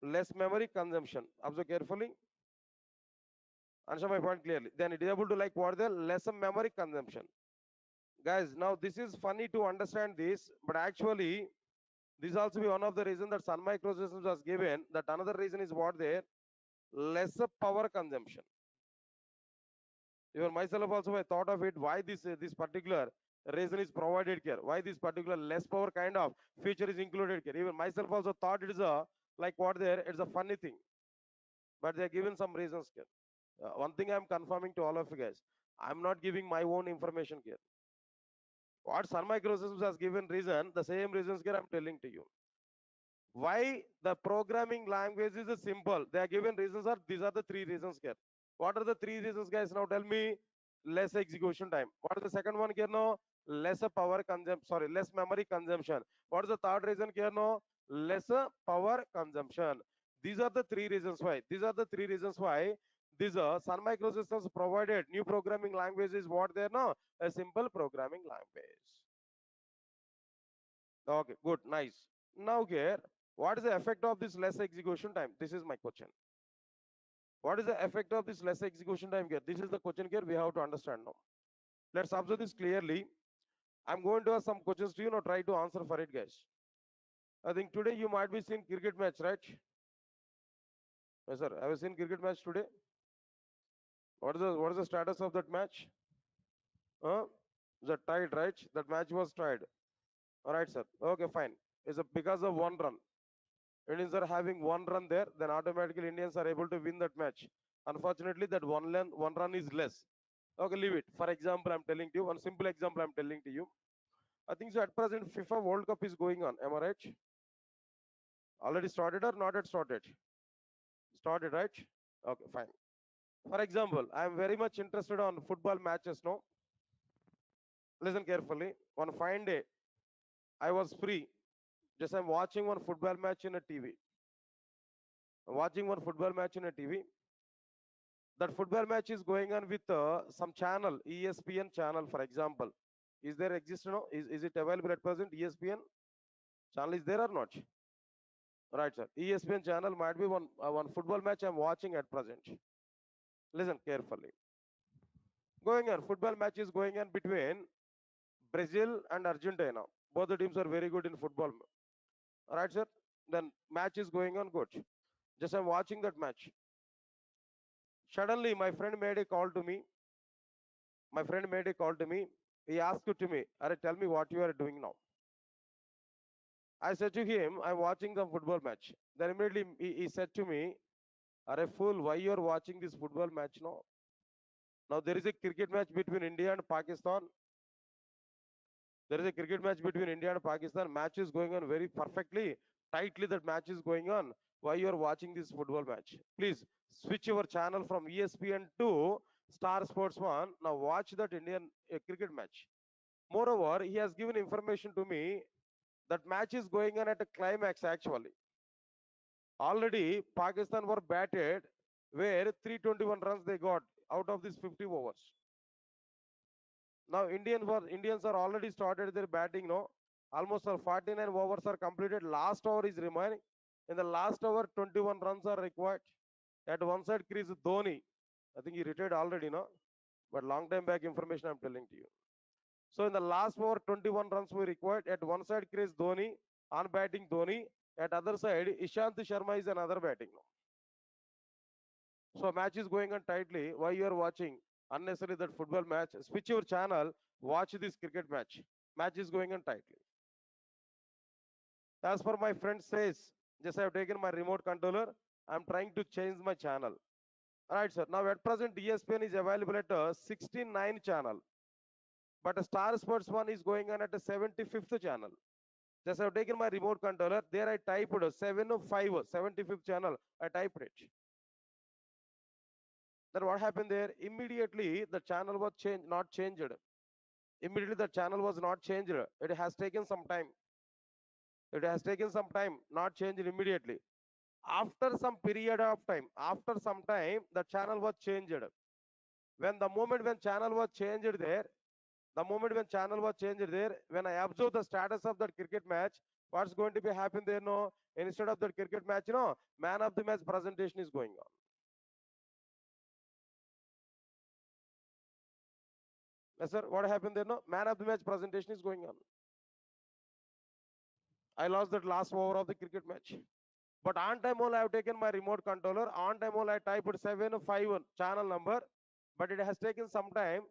Less memory consumption. Observe carefully. Answer my point clearly. Then it is able to like what the lesser memory consumption. Guys, now this is funny to understand this, but actually this also be one of the reasons that Sun Microsystems was given. That another reason is what there lesser power consumption. Even myself also I thought of it. Why this particular reason is provided here? Why this particular less power kind of feature is included here? Even myself also thought it is a like what there. It's a funny thing, but they are given some reasons here. One thing I'm confirming to all of you guys. I'm not giving my own information here. What Sun Microsystems has given reason, the same reasons here I'm telling to you. Why the programming language is a simple? They are given reasons are these are the three reasons here. What are the three reasons, guys? Now tell me. Less execution time. What is the second one here? No, lesser power consumption. Sorry, less memory consumption. What is the third reason here? No, lesser power consumption. These are the three reasons why. These are the three reasons why these Sun Microsystems provided new programming language is what they are no a simple programming language. Okay, good, nice. Now here, what is the effect of this less execution time? This is my question. What is the effect of this less execution time here? This is the question here we have to understand now. Let's observe this clearly. I'm going to ask some questions to you now. Try to answer for it, guys. I think today you might be seeing cricket match, right? Yes, sir. Have you seen cricket match today? What is the status of that match? Huh? The tied, right? That match was tied. All right, sir. Okay, fine. It's because of one run. Indians are having one run there, then automatically Indians are able to win that match. Unfortunately, that one run is less. Okay, leave it. For example, I'm telling to you, one simple example I'm telling to you. I think so at present FIFA World Cup is going on. Am I right? Already started or not yet started? Started, right? Okay, fine. For example, I am very much interested on football matches. No, listen carefully. One fine day, I was free. Just I'm watching one football match in a TV. Watching one football match in a TV. That football match is going on with some channel, ESPN channel, for example. Is there exist? No, is it available at present? ESPN channel is there or not? Right, sir. ESPN channel might be one football match I'm watching at present. Listen carefully. Going on, football match is going on between Brazil and Argentina. Both the teams are very good in football. Right, sir? Then match is going on good. Just I'm watching that match. Suddenly, my friend made a call to me. My friend made a call to me. He asked to me, "Are tell me what you are doing now." I said to him, "I'm watching the football match." Then immediately he said to me, "Are fool, why you are watching this football match now? Now there is a cricket match between India and Pakistan. There is a cricket match between India and Pakistan. Match is going on very perfectly, tightly. That match is going on. Why you are watching this football match? Please switch your channel from ESPN to Star Sports One. Now watch that Indian cricket match." Moreover, he has given information to me that match is going on at a climax actually. Already Pakistan were batted where 321 runs they got out of these 50 overs. Now Indians are already started their batting. No, almost all 49 overs are completed. Last over is remaining. In the last over, 21 runs are required. At one side, crease Dhoni. I think he retired already, no? But long time back information I'm telling to you. So in the last over, 21 runs were required. At one side, crease Dhoni, on batting Dhoni. At other side, Ishant Sharma is another batting. No? So match is going on tightly. Why you are watching unnecessarily that football match? Switch your channel. Watch this cricket match. Match is going on tightly. As per my friend says, just I have taken my remote controller. I'm trying to change my channel. Alright, sir. Now at present, ESPN is available at a 69 channel, but a Star Sports One is going on at a 75th channel. Just I have taken my remote controller. There I typed 75, 75th channel. I typed it. Then what happened there? Immediately the channel was changed, not changed. Immediately the channel was not changed. It has taken some time. It has taken some time, not changed immediately. After some period of time, after some time, the channel was changed. When channel was changed there, the moment when channel was changed there, when I observe the status of that cricket match, what's going to be happen there? No, instead of that cricket match, man of the match presentation is going on. Yes, sir. What happened there? No, man of the match presentation is going on. I lost that last over of the cricket match. But on time only I have taken my remote controller. On time only I typed 751 channel number. But it has taken some time.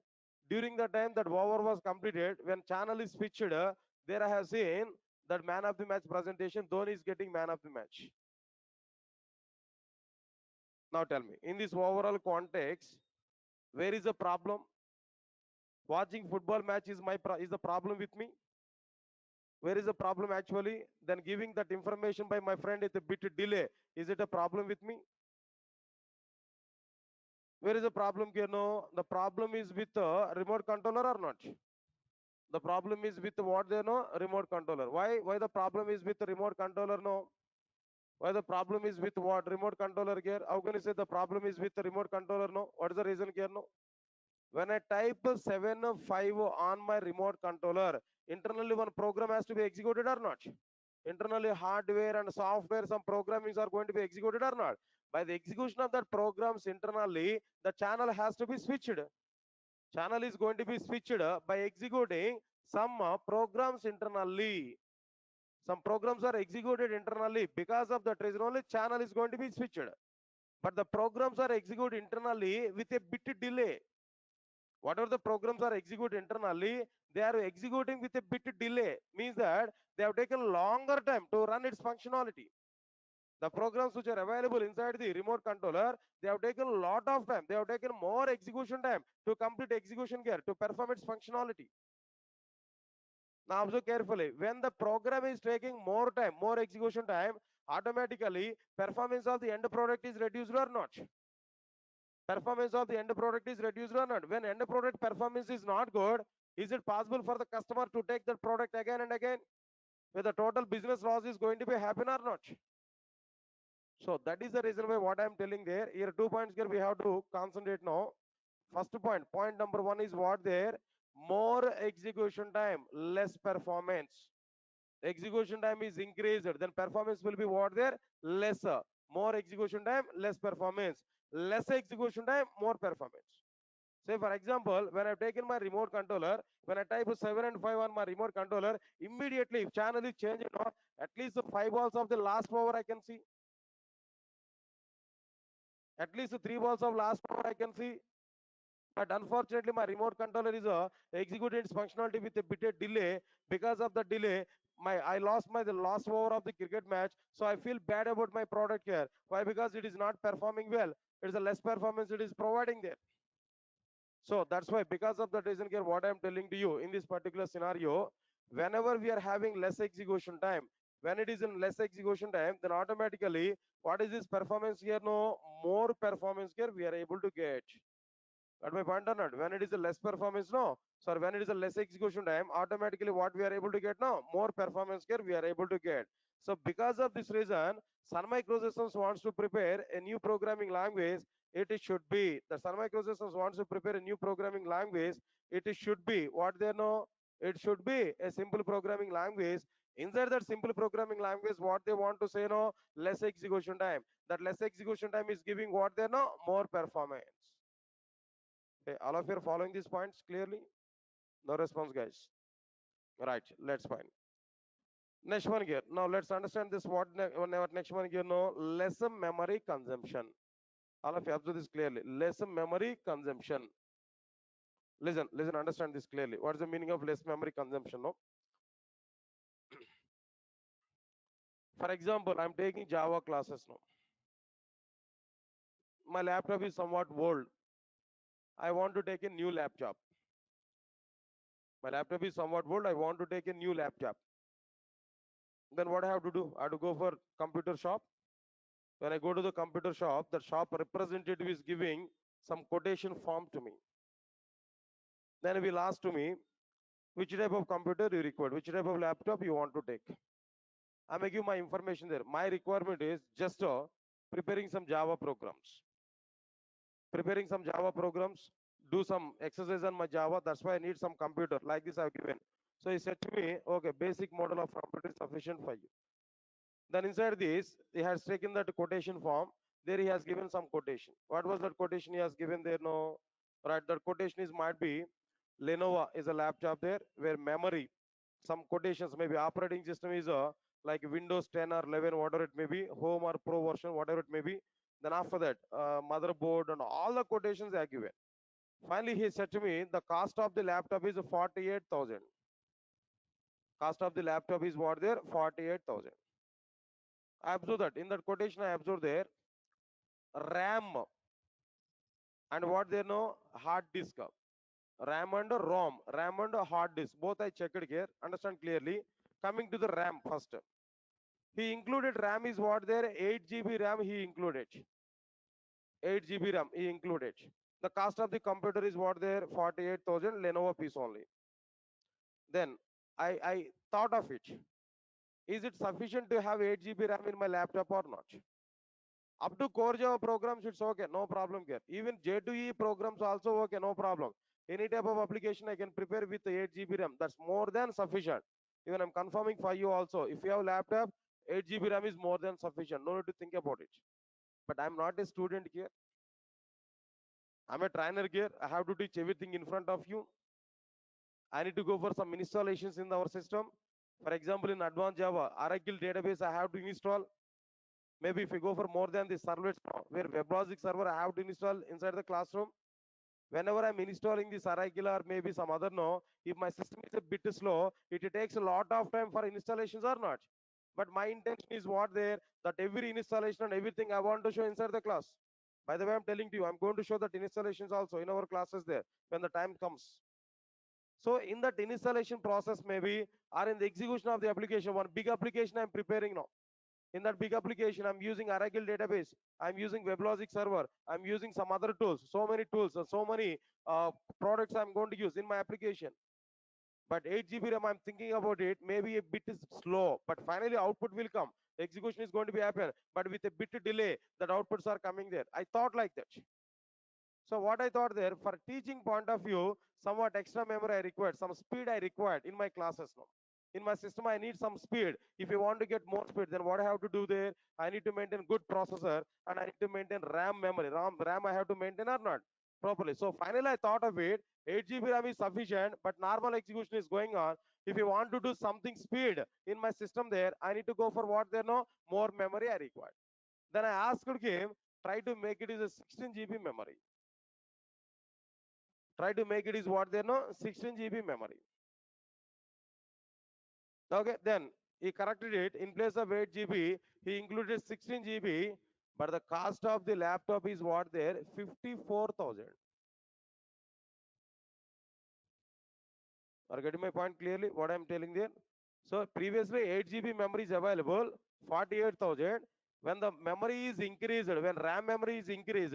During the time that over was completed, when channel is switched, there I have seen that man of the match presentation. Dhoni is getting man of the match. Now tell me, in this overall context, where is the problem? Watching football match is the problem with me? Where is the problem actually? Then giving that information by my friend with a bit delay, is it a problem with me? Where is the problem here? No, the problem is with the remote controller or not? The problem is with what they know? Remote controller. Why the problem is with the remote controller? No. Why the problem is with what? Remote controller here? How can you say the problem is with the remote controller? No. What is the reason here? No. When I type 75 on my remote controller, internally one program has to be executed or not? Internally hardware and software, some programmings are going to be executed or not? By the execution of that programs internally, the channel has to be switched. Channel is going to be switched by executing some programs internally. Some programs are executed internally. Because of that reason only channel is going to be switched. But the programs are executed internally with a bit delay. Whatever the programs are executed internally, they are executing with a bit delay. Means that they have taken longer time to run its functionality. The programs which are available inside the remote controller, they have taken a lot of time. They have taken more execution time to complete execution here, to perform its functionality. Now observe carefully. When the program is taking more time, more execution time, automatically performance of the end product is reduced or not? Performance of the end product is reduced or not? When end product performance is not good, is it possible for the customer to take that product again and again? Where the total business loss is going to be happen or not? So that is the reason why what I am telling there. Here 2 points here we have to concentrate now. First point number one is what there? More execution time, less performance. Execution time is increased, then performance will be what there? Lesser. More execution time, less performance. Less execution time, more performance. Say for example, when I've taken my remote controller, when I type 7 and 5 on my remote controller, immediately if channel is changed, at least the 5 balls of the last power I can see. At least 3 balls of last power I can see. But unfortunately, my remote controller is executing its functionality with a bit of delay. Because of the delay, I lost the last over of the cricket match. So I feel bad about my product here. Why? Because it is not performing well. It is a less performance it is providing there. So that's why, because of that reason here, what I'm telling to you in this particular scenario, whenever we are having less execution time, when it is in less execution time, then automatically, what is this performance here? No, more performance here we are able to get. Got my point or not? When it is a less performance, no. So when it is a less execution time, automatically what we are able to get now? More performance here we are able to get. So because of this reason, Sun Microsystems wants to prepare a new programming language. It should be the Sun Microsystems wants to prepare a new programming language. Should be what they know. It should be a simple programming language. Inside that simple programming language, what they want to say, no, less execution time. That less execution time is giving what they know, more performance. Okay, all of you are following these points clearly? No response, guys. Right, let's find. Next one here. Now let's understand this. Next one here? No, less memory consumption. All of you observe this clearly. Less memory consumption. Listen, understand this clearly. What is the meaning of less memory consumption? No. For example, I'm taking Java classes now. My laptop is somewhat old. I want to take a new laptop. My laptop is somewhat old. I want to take a new laptop. Then what I have to do? I have to go for computer shop. When I go to the computer shop, the shop representative is giving some quotation form to me. Then he will ask to me, which type of computer you require, which type of laptop you want to take. I may give my information there. My requirement is just preparing some Java programs. Preparing some Java programs, do some exercise on my Java. That's why I need some computer. Like this I've given. So he said to me, okay, basic model of computer is sufficient for you. Then inside this, he has taken that quotation form. There he has given some quotation. What was that quotation he has given there? No, right? That quotation is might be Lenovo is a laptop there where memory, some quotations, maybe operating system is like Windows 10 or 11, whatever it may be, home or pro version, whatever it may be. Then after that, motherboard and all the quotations they are given. Finally, he said to me, the cost of the laptop is 48,000. Cost of the laptop is what there? 48,000. I observe that in that quotation I observe there RAM and what they know hard disk. RAM and ROM, RAM and hard disk. Both I checked here. Understand clearly. Coming to the RAM first. He included RAM is what there 8 GB RAM he included. 8 GB RAM he included. The cost of the computer is what there 48,000 Lenovo piece only. Then I thought of it. Is it sufficient to have 8 GB RAM in my laptop or not? Up to core Java programs, it's okay, no problem here. Even J2E programs also okay, no problem. Any type of application I can prepare with 8 GB RAM. That's more than sufficient. Even I'm confirming for you also. If you have laptop, 8 GB RAM is more than sufficient. No need to think about it. But I'm not a student here. I'm a trainer here. I have to teach everything in front of you. I need to go for some installations in our system. For example, in advanced Java, Oracle database I have to install. Maybe if you go for more than the servlets where WebLogic server I have to install inside the classroom. Whenever I'm installing this Oracle or maybe some other no, if my system is a bit slow, it takes a lot of time for installations or not. But my intention is what there, that every installation and everything I want to show inside the class. By the way, I'm telling to you, I'm going to show that installations also in our classes there when the time comes. So in that installation process maybe, or in the execution of the application, one big application I'm preparing now. In that big application, I'm using Oracle database, I'm using WebLogic server, I'm using some other tools, so many tools, so many uh, products I'm going to use in my application. But 8 GB RAM, I'm thinking about it, maybe a bit is slow, but finally output will come. Execution is going to be happen, but with a bit delay, that outputs are coming there. I thought like that. So what I thought there, for teaching point of view, somewhat extra memory I required, some speed I required in my classes now. In my system, I need some speed. If you want to get more speed, then what I have to do there? I need to maintain good processor and I need to maintain RAM memory. RAM I have to maintain or not properly. So finally, I thought of it. 8 GB RAM is sufficient, but normal execution is going on. If you want to do something speed in my system there, I need to go for what there no more memory I required. Then I asked him, try to make it is a 16 GB memory. Try to make it is what there no 16 GB memory. Okay, then he corrected it. In place of 8 GB, he included 16 GB, but the cost of the laptop is what there 54,000. Are getting my point clearly? What I'm telling there? So previously 8 GB memory is available, 48,000. When the memory is increased, when RAM memory is increased,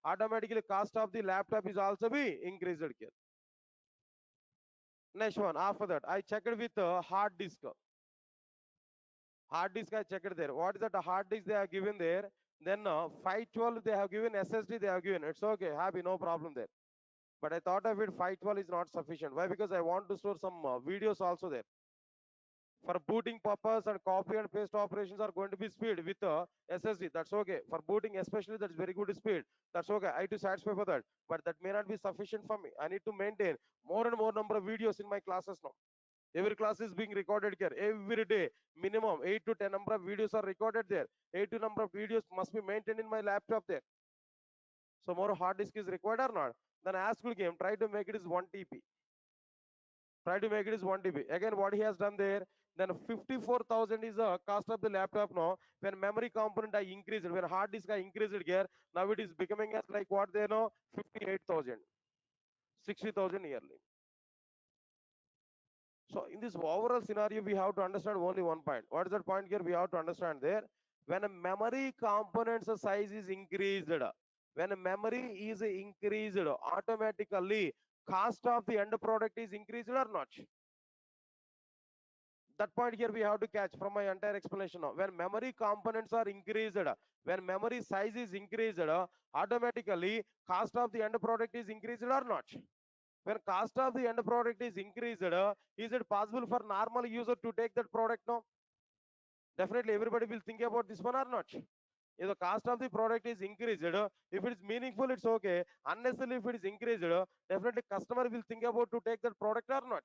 automatically cost of the laptop is also be increased here. Next one, after that, I checked with hard disk. Hard disk I checked there. What is that hard disk they have given there? Then 512 they have given, SSD they have given. It's okay, happy, no problem there. But I thought of it 512 is not sufficient. Why? Because I want to store some videos also there. For booting purpose and copy and paste operations are going to be speed with SSD. That's okay. For booting especially, that's very good speed. That's okay. I to satisfy for that. But that may not be sufficient for me. I need to maintain more and more number of videos in my classes now. Every class is being recorded here. Every day, minimum 8 to 10 number of videos are recorded there. 8 to number of videos must be maintained in my laptop there. So more hard disk is required or not? Then ask game, try to make it is 1 TB. Try to make it is 1 TB. Again, what he has done there, then 54,000 is the cost of the laptop now. When memory component I increased, when hard disk I increased here, now it is becoming as like what they know, 58,000, 60,000 yearly. So in this overall scenario, we have to understand only one point. What is that point here? We have to understand there. When a memory component's size is increased, when a memory is increased, automatically cost of the end product is increased or not? That point here we have to catch from my entire explanation now. When memory components are increased, when memory size is increased, automatically cost of the end product is increased or not? When cost of the end product is increased, is it possible for normal user to take that product now? Definitely everybody will think about this one or not. If the cost of the product is increased, if it is meaningful, it's okay. Unnecessarily, if it is increased, definitely customer will think about to take that product or not.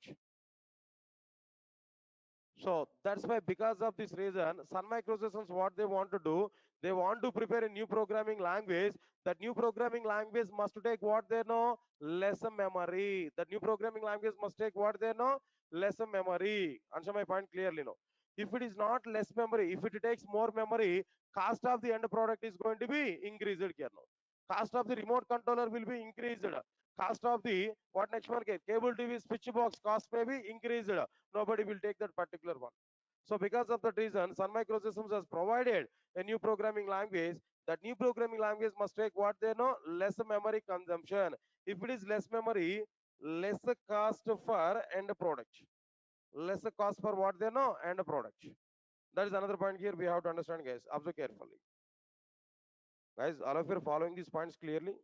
So that's why, because of this reason, Sun Microsystems, what they want to do, they want to prepare a new programming language. That new programming language must take what they know, less memory. That new programming language must take what they know, less memory. Answer my point clearly, no. If it is not less memory, if it takes more memory, cost of the end product is going to be increased here now. Cost of the remote controller will be increased. Cost of the what next one? Cable TV switch box cost may be increased. Nobody will take that particular one. So because of that reason, Sun Microsystems has provided a new programming language. That new programming language must take what they know, less memory consumption. If it is less memory, less cost for end product. Less cost for what they know, end product. That is another point here we have to understand, guys. Observe carefully. Guys, all of you are following these points clearly?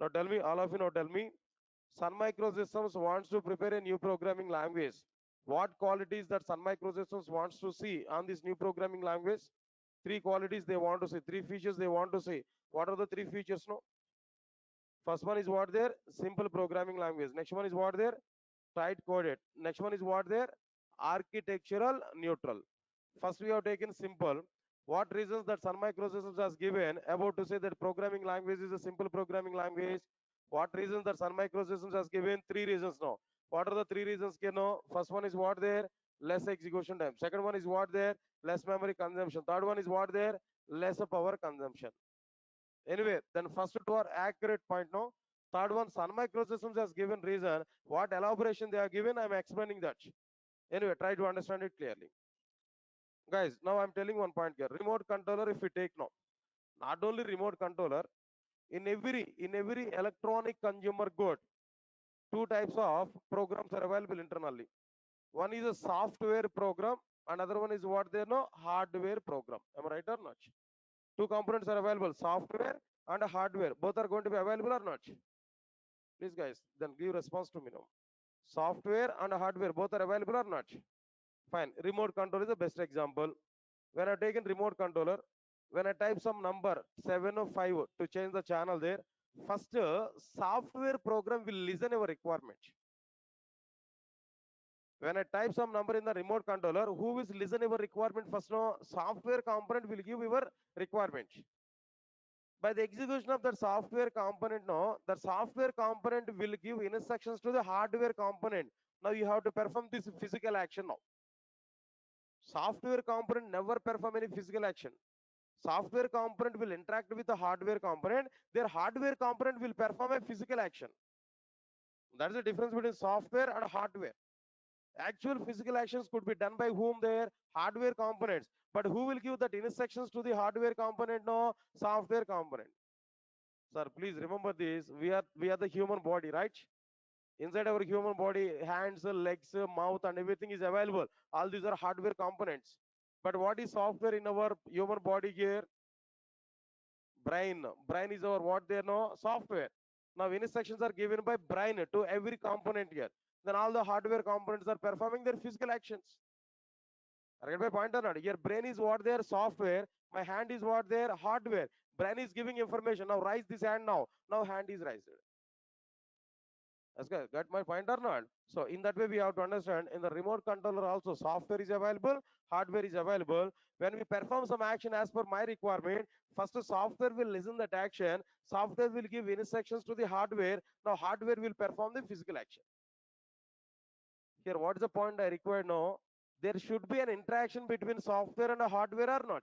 Now tell me, all of you now tell me, Sun Microsystems wants to prepare a new programming language. What qualities that Sun Microsystems wants to see on this new programming language? Three qualities they want to see, three features they want to see. What are the three features? No. First one is what there? Simple programming language. Next one is what there? Tight coded. Next one is what there? Architectural neutral. First we have taken simple. What reasons that Sun Microsystems has given about to say that programming language is a simple programming language? What reasons that Sun Microsystems has given? Three reasons now. What are the three reasons? You know, first one is what there? Less execution time. Second one is what there? Less memory consumption. Third one is what there? Less power consumption. Anyway, then first two are accurate point now. Third one, Sun Microsystems has given reason. What elaboration they are given, I'm explaining that. Anyway, try to understand it clearly. Guys, now I'm telling one point here. Remote controller, if we take now, not only remote controller, in every electronic consumer good, two types of programs are available internally. One is a software program, another one is what they know hardware program. Am I right or not? Two components are available, software and hardware. Both are going to be available or not? Please, guys, then give response to me now. Software and hardware both are available or not? Fine. Remote control is the best example. When I take in remote controller, when I type some number 705 to change the channel there, first software program will listen our requirement. When I type some number in the remote controller, who will listen your requirement first? No, software component will give your requirement. By the execution of that software component, no, the software component will give instructions to the hardware component. Now you have to perform this physical action now. Software component never perform any physical action. Software component will interact with the hardware component. Their hardware component will perform a physical action. That is the difference between software and hardware. Actual physical actions could be done by whom? Their hardware components. But who will give that instructions to the hardware component? No, software component. Sir, please remember this. We are the human body, right? Inside our human body, hands, legs, mouth, and everything is available. All these are hardware components. But what is software in our human body here? Brain. Brain is our what they know? Software. Now instructions are given by brain to every component here. Then all the hardware components are performing their physical actions. I get my point or not? Your brain is what their software. My hand is what their hardware. Brain is giving information. Now raise this hand now. Now hand is raised. That's good. Got my point or not? So in that way, we have to understand in the remote controller also software is available, hardware is available. When we perform some action as per my requirement, first the software will listen that action. Software will give instructions to the hardware. Now hardware will perform the physical action. Here, what is the point I require now? There should be an interaction between software and a hardware or not?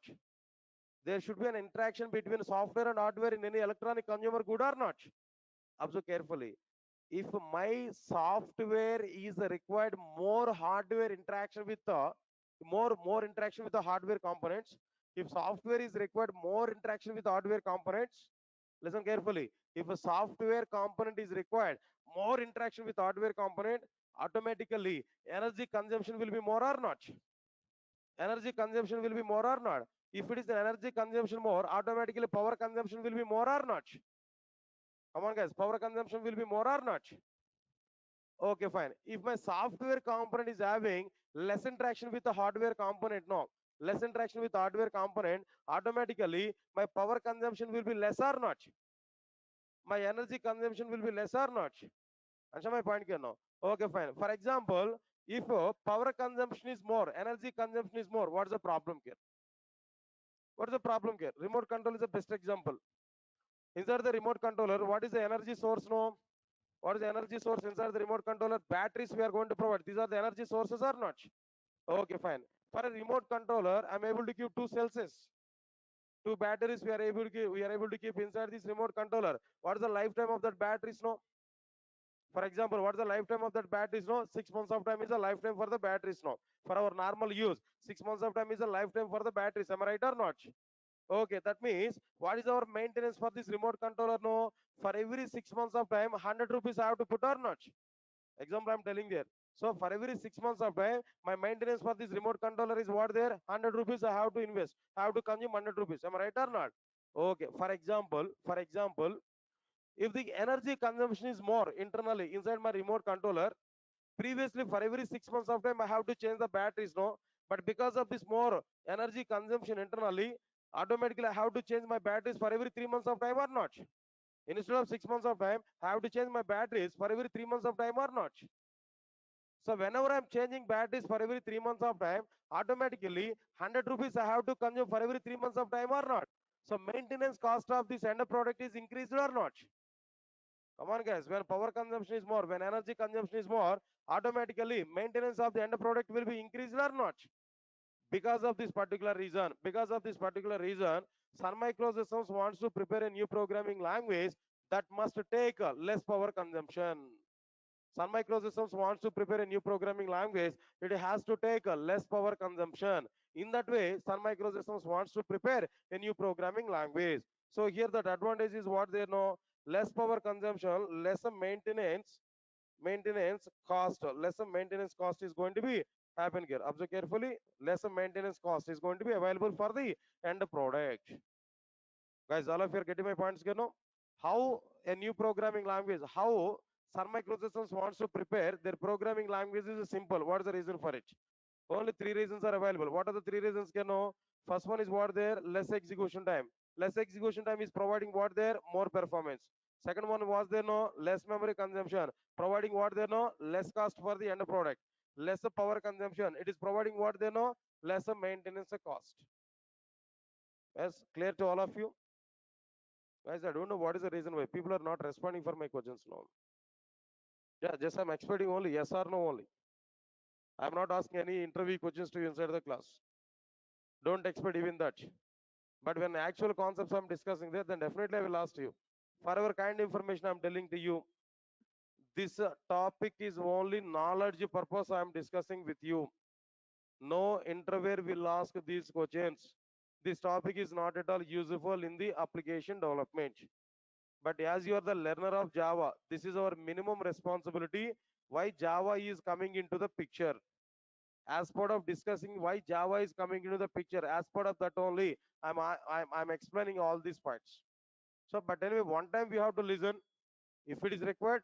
There should be an interaction between software and hardware in any electronic consumer good or not? Observe carefully. If my software is required more hardware interaction with the more interaction with the hardware components, if software is required more interaction with hardware components, listen carefully. If a software component is required more interaction with hardware component, automatically energy consumption will be more or not? Energy consumption will be more or not? If it is an energy consumption more, automatically power consumption will be more or not? Come on, guys, power consumption will be more or not? Okay, fine. If my software component is having less interaction with the hardware component, no, less interaction with hardware component, automatically my power consumption will be less or not? My energy consumption will be less or not? Answer my point here now. Okay, fine. For example, if power consumption is more, energy consumption is more, what's the problem here? What is the problem here? Remote control is the best example. Inside the remote controller, what is the energy source? No. What is the energy source inside the remote controller? Batteries we are going to provide. These are the energy sources or not? Okay, fine. For a remote controller, I'm able to give two cells. Two batteries we are able to keep inside this remote controller. What is the lifetime of that batteries? No. For example, what is the lifetime of that batteries? No. 6 months of time is a lifetime for the batteries. No. For our normal use, 6 months of time is a lifetime for the batteries. Am I right or not? Okay, that means what is our maintenance for this remote controller? No. For every 6 months of time, 100 rupees I have to put or not? Example I'm telling there. So for every 6 months of time, my maintenance for this remote controller is what there? 100 rupees I have to invest. I have to consume 100 rupees. Am I right or not? Okay. For example, if the energy consumption is more internally inside my remote controller, previously for every 6 months of time I have to change the batteries, no? But because of this more energy consumption internally, automatically I have to change my batteries for every 3 months of time or not? Instead of 6 months of time, I have to change my batteries for every 3 months of time or not? So whenever I'm changing batteries for every 3 months of time, automatically 100 rupees I have to consume for every 3 months of time or not? So maintenance cost of this end product is increased or not? Come on, guys. When power consumption is more, when energy consumption is more, automatically maintenance of the end product will be increased or not? Because of this particular reason, Sun Microsystems wants to prepare a new programming language that must take less power consumption. Sun Microsystems wants to prepare a new programming language. It has to take a less power consumption. In that way, Sun Microsystems wants to prepare a new programming language. So here that advantage is what they know: less power consumption, lesser maintenance cost, lesser maintenance cost is going to be happen here. Observe carefully, lesser maintenance cost is going to be available for the end product. Guys, all of you are getting my points here now? How a new programming language, how Sun Microsystems wants to prepare their programming language is simple. What is the reason for it? Only three reasons are available. What are the three reasons? Can know? First one is what there? Less execution time. Less execution time is providing what there? More performance. Second one was there no less memory consumption, providing what there no less cost for the end product. Lesser power consumption. It is providing what they know lesser maintenance cost. Yes, clear to all of you? Guys, I don't know what is the reason why people are not responding for my questions now. Yeah, just I'm expecting only yes or no only. I'm not asking any interview questions to you inside the class. Don't expect even that. But when actual concepts I'm discussing there, then definitely I will ask you. For our kind information, I'm telling to you, this topic is only knowledge purpose I'm discussing with you. No interviewer will ask these questions. This topic is not at all useful in the application development. But as you are the learner of Java, this is our minimum responsibility. Why Java is coming into the picture. As part of discussing why Java is coming into the picture, as part of that only, I'm explaining all these points. So, but anyway, one time we have to listen. If it is required,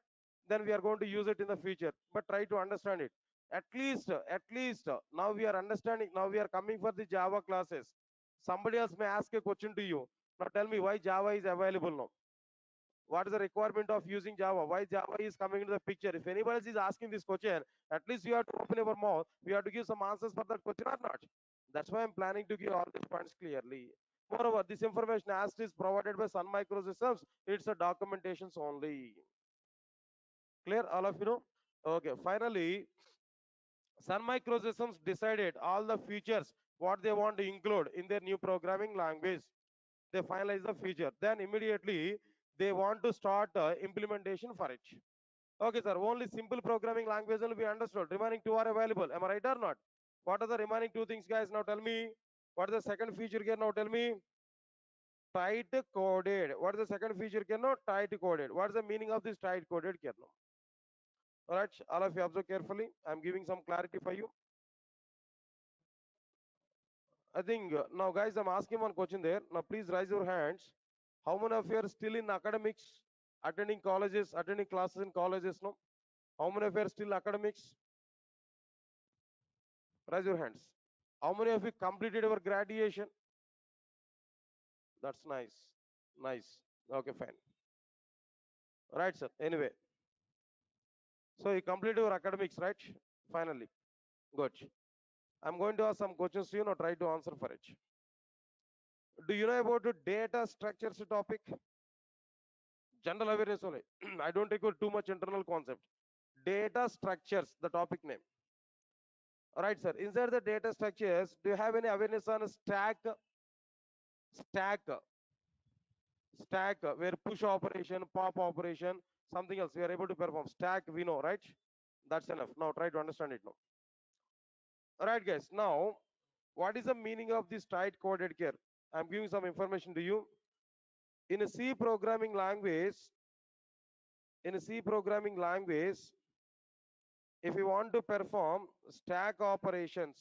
then we are going to use it in the future. But try to understand it. At least, now we are understanding. Now we are coming for the Java classes. Somebody else may ask a question to you. Now tell me why Java is available now. What is the requirement of using Java? Why Java is coming into the picture? If anybody else is asking this question, at least you have to open your mouth. We have to give some answers for that question or not. That's why I'm planning to give all these points clearly. Moreover, this information as is provided by Sun Microsystems, it's a documentations only. Clear, all of you know? Okay, finally, Sun Microsystems decided all the features what they want to include in their new programming language. They finalize the feature. Then immediately they want to start implementation for it. Okay, sir. Only simple programming language will be understood. Remaining two are available. Am I right or not? What are the remaining two things, guys? Now tell me. What is the second feature here? Now tell me. Tight coded. What is the second feature here? Now tight coded. What is the meaning of this tight coded here? Now? All right. All of you observe carefully. I'm giving some clarity for you. I think now, guys, I'm asking one question there. Now, please raise your hands. How many of you are still in academics, attending colleges, attending classes in colleges? No. How many of you are still academics? Raise your hands. How many of you completed your graduation? That's nice. Nice. Okay, fine. Right, sir. Anyway, so you completed your academics, right? Finally. Good. I'm going to ask some questions to you. Now try to answer for it. Do you know about the data structures topic? General awareness only. I don't take too much internal concept. Data structures, the topic name. All right, sir. Inside the data structures, do you have any awareness on stack, where push operation, pop operation, something else we are able to perform? Stack, we know, right? That's enough. Now try to understand it now. All right, guys. Now, what is the meaning of this tight coded here? I'm giving some information to you. In a C programming language, in a C programming language, if you want to perform stack operations,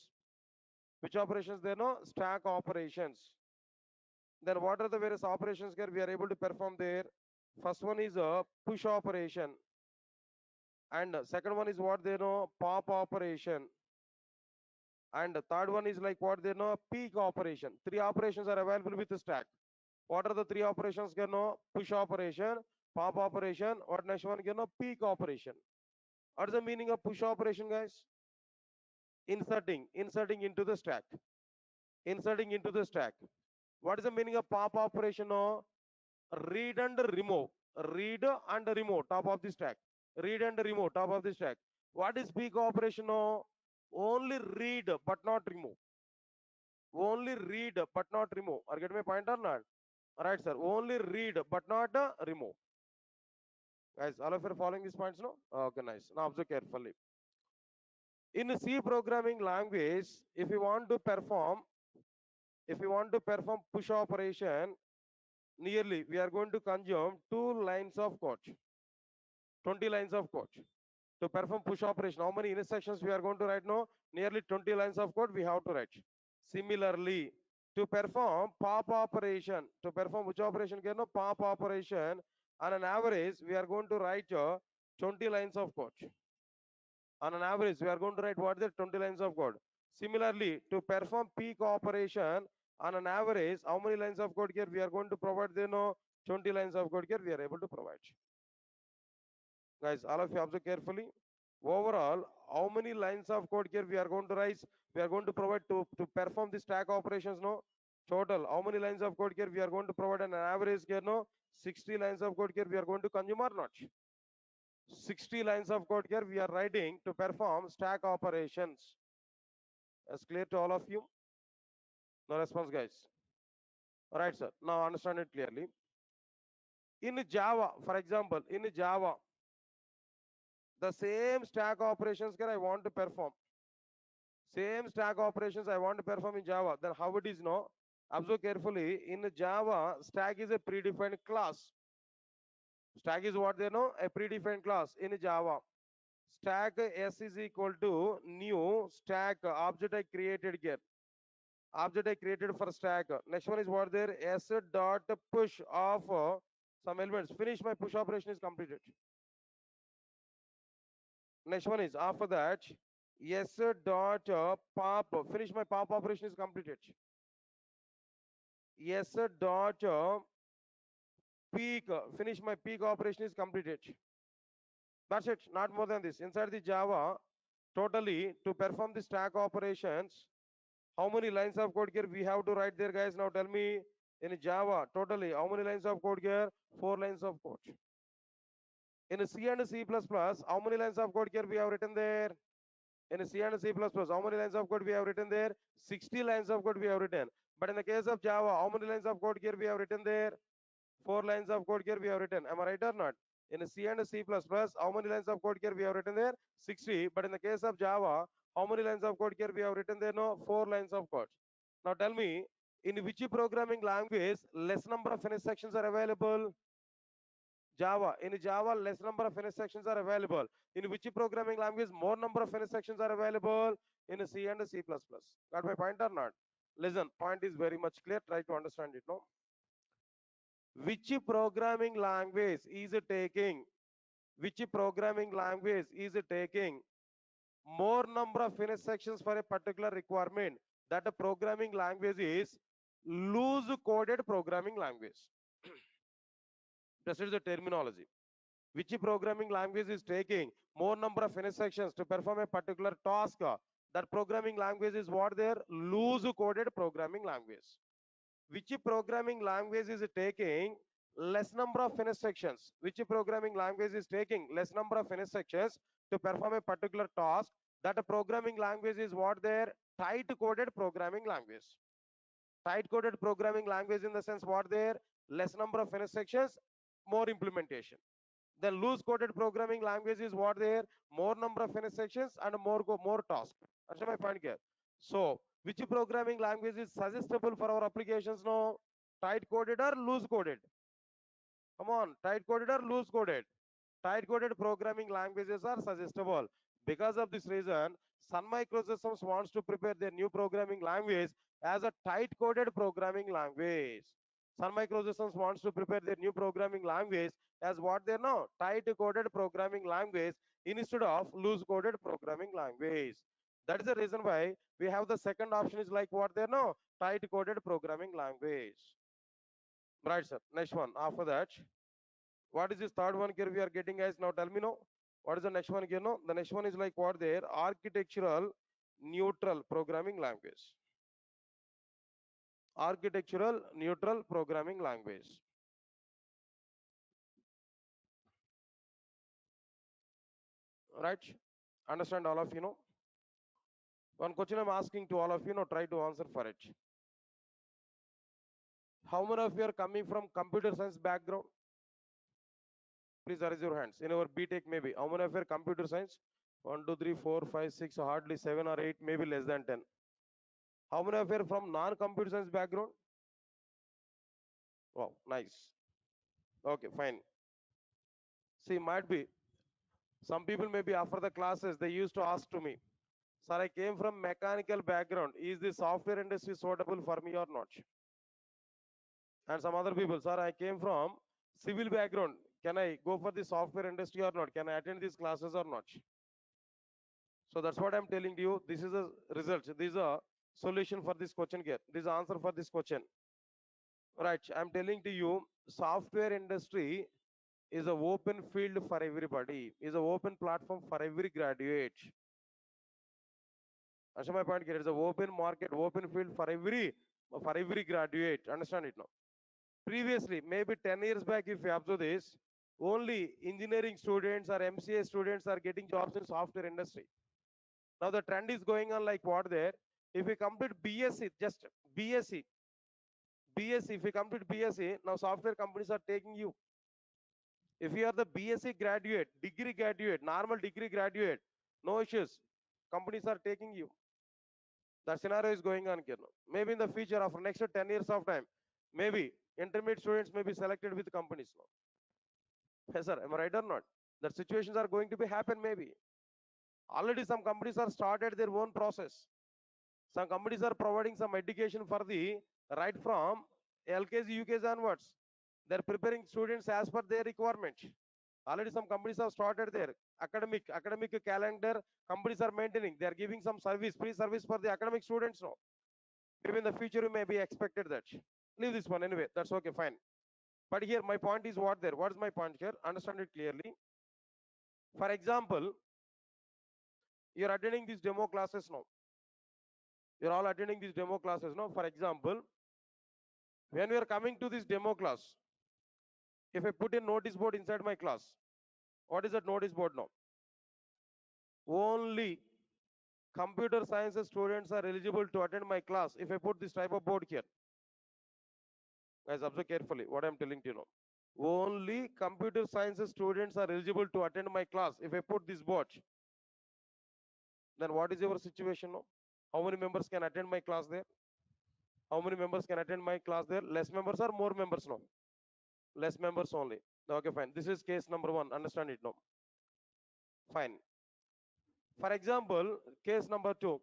which operations there no stack operations, then what are the various operations here we are able to perform there? First one is a push operation, and second one is what they know pop operation, and the third one is like what they know peak operation. Three operations are available with the stack. What are the three operations you know? Push operation, pop operation, what next one you know? Peak operation. What is the meaning of push operation, guys? Inserting into the stack, inserting into the stack. What is the meaning of pop operation? No, read and remove, read and remove top of the stack, read and remove top of the stack. What is peak operation? No, only read but not remove, only read but not remove. Are you getting my point or not? All right, sir. Only read but not remove. Guys, all of you are following these points, no? Okay, nice. Now observe carefully. In C programming language, if you want to perform push operation, nearly we are going to consume 2 lines of code, 20 lines of code to perform push operation. How many instructions we are going to write now? Nearly 20 lines of code we have to write. Similarly, to perform which operation? Pop operation. On an average, we are going to write 20 lines of code. On an average, we are going to write what the 20 lines of code. Similarly, to perform peak operation, on an average, how many lines of code here we are going to provide? 20 lines of code here we are able to provide. Guys, all of you observe carefully. Overall, how many lines of code here we are going to write? We are going to provide to perform the stack operations. No, total. How many lines of code here we are going to provide an average here? No, 60 lines of code here we are going to consume or not? 60 lines of code here we are writing to perform stack operations. That's clear to all of you? No response, guys. All right, sir. Now understand it clearly. In Java, for example, in Java, the same stack operations here I want to perform. Same stack operations I want to perform in Java. Then how it is no? Observe carefully. In Java, stack is a predefined class. Stack is what they know? A predefined class in Java. Stack S is equal to new stack object I created here. Object I created for stack. Next one is what there? S dot push of some elements. Finish my push operation is completed. Next one is after that S dot pop. Finish my pop operation is completed. S dot peak. Finish my peak operation is completed. That's it. Not more than this. Inside the Java, totally to perform the stack operations, how many lines of code here we have to write there, guys? Now tell me in Java, totally how many lines of code here? 4 lines of code. In C and C++, how many lines of code here we have written there? In C and C++, how many lines of code we have written there? 60 lines of code we have written. But in the case of Java, how many lines of code here we have written there? 4 lines of code here we have written. Am I right or not? In C and C++, how many lines of code here we have written there? 60. But in the case of Java, how many lines of code here we have written there? No, 4 lines of code. Now tell me, in which programming language less number of instructions are available? Java. In Java, less number of instructions are available. In which programming language more number of instructions are available? In C and C++. Got my point or not? Listen, point is very much clear. Try to understand it. No. Which programming language is taking? Which programming language is taking more number of instructions for a particular requirement? That a programming language is loose coded programming language. This is the terminology. Which programming language is taking more number of instructions to perform a particular task? That programming language is what there? Loose coded programming language. Which programming language is taking less number of instructions? Which programming language is taking less number of instructions to perform a particular task? That a programming language is what there? Tight coded programming language. Tight coded programming language in the sense what there? Less number of instructions, more implementation. Then loose coded programming language is what there? More number of instructions and more task. Understand my point here? So which programming language is suggestible for our applications now? Tight coded or loose coded? Come on, tight coded or loose coded? Tight coded programming languages are suggestible. Because of this reason, Sun Microsystems wants to prepare their new programming language as a tight coded programming language. Sun Microsystems wants to prepare their new programming language as what they know, tight coded programming language instead of loose coded programming language. That is the reason why we have the second option is like what they know, tight coded programming language. Right, sir. Next one. After that, what is this third one here we are getting, guys? Now tell me no. What is the next one here? No, the next one is like what there? Architectural neutral programming language. Architectural neutral programming language. Right? Understand all of you know? One question I'm asking to all of you know, try to answer for it. How many of you are coming from computer science background? Please raise your hands. In our BTech maybe. How many of you are computer science? 1, 2, 3, 4, 5, 6, hardly 7 or 8, maybe less than 10. How many of you are from non-computer science background? Wow, nice. Okay, fine. See, might be some people maybe after the classes they used to ask to me, sir, I came from mechanical background. Is the software industry suitable for me or not? And some other people, sir, I came from civil background. Can I go for the software industry or not? Can I attend these classes or not? So that's what I'm telling you. This is a result. This is a solution for this question here. This is answer for this question. Right. I'm telling to you, software industry is an open field for everybody. Is an open platform for every graduate. Understand my point here? It's an open market, open field for every graduate. Understand it now? Previously, maybe 10 years back, if you observe this, only engineering students or MCA students are getting jobs in software industry. Now the trend is going on like what there. If you complete BSc, just BSc, BSc, if you complete BSc, now software companies are taking you. If you are the BSc graduate, degree graduate, normal degree graduate, no issues. Companies are taking you. That scenario is going on here now. Maybe in the future, after next 10 years of time, maybe intermediate students may be selected with companies now. Yes, sir. Am I right or not? That situations are going to be happen maybe. Already some companies are started their own process. Some companies are providing some education for the right from LKG, UKG onwards. They're preparing students as per their requirement. Already some companies have started their academic calendar. Companies are maintaining. They are giving some service, free service for the academic students now. Maybe in the future you may be expected that. Leave this one anyway. That's okay, fine. But here my point is what there. What is my point here? Understand it clearly. For example, you're attending these demo classes now. You're all attending these demo classes now. For example, when we are coming to this demo class, if I put a notice board inside my class, what is that notice board now? Only computer sciences students are eligible to attend my class. If I put this type of board here, guys, observe carefully what I'm telling to you now. Only computer sciences students are eligible to attend my class. If I put this board, then what is your situation now? How many members can attend my class there? How many members can attend my class there? Less members or more members now? Less members only. Okay, fine. This is case number one. Understand it now. Fine. For example, case number two.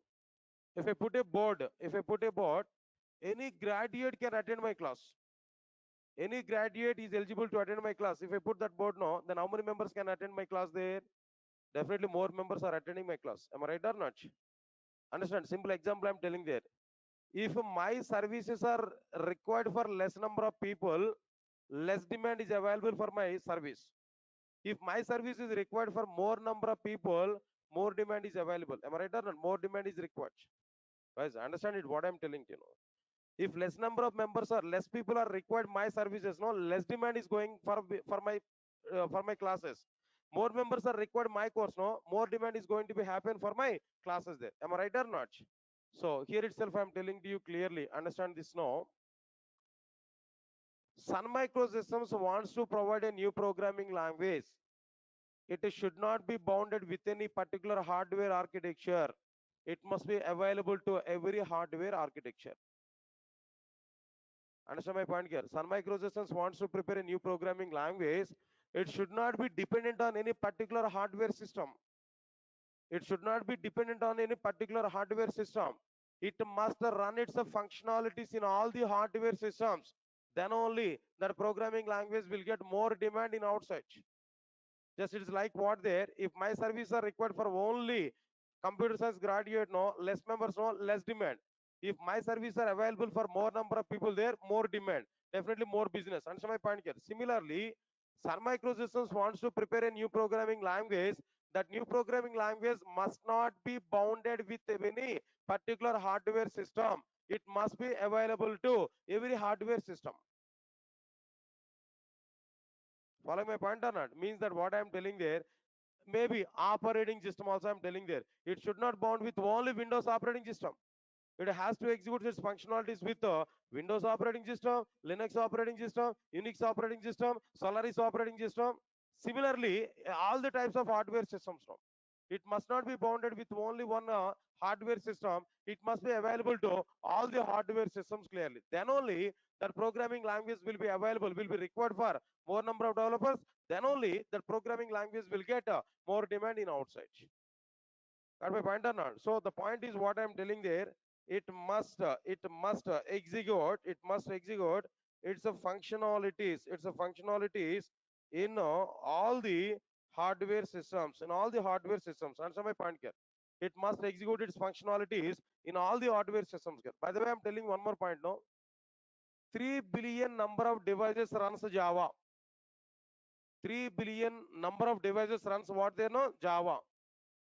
If I put a board, any graduate can attend my class. Any graduate is eligible to attend my class. If I put that board now, then how many members can attend my class there? Definitely more members are attending my class. Am I right or not? Understand? Simple example I'm telling there. If my services are required for less number of people, less demand is available for my service. If my service is required for more number of people, more demand is available. Am I right or not? More demand is required. Guys, understand it what I'm telling you. If less number of members or less people are required my services, no less demand is going for my classes. More members are required my course, no more demand is going to be happen for my classes there. Am I right or not? So here itself I'm telling to you clearly. Understand this now. Sun Microsystems wants to provide a new programming language. It should not be bounded with any particular hardware architecture. It must be available to every hardware architecture. Understand my point here? Sun Microsystems wants to prepare a new programming language. It should not be dependent on any particular hardware system. It should not be dependent on any particular hardware system. It must run its functionalities in all the hardware systems. Then only that programming language will get more demand in outside. Just it's like what there, if my services are required for only computer science graduate, no, less members, no, less demand. If my services are available for more number of people there, more demand, definitely more business. Understand my point here? Similarly, Sun Microsystems wants to prepare a new programming language. That new programming language must not be bounded with any particular hardware system. It must be available to every hardware system. Follow my point or not? Means that what I am telling there, maybe operating system also I'm telling there. It should not bound with only Windows operating system. It has to execute its functionalities with Windows operating system, Linux operating system, Unix operating system, Solaris operating system. Similarly, all the types of hardware systems now. It must not be bounded with only one hardware system. It must be available to all the hardware systems clearly. Then only that programming language will be available, will be required for more number of developers. Then only that programming language will get more demand in outside. Got my point or not? So the point is what I'm telling there. It must execute. It must execute. It's a functionalities. It's a functionalities in all the hardware systems. In all the hardware systems. Answer my point here. It must execute its functionalities in all the hardware systems here. By the way, I'm telling one more point. No, 3 billion number of devices runs Java. 3 billion number of devices runs what they know Java.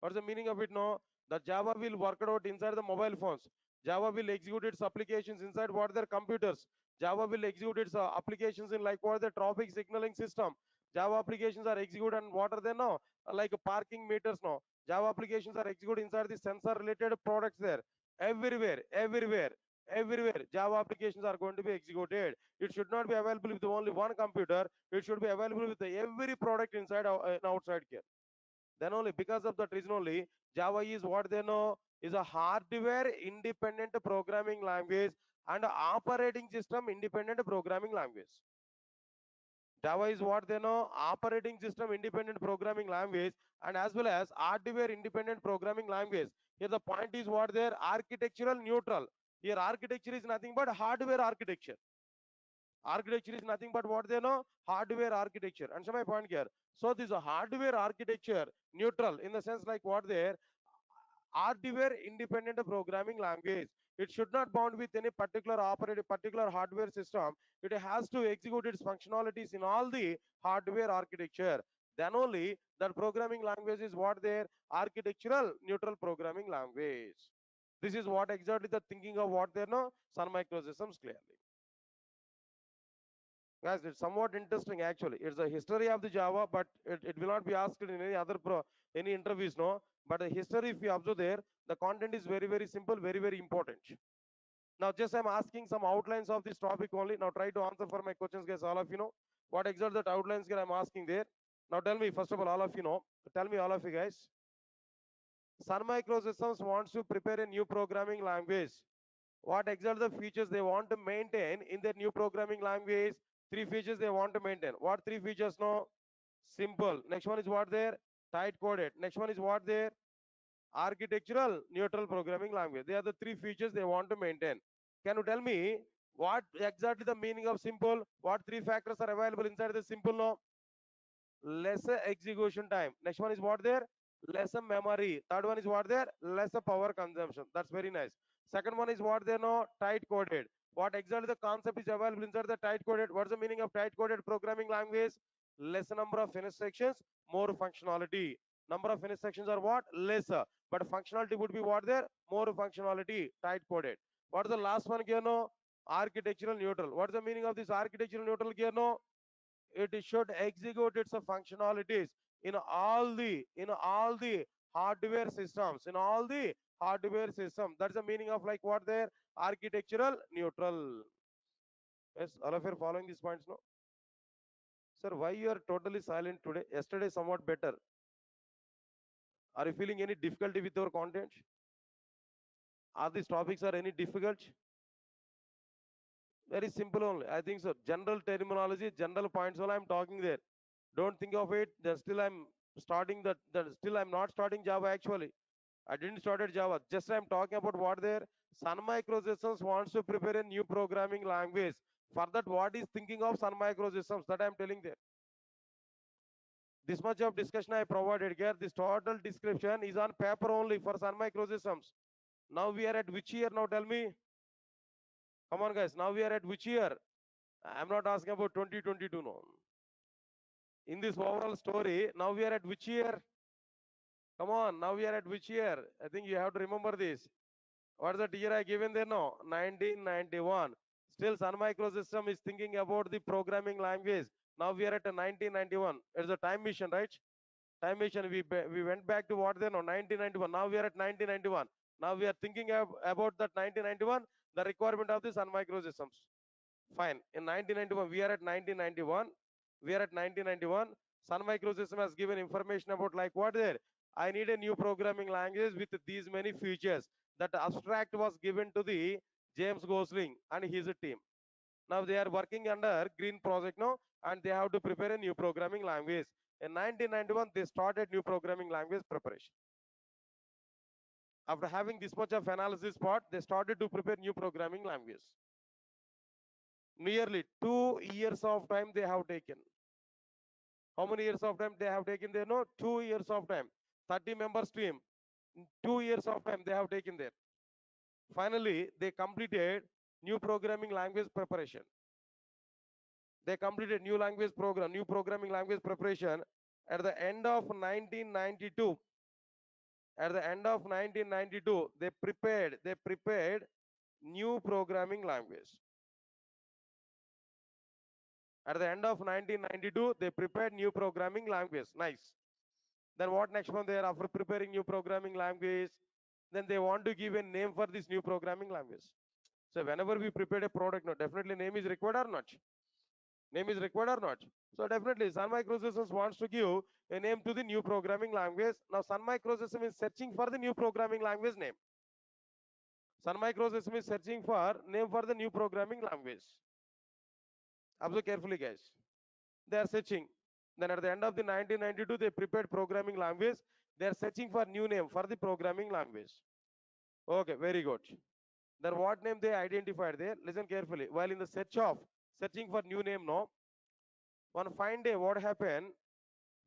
What's the meaning of it? No, the Java will work it out inside the mobile phones. Java will execute its applications inside what their computers. Java will execute its applications in like what the traffic signaling system. Java applications are executed and what are they now? Like parking meters now. Java applications are executed inside the sensor related products there. Everywhere, everywhere, everywhere. Java applications are going to be executed. It should not be available with only one computer. It should be available with every product inside and outside here. Then only because of that reason only Java is what they know is a hardware independent programming language and operating system independent programming language. Java is what they know operating system independent programming language and as well as hardware independent programming language. Here the point is what their architectural neutral. Here architecture is nothing but hardware architecture. Architecture is nothing but what they know hardware architecture. And so my point here. So this is a hardware architecture neutral in the sense like what there hardware independent programming language. It should not bound with any particular hardware system. It has to execute its functionalities in all the hardware architecture. Then only that programming language is what their architectural neutral programming language. This is what exactly the thinking of what they know Sun Microsystems clearly. Guys, it's somewhat interesting actually. It's a history of the Java, but it will not be asked in any other any interviews, no. But the history, if you observe there, the content is very, very simple, very, very important. Now, just I'm asking some outlines of this topic only. Now, try to answer for my questions, guys. All of you know what exactly that outlines here I'm asking there. Now, tell me first of all of you know. Tell me all of you guys. Sun Microsystems wants to prepare a new programming language. What exactly the features they want to maintain in their new programming language? Three features they want to maintain. What three features? No, simple. Next one is what there? Tight coded. Next one is what there? Architectural neutral programming language. They are the three features they want to maintain. Can you tell me what exactly the meaning of simple? What three factors are available inside the simple? No, lesser execution time. Next one is what there? Lesser memory. Third one is what there? Lesser power consumption. That's very nice. Second one is what they know? Tight coded. What exactly the concept is available inside the tight coded? What's the meaning of tight coded programming language? Less number of instructions, more functionality. Number of instructions are what? Lesser. But functionality would be what there? More functionality. Tight coded. What is the last one here? No? Architectural neutral. What is the meaning of this architectural neutral here? No? It should execute its functionalities in all the hardware systems that's the meaning of like what their architectural neutral. Yes, all of you are following these points. No, sir, why you are totally silent today? Yesterday somewhat better. Are you feeling any difficulty with your content? Are these topics are any difficult? Very simple only, I think so. General terminology, general points all I'm talking there. Don't think of it that still I'm starting that still I'm not starting Java actually. I didn't started Java. Just I'm talking about what there. Sun Microsystems wants to prepare a new programming language. For that, what is thinking of Sun Microsystems? That I'm telling there. This much of discussion I provided here. This total description is on paper only for Sun Microsystems. Now we are at which year? Now tell me. Come on, guys. Now we are at which year? I'm not asking about 2022. No. In this overall story, now we are at which year? Come on. Now we are at which year? I think you have to remember this. What is the year I given there now? 1991. Still Sun Microsystem is thinking about the programming language. Now we are at 1991. It's a time mission, right? Time mission. We went back to what there now? 1991. Now we are at 1991. Now we are thinking about that 1991, the requirement of the Sun Microsystems. Fine. In 1991, we are at 1991. We are at 1991. Sun Microsystem has given information about like what there? I need a new programming language with these many features. That abstract was given to the James Gosling and his team. Now they are working under green project now, and they have to prepare a new programming language. In 1991, they started new programming language preparation. After having this much of analysis part, they started to prepare new programming language. Nearly 2 years of time they have taken. How many years of time they have taken there? No, 2 years of time. 30 members team. 2 years of time they have taken there. Finally, they completed new programming language preparation. They completed new language program, new programming language preparation at the end of 1992. At the end of 1992, they prepared new programming language. At the end of 1992, they prepared new programming language. Nice. Then what next one there after preparing new programming language? Then they want to give a name for this new programming language. So whenever we prepare a product, no, definitely name is required or not? Name is required or not? So definitely Sun Microsystems wants to give a name to the new programming language. Now Sun Microsystems is searching for the new programming language name. Sun Microsystems is searching for name for the new programming language. Observe carefully, guys. They are searching. Then at the end of the 1992, they prepared programming language. They are searching for new name for the programming language. Okay, very good. Then what name they identified there? Listen carefully. While in the searching for new name, no. One fine day, what happened?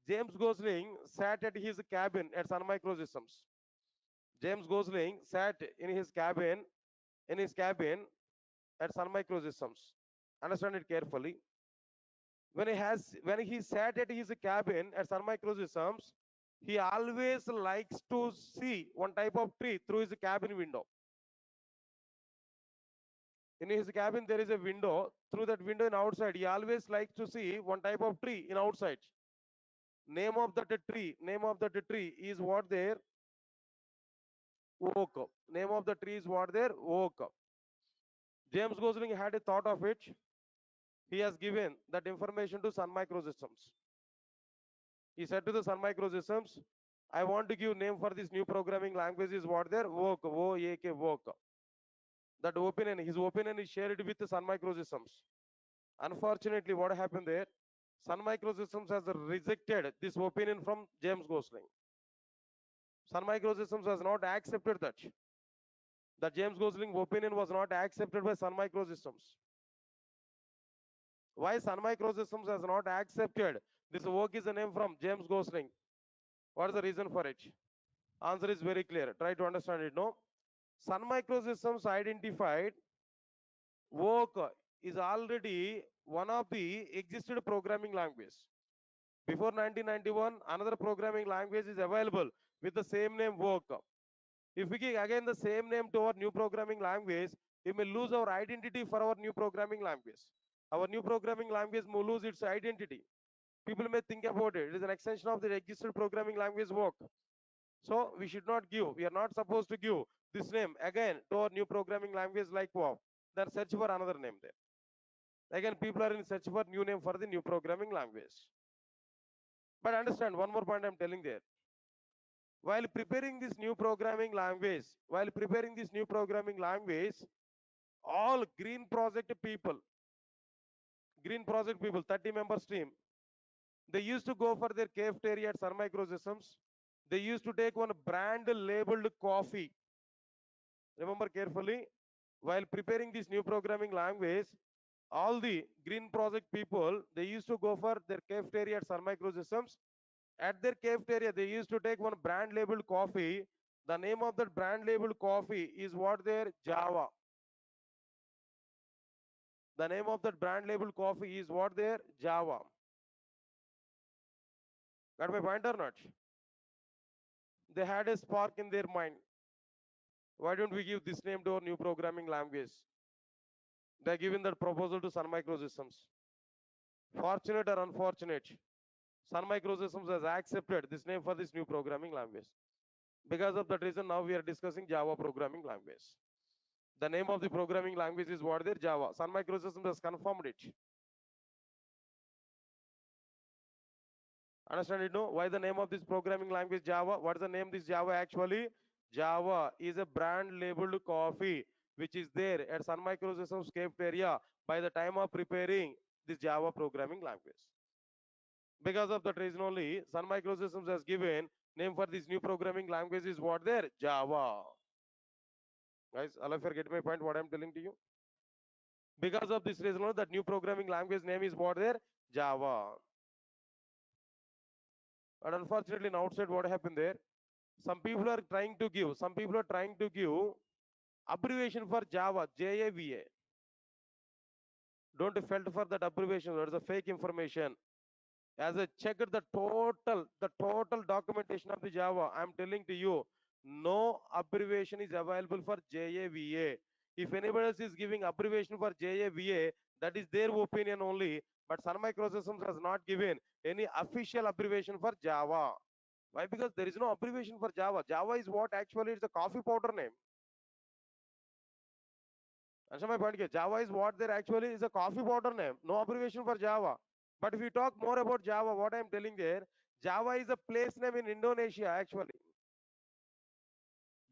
James Gosling sat at his cabin at Sun Microsystems. James Gosling sat in his cabin at Sun Microsystems. Understand it carefully. When he sat at his cabin at Sun Microsystems, he always likes to see one type of tree through his cabin window. In his cabin, there is a window. Through that window in outside, he always likes to see one type of tree in outside. Name of that tree is what there? Oak. Name of the tree is what there? Oak. James Gosling had a thought of it. He has given that information to Sun Microsystems. He said to the Sun Microsystems, I want to give name for this new programming language is what there? Oak. O-A-K, Oak. That opinion, his opinion is shared with the Sun Microsystems. Unfortunately, what happened there? Sun Microsystems has rejected this opinion from James Gosling. Sun Microsystems has not accepted that. The James Gosling opinion was not accepted by Sun Microsystems. Why Sun Microsystems has not accepted this work is a name from James Gosling? What is the reason for it? Answer is very clear. Try to understand it. No. Sun Microsystems identified work is already one of the existed programming language. Before 1991, another programming language is available with the same name work. If we give again the same name to our new programming language, we may lose our identity for our new programming language. Our new programming language may lose its identity. People may think about it. It is an extension of the existed programming language work. So we should not give. We are not supposed to give this name again to our new programming language like wow. Then search for another name there. Again, people are in search for new name for the new programming language. But understand one more point I'm telling there. While preparing this new programming language, all green project people, 30 members team, they used to go for their cafeteria at Sun Microsystems. They used to take one brand labeled coffee. Remember carefully, while preparing this new programming language, all the green project people, they used to go for their cafeteria at Sun Microsystems. At their cafeteria, they used to take one brand labeled coffee. The name of that brand labeled coffee is what their Java. The name of that brand labeled coffee is what their Java. Got my point or not? They had a spark in their mind. Why don't we give this name to our new programming language? They're giving that proposal to Sun Microsystems. Fortunate or unfortunate, Sun Microsystems has accepted this name for this new programming language. Because of that reason, now we are discussing Java programming language. The name of the programming language is what there? Java. Sun Microsystems has confirmed it. Understand it? No? Why the name of this programming language Java? What is the name this Java actually? Java is a brand labeled coffee which is there at Sun Microsystems cafeteria by the time of preparing this Java programming language. Because of that reason only, Sun Microsystems has given name for this new programming language is what there? Java. Guys, all of you are getting my point what I'm telling to you? Because of this reason only, that new programming language name is what there? Java. And unfortunately, in outside, what happened there? Some people are trying to give abbreviation for Java, JAVA. Don't felt for that abbreviation. That is a fake information. As I checked the total documentation of the Java, I'm telling to you, no abbreviation is available for JAVA. If anybody else is giving abbreviation for JAVA, that is their opinion only. But Sun Microsystems has not given any official abbreviation for Java. Why? Because there is no abbreviation for Java. Java is what actually is a coffee powder name. Understand my point here? Java is what there actually is a coffee powder name. No abbreviation for Java. But if we talk more about Java, what I'm telling there, Java is a place name in Indonesia actually.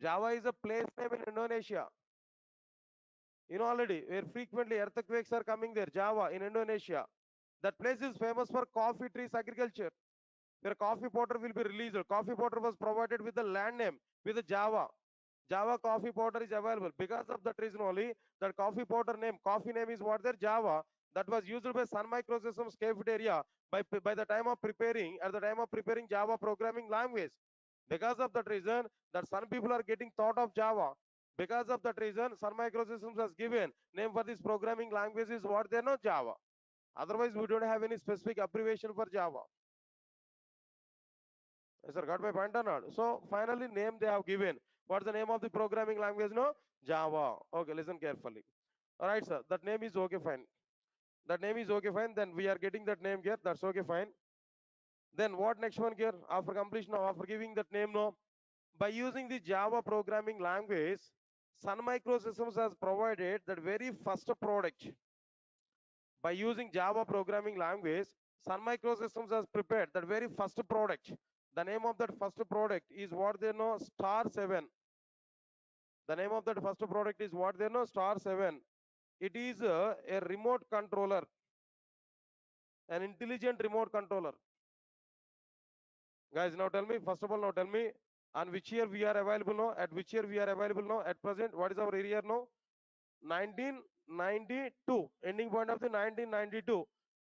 Java is a place name in Indonesia. You know already where frequently earthquakes are coming there. Java in Indonesia. That place is famous for coffee trees agriculture. Where coffee powder will be released. Coffee powder was provided with the land name with the Java. Java coffee powder is available. Because of that reason only, that coffee name is what there? Java. That was used by Sun Microsystems cafeteria by the time of preparing, at the time of preparing Java programming language. Because of that reason, that some people are getting thought of Java. Because of that reason, Sun Microsystems has given name for this programming language is what they know, Java. Otherwise, we don't have any specific abbreviation for Java. Yes, sir, got my point or not? So finally, name they have given. What's the name of the programming language? No, Java. Okay, listen carefully. All right, sir. That name is okay, fine. That name is okay, fine. Then we are getting that name here. That's okay, fine. Then what next one here? After completion of after giving that name, no. By using the Java programming language, Sun Microsystems has provided that very first product. By using Java programming language, Sun Microsystems has prepared that very first product. The name of that first product is what they know, Star 7. The name of that first product is what they know, Star 7. It is a remote controller, an intelligent remote controller. Guys, now tell me, first of all, now tell me, on which year we are available now? At which year we are available now? At present, what is our year now? 1992, ending point of the 1992.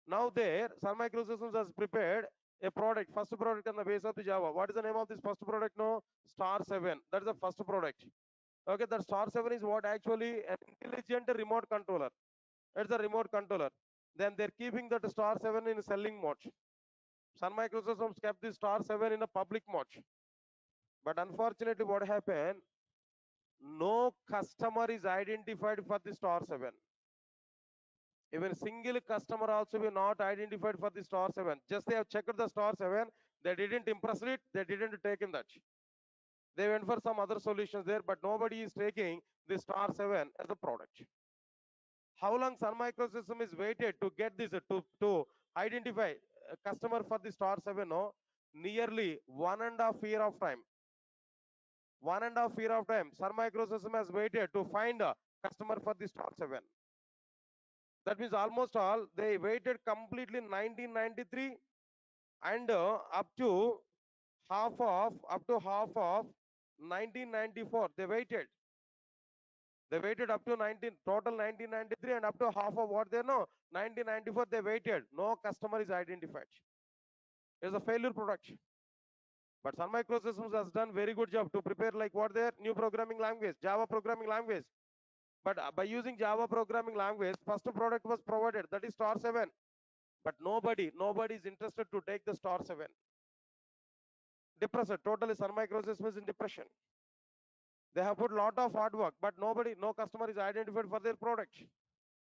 Now there, Sun Microsystems has prepared a product, first product on the base of the Java. What is the name of this first product now? Star 7. That is the first product. Okay, that Star 7 is what actually an intelligent remote controller. It's a remote controller. Then they're keeping that Star 7 in selling mode. Sun Microsystems kept the Star 7 in a public mode. But unfortunately, what happened? No customer is identified for the Star 7. Even single customer also be not identified for the Star 7. Just they have checked the Star 7, they didn't impress it, they didn't take in that. They went for some other solutions there, but nobody is taking the Star 7 as a product. How long Sun Microsystem is waited to get this, to identify a customer for the Star 7? No, nearly 1.5 years of time. 1.5 years of time, Sun Microsystem has waited to find a customer for the Star 7. That means almost all they waited completely 1993 and up to half of 1994 they waited. They waited up to 19 total 1993 and up to half of what they know 1994 they waited. No customer is identified. It's a failure product. But Sun Microsystems has done very good job to prepare like what their new programming language, Java programming language. But by using Java programming language, first product was provided, that is Star 7. But nobody is interested to take the Star 7. Depressed, totally Sun Microsystems is in depression. They have put lot of hard work, but no customer is identified for their product.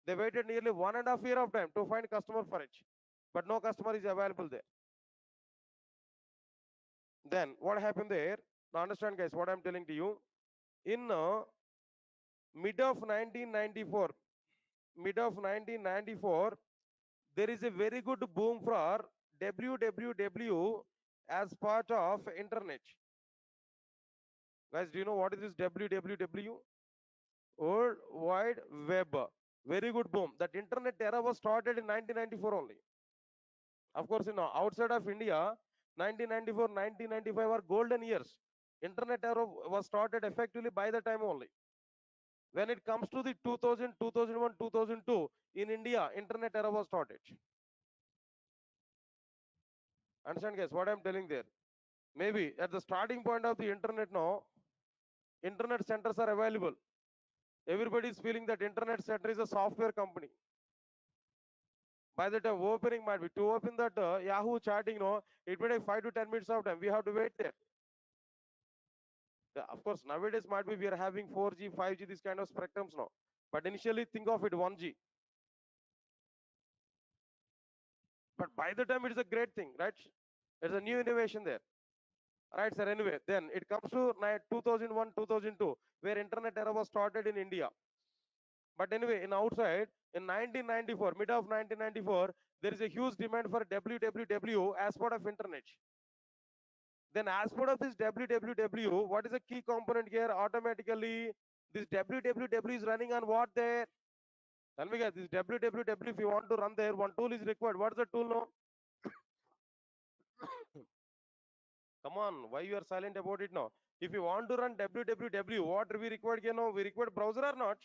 They waited nearly 1.5 years of time to find customer for it, but no customer is available there. Then what happened there? Now understand, guys, what I'm telling to you. In mid of 1994, mid of 1994, there is a very good boom for www as part of internet. Guys, do you know what is this www? World Wide Web. Very good, boom. That internet era was started in 1994 only. Of course, outside of India, 1994, 1995 are golden years. Internet era was started effectively by the time only. When it comes to the 2000, 2001, 2002, in India, internet era was started. Understand, guys, what I'm telling there? Maybe at the starting point of the internet now, internet centers are available. Everybody is feeling that internet center is a software company. By the time opening might be to open that Yahoo chatting, no, it may take 5 to 10 minutes of time. We have to wait there. Yeah, of course, nowadays might be we are having 4G, 5G, this kind of spectrums now. But initially, think of it 1G. But by the time, it's a great thing, right? It's a new innovation there. Right, sir. Anyway, then it comes to 2001, 2002, where internet era was started in India. But anyway, in outside, in 1994, mid of 1994, there is a huge demand for www as part of internet. Then as part of this www, what is the key component here? Automatically, this www is running on what there? Tell me guys, this www, if you want to run there, one tool is required. What's the tool now? Come on, why you are silent about it now? If you want to run www, what we required here now? We required browser or not?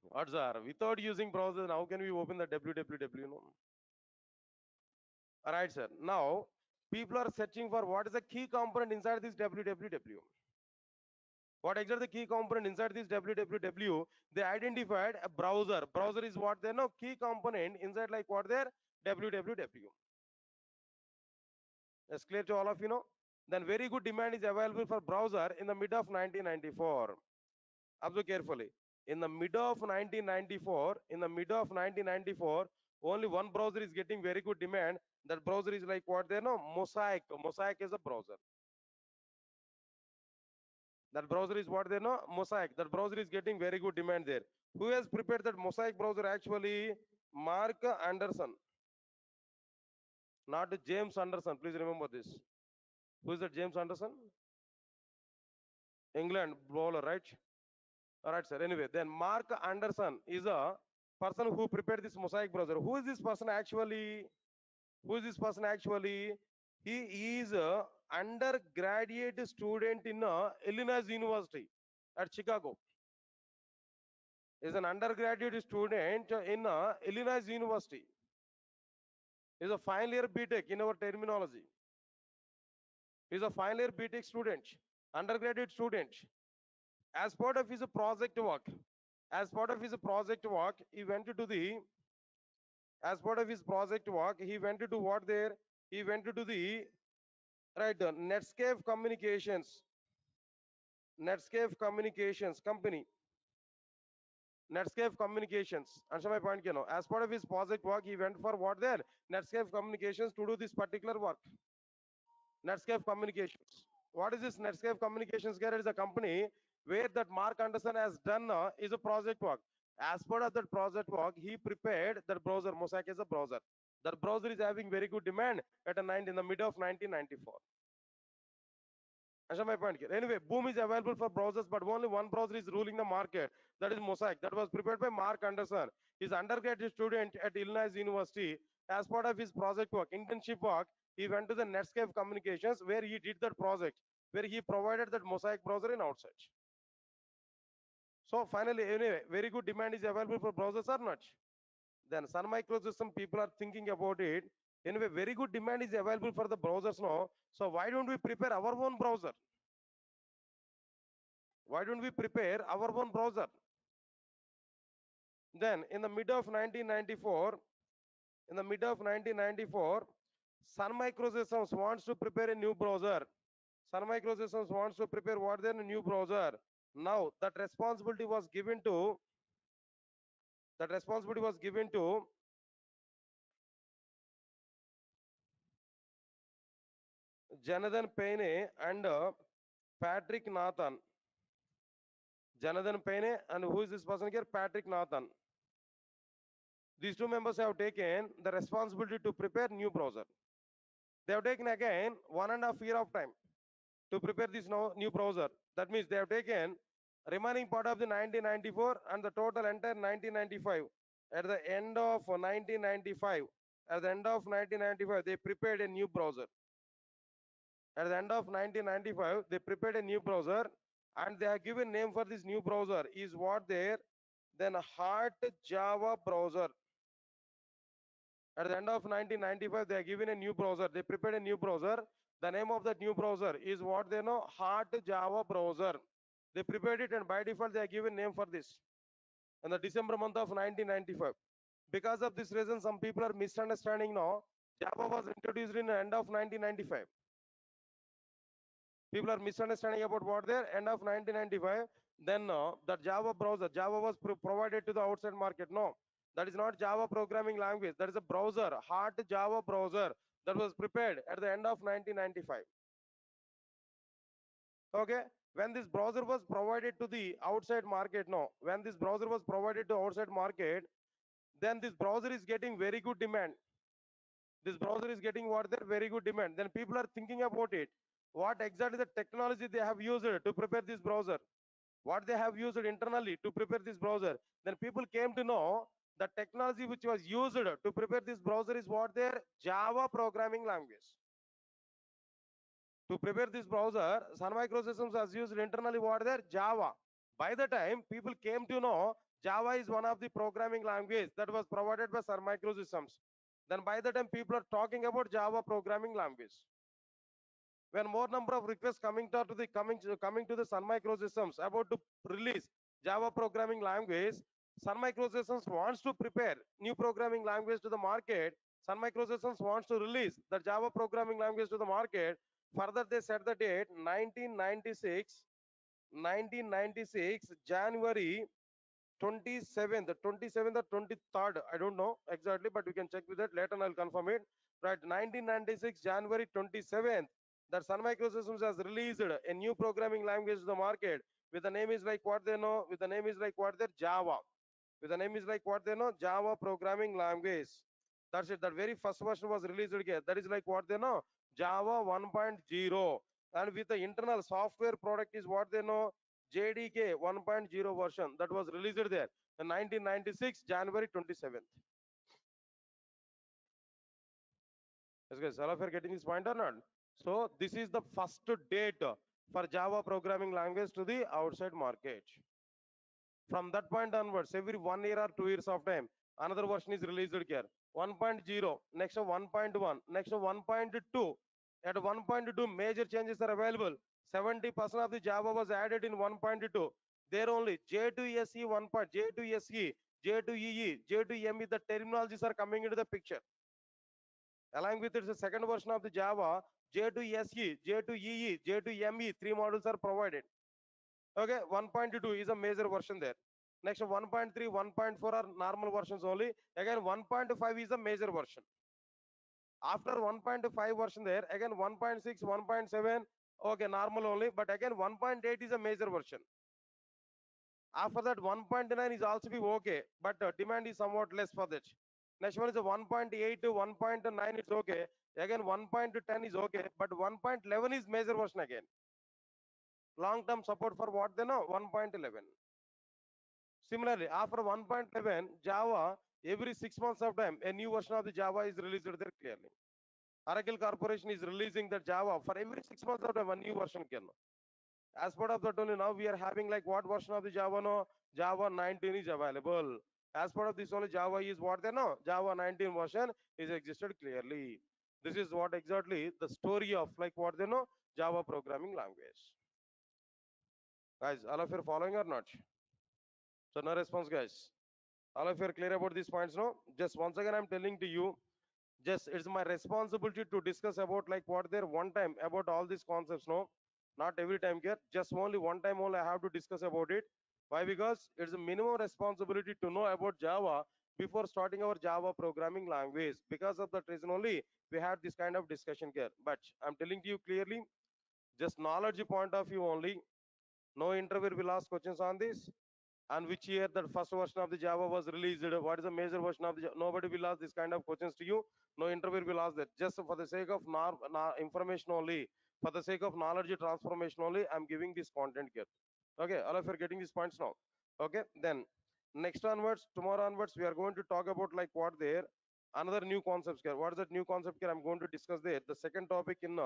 What sir? Without using browser, how can we open the www? No? Alright, sir. Now, people are searching for what is the key component inside this www. What exactly the key component inside this www? They identified a browser. Browser is what they know key component inside like what their www. That's clear to all of you know. Then very good demand is available for browser in the mid of 1994. Observe carefully. In the mid of 1994, only one browser is getting very good demand. That browser is like what they know, Mosaic. Mosaic is a browser. That browser is what they know, Mosaic. That browser is getting very good demand there. Who has prepared that Mosaic browser? Actually, Mark Anderson, not James Anderson. Please remember this. Who is that James Anderson? England bowler, right? All right, sir. Anyway, then Mark Anderson is a person who prepared this Mosaic browser. Who is this person actually? Who is this person actually? He is a undergraduate student in Illinois University at Chicago. Is an undergraduate student in Illinois University. Is a final year BTech in our terminology. Is a final year BTech student, undergraduate student. As part of his project work, he went to the as part of his project work, he went to do what there? He went to do the right Netscape Communications company. Netscape Communications. Answer my point, you know. As part of his project work, he went for what there? Netscape Communications to do this particular work. Netscape Communications. What is this Netscape Communications? Here is a company where that Mark Anderson has done is a project work. As part of that project work, he prepared that browser. Mosaic is a browser. That browser is having very good demand at a 9 in the mid of 1994. That's my point here. Anyway, Boom is available for browsers, but only one browser is ruling the market. That is Mosaic. That was prepared by Mark Anderson. He's undergraduate student at Illinois University. As part of his project work, internship work, he went to the Netscape Communications where he did that project, where he provided that Mosaic browser in outside. So finally, anyway, very good demand is available for browsers or not? Then Sun Microsystem people are thinking about it. Anyway, very good demand is available for the browsers now. So why don't we prepare our own browser? Why don't we prepare our own browser? Then in the mid of 1994, Sun Microsystems wants to prepare a new browser. Sun Microsystems wants to prepare what then a new browser. Now that responsibility was given to Jonathan Payne and Patrick Nathan. Jonathan Payne and who is this person here? Patrick Nathan. These two members have taken the responsibility to prepare new browser. They have taken again 1.5 year of time to prepare this new browser. That means they have taken remaining part of the 1994 and the total entire 1995. At the end of 1995, at the end of 1995, they prepared a new browser. At the end of 1995, they prepared a new browser and they have given name for this new browser is what there, then Heart Java browser. At the end of 1995, they are given a new browser. They prepared a new browser. The name of that new browser is what they know, Heart Java browser. They prepared it and by default they are given name for this in the December month of 1995. Because of this reason, some people are misunderstanding now. Java was introduced in the end of 1995. People are misunderstanding about what there end of 1995. Then that Java browser, Java was provided to the outside market. No, that is not Java programming language. That is a browser, Heart Java browser that was prepared at the end of 1995. Okay, when this browser was provided to the outside market, no, when this browser was provided to outside market, then this browser is getting very good demand. This browser is getting what their very good demand. Then people are thinking about it. What exactly the technology they have used to prepare this browser? What they have used internally to prepare this browser? Then people came to know the technology which was used to prepare this browser is what their Java programming language. To prepare this browser, Sun Microsystems has used internally what their Java. By the time people came to know Java is one of the programming language that was provided by Sun Microsystems, then by the time people are talking about Java programming language. When more number of requests coming to the Sun Microsystems about to release Java programming language, Sun Microsystems wants to prepare new programming language to the market. Sun Microsystems wants to release the Java programming language to the market. Further, they set the date 1996 January 27th or 23rd, I don't know exactly, but we can check with that later and I'll confirm it. Right, 1996 January 27th, that Sun Microsystems has released a new programming language to the market with the name is like what they know, with the name is like what their Java. With the name is like what they know, Java programming language. That's it. That very first version was released again. That is like what they know, Java 1.0. And with the internal software product is what they know, JDK 1.0 version that was released there in 1996 January 27th. Yes, guys, all of you are getting this point or not? So this is the first date for Java programming language to the outside market. From that point onwards, every 1 year or 2 years of time, another version is released here. 1.0, next 1.1, next 1.2. At 1.2, major changes are available. 70% of the Java was added in 1.2. There only J2SE 1. J2SE, J2EE, J2ME, the terminologies are coming into the picture. Along with its second version of the Java, J2SE, J2EE, J2ME, three modules are provided. Okay, 1.2 is a major version there. Next 1.3, 1.4 are normal versions only. Again 1.5 is a major version. After 1.5 version there, again 1.6, 1.7, okay, normal only. But again 1.8 is a major version. After that 1.9 is also be okay, but demand is somewhat less for that. Next one is a 1.8 to 1.9, it's okay. Again 1.10 is okay, but 1.11 is major version again. Long-term support for what they know, 1.11. Similarly, after 1.11, Java, every 6 months of time, a new version of the Java is released there clearly. Oracle Corporation is releasing the Java for every 6 months of time, a new version can. As part of that only now we are having like what version of the Java no? Java 19 is available. As part of this only Java is what they know? Java 19 version is existed clearly. This is what exactly the story of like what they know? Java programming language. Guys, all of you are following or not? So no response, guys. All of you are clear about these points, no? Just once again, I'm telling to you, just it's my responsibility to discuss about like what there one time about all these concepts, no? Not every time here, just only one time only I have to discuss about it. Why? Because it's a minimum responsibility to know about Java before starting our Java programming language. Because of that reason only, we had this kind of discussion here. But I'm telling to you clearly, just knowledge point of view only. No interview will ask questions on this. And which year the first version of the Java was released? What is the major version of the Java? Nobody will ask this kind of questions to you. No interviewer will ask that. Just for the sake of information only, for the sake of knowledge transformation only, I'm giving this content here. Okay, all of you are getting these points now. Okay, then next onwards, tomorrow onwards, we are going to talk about like what there, another new concepts here. What is that new concept here? I'm going to discuss there. The second topic in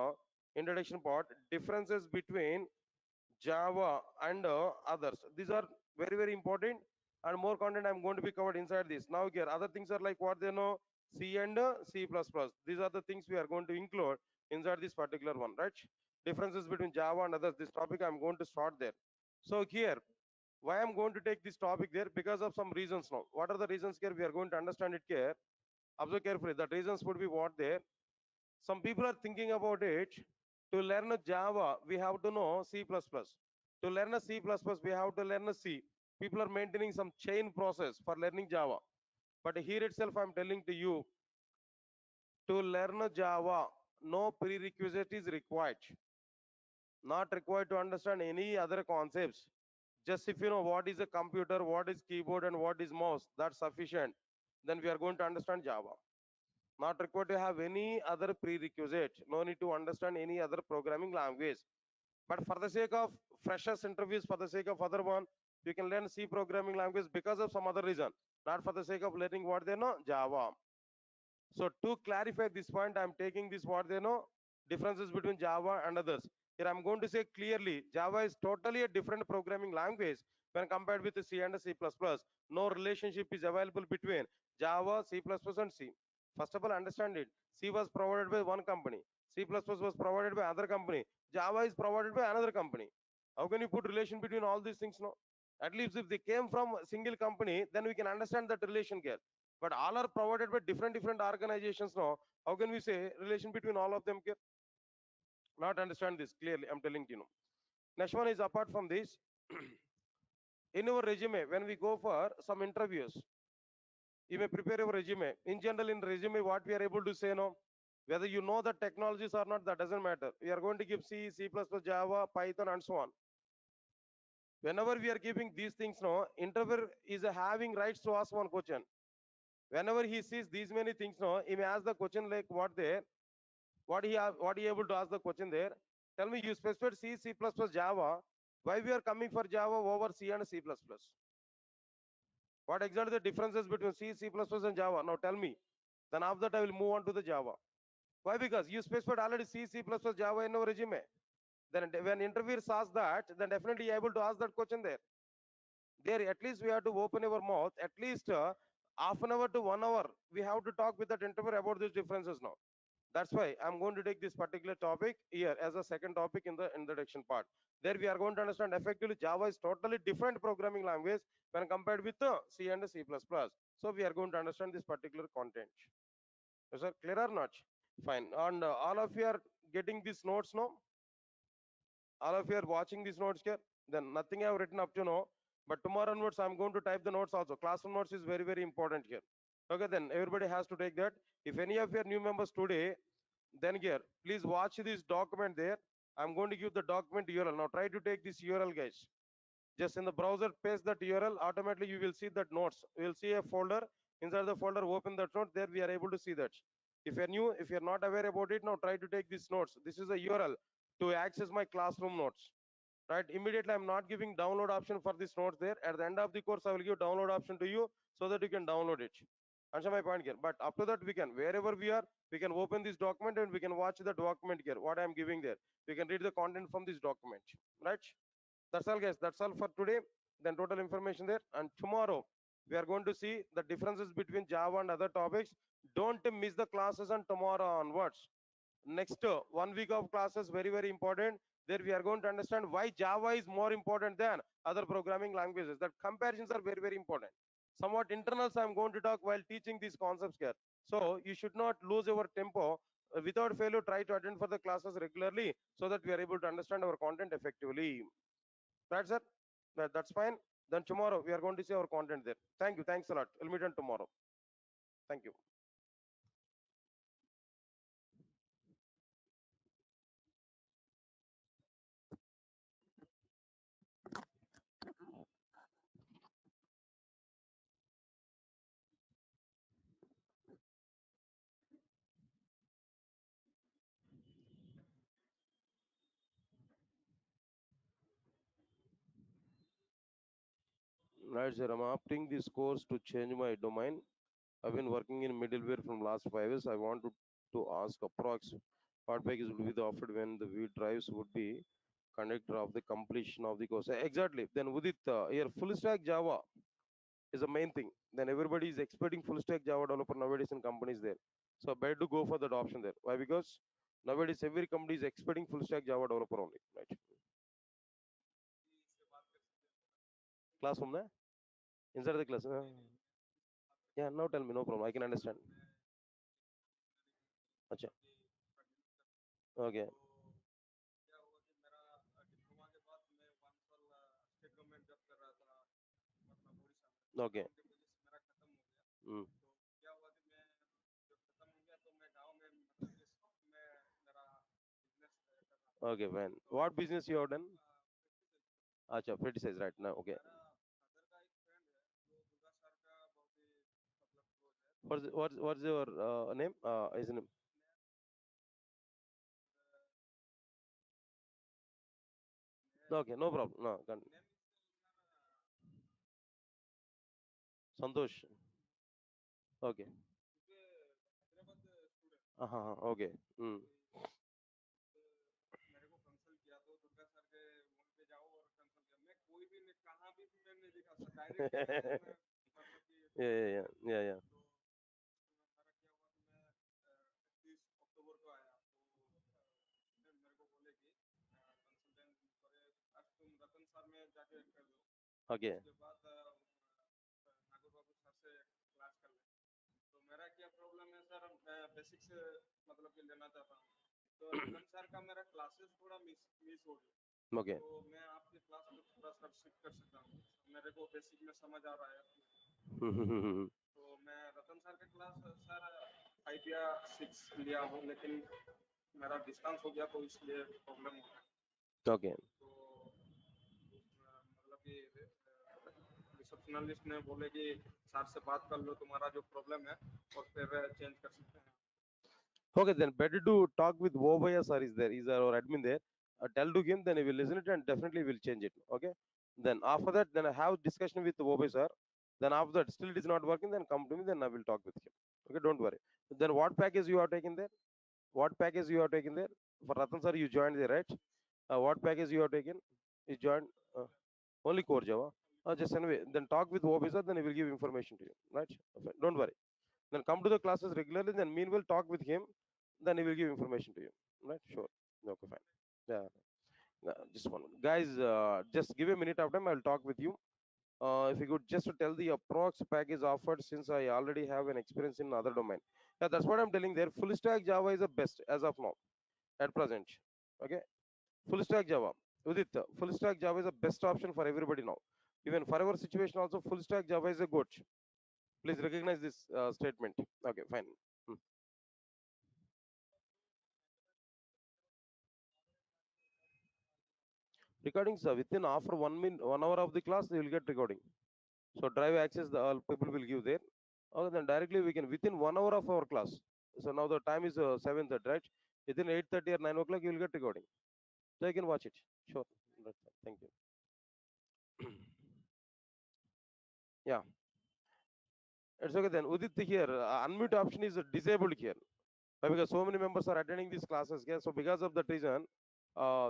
introduction part, differences between Java and others. These are very, very important and more content I'm going to be covered inside this. Now here, other things are like what they know, C and C++. These are the things we are going to include inside this particular one, right? Differences between Java and others. This topic I'm going to start there. So here, why I'm going to take this topic there? Because of some reasons now. What are the reasons here? We are going to understand it here. Observe carefully. The reasons would be what there. Some people are thinking about it. To learn a Java, we have to know C++. To learn a C++, we have to learn a C. People are maintaining some chain process for learning Java. But here itself, I'm telling to you, to learn a Java, no prerequisite is required. Not required to understand any other concepts. Just if you know what is a computer, what is keyboard, and what is mouse, that's sufficient. Then we are going to understand Java. Not required to have any other prerequisite. No need to understand any other programming language. But for the sake of freshers interviews, for the sake of other one, you can learn C programming language because of some other reason. Not for the sake of learning what they know, Java. So to clarify this point, I'm taking this what they know, differences between Java and others. Here I'm going to say clearly, Java is totally a different programming language when compared with C and C++. No relationship is available between Java, C++, and C. First of all, understand it. C was provided by one company. C++ was provided by other company. Java is provided by another company. How can you put relation between all these things? No. At least if they came from a single company, then we can understand that relation here. But all are provided by different organizations now. How can we say relation between all of them here? Not understand this clearly. I'm telling you. Next one is apart from this. In our resume, when we go for some interviews, you may prepare your resume. In general, in resume, what we are able to say now, whether you know the technologies or not, that doesn't matter. We are going to give C, C++, Java, Python, and so on. Whenever we are giving these things now, interviewer is having rights to ask one question. Whenever he sees these many things now, he may ask the question like what he able to ask the question there. Tell me, you specified C, C++, Java. Why we are coming for Java over C and C++? What exactly the differences between C, C++, and Java? Now tell me. Then after that I will move on to the Java. Why? Because you specified already C, C++, Java in our resume. Then when interviewers ask that, then definitely you are able to ask that question there. There at least we have to open our mouth. At least half an hour to 1 hour. We have to talk with that interviewer about these differences now. That's why I'm going to take this particular topic here as a second topic in the introduction part. There we are going to understand effectively Java is totally different programming language when compared with C and C++. So we are going to understand this particular content. Is that clear or not? Fine. And all of you are getting these notes now. All of you are watching these notes here. Then nothing I have written up to now. But tomorrow onwards, I'm going to type the notes also. Classroom notes is very, very important here. Okay, then everybody has to take that. If any of your new members today, then here, please watch this document there. I'm going to give the document URL. Now try to take this URL, guys. Just in the browser, paste that URL. Automatically, you will see that notes. You will see a folder. Inside the folder, open that note. There, we are able to see that. If you're new, if you're not aware about it, now try to take these notes. This is a URL to access my classroom notes. Right? Immediately, I'm not giving download option for this notes there. At the end of the course, I will give download option to you so that you can download it. Answer my point here. But after that, we can, wherever we are, we can open this document and we can watch the document here, what I'm giving there. We can read the content from this document. Right? That's all, guys. That's all for today. Then total information there. And tomorrow, we are going to see the differences between Java and other topics. Don't miss the classes on tomorrow onwards. Next 1 week of classes, very, very important. There we are going to understand why Java is more important than other programming languages. That comparisons are very, very important. Somewhat internals I'm going to talk while teaching these concepts here. So you should not lose your tempo. Without failure, try to attend for the classes regularly so that we are able to understand our content effectively. That's it. That's fine. Then tomorrow we are going to see our content there. Thank you. Thanks a lot. We'll meet on tomorrow. Thank you. Right, sir. I'm opting this course to change my domain. I've been working in middleware from last 5 years. I want to ask approx what package will be the offered when the view drives would be conductor of the completion of the course. Exactly. Then Udit, here full stack Java is the main thing. Then everybody is expecting full stack Java developer nowadays in companies there. So better to go for that option there. Why? Because nowadays every company is expecting full stack Java developer only. Right. Class from there? Inside the class. Yeah, now tell me, no problem. I can understand. Acha. Okay. Okay. Mm. Okay, fine. What business you have done? Acha, pretty size right now. Okay. What's your name? His name? Okay, no problem. No, Santosh. Okay. Okay. Mm. Yeah, yeah, yeah, yeah, yeah. Okay. Okay. Okay. Okay, then better to talk with Vobaya sir is there. He's our admin there. Tell to him, then he will listen it and definitely will change it. Okay. Then after that, then I have discussion with Vobaya sir. Then after that, still it is not working, then come to me, then I will talk with him. Okay, don't worry. Then what package you have taken there? What package you have taken there? For Ratan sir, you joined there, right? What package you have taken? You joined only core Java. Just anyway, then talk with Vobaya sir, then he will give information to you, right? Okay, don't worry. Then come to the classes regularly. Then meanwhile talk with him. Then he will give information to you. Right? Sure. Okay, fine. Yeah. Just one. Guys, just give a minute of time. I'll talk with you. If you could just to tell the approx package offered, since I already have an experience in other domain. Yeah, that's what I'm telling there. Full stack Java is the best as of now at present. Okay. Full stack Java. With it, full stack Java is the best option for everybody now. Even for our situation also, full stack Java is a good. Please recognize this statement. Okay, fine. Hmm. Recordings within after 1 minute, 1 hour of the class, they will get recording. So drive access, the all people will give there. Okay, then directly we can within 1 hour of our class. So now the time is 7:30, right? Within 8:30 or 9 o'clock, you will get recording. So you can watch it. Sure. That's fine. Thank you. Yeah, it's okay then. Udit here, unmute option is disabled here. Why? Because so many members are attending these classes. Yeah? So because of that reason,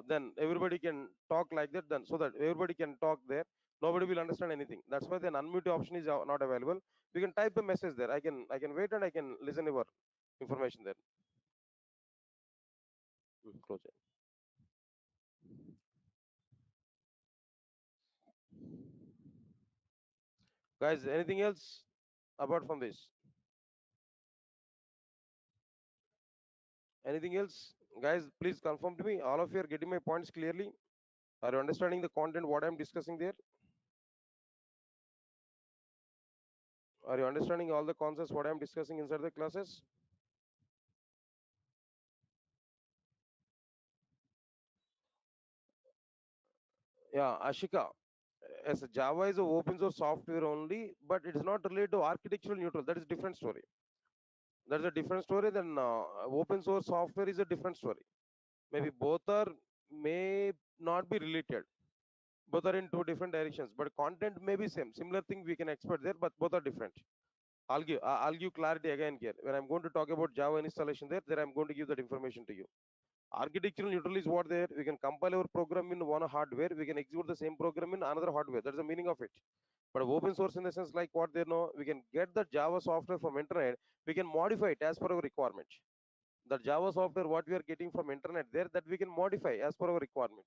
then everybody can talk like that. Then so that everybody can talk there. Nobody will understand anything. That's why the unmute option is not available. We can type a message there. I can wait and I can listen your information there. Close it. Guys, anything else apart from this? Anything else? Guys, please confirm to me. All of you are getting my points clearly. Are you understanding the content what I'm discussing there? Are you understanding all the concepts what I'm discussing inside the classes? Yeah, Ashika. As Java is a open source software only, but it is not related to architectural neutral. That is different story. That's a different story. Then open source software is a different story. Maybe both are may not be related. Both are in two different directions, but content may be same. Similar thing we can expect there, but both are different. I'll give clarity again here. When I'm going to talk about Java installation there I'm going to give that information to you. Architectural neutral is what there. We can compile our program in one hardware. We can execute the same program in another hardware. That's the meaning of it. But open source in the sense like what they know, we can get the Java software from internet. We can modify it as per our requirement. The Java software what we are getting from internet there that we can modify as per our requirement.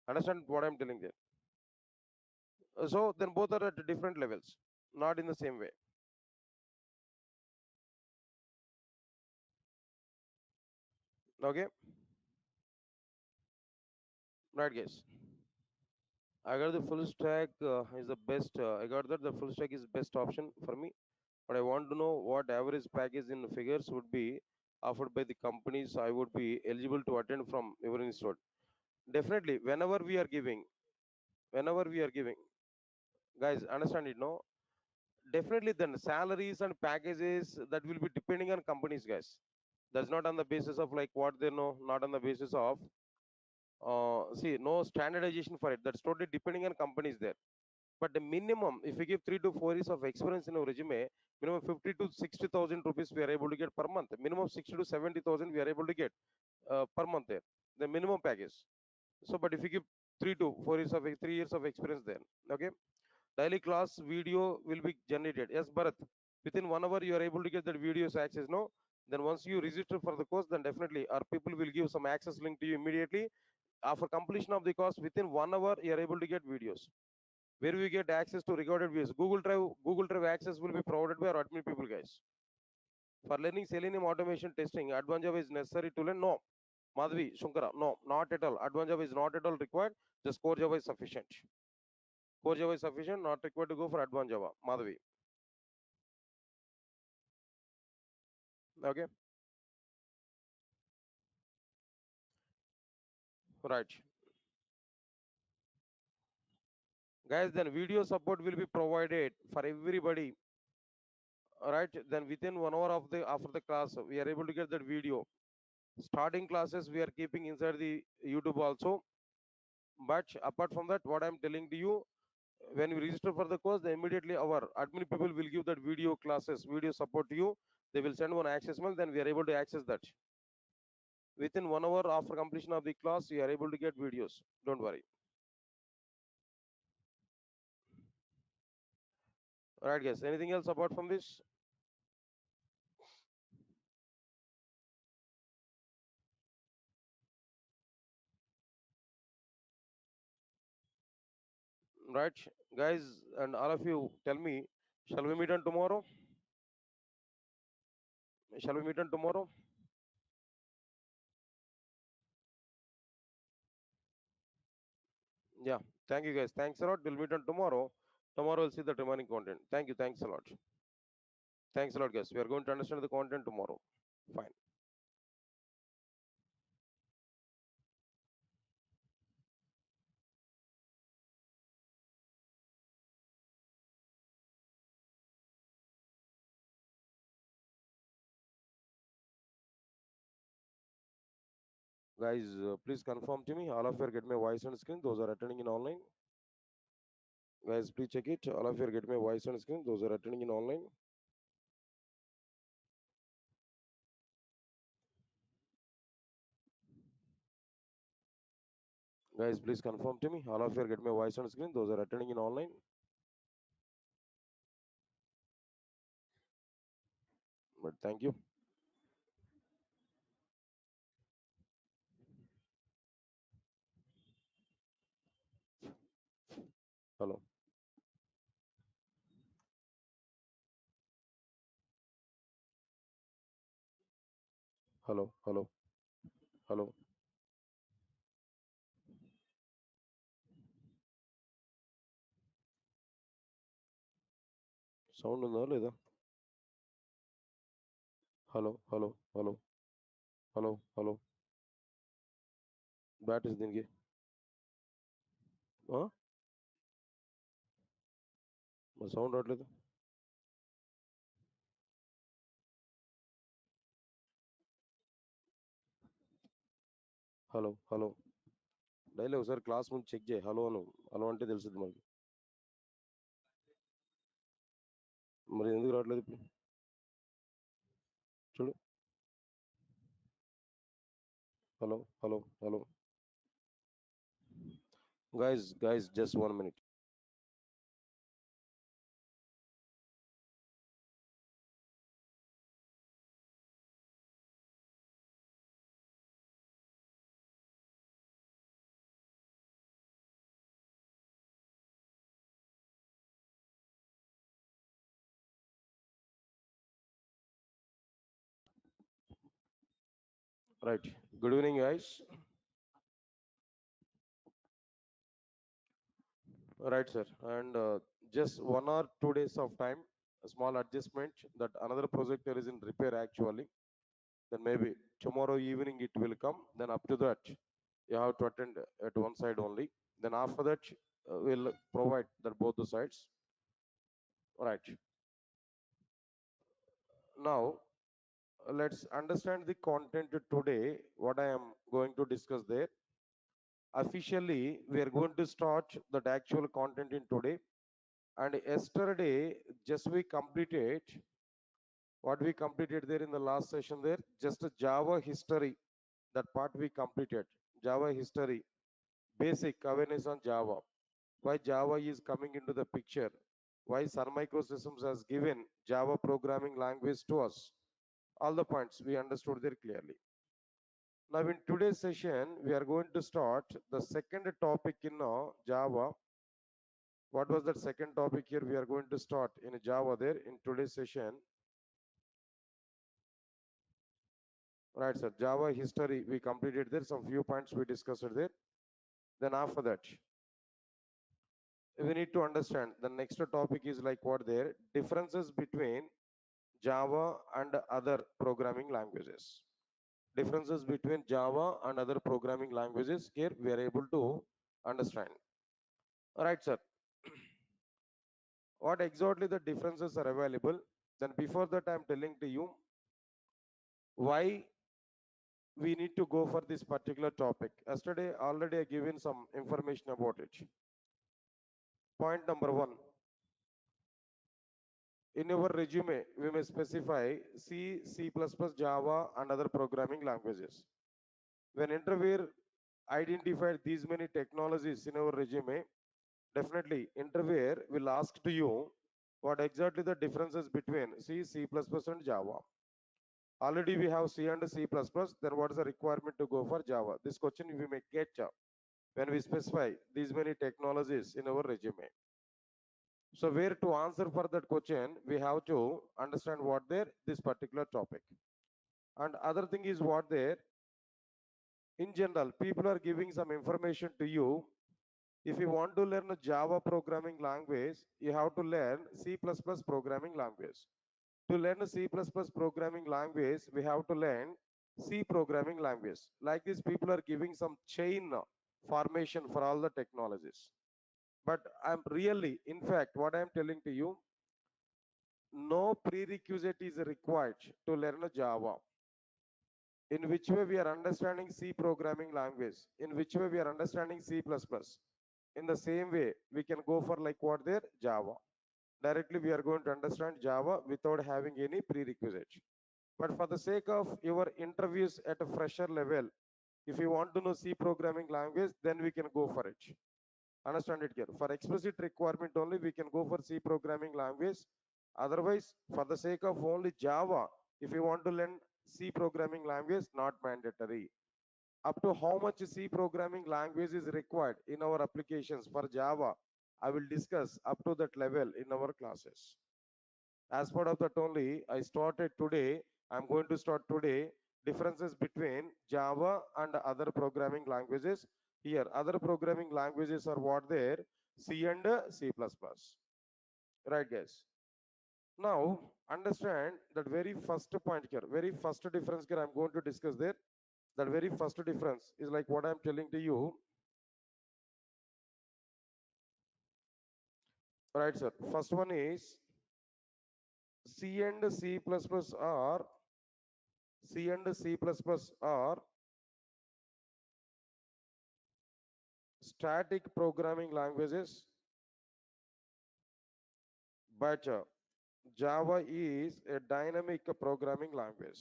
Understand what I'm telling there? So then both are at different levels, not in the same way. Okay, right, guys. I got the full stack is the best. I got that the full stack is best option for me. But I want to know what average package in figures would be offered by the companies I would be eligible to attend from your institute. Definitely, whenever we are giving, guys, understand it, no? Definitely, then salaries and packages that will be depending on companies, guys. That's not on the basis of like what they know, not on the basis of see no standardization for it. That's totally depending on companies there. But the minimum, if you give 3 to 4 years of experience in your resume, minimum 50 to 60,000 rupees we are able to get per month. Minimum 60 to 70,000 we are able to get per month there. The minimum package. So, but if you give 3 years of experience there, okay, daily class video will be generated. Yes, Bharat. Within 1 hour you are able to get that videos access. No, then once you register for the course, then definitely our people will give some access link to you immediately. After completion of the course, within 1 hour you are able to get videos where we get access to recorded videos. Google Drive access will be provided by our admin people, guys. For learning Selenium automation testing, Advanced Java is necessary to learn. No, Madhvi, Shankara, no, not at all. Advanced Java is not at all required. Just core Java is sufficient. Core Java is sufficient, not required to go for Advanced Java. Madhvi, okay, right, guys. Then video support will be provided for everybody. All right, then within 1 hour of the after the class, we are able to get that video. Starting classes we are keeping inside the YouTube also. But apart from that, what I'm telling to you, when we register for the course, then immediately our admin people will give that video classes, video support to you. They will send one access mail, then we are able to access that. Within 1 hour after completion of the class, you are able to get videos. Don't worry. All right, guys. Anything else apart from this? Right, guys, and all of you, tell me, shall we meet on tomorrow? Shall we meet on tomorrow? Yeah. Thank you, guys. Thanks a lot. We'll meet on tomorrow. Tomorrow we'll see the remaining content. Thank you. Thanks a lot. Thanks a lot, guys. We are going to understand the content tomorrow. Fine. Guys, please confirm to me. All of you are getting my voice on screen. Those are attending in online. Guys, please check it. All of you are getting my voice on screen. Those are attending in online. Guys, please confirm to me. All of you are getting my voice on screen. Those are attending in online. But thank you. Hello. Hello. Hello. Hello. Sound ఉందా లేదా? Hello hello hello hello hello bat is దీనికి మరి sound రావట్లేదు. Hello hello daily ఒకసారి class ముందు check చేయి, hello అను. Hello అంటే తెలుస్తుంది మనకి. మరి ఎందుకు రావట్లేదు ఇప్పుడు? చూడు. Hello, hello, hello. Guys, just 1 minute. Right. Good evening, guys. Right, sir. And just 1 or 2 days of time, a small adjustment that another projector is in repair actually. Then maybe tomorrow evening it will come. Then up to that, you have to attend at one side only. Then after that, we'll provide that both the sides. Right. Now, let's understand the content today, what I am going to discuss there. Officially, we are going to start that actual content in today. And yesterday, just we completed what we completed there in the last session there, just a Java history. That part we completed. Java history, basic awareness on Java. Why Java is coming into the picture. Why Sun Microsystems has given Java programming language to us. All the points we understood there clearly. Now in today's session, we are going to start the second topic in Java. What was that second topic here? We are going to start in Java there in today's session. Right, sir. Java history we completed there. Some few points we discussed there. Then after that, we need to understand the next topic is like what there differences between Java and other programming languages. Differences between Java and other programming languages. Here we are able to understand. All right, sir. What exactly the differences are available? Then before that, I'm telling to you why we need to go for this particular topic. Yesterday, already I given some information about it. Point number one, in your resume, we may specify C, C++, Java, and other programming languages. When interviewer identified these many technologies in our resume, definitely interviewer will ask to you what exactly the differences between C, C++, and Java. Already we have C and C++, then what is the requirement to go for Java? This question we may get when we specify these many technologies in our resume. So where to answer for that question, we have to understand what there this particular topic. And other thing is what there, in general, people are giving some information to you. If you want to learn a Java programming language, you have to learn C++ programming language. To learn a C++ programming language, we have to learn C programming language. Like this, people are giving some chain formation for all the technologies. But I'm really, in fact, what I'm telling to you, no prerequisite is required to learn a Java. In which way we are understanding C programming language, in which way we are understanding C++. In the same way, we can go for like what there, Java. Directly we are going to understand Java without having any prerequisite. But for the sake of your interviews at a fresher level, if you want to know C programming language, then we can go for it. Understand it here. For explicit requirement only, we can go for C programming language. Otherwise, for the sake of only Java, if you want to learn C programming language, not mandatory. Up to how much C programming language is required in our applications for Java, I will discuss up to that level in our classes. As part of that only, I started today, I'm going to start today, differences between Java and other programming languages. Here, other programming languages are what there, C and C++. Right, guys? Now, understand that very first point here, very first difference here I'm going to discuss there. That very first difference is like what I'm telling to you. Right, sir. First one is C and C++ are C and C++ are static programming languages, but Java is a dynamic programming language.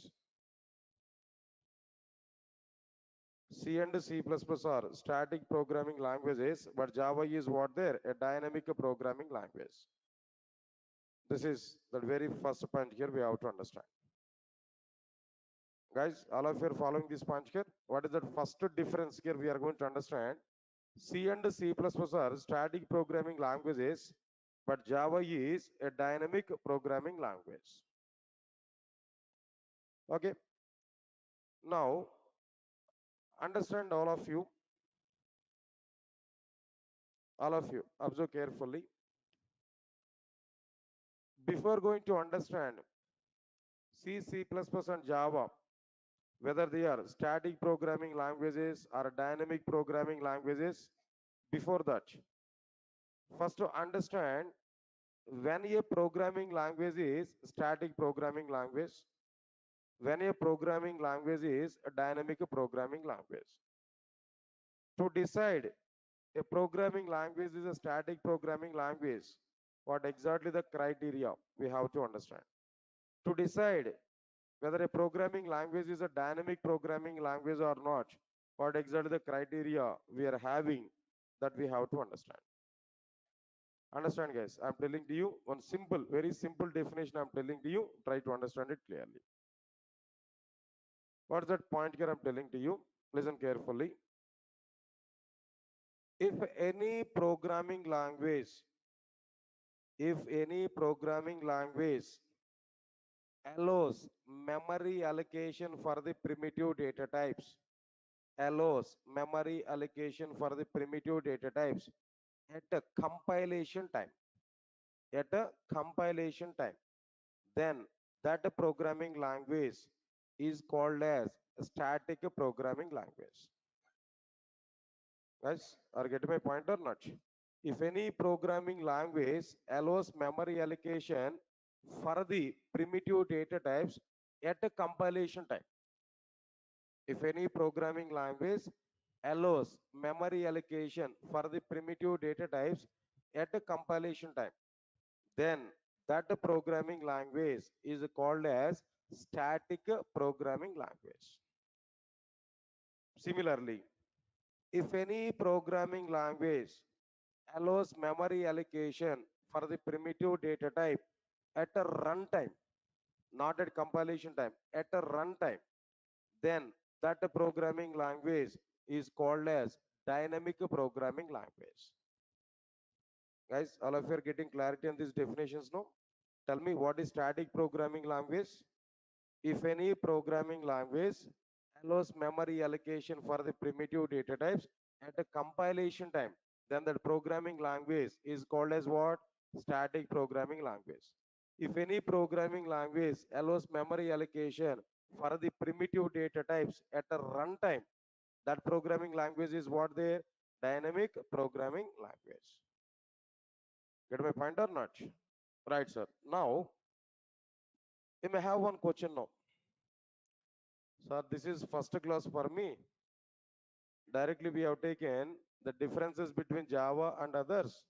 C and C++ are static programming languages, but Java is what there? A dynamic programming language. This is the very first point here we have to understand. Guys, all of you are following this point here. What is the first difference here we are going to understand? C and C++ are static programming languages, but Java is a dynamic programming language. Okay. Now, understand all of you, observe carefully. Before going to understand C, C++ and Java, whether they are static programming languages or dynamic programming languages, before that, first to understand when a programming language is static programming language, when a programming language is a dynamic programming language. To decide a programming language is a static programming language, what exactly the criteria we have to understand. To decide whether a programming language is a dynamic programming language or not, what exactly the criteria we are having, that we have to understand. Understand, guys? I'm telling to you one simple, very simple definition. I'm telling to you. Try to understand it clearly. What's that point here? I'm telling to you. Listen carefully. If any programming language, if any programming language allows memory allocation for the primitive data types, allows memory allocation for the primitive data types at a compilation time, at a compilation time, then that programming language is called as a static programming language. Guys, are getting my point or not? If any programming language allows memory allocation for the primitive data types at a compilation time, if any programming language allows memory allocation for the primitive data types at a compilation time, then that programming language is called as static programming language. Similarly, if any programming language allows memory allocation for the primitive data type at a runtime, not at compilation time, at a runtime, then that programming language is called as dynamic programming language. Guys, all of you are getting clarity on these definitions now? Tell me, what is static programming language? If any programming language allows memory allocation for the primitive data types at a compilation time, then that programming language is called as what? Static programming language. If any programming language allows memory allocation for the primitive data types at a runtime, that programming language is what there? Dynamic programming language. Get my point or not? Right, sir. Now, you may have one question now. Sir, this is first class for me. Directly we have taken the differences between Java and others.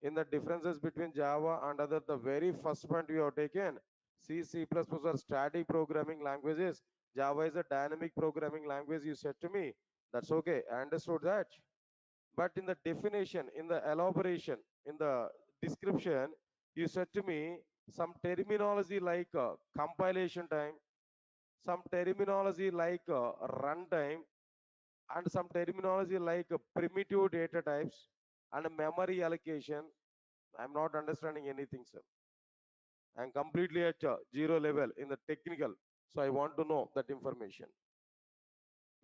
In the differences between Java and other, the very first point we have taken, C, C++ are static programming languages. Java is a dynamic programming language, you said to me. That's okay, I understood that. But in the definition, in the elaboration, in the description, you said to me some terminology like compilation time, some terminology like runtime, and some terminology like primitive data types and memory allocation. I'm not understanding anything, sir. I'm completely at zero level in the technical, so I want to know that information.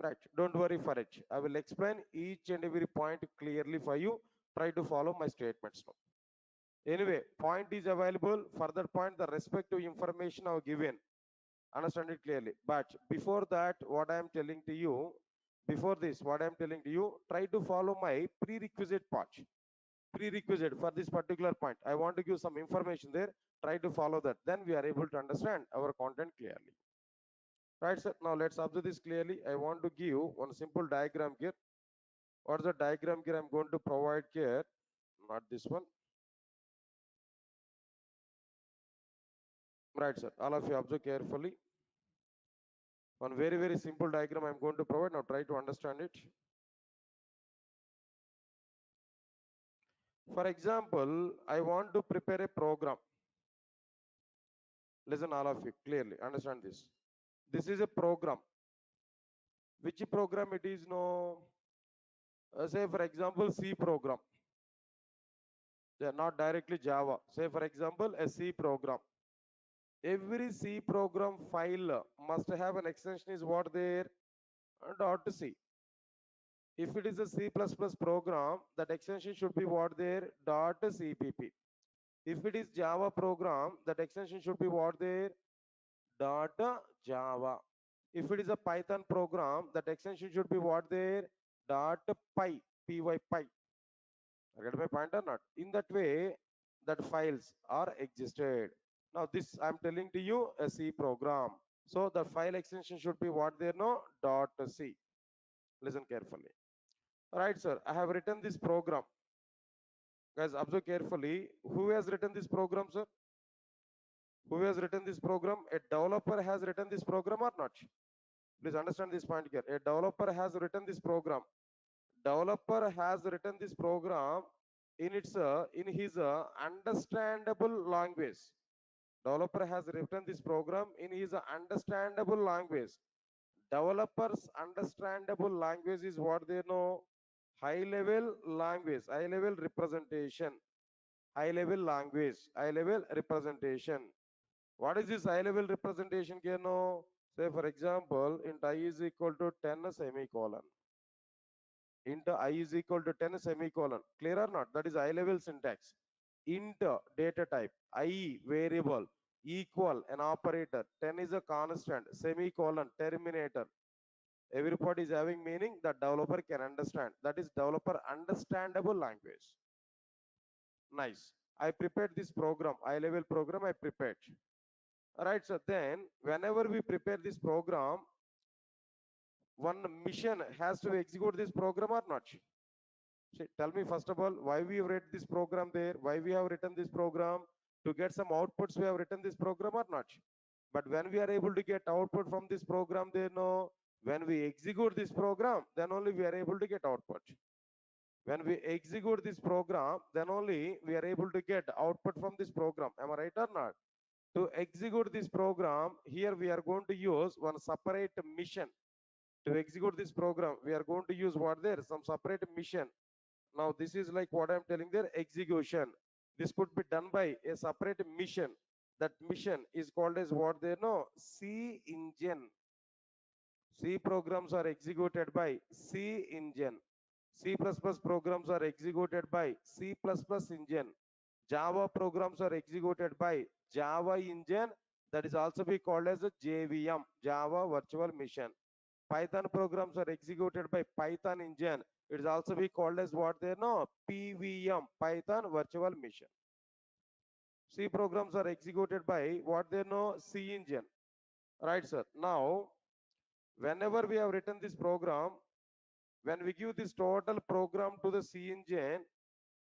Right, don't worry for it. I will explain each and every point clearly for you. Try to follow my statements now. Anyway, point is available. Further point, the respective information I've given. Understand it clearly. But before that, what I am telling to you, before this, what I am telling to you, try to follow my prerequisite part. Prerequisite for this particular point. I want to give some information there. Try to follow that. Then we are able to understand our content clearly. Right, sir. Now let's observe this clearly. I want to give one simple diagram here. What's the diagram here I'm going to provide here? Not this one. Right, sir. All of you observe carefully. One very, very simple diagram I'm going to provide. Now try to understand it. For example, I want to prepare a program. Listen, all of you, clearly. Understand this. This is a program. Which program it is? No. Say, for example, C program. Yeah, not directly Java. Say, for example, a C program. Every C program file must have an extension is what there? .c. If it is a C++ program, that extension should be what there? .cpp. If it is Java program, that extension should be what there? .java. If it is a Python program, that extension should be what there? .py. Py. Get my point or not? In that way, that files are existed. Now this I'm telling to you a C program. So the file extension should be what there? No, .c. Listen carefully. All right, sir. I have written this program. Guys, observe carefully. Who has written this program, sir? Who has written this program? A developer has written this program or not? Please understand this point here. A developer has written this program. Developer has written this program in his understandable language. Developer has written this program in his understandable language. Developers understandable language is what they know. High level language, high level representation, high level language, high level representation. What is this high level representation here? No, say for example, int I is equal to 10 semicolon. Int I is equal to 10 semicolon. Clear or not? That is high level syntax. Int data type, I variable, equal an operator, 10 is a constant, semicolon, terminator. Every part is having meaning that developer can understand. That is developer understandable language. Nice. I prepared this program, high level program I prepared. All right, so then whenever we prepare this program, one mission has to execute this program or not? See, tell me first of all, why we have read this program there? Why we have written this program? To get some outputs, we have written this program or not? But when we are able to get output from this program, there no. When we execute this program, then only we are able to get output. When we execute this program, then only we are able to get output from this program. Am I right or not? To execute this program, here we are going to use one separate mission. To execute this program, we are going to use what there? Some separate mission. Now this is like what I'm telling there, execution. This could be done by a separate mission. That mission is called as what they know, C engine. C programs are executed by C engine. C++ programs are executed by C++ engine. Java programs are executed by Java engine. That is also be called as a JVM, Java Virtual Machine. Python programs are executed by Python engine. It is also be called as what they know, PVM, Python Virtual Machine. C programs are executed by what they know, C engine. Right, sir. Now, whenever we have written this program, when we give this total program to the C engine,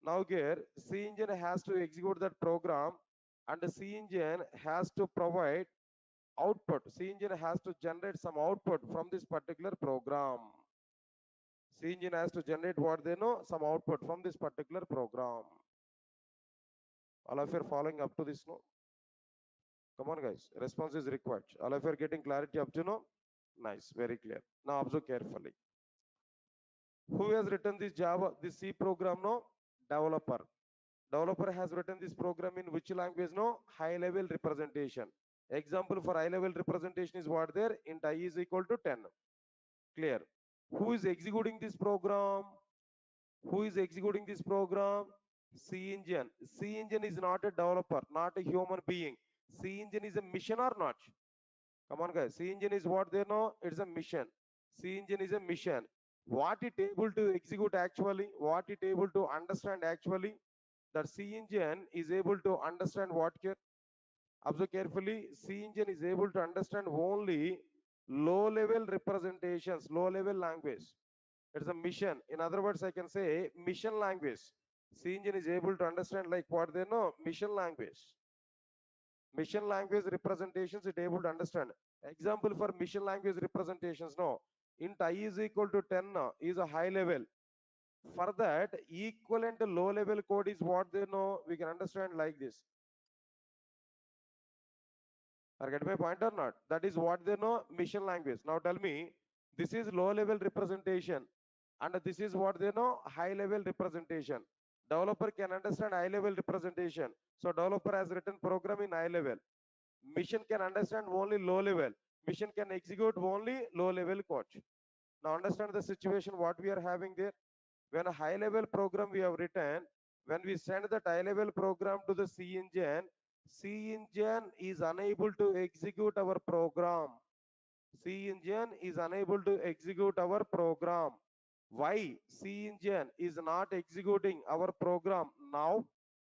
now here C engine has to execute that program and the C engine has to provide output. C engine has to generate some output from this particular program. C engine has to generate what they know, some output from this particular program. All of you are following up to this, no? Come on, guys. Response is required. All of you are getting clarity up to now? Nice, very clear. Now observe carefully. Who has written this Java, this C program? No, developer. Developer has written this program in which language? No, high level representation. Example for high level representation is what there? Int I is equal to 10. Clear. Who is executing this program? Who is executing this program? C engine. C engine is not a developer, not a human being. C engine is a mission or not? Come on, guys. C engine is what they know? It's a mission. C engine is a mission. What it able to execute actually? What it able to understand actually? That C engine is able to understand what here? Observe carefully. C engine is able to understand only low level representations, low level language. It's a mission. In other words, I can say mission language. C engine is able to understand like what they know, mission language. Mission language representations it able to understand. Example for mission language representations, no. Int I is equal to 10 is a high level. For that, equivalent low level code is what they know. We can understand like this. Are get my point or not? That is what they know, mission language. Now tell me, this is low level representation, and this is what they know, high level representation. Developer can understand high level representation. So developer has written program in high level. Mission can understand only low level. Mission can execute only low level code. Now understand the situation what we are having there. When a high level program we have written, when we send that high level program to the C engine, C engine is unable to execute our program. C engine is unable to execute our program. Why C engine is not executing our program now?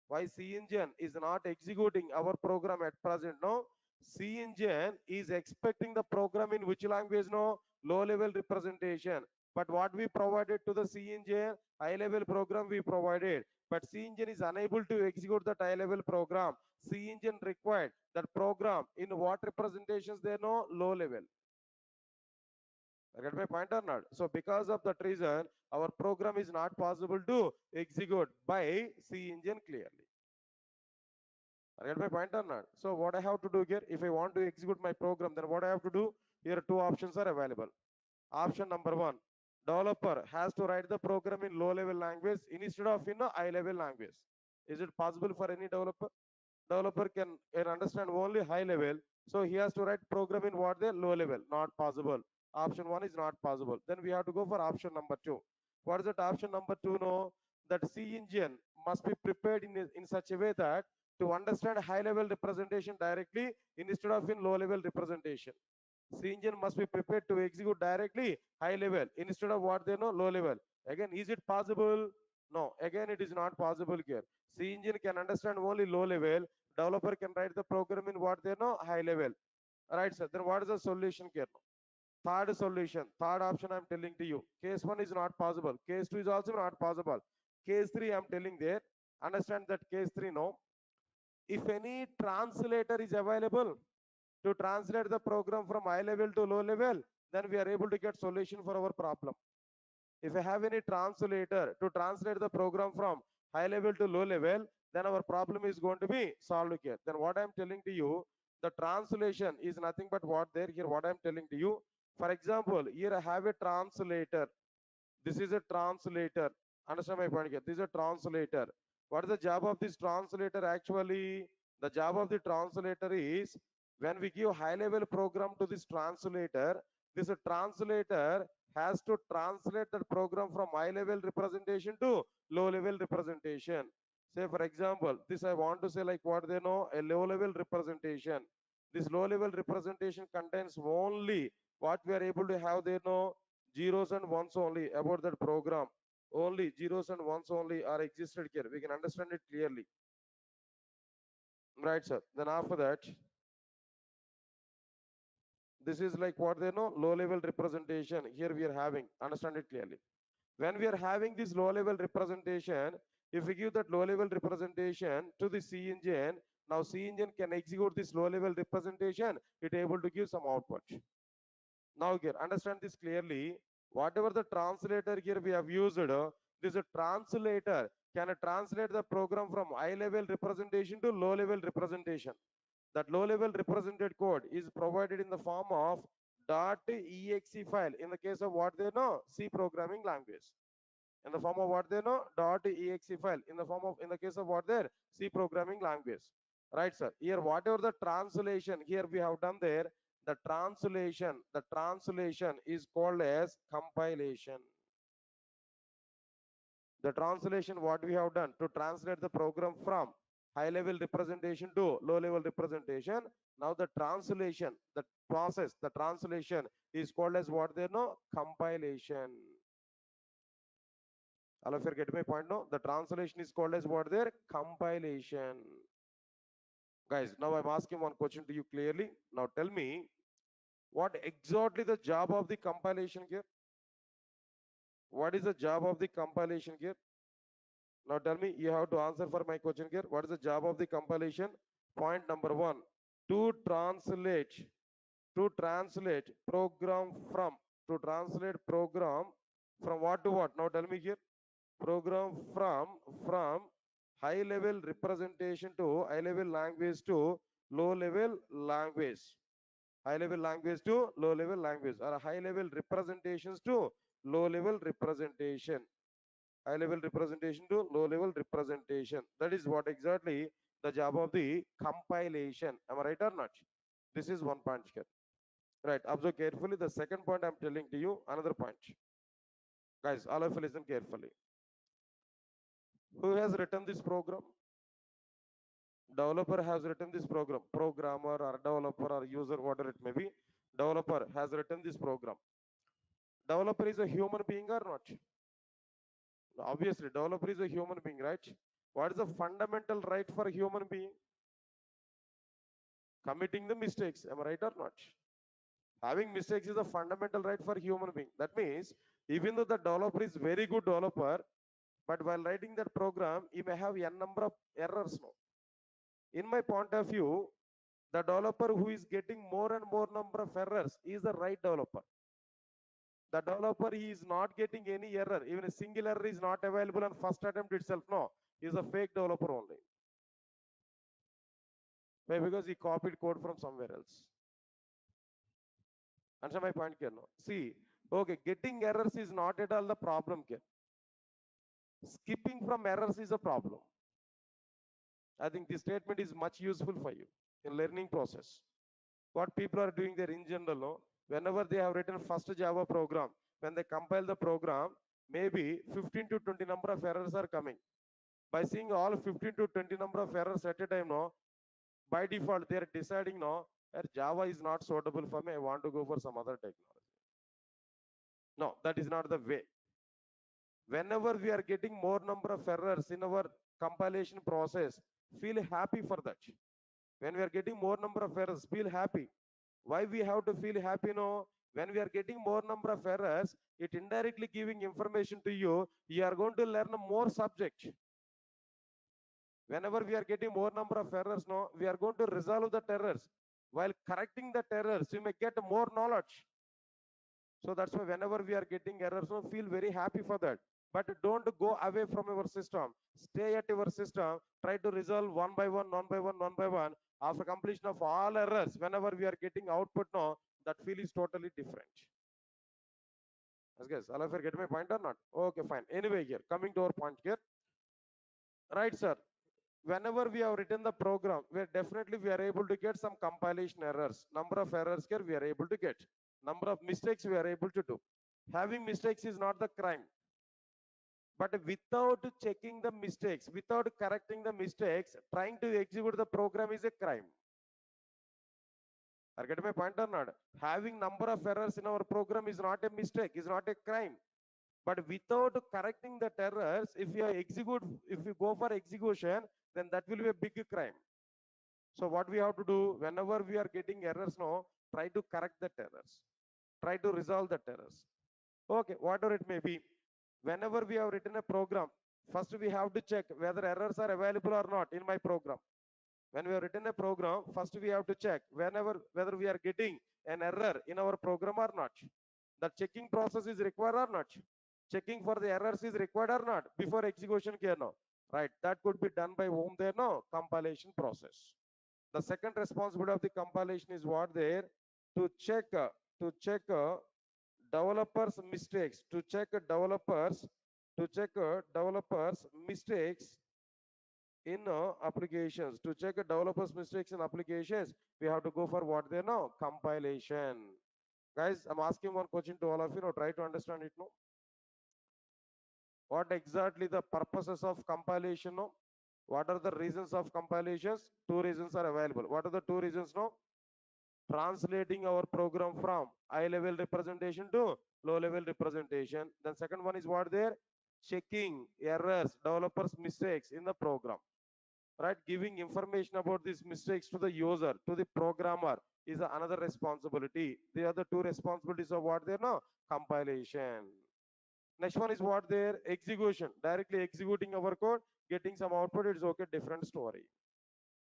Why C engine is not executing our program at present? No, C engine is expecting the program in which language? No, low level representation. But what we provided to the C engine, high level program we provided. But C engine is unable to execute that high level program. C engine required that program in what representations they know? Low level. I get my point or not? So because of that reason, our program is not possible to execute by C engine clearly. I get my point or not? So what I have to do here, if I want to execute my program, then what I have to do? Here two options are available. Option number one, developer has to write the program in low level language instead of in a high level language. Is it possible for any developer? Developer can understand only high level, so he has to write program in what the low level. Not possible. Option one is not possible. Then we have to go for option number two. What is that option number two? No, that C engine must be prepared in such a way that to understand high level representation directly instead of in low level representation. C engine must be prepared to execute directly high level instead of what they know low level. Again, is it possible? No, again it is not possible here. C engine can understand only low level. Developer can write the program in what they know high level. Right, sir. Then what is the solution here? Third solution, third option I'm telling to you. Case one is not possible. Case two is also not possible. Case three I'm telling there. Understand that case three, no. If any translator is available to translate the program from high level to low level, then we are able to get solution for our problem. If I have any translator to translate the program from high level to low level, then our problem is going to be solved here. Then what I'm telling to you, the translation is nothing but what there here, what I'm telling to you. For example, here I have a translator. This is a translator. Understand my point here? This is a translator. What is the job of this translator actually? The job of the translator is when we give high level program to this translator has to translate the program from high level representation to low level representation. Say for example, this I want to say like what they know, a low level representation. This low level representation contains only what we are able to have they know zeros and ones only about that program. Only zeros and ones only are existed here. We can understand it clearly. Right, sir. Then after that, this is like what they know, low level representation. Here we are having, understand it clearly. When we are having this low level representation, if we give that low level representation to the C engine, now C engine can execute this low level representation, it able to give some output. Now here, understand this clearly. Whatever the translator here we have used, this translator can translate the program from high level representation to low level representation. That low level represented code is provided in the form of .exe file in the case of what they know, C programming language. In the form of what they know, .exe file in the form of, in the case of what there, C programming language. Right, sir. Here, whatever the translation here we have done there, the translation is called as compilation. The translation what we have done to translate the program from high level representation to low level representation. Now the translation, the process, the translation is called as what they know, compilation. All of you get my point now? The translation is called as what there, compilation. Guys, now I'm asking one question to you clearly. Now tell me, what exactly the job of the compilation here? What is the job of the compilation here? Now tell me, you have to answer for my question here. What is the job of the compilation? Point number one, to translate, to translate program from, to translate program from what to what? Now tell me here. Program from high level representation to high level language to low level language. High level language to low level language, or high level representations to low level representation. High level representation to low level representation. That is what exactly the job of the compilation. Am I right or not? This is one point here. Right. Observe carefully. The second point I'm telling to you, another point. Guys, all of you listen carefully. Who has written this program? Developer has written this program. Programmer or developer or user, whatever it may be. Developer has written this program. Developer is a human being or not? Obviously, developer is a human being, right? What is the fundamental right for a human being? Committing the mistakes. Am I right or not? Having mistakes is a fundamental right for a human being. That means, even though the developer is very good developer, but while writing that program, he may have n number of errors. No? In my point of view, the developer who is getting more and more number of errors is the right developer. The developer he is not getting any error, even a single error is not available on first attempt itself. No, he is a fake developer only. Why? Because he copied code from somewhere else. Answer my point here. No. See, okay, getting errors is not at all the problem here. Skipping from errors is a problem. I think this statement is much useful for you in learning process. What people are doing there in general, no? Whenever they have written first Java program, when they compile the program, maybe 15 to 20 number of errors are coming. By seeing all 15 to 20 number of errors at a time, no, by default they are deciding, no, that Java is not suitable for me. I want to go for some other technology. No, that is not the way. Whenever we are getting more number of errors in our compilation process, feel happy for that. When we are getting more number of errors, feel happy. Why we have to feel happy? No, when we are getting more number of errors, it indirectly giving information to you. You are going to learn more subject. Whenever we are getting more number of errors, no, we are going to resolve the errors. While correcting the errors, you may get more knowledge. So that's why whenever we are getting errors, no, feel very happy for that. But don't go away from your system. Stay at your system. Try to resolve one by one, one by one, one by one. After completion of all errors, whenever we are getting output, no, that feel is totally different. Yes, guys, all of you get my point or not? Okay, fine. Anyway, here coming to our point here, right, sir? Whenever we have written the program, we are able to get some compilation errors. Number of errors here we are able to get. Number of mistakes we are able to do. Having mistakes is not the crime. But without checking the mistakes, without correcting the mistakes, trying to execute the program is a crime. Are getting my point or not? Having number of errors in our program is not a mistake, is not a crime. But without correcting the errors, if you go for execution, then that will be a big crime. So what we have to do, whenever we are getting errors, no, try to correct the errors. Try to resolve the errors. Okay, whatever it may be. Whenever we have written a program, first we have to check whether errors are available or not in my program. When we have written a program, first we have to check whether we are getting an error in our program or not. The checking process is required or not. Checking for the errors is required or not before execution here no. Right, that could be done by whom there no compilation process. The second responsibility of the compilation is what there to check developers mistakes, to check developers mistakes in applications. To check developers mistakes in applications, we have to go for what they know compilation. Guys, I'm asking one question to all of you now, try to understand it no. What exactly the purposes of compilation no? What are the reasons of compilations? Two reasons are available. What are the two reasons no? Translating our program from high level representation to low level representation. Then second one is what there? Checking errors, developers mistakes in the program. Right, giving information about these mistakes to the user, to the programmer is another responsibility. The other two responsibilities of what they know compilation. Next one is what there? Execution. Directly executing our code, getting some output, it's okay, different story.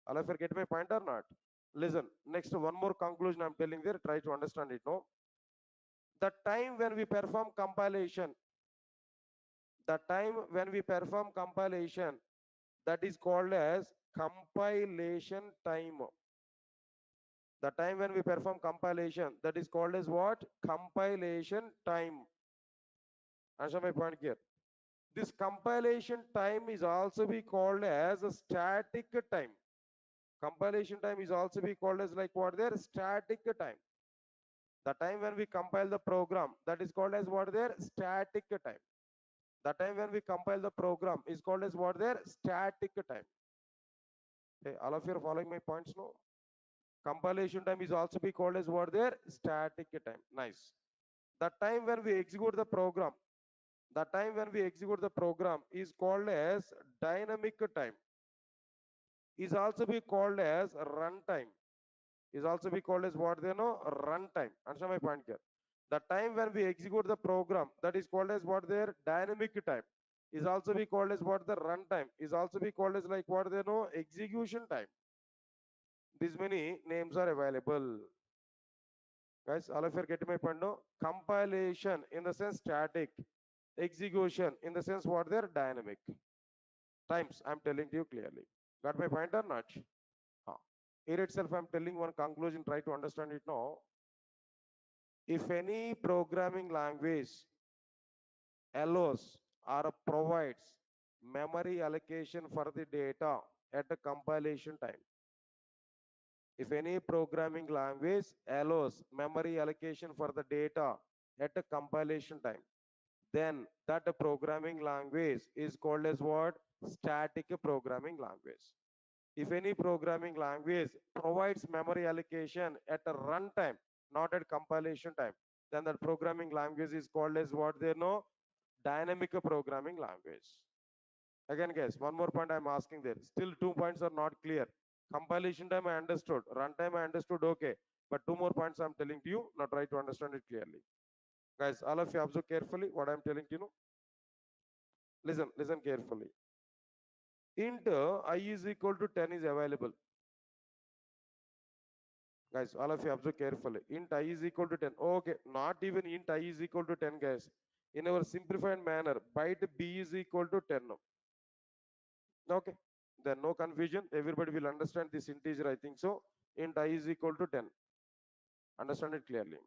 All of you get my point or not? Listen, next one more conclusion I'm telling there, try to understand it now. The time when we perform compilation, the time when we perform compilation, that is called as compilation time. The time when we perform compilation, that is called as what? Compilation time. Answer my point here. This compilation time is also be called as a static time. Compilation time is also be called as like what there? Static time. The time when we compile the program, that is called as what there? Static time. The time when we compile the program is called as what there? Static time. Hey, all of you are following my points now? Compilation time is also be called as what there? Static time. Nice. The time when we execute the program, the time when we execute the program is called as dynamic time. Is also be called as runtime. Is also be called as what they know? Runtime. Understand my point here? The time when we execute the program, that is called as what their dynamic time. Is also be called as what the runtime. Is also be called as like what they know? Execution time. These many names are available. Guys, all of you are getting my point now? Compilation in the sense static. Execution in the sense what they're dynamic. Times, I'm telling you clearly. Got my point or not? Huh. Here itself, I'm telling one conclusion, try to understand it now. If any programming language allows or provides memory allocation for the data at the compilation time, if any programming language allows memory allocation for the data at the compilation time, then that programming language is called as what? Static programming language. If any programming language provides memory allocation at a runtime, not at compilation time, then that programming language is called as what they know? Dynamic programming language. Again, guys, one more point I'm asking there. Still 2 points are not clear. Compilation time I understood, runtime I understood, okay. But 2 more points I'm telling to you. Now try to understand it clearly. Guys, all of you observe carefully what I'm telling to you. Listen carefully. Int I is equal to 10 is available. Guys, all of you observe carefully. Int I is equal to 10. Okay, not even int I is equal to 10, guys. In our simplified manner, byte b is equal to 10. Okay, then no confusion. Everybody will understand this integer, I think so. Int I is equal to 10. Understand it clearly.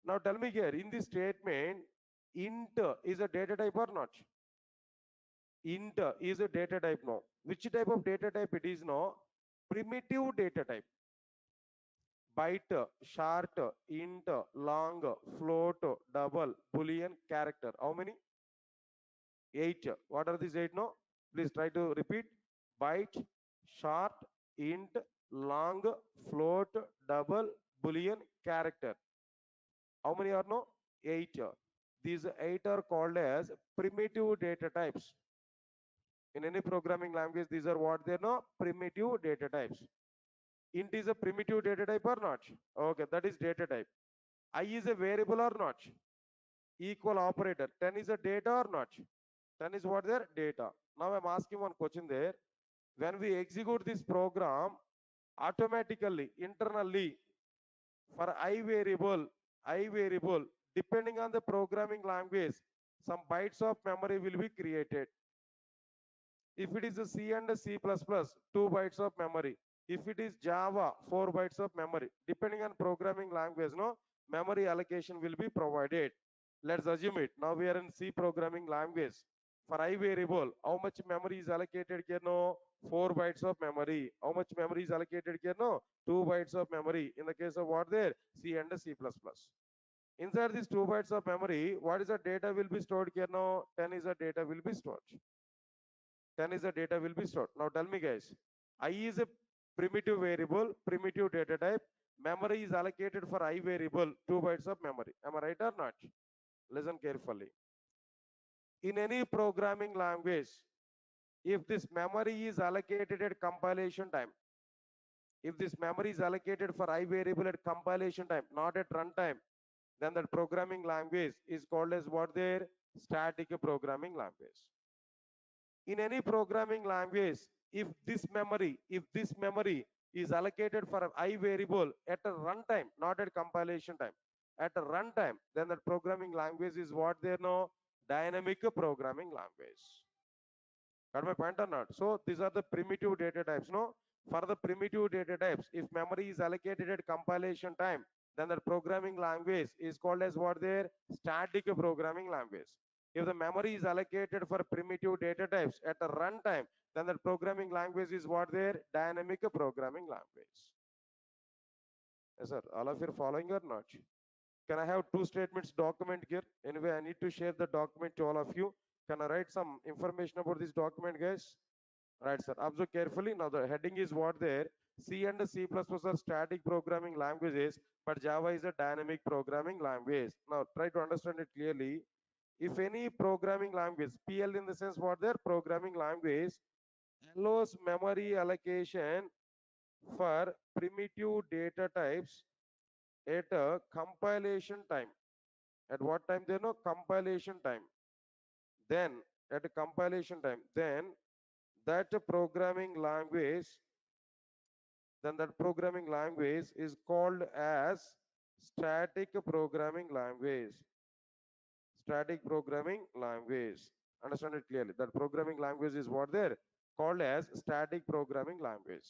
Now tell me here, in this statement, int is a data type or not? Int is a data type now. Which type of data type it is now? Primitive data type. Byte, short, int, long, float, double, boolean, character. How many? 8. What are these 8 now? Please try to repeat. Byte, short, int, long, float, double, boolean, character. How many are no? 8. These 8 are called as primitive data types. In any programming language, these are what they know? Primitive data types. Int is a primitive data type or not? Okay, that is data type. I is a variable or not? Equal operator. 10 is a data or not? 10 is what there? Data. Now I'm asking one question there. When we execute this program, automatically, internally, for I variable, depending on the programming language, some bytes of memory will be created. If it is a C and a C++, 2 bytes of memory. If it is Java, 4 bytes of memory. Depending on programming language, no, memory allocation will be provided. Let's assume it. Now we are in C programming language. For I variable, how much memory is allocated here? No, 4 bytes of memory. How much memory is allocated here? No, 2 bytes of memory. In the case of what there? C and C++. Inside these 2 bytes of memory, what is the data will be stored here? No, 10 is the data will be stored. 10 is the data will be stored. Now tell me guys, I is a primitive variable, primitive data type. Memory is allocated for I variable, 2 bytes of memory. Am I right or not? Listen carefully. In any programming language, if this memory is allocated at compilation time, if this memory is allocated for I variable at compilation time, not at runtime, then that programming language is called as what there? Static programming language. In any programming language, if this memory is allocated for an I variable at a runtime, not at compilation time, at a runtime, then that programming language is what there no dynamic programming language. Got my point or not? So these are the primitive data types. No, for the primitive data types, if memory is allocated at compilation time, then the programming language is called as what there? Static programming language. If the memory is allocated for primitive data types at a runtime, then the programming language is what there? Dynamic programming language. Yes, sir. All of you are following or not? Can I have two statements document here? Anyway, I need to share the document to all of you. Can I write some information about this document, guys? Right, sir. Observe carefully. Now the heading is what there. C and C++ are static programming languages, but Java is a dynamic programming language. Now try to understand it clearly. If any programming language, PL in the sense what there, programming language, allows memory allocation for primitive data types at a compilation time. At what time they know? Compilation time. Then at a compilation time, then that programming language then that programming language is called as static programming language. Static programming language. Understand it clearly. That programming language is what there? Called as static programming language.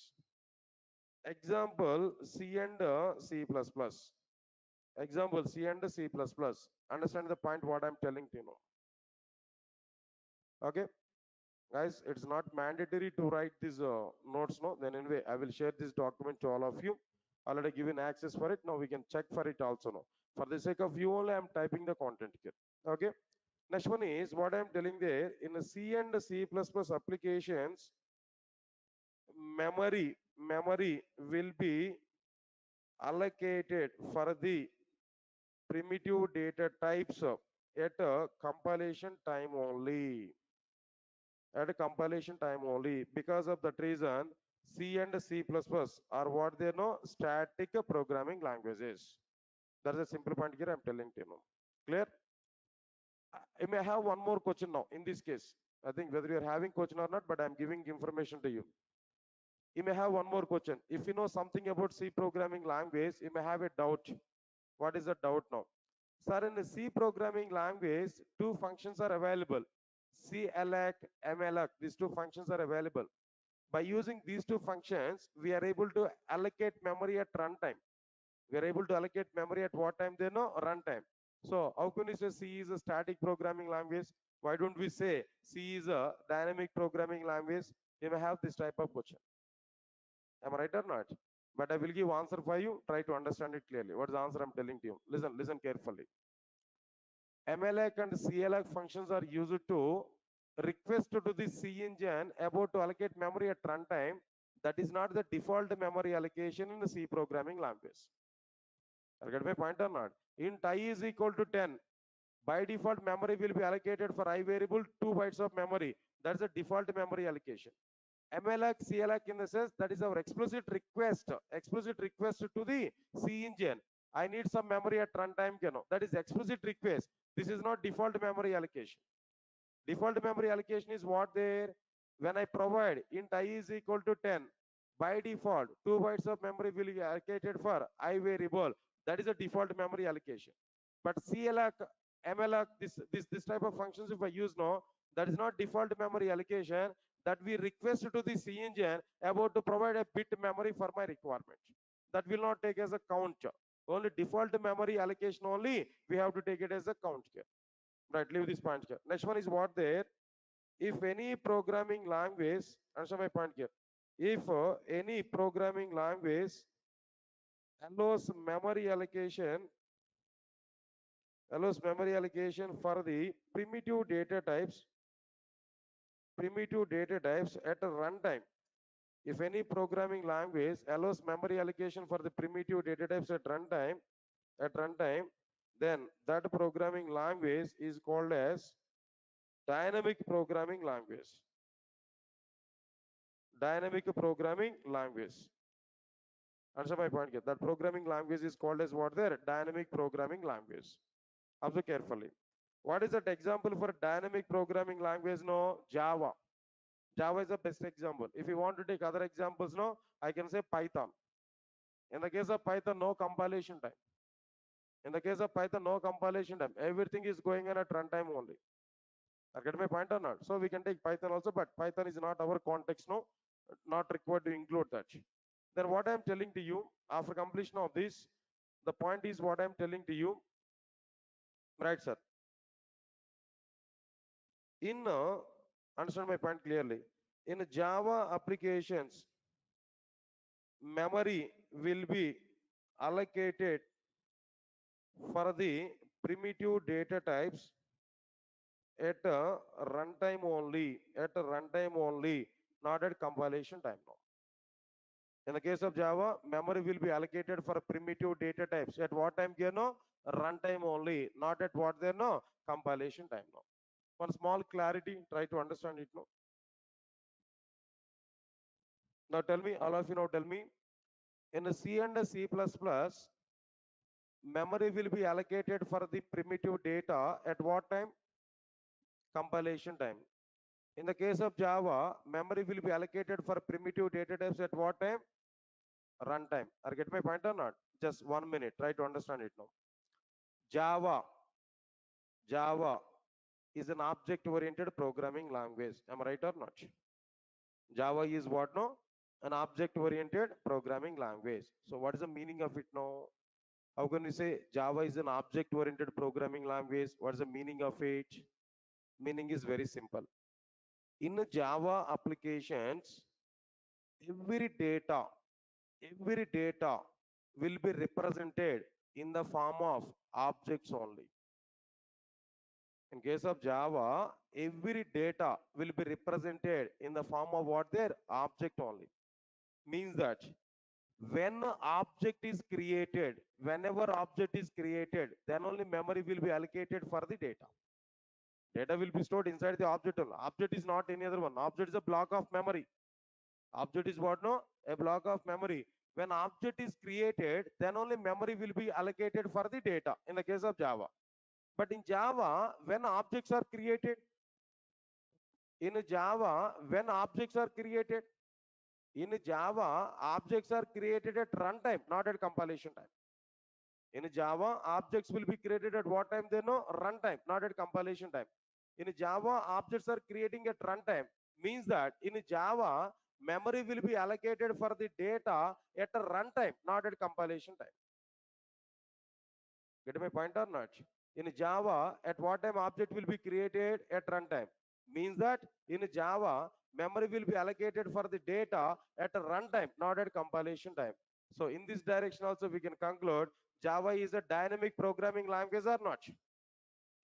Example C and C++. Example C and C++. Understand the point what I'm telling to you now. Okay. Guys, it's not mandatory to write these notes no. Then anyway, I will share this document to all of you. Already given access for it. Now we can check for it also now. For the sake of you only, I'm typing the content here. Okay. Next one is what I'm telling there. In the C and C++ applications, memory will be allocated for the primitive data types at a compilation time only. At a compilation time only. Because of that reason, C and C++ are what they know static programming languages. That's a simple point here I'm telling to you. Clear? I may have one more question now in this case. I think whether you're having question or not, but I'm giving information to you. You may have one more question. If you know something about C programming language, you may have a doubt. What is the doubt now? Sir, in the C programming language, two functions are available. CLAC, MLAC, these two functions are available. By using these two functions, we are able to allocate memory at runtime. We are able to allocate memory at what time they know? Runtime. So how can we say C is a static programming language? Why don't we say C is a dynamic programming language? You may have this type of question. Am I right or not? But I will give answer for you. Try to understand it clearly. What is the answer I'm telling to you? Listen carefully. MLAC and CLAC functions are used to request to the C engine about to allocate memory at runtime. That is not the default memory allocation in the C programming language. I get my point or not? Int I is equal to 10. By default, memory will be allocated for I variable 2 bytes of memory. That's the default memory allocation. MLAC, CLAC in the sense that is our explicit request to the C engine. I need some memory at runtime. That is explicit request. This is not default memory allocation. Default memory allocation is what there? When I provide int I is equal to 10, by default, 2 bytes of memory will be allocated for I variable. That is a default memory allocation. But CLAC, MLAC, this type of functions, if I use no, that is not default memory allocation. That we request to the C engine about to provide a bit memory for my requirement. That will not take as a count. Only default memory allocation only, we have to take it as a count here. Right, leave this point here. Next one is what there. If any programming language, answer my point here. If any programming language allows memory allocation for the primitive data types at a runtime. If any programming language allows memory allocation for the primitive data types at runtime, then that programming language is called as dynamic programming language. Dynamic programming language. Answer my point here. That programming language is called as what there? Dynamic programming language. Observe carefully. What is that example for dynamic programming language? No, Java. Java is the best example. If you want to take other examples, no, I can say Python. In the case of Python, no compilation time. In the case of Python, no compilation time. Everything is going on at runtime only. I get my point or not? So we can take Python also, but Python is not our context, no, not required to include that. Then what I'm telling to you, after completion of this, the point is what I'm telling to you, right, sir? In understand my point clearly. In Java applications, memory will be allocated for the primitive data types at a runtime only, not at compilation time now. In the case of Java, memory will be allocated for primitive data types. At what time here no? Runtime only, not at what there no? Compilation time now. One small clarity, try to understand it now. Now tell me, all of you now tell me, in C and C++, memory will be allocated for the primitive data at what time? Compilation time. In the case of Java, memory will be allocated for primitive data types at what time? Runtime. Are you get my point or not? Just 1 minute. Try to understand it now. Java. Java is an object-oriented programming language. Am I right or not? Java is what no? An object-oriented programming language. So what is the meaning of it now? How can we say Java is an object-oriented programming language? What is the meaning of it? Meaning is very simple. In Java applications, every data, every data will be represented in the form of objects only. In case of Java, every data will be represented in the form of what their object only. Means that when object is created, whenever object is created, then only memory will be allocated for the data. Data will be stored inside the object. Object is not any other one. Object is a block of memory. Object is what no? A block of memory. When object is created, then only memory will be allocated for the data in the case of Java. But in Java, when objects are created, in Java, when objects are created, in Java, objects are created at runtime, not at compilation time. In Java, objects will be created at what time? They know runtime, not at compilation time. In Java, objects are creating at runtime. Means that in Java, memory will be allocated for the data at a runtime, not at compilation time. Get my point or not? In Java, at what time object will be created? At runtime. Means that in Java, memory will be allocated for the data at a runtime, not at compilation time. So in this direction also we can conclude Java is a dynamic programming language or not.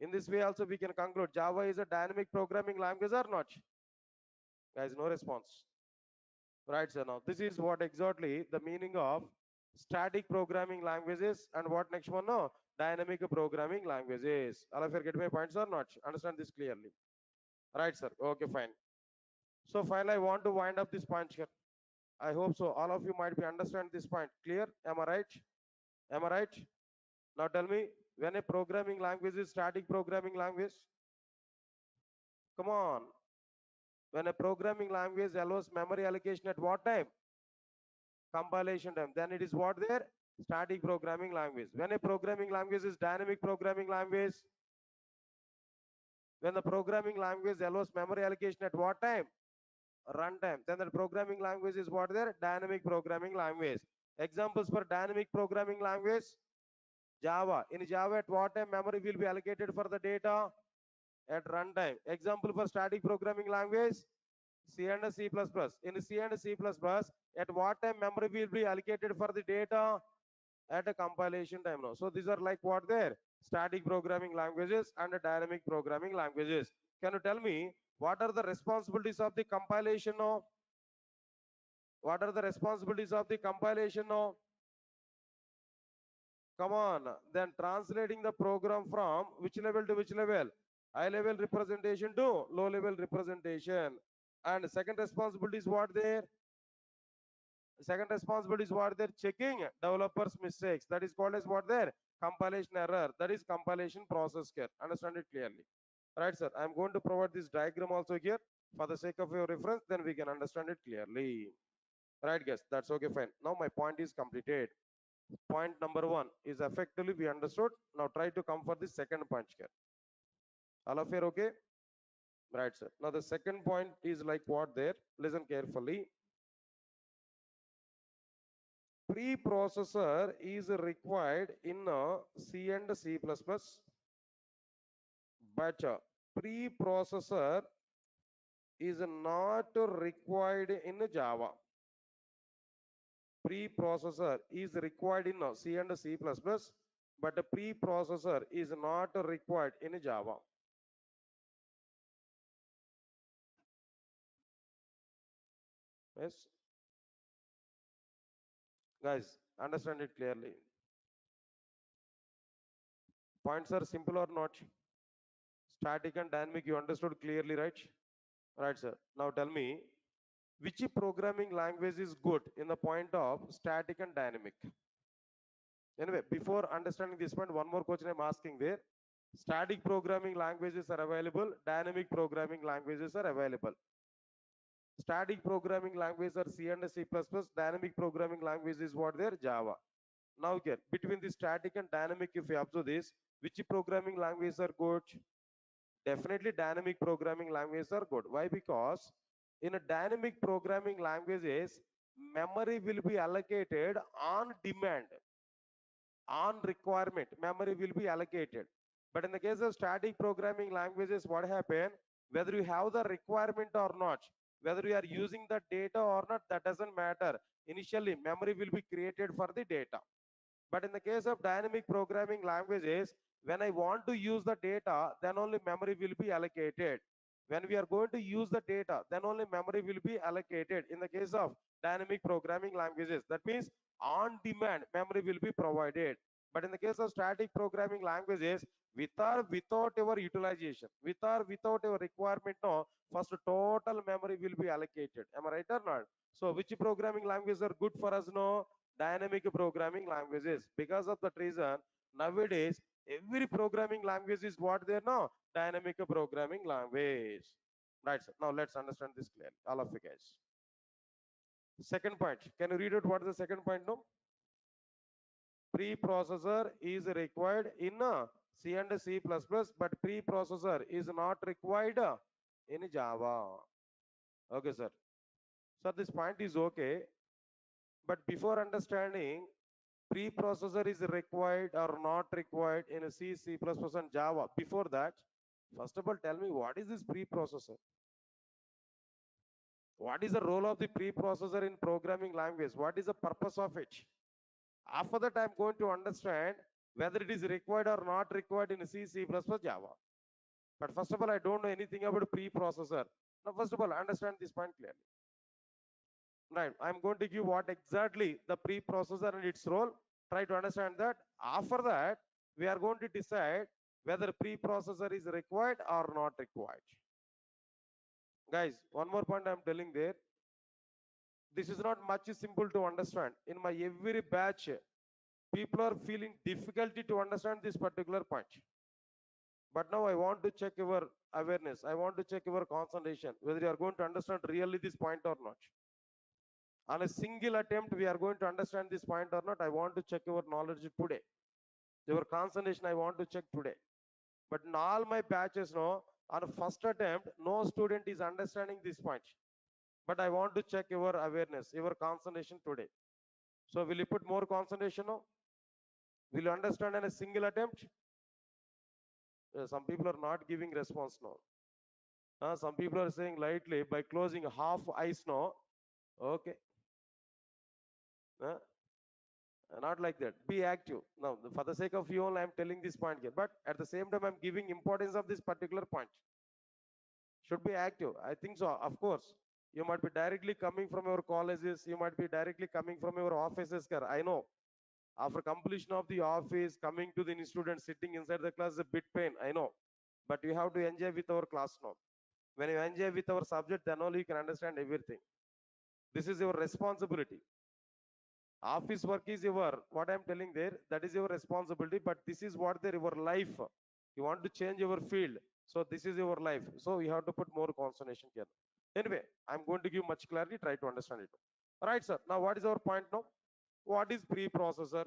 In this way also we can conclude Java is a dynamic programming language or not. Guys, no response. Right, so now this is what exactly the meaning of static programming languages and what next one? No, dynamic programming languages. All of you get my points or not? Understand this clearly. Right, sir. Okay, fine. So finally, I want to wind up this point here. I hope so. All of you might be understand this point. Clear? Am I right? Am I right? Now tell me, when a programming language is static programming language, come on. When a programming language allows memory allocation at what time? Compilation time. Then it is what there? Static programming language. When a programming language is dynamic programming language, when the programming language allows memory allocation at what time? Runtime. Then the programming language is what there? Dynamic programming language. Examples for dynamic programming language? Java. In Java, at what time memory will be allocated for the data? At runtime. Example for static programming language? C and C++. In C and C++, at what time memory will be allocated for the data? At a compilation time now. So these are like what there? Static programming languages and dynamic programming languages. Can you tell me what are the responsibilities of the compilation now? What are the responsibilities of the compilation now? Come on. Then translating the program from which level to which level? High level representation to low level representation. And second responsibility is what there? Second responsibility is what they're checking developers mistakes, that is called as what there compilation error, that is compilation process care. Understand it clearly, right sir? I'm going to provide this diagram also here for the sake of your reference, then we can understand it clearly, right guys? That's okay, fine. Now my point is completed. Point number one is effectively we understood. Now try to come for the second point here. All of you are okay? Right sir. Now the second point is like what there, listen carefully. Preprocessor is required in C and C++, but preprocessor is not required in Java. Preprocessor is required in C and C++, but a preprocessor is not required in Java. Yes, guys, understand it clearly. Points are simple or not? Static and dynamic, you understood clearly, right? Right, sir. Now tell me, which programming language is good in the point of static and dynamic? Anyway, before understanding this point, one more question I'm asking there. Static programming languages are available, dynamic programming languages are available. Static programming languages are C and C++, dynamic programming language is what there? Java. Now here, between the static and dynamic, if you observe this, which programming languages are good? Definitely dynamic programming languages are good. Why? Because in a dynamic programming languages, memory will be allocated on demand, on requirement, memory will be allocated. But in the case of static programming languages, what happen? Whether you have the requirement or not, whether you are using the data or not, that doesn't matter. Initially, memory will be created for the data. But in the case of dynamic programming languages, when I want to use the data, then only memory will be allocated. When we are going to use the data, then only memory will be allocated in the case of dynamic programming languages. That means on demand, memory will be provided. But in the case of static programming languages, with or without your utilization, with or without your requirement, no, first total memory will be allocated. Am I right or not? So which programming languages are good for us? No, dynamic programming languages. Because of that reason, nowadays every programming language is what they know, dynamic programming language. Right, sir. Now let's understand this clearly, all of you guys. Second point, can you read out what is the second point? No, preprocessor is required in C and C++, but preprocessor is not required in Java. Okay, sir. So this point is okay, but before understanding preprocessor is required or not required in a C, C++, and Java. Before that, first of all, tell me what is this preprocessor? What is the role of the preprocessor in programming language? What is the purpose of it? After that, I'm going to understand whether it is required or not required in C, C++, Java. But first of all, I don't know anything about preprocessor. Now, first of all, understand this point clearly. Right, I'm going to give what exactly the preprocessor and its role. Try to understand that. After that, we are going to decide whether preprocessor is required or not required. Guys, one more point I'm telling there. This is not much simple to understand. In my every batch, people are feeling difficulty to understand this particular point. But now I want to check your awareness. I want to check your concentration, whether you are going to understand really this point or not. On a single attempt, we are going to understand this point or not. I want to check your knowledge today. Your concentration, I want to check today. But in all my batches, no, on first attempt, no student is understanding this point. But I want to check your awareness, your concentration today. So will you put more concentration? No? Will you understand in a single attempt? Some people are not giving response now. Some people are saying lightly by closing half eyes. No, okay. Uh, not like that. Be active. Now, for the sake of you all, I'm telling this point here. But at the same time, I'm giving importance of this particular point. Should be active. I think so. Of course, you might be directly coming from your colleges. You might be directly coming from your offices. Sir. I know. After completion of the office, coming to the student sitting inside the class is a bit pain. I know. But you have to enjoy with our class now. When you enjoy with our subject, then only you can understand everything. This is your responsibility. Office work is your, what I'm telling there, that is your responsibility, but this is what there your life. You want to change your field, so this is your life. So you have to put more concentration here. Anyway, I'm going to give much clarity, try to understand it. All right, sir. Now, what is our point now? What is preprocessor?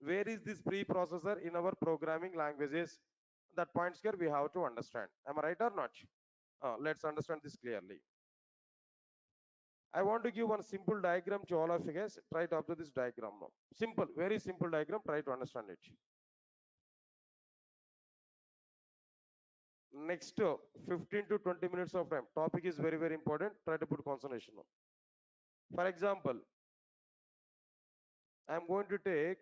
Where is this preprocessor in our programming languages? That points here we have to understand. Am I right or not? Let's understand this clearly. I want to give one simple diagram to all of you guys. Try to observe this diagram now. Simple, very simple diagram. Try to understand it. Next 15 to 20 minutes of time. Topic is very, very important. Try to put concentration now. For example, I'm going to take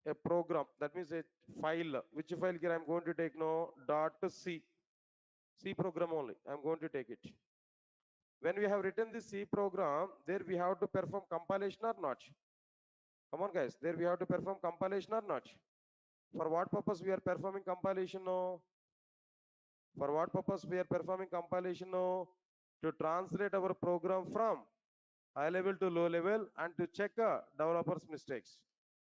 a program. That means a file. Which file here I'm going to take now? .c. C program only. I'm going to take it. When we have written this C program, there we have to perform compilation or not? Come on, guys. There we have to perform compilation or not? For what purpose we are performing compilation now? For what purpose we are performing compilation now? To translate our program from high level to low level and to check developers' mistakes.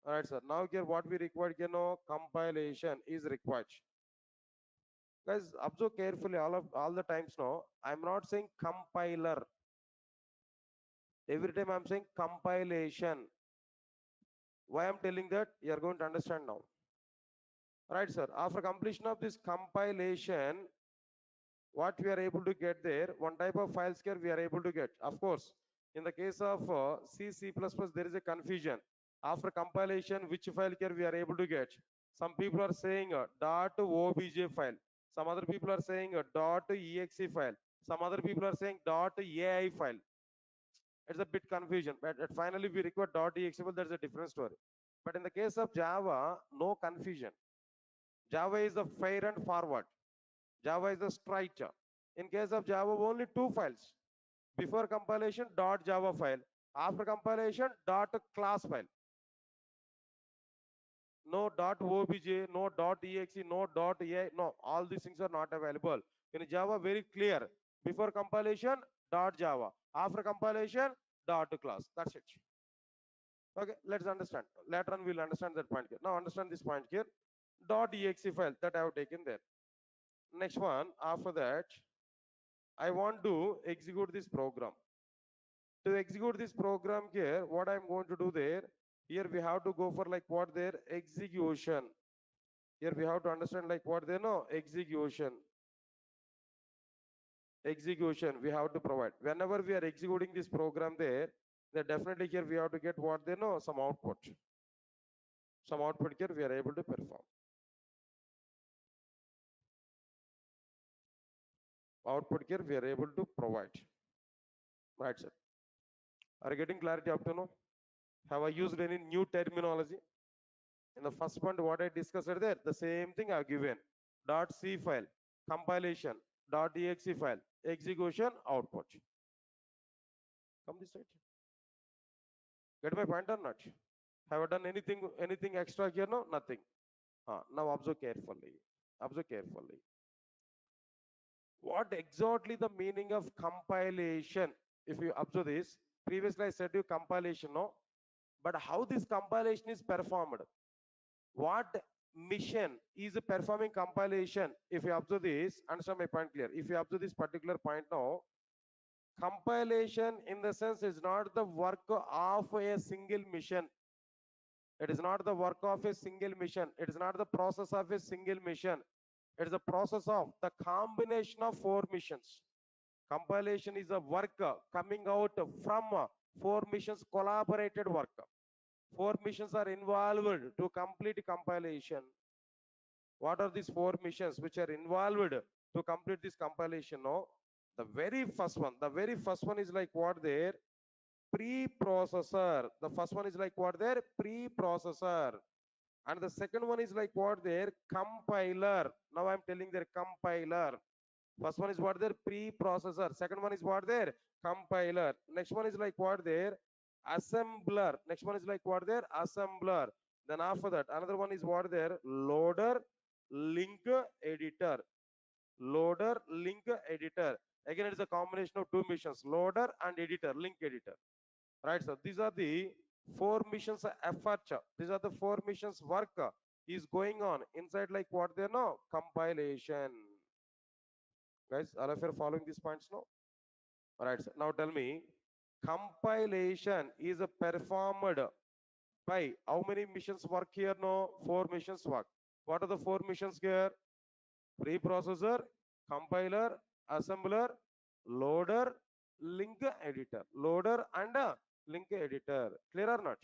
All right, sir. Now here what we require, compilation is required. Guys, observe carefully all the times now. I'm not saying compiler. Every time I'm saying compilation. Why I'm telling that? You are going to understand now. Right, sir. After completion of this compilation, what we are able to get there, one type of files here we are able to get. Of course, in the case of C, C++, there is a confusion. After compilation, which file here we are able to get? Some people are saying .obj file. Some other people are saying .exe file. Some other people are saying .ai file. It's a bit confusion, but finally we require .exe file. That's a different story. But in the case of Java, no confusion. Java is the fair and forward. Java is the straight. In case of Java, only two files. Before compilation, .java file. After compilation, .class file. No .obj, no .exe, no .ai. No, all these things are not available. In Java, very clear. Before compilation, .java. After compilation, .class. That's it. Okay, let's understand. Later on, we'll understand that point here. Now understand this point here. .exe file that I have taken there. Next one, after that, I want to execute this program. To execute this program here, what I'm going to do there, here we have to go for like what there, execution. Here we have to understand like what there, no, execution. Execution we have to provide. Whenever we are executing this program there, then definitely here we have to get what they know, some output. Some output here we are able to perform. Output here we are able to provide. Right, sir. Are you getting clarity up to now? Have I used any new terminology? In the first point, what I discussed there, the same thing I've given. .c file, compilation, .exe file, execution, output. Come this side. Get my point or not? Have I done anything extra here? No, nothing. Now observe carefully. Observe carefully. What exactly the meaning of compilation? If you observe this, previously I said you compilation, no? But how this compilation is performed? What mission is performing compilation? If you observe this, understand my point clear. If you observe this particular point now, compilation in the sense is not the work of a single mission. It is not the work of a single mission. It is not the process of a single mission. It is the process of the combination of four missions. Compilation is a work coming out from four missions, collaborated work. Four missions are involved to complete compilation. What are these four missions which are involved to complete this compilation? No, the very first one is like what there, preprocessor. The first one is like what there, preprocessor. And the second one is like what there, compiler. Now I'm telling there, compiler. First one is what there, preprocessor. Second one is what there, compiler. Next one is like what there, assembler. Next one is like what there, assembler. Then after that, another one is what there, loader, link editor. Loader, link editor. Again, it is a combination of two missions, loader and editor, link editor. Right, so these are the 4 missions effort. These are the 4 missions work is going on inside like what they know compilation. Guys, all of you are following these points now? All right, sir. Now tell me, compilation is performed by how many missions work here? No, 4 missions work. What are the 4 missions here? Preprocessor, compiler, assembler, loader, link editor. Loader and link editor. Clear or not?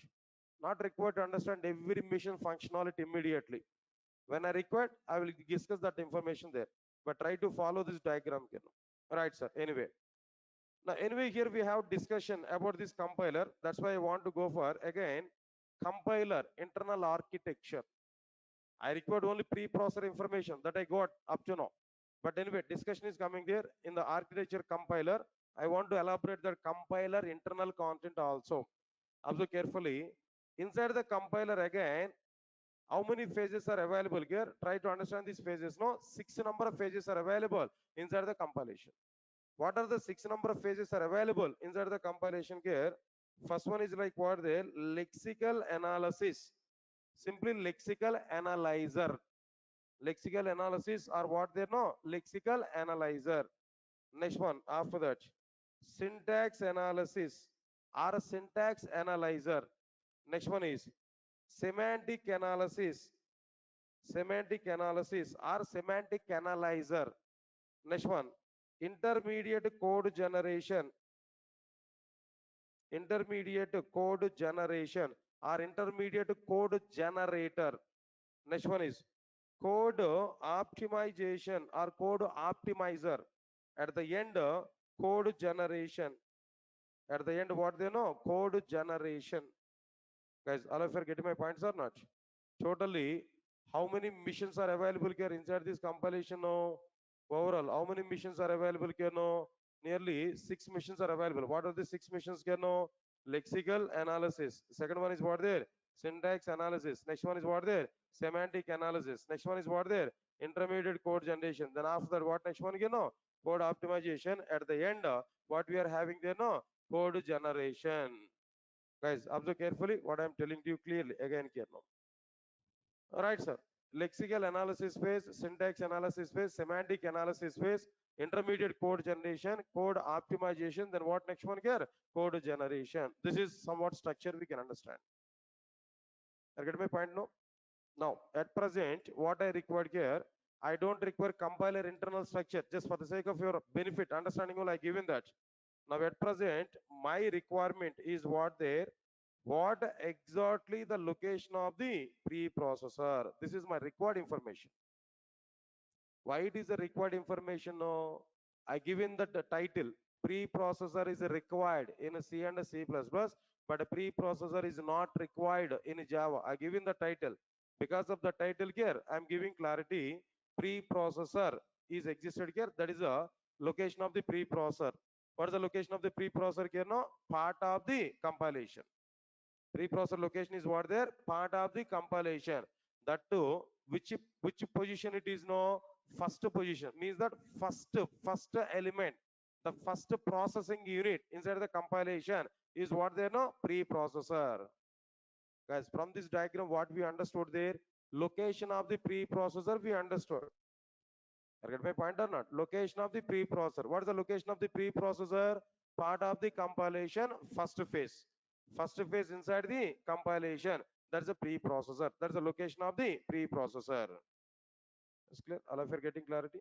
Not required to understand every mission functionality immediately. When I require, I will discuss that information there. But try to follow this diagram here. Right, sir. Anyway, here we have discussion about this compiler. That's why I want to go for again compiler internal architecture. I required only pre-processor information that I got up to now. But anyway, discussion is coming there in the architecture compiler. I want to elaborate the compiler internal content also. Observe carefully. Inside the compiler again, how many phases are available here? Try to understand these phases. No, 6 number of phases are available inside the compilation. What are the 6 number of phases are available inside the compilation here? First one is like what the lexical analysis. Simply lexical analyzer. Lexical analysis or what they know? Lexical analyzer. Next one after that. Syntax analysis or a syntax analyzer. Next one is semantic analysis. Semantic analysis or semantic analyzer. Next one, intermediate code generation. Intermediate code generation or intermediate code generator. Next one is code optimization or code optimizer. At the end, code generation. At the end, what they know? Code generation. Guys, all of you are getting my points or not? Totally, how many missions are available here inside this compilation? No. Overall, how many missions are available here? No. Nearly 6 missions are available. What are the 6 missions here? No. Lexical analysis. Second one is what there? Syntax analysis. Next one is what there? Semantic analysis. Next one is what there? Intermediate code generation. Then after that, what next one? You know, code optimization. At the end, what we are having there? No, code generation. Guys, observe carefully what I am telling to you clearly. Again, here now. All right, sir. Lexical analysis phase, syntax analysis phase, semantic analysis phase, intermediate code generation, code optimization. Then what next one here? Code generation. This is somewhat structure we can understand. I get my point now? Now, at present, what I required here, I don't require compiler internal structure. Just for the sake of your benefit, understanding all I given that. Now, at present, my requirement is what there? What exactly the location of the preprocessor? This is my required information. Why it is a required information? No, I given that the title preprocessor is required in C and C++, but a preprocessor is not required in Java. I given the title. Because of the title here, I'm giving clarity. Preprocessor is existed here. That is a location of the preprocessor. What is the location of the preprocessor here? No, part of the compilation. Preprocessor location is what there? Part of the compilation. That too, which position it is? No, first position. Means that first element, the first processing unit inside the compilation is what there? No, preprocessor. Guys, from this diagram, what we understood there? Location of the preprocessor we understood. I get my point or not? Location of the preprocessor. What is the location of the preprocessor? Part of the compilation first phase. First phase inside the compilation. That's the preprocessor. That's the location of the preprocessor. Is clear? All of you are getting clarity?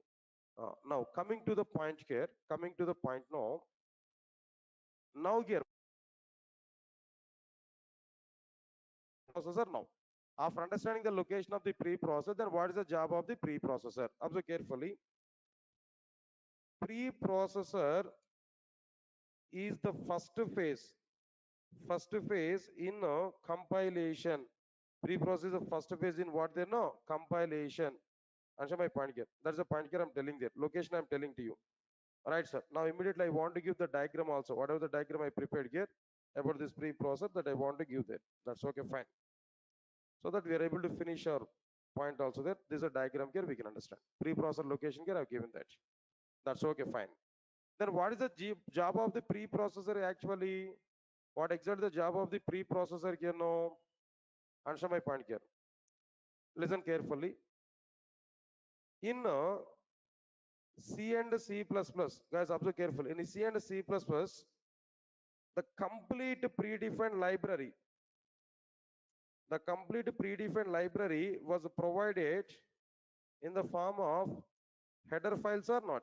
Now coming to the point here. Coming to the point now. Now here processor now. After understanding the location of the preprocessor, then what is the job of the preprocessor? Observe carefully. Preprocessor is the first phase in compilation. Pre-process the first phase in what they know? Compilation. Answer my point here. That's the point here I'm telling there. Location I'm telling to you. All right, sir. Now immediately I want to give the diagram also. Whatever the diagram I prepared here about this pre-process that I want to give there. That's okay, fine. So that we are able to finish our point also there. This is a diagram here we can understand. Pre-processor location here I've given that. That's okay, fine. Then what is the job of the preprocessor actually? What exactly the job of the preprocessor here now? Answer my point here. Listen carefully. In C and C++, guys, observe carefully. In C and C++, the complete predefined library, was provided in the form of header files or not?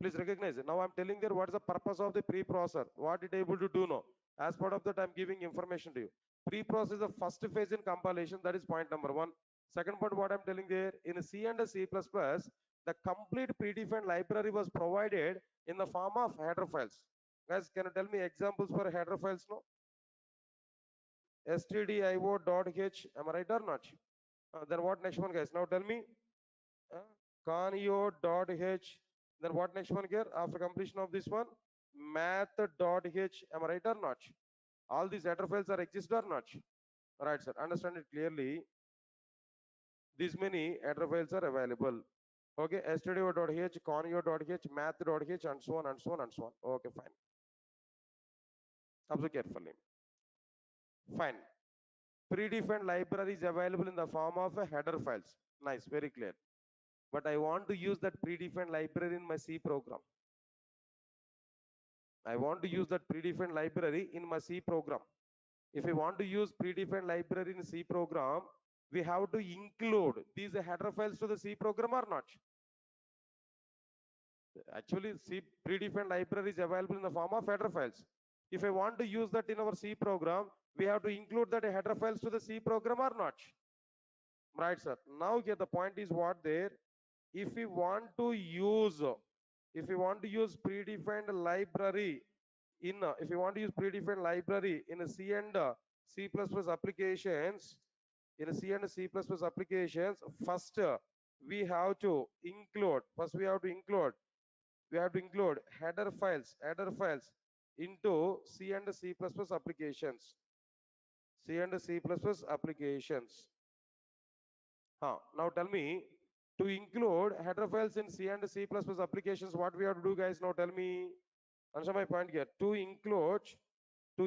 Please recognize it. Now I'm telling you what is the purpose of the preprocessor, what it able to do now. As part of that, I'm giving information to you. Preprocess is the first phase in compilation. That is point number one. Second point, what I'm telling there, in C and C++, the complete predefined library was provided in the form of header files. Guys, can you tell me examples for header files now? stdio.h, am I right or not? Then what next one, guys? Now tell me. Uh, conio.h. Then what next one here? After completion of this one, math.h. Am I right or not? All these header files are exist or not? Right, sir. Understand it clearly. These many header files are available. Okay, stdio.h, conio.h, math.h, and so on and so on and so on. Okay, fine. Observe carefully. Fine. Predefined library is available in the form of a header files. Nice, very clear. But I want to use that predefined library in my C program. I want to use that predefined library in my C program. If we want to use predefined library in C program, we have to include these header files to the C program or not? Actually, C predefined library is available in the form of header files. If I want to use that in our C program, we have to include that header files to the C program or not? Right, sir. Now here the point is what there. If we want to use, predefined library in, in a C and C++ applications, first we have to include, header files into C and C++ applications, Now tell me, to include header files in C and C++ applications, what we have to do, guys? Now tell me, answer my point here. To include, tell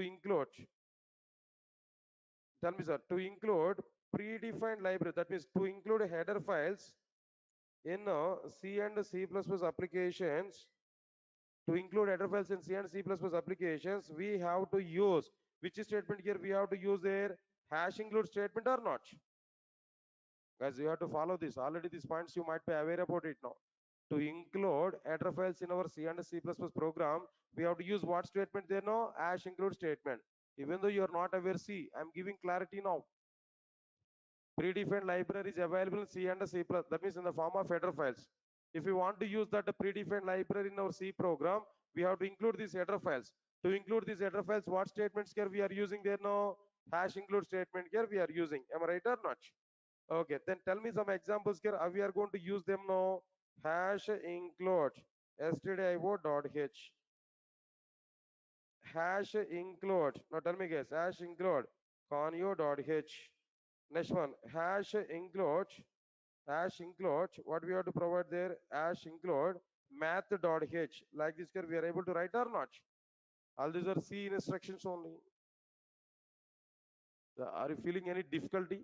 me, sir, to include predefined library, that means to include header files in C and C++ applications, we have to use, which statement here we have to use there? Hash include statement or not? Guys, you have to follow this. Already these points you might be aware about it now. To include header files in our C and C++ program, we have to use what statement there now? Hash include statement. Even though you are not aware, see, I'm giving clarity now. Predefined library is available in C and C++, that means in the form of header files. If we want to use that predefined library in our C program, we have to include these header files. To include these header files, what statements here we are using there now? Hash include statement here we are using. Am I right or not? Okay, then tell me some examples here. We are going to use them now. Hash include stdio.h. Hash include. Now tell me guys. Hash include conio.h. Next one. Hash include. What we have to provide there? Hash include math.h. Like this here we are able to write or not? All these are C instructions only. Are you feeling any difficulty?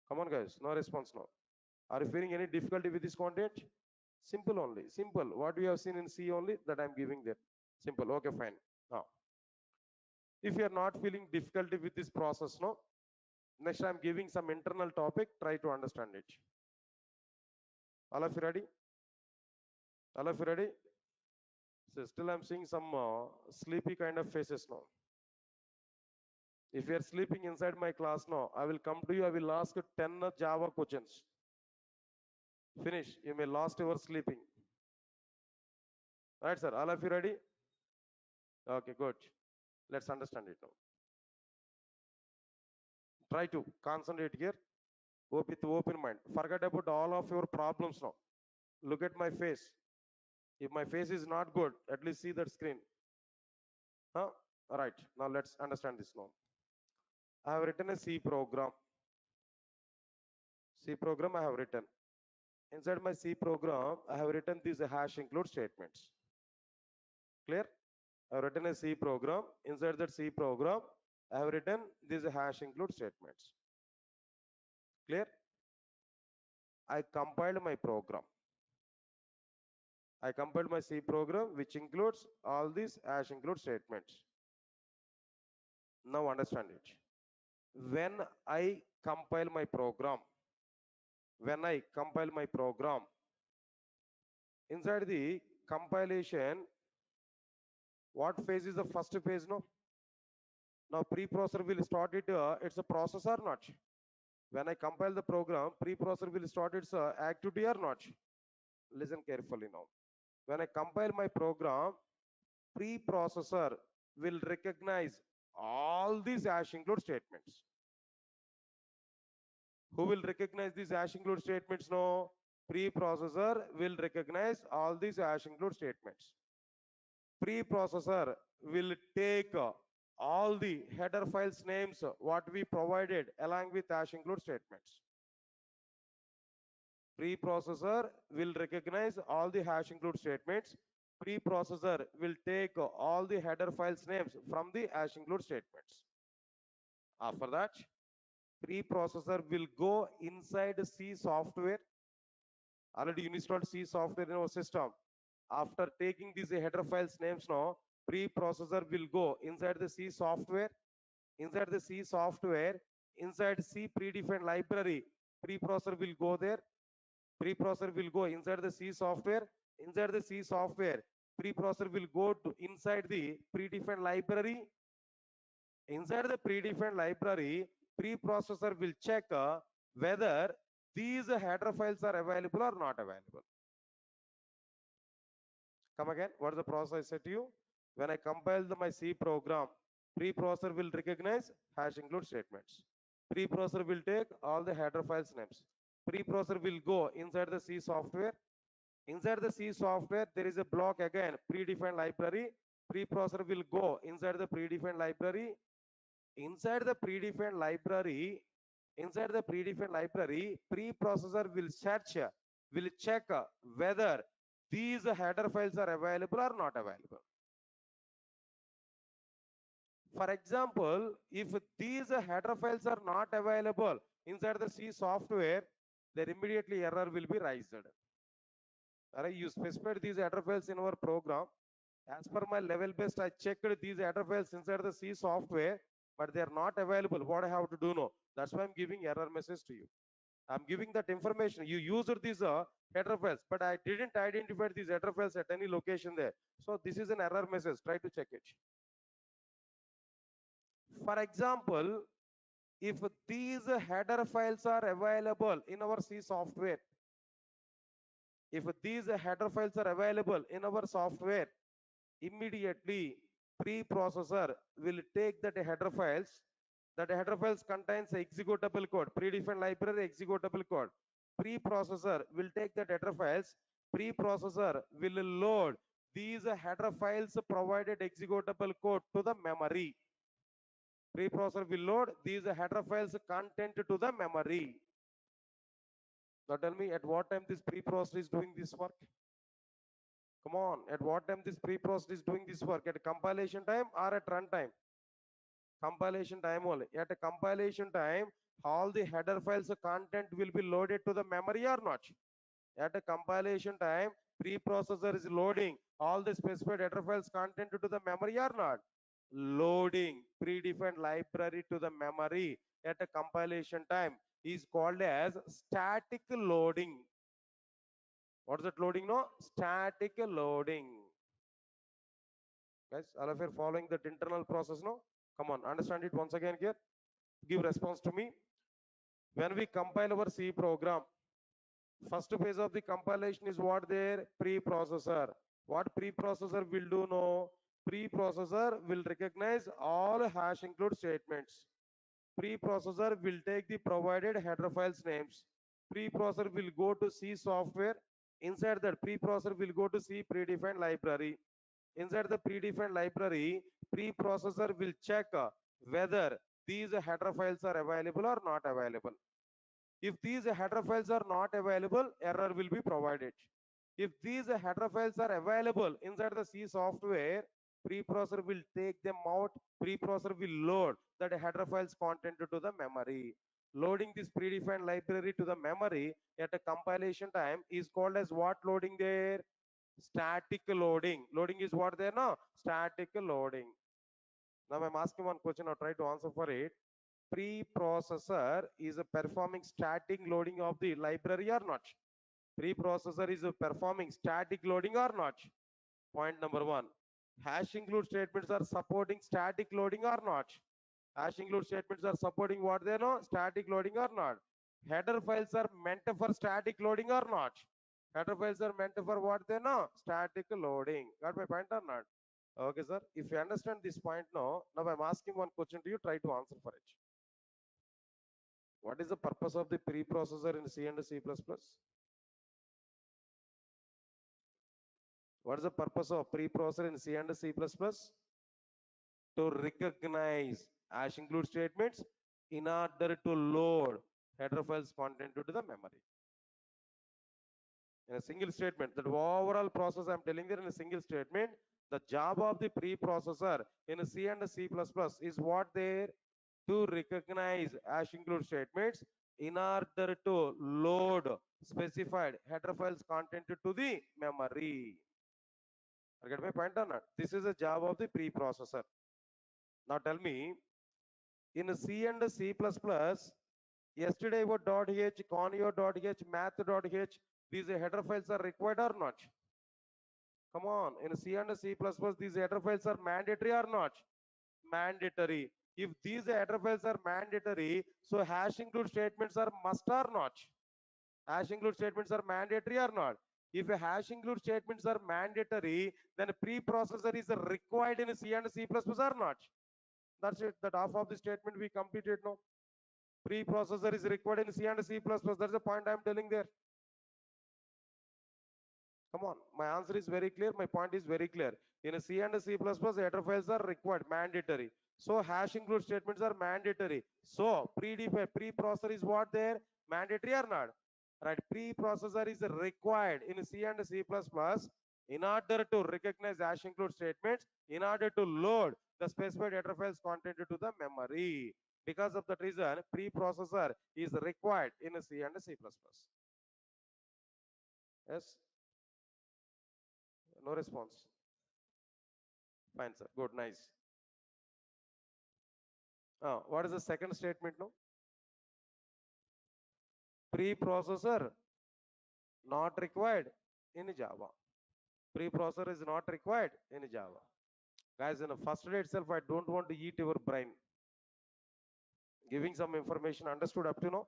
Come on guys. No response now. Are you feeling any difficulty with this content? Simple only. Simple. What we have seen in C only, that I'm giving there. Simple. Okay, fine. Now, if you are not feeling difficulty with this process, no, next I'm giving some internal topic. Try to understand it. All of you ready? All of you ready? So still I'm seeing some sleepy kind of faces now. If you are sleeping inside my class now, I will come to you. I will ask 10 Java questions. Finish. You may lost your sleeping. Right, sir. All of you ready? Okay, good. Let's understand it now. Try to concentrate here with open mind. Forget about all of your problems now. Look at my face. If my face is not good, at least see that screen. Huh? All right. Now let's understand this now. I have written a C program. I have written. Inside my C program, I have written these hash include statements. Clear? I have written a C program. Inside that C program, I have written these hash include statements. Clear? I compiled my program. I compiled my C program, which includes all these hash include statements. Now understand it. When I compile my program, when I compile my program, inside the compilation, what phase is the first phase? No. Now preprocessor will start it. It's a process or not? When I compile the program, preprocessor will start its activity or not? Listen carefully now. When I compile my program, preprocessor will recognize all these hash include statements. Who will recognize these hash include statements? No. Preprocessor will recognize all these hash include statements. Preprocessor will take all the header files names what we provided along with hash include statements. Preprocessor will recognize all the hash include statements. Preprocessor will take all the header files names from the hash include statements. After that, preprocessor will go inside C software. Already you installed C software in our system. After taking these header files names now, preprocessor will go inside the C software. Inside the C software, inside C predefined library, preprocessor will go there. Preprocessor will go inside the C software. Inside the C software, preprocessor will go to inside the predefined library. Inside the predefined library, preprocessor will check whether these header files are available or not available. Come again, what is the process I said to you? When I compile my C program, preprocessor will recognize hash include statements. Preprocessor will take all the header files names. Preprocessor will go inside the C software. Inside the C software, there is a block again, predefined library. Preprocessor will go inside the predefined library. Inside the predefined library, preprocessor will search, will check whether these header files are available or not available. For example, if these header files are not available inside the C software, then immediately error will be raised. Alright, you specified these header files in our program. As per my level best, I checked these header files inside the C software, but they are not available. What I have to do now? That's why I'm giving error message to you. I'm giving that information. You used these header files, but I didn't identify these header files at any location there. So this is an error message. Try to check it. For example, if these header files are available in our C software, if these header files are available in our software, immediately preprocessor will take that header files. That header files contains executable code, predefined library executable code. Preprocessor will take that header files. Preprocessor will load these header files provided executable code to the memory. Preprocessor will load these header files content to the memory. Now tell me at what time this preprocessor is doing this work? Come on, at what time this preprocessor is doing this work? At compilation time or at runtime? Compilation time only. At a compilation time, all the header files content will be loaded to the memory or not? At a compilation time, preprocessor is loading all the specified header files content to the memory or not? Loading predefined library to the memory at a compilation time is called as static loading. What is that loading? No, static loading. Guys, all of you are following that internal process? No, come on, understand it once again here. Give response to me. When we compile our C program, first phase of the compilation is what there? Preprocessor. What preprocessor will do? No, preprocessor will recognize all hash include statements. Preprocessor will take the provided header files names. Preprocessor will go to C software. Inside that, preprocessor will go to C predefined library. Inside the predefined library, preprocessor will check whether these header files are available or not available. If these header files are not available, error will be provided. If these header files are available inside the C software, Preprocessor will take them out. Preprocessor will load that header files content to the memory. Loading this predefined library to the memory at a compilation time is called as what loading there? Static loading. Loading is what there now? Static loading. Now I'm asking one question. I'll try to answer for it. Preprocessor is a performing static loading of the library or not? Preprocessor is a performing static loading or not? Point number one. Hash include statements are supporting static loading or not? Hash include statements are supporting what they know? Static loading or not? Header files are meant for static loading or not? Header files are meant for what they know? Static loading. Got my point or not? Okay, sir. If you understand this point now I'm asking one question to you. Try to answer for it. What is the purpose of the preprocessor in C and C++? What is the purpose of preprocessor in C and C++? To recognize hash include statements in order to load header files content to the memory. In a single statement, that overall process I'm telling there in a single statement, the job of the preprocessor in a C and C++ is what there? To recognize hash include statements in order to load specified header files content to the memory. Get my point or not? This is a job of the preprocessor. Now tell me, in C and C++, yesterday what .h, conio.h, math.h, these header files are required or not? Come on, in C and C++, these header files are mandatory or not? Mandatory. If these header files are mandatory, so hash include statements are must or not? Hash include statements are mandatory or not? If a hash include statements are mandatory, then a preprocessor is required in C and C++ or not? That's it. That half of the statement we completed now. Preprocessor is required in C and C++. That's the point I'm telling there. Come on, my answer is very clear. My point is very clear. In a C and C++, header files are required, mandatory. So hash include statements are mandatory. So predefined preprocessor is what there? Mandatory or not? Right. Preprocessor is required in C and C++ in order to recognize hash include statements, in order to load the specified header files content to the memory. Because of that reason, preprocessor is required in C and C++. Yes. No response. Fine, sir. Good, nice. What is the second statement now? Preprocessor not required in Java. Preprocessor is not required in Java. Guys, in the first day itself, I don't want to eat your brain. Giving some information, understood up to now?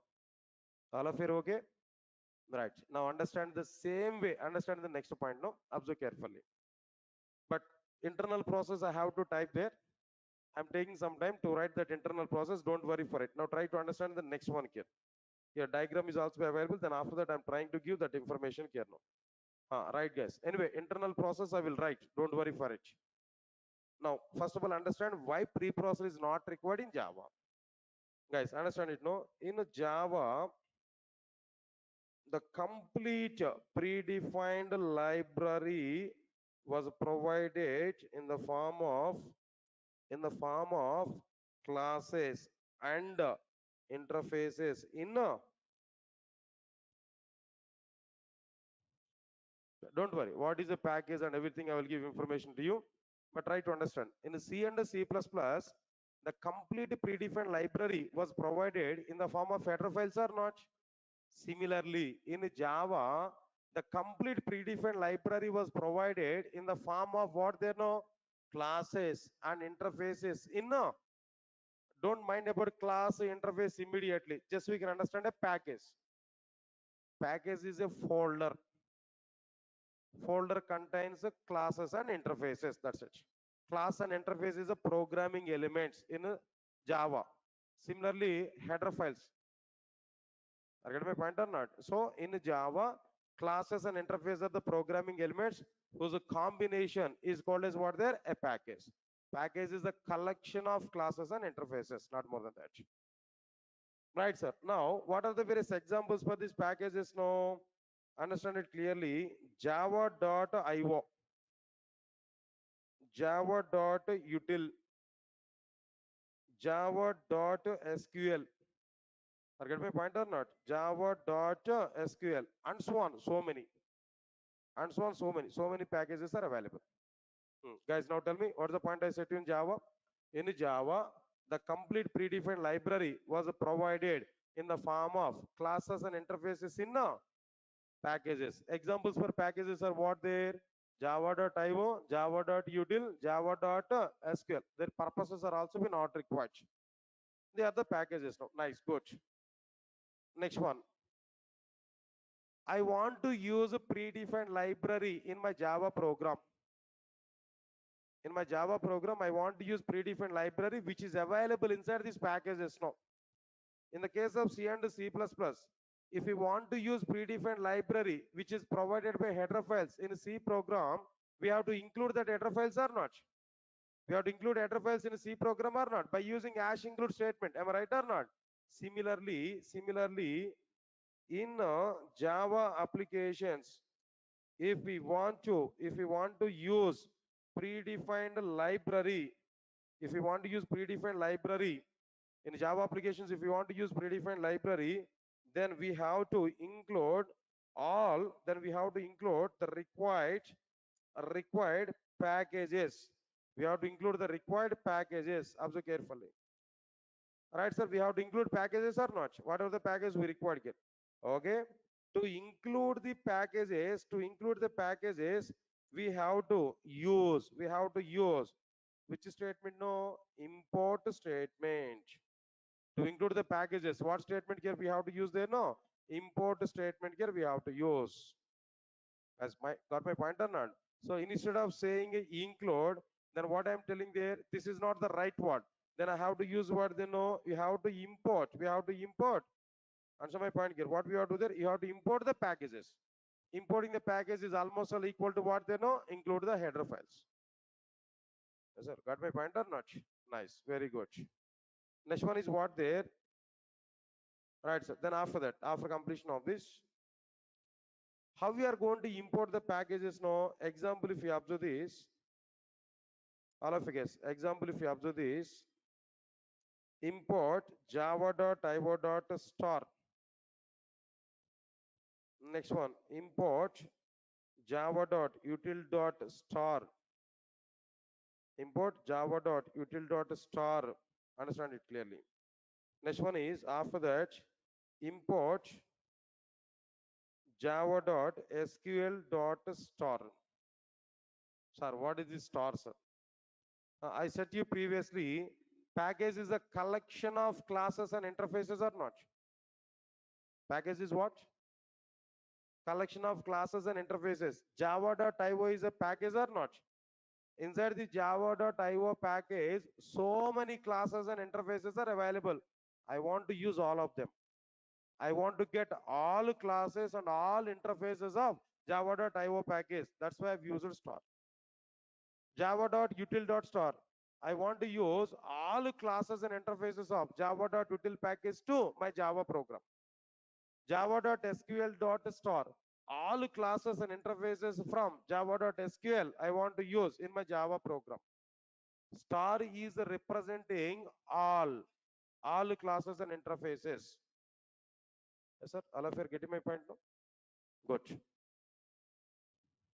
All of you okay? Right. Now understand the same way. Understand the next point now. Observe carefully. But internal process I have to type there. I'm taking some time to write that internal process. Don't worry for it. Now try to understand the next one here. Your diagram is also available. Then after that, I'm trying to give that information here now. Right, guys. Anyway, internal process I will write. Don't worry for it. Now, first of all, understand why preprocessor is not required in Java. Guys, understand it, no? In Java, the complete predefined library was provided in the form of classes and interfaces in don't worry, what is a package and everything I will give information to you, but try to understand. In C and C++, the complete predefined library was provided in the form of header files or not? Similarly, in Java, the complete predefined library was provided in the form of what they know? Classes and interfaces in don't mind about class interface immediately, just we can understand a package. Package is a folder. Folder contains classes and interfaces. That's it. Class and interface is a programming elements in Java. Similarly, header files. I get my point or not? So in Java, classes and interface are the programming elements whose combination is called as what there? A package. Package is a collection of classes and interfaces, not more than that. Right, sir. Now, what are the various examples for these packages now? Understand it clearly. Java.io. java.util, java.sql. Are get my point or not? Java.sql and so on, so many, and so on, so many packages are available. Guys, now tell me what's the point I said to you in Java? In Java, the complete predefined library was provided in the form of classes and interfaces in packages. Examples for packages are what there? Java.io, Java.util, Java.sql. Their purposes are also be not required. They are the packages now. Nice, good. Next one. I want to use a predefined library in my Java program. In my Java program, I want to use predefined library which is available inside these packages now. In the case of C and C++, if we want to use predefined library which is provided by header files in C program, we have to include that header files or not? We have to include header files in a C program or not by using hash include statement. Am I right or not? Similarly, in Java applications, if we want to use predefined library, if we want to use predefined library in Java applications, if we want to use predefined library, then we have to include the required packages. We have to include the required packages. Observe carefully. Right, sir? We have to include packages or not? Whatever the package we required here. Okay. To include the packages, we have to use which statement? No, import statement. To include the packages, what statement here we have to use there? No, import statement here we have to use. As my got my point or not? So instead of saying include, then what I'm telling there, this is not the right word. Then I have to use what they know. You have to import. We have to import. Answer my point here. What we have to do there? You have to import the packages. Importing the package is almost all equal to what they know. Include the header files. Yes, sir. Got my point or not? Nice. Very good. Next one is what there. Right, sir. Then after that, after completion of this, how we are going to import the packages now? Example, if you observe this, all of you guys. Example, if you observe this, import java.io.star. Next one, import java.util.star. Import java.util.star. Understand it clearly. Next one is after that, import java.sql.star. Sir, what is this star, sir? I said to you previously, package is a collection of classes and interfaces or not? Package is what? Collection of classes and interfaces. Java.io is a package or not? Inside the java.io package, so many classes and interfaces are available. I want to use all of them. I want to get all classes and all interfaces of java.io package. That's why I've used star. Java.util.star. I want to use all classes and interfaces of java.util package to my Java program. Java.sql.star. All classes and interfaces from java.sql I want to use in my Java program. Star is representing all classes and interfaces. Yes, sir. All of you are getting my point now? Good.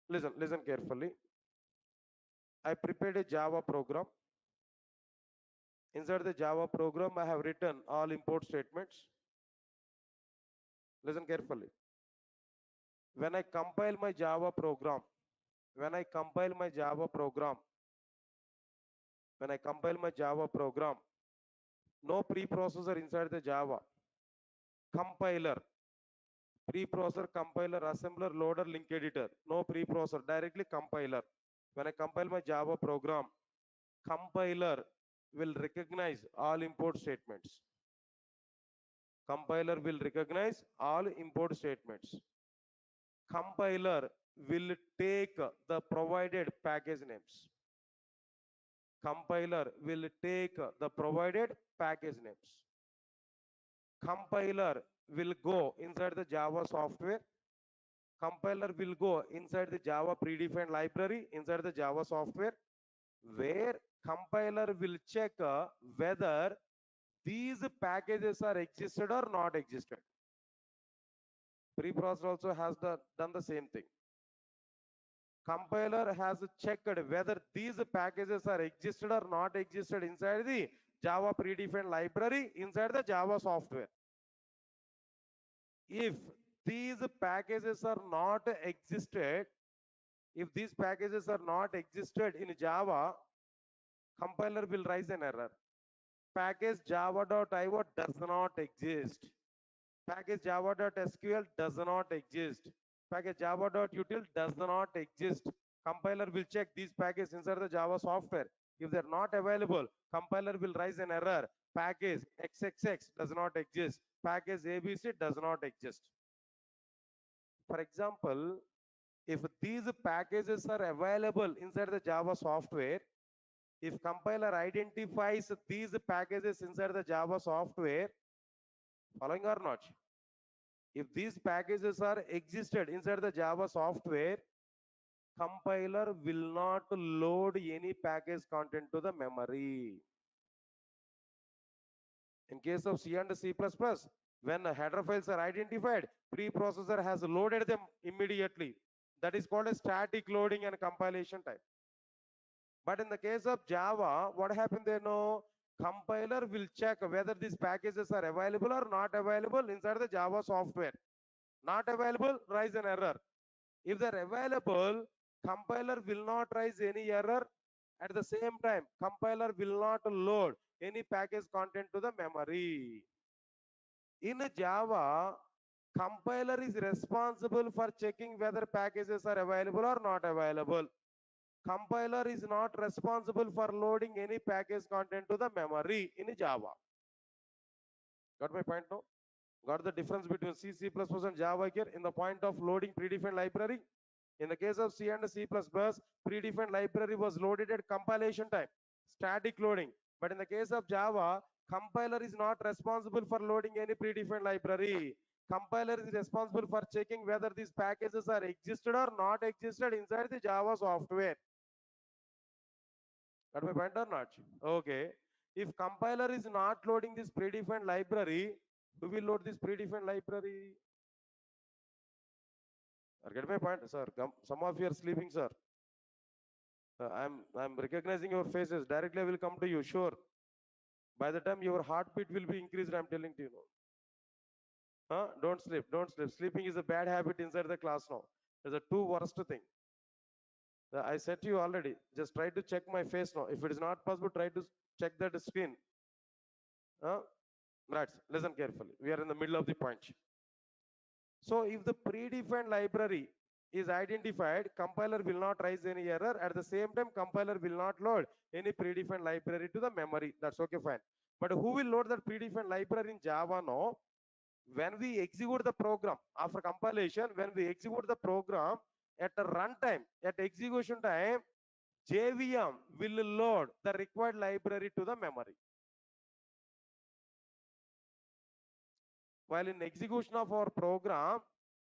Listen carefully. I prepared a Java program. Inside the Java program, I have written all import statements. Listen carefully. When I compile my Java program, when I compile my Java program, when I compile my Java program, no preprocessor inside the Java. Compiler, preprocessor, compiler, assembler, loader, link editor. No preprocessor, directly compiler. When I compile my Java program, compiler will recognize all import statements. Compiler will recognize all import statements. Compiler will take the provided package names. Compiler will take the provided package names. Compiler will go inside the Java software. Compiler will go inside the Java predefined library inside the Java software. where compiler will check whether these packages are existed or not existed. Preprocessor also has done the same thing. Compiler has checked whether these packages are existed or not existed inside the Java predefined library inside the Java software. If these packages are not existed, if these packages are not existed in Java, compiler will raise an error. Package java.io does not exist. Package java.sql does not exist. Package java.util does not exist. Compiler will check these packages inside the Java software. If they're not available, compiler will raise an error. Package xxx does not exist. Package abc does not exist. For example, if these packages are available inside the Java software, if compiler identifies these packages inside the Java software, following or not? If these packages are existed inside the Java software, compiler will not load any package content to the memory. In case of C and C++, when header files are identified, preprocessor has loaded them immediately. That is called a static loading and compilation time. But in the case of Java, what happened there? No, compiler will check whether these packages are available or not available inside the Java software. Not available, raise an error. If they're available, compiler will not raise any error. At the same time, compiler will not load any package content to the memory. In Java, compiler is responsible for checking whether packages are available or not available. Compiler is not responsible for loading any package content to the memory in Java. Got my point now? Got the difference between C, C++ and Java here in the point of loading predefined library? In the case of C and C++, predefined library was loaded at compilation time, static loading. But in the case of Java, compiler is not responsible for loading any predefined library. Compiler is responsible for checking whether these packages are existed or not existed inside the Java software. Got my point or not? Okay. If compiler is not loading this predefined library, who will load this predefined library? Get my point, sir? Some of you are sleeping, sir. I'm recognizing your faces. Directly I will come to you, sure. By the time your heartbeat will be increased, I'm telling to you. Huh? Don't sleep. Don't sleep. Sleeping is a bad habit inside the class now. It's a two worst thing. I said to you already. Just try to check my face now. If it is not possible, try to check that screen. Huh? Right. Listen carefully. We are in the middle of the point. So if the predefined library is identified, compiler will not raise any error. At the same time, compiler will not load any predefined library to the memory. That's okay, fine. But who will load that predefined library in Java? No. When we execute the program after compilation, when we execute the program at a runtime, at execution time, JVM will load the required library to the memory. While in execution of our program,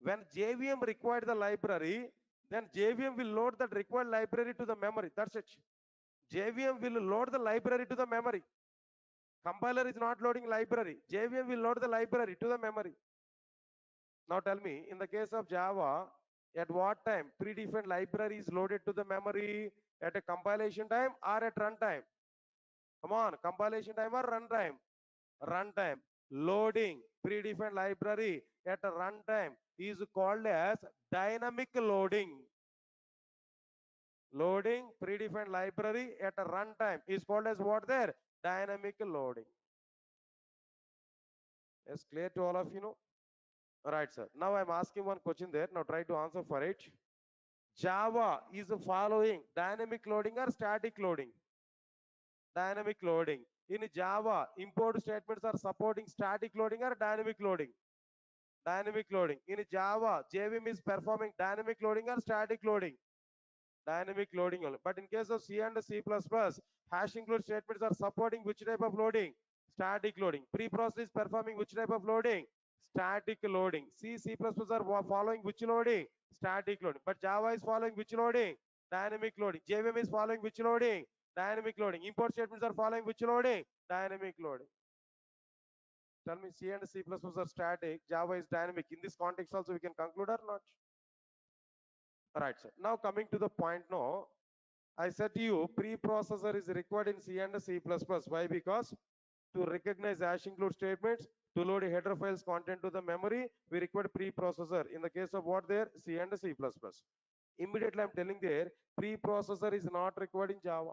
when JVM required the library, then JVM will load that required library to the memory. That's it. JVM will load the library to the memory. Compiler is not loading library. JVM will load the library to the memory. Now tell me, in the case of Java, at what time predefined library is loaded to the memory? At a compilation time or at runtime? Come on, compilation time or runtime? Runtime. Loading predefined library at a runtime is called as dynamic loading. Loading predefined library at a runtime is called as what there? Dynamic loading. Is clear to all of you know? All right, sir. Now I'm asking one question there. Now try to answer for it. Java is following dynamic loading or static loading? Dynamic loading. In Java, import statements are supporting static loading or dynamic loading? Dynamic loading. In Java, JVM is performing dynamic loading or static loading? Dynamic loading only. But in case of C and C++, hash include statements are supporting which type of loading? Static loading. Preprocess is performing which type of loading? Static loading. C, C++ are following which loading? Static loading. But Java is following which loading? Dynamic loading. JVM is following which loading? Dynamic loading. Import statements are following which loading? Dynamic loading. Tell me, C and C++ are static, Java is dynamic. In this context also we can conclude or not? Right, sir. Now coming to the point now, I said to you, preprocessor is required in C and C++. Why? Because to recognize hash include statements, to load header files content to the memory, we require preprocessor. In the case of what there? C and C++. Immediately I'm telling there, preprocessor is not required in Java.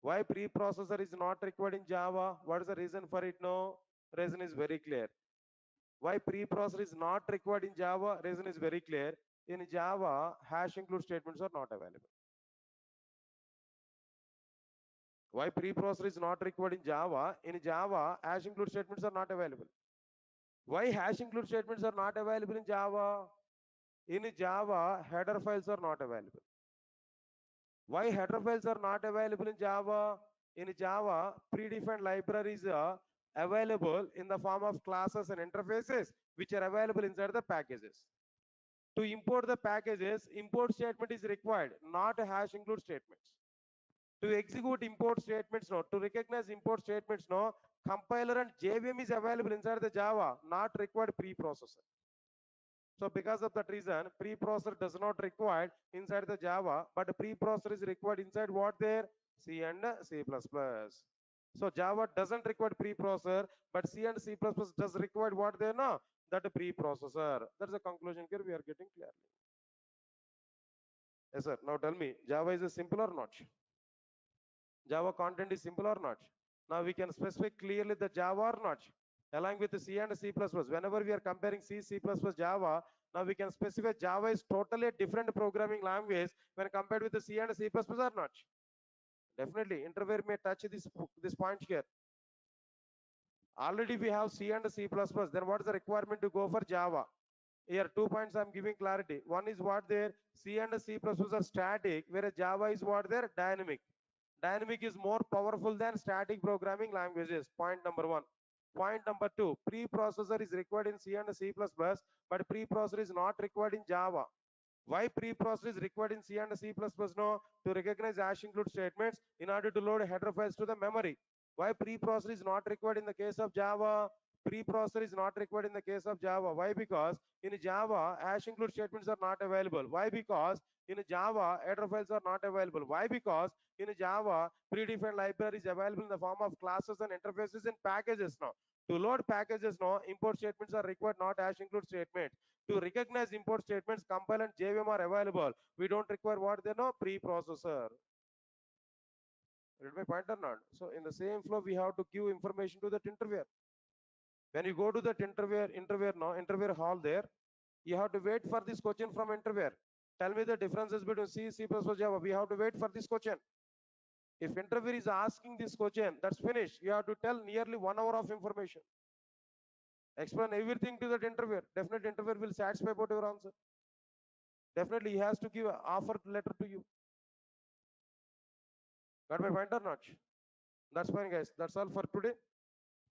Why preprocessor is not required in Java? What is the reason for it? No, reason is very clear. Why preprocessor is not required in Java? Reason is very clear. In Java, hash include statements are not available. Why preprocessor is not required in Java? In Java, hash include statements are not available. Why hash include statements are not available in Java? In Java, header files are not available. Why header files are not available in Java? In Java, predefined libraries are available in the form of classes and interfaces which are available inside the packages. To import the packages, import statement is required, not a hash include statements. To execute import statements, no, to recognize import statements, no, compiler and JVM is available inside the Java, not required preprocessor. So because of that reason, preprocessor does not required inside the Java, but preprocessor is required inside what there? C and C++. So Java doesn't require preprocessor, but C and C++ does require what there? No, that preprocessor. That's the conclusion here we are getting clearly. Yes, sir. Now tell me, Java is a simple or not? Java content is simple or not? Now we can specify clearly the Java or not, along with the C and C++. Whenever we are comparing C, C++, Java, now we can specify Java is totally a different programming language when compared with the C and C++ or not. Definitely, interviewer may touch this point here. Already we have C and C++. Then what is the requirement to go for Java? Here, 2 points I'm giving clarity. One is what there, C and C++ are static, whereas Java is what there, dynamic. Dynamic is more powerful than static programming languages. Point number one. Point number two, preprocessor is required in C and C++, but preprocessor is not required in Java. Why preprocessor is required in C and C++? No, to recognize hash include statements in order to load header files to the memory. Why preprocessor is not required in the case of Java? Preprocessor is not required in the case of Java. Why? Because in Java, hash include statements are not available. Why? Because in Java, header files are not available. Why? Because in Java, predefined library is available in the form of classes and interfaces and packages now. To load packages now, import statements are required, not hash include statements. To recognize import statements, compile and JVM are available. We don't require what they know, preprocessor. Read my point or not? So in the same flow, we have to give information to that interviewer. When you go to that interviewer hall there, you have to wait for this question from interviewer. Tell me the differences between C, C++, Java. We have to wait for this question. If interviewer is asking this question, that's finished. You have to tell nearly 1 hour of information. Explain everything to that interviewer. Definitely interviewer will satisfy about your answer. Definitely he has to give an offer letter to you. Got my point or not? That's fine, guys. That's all for today.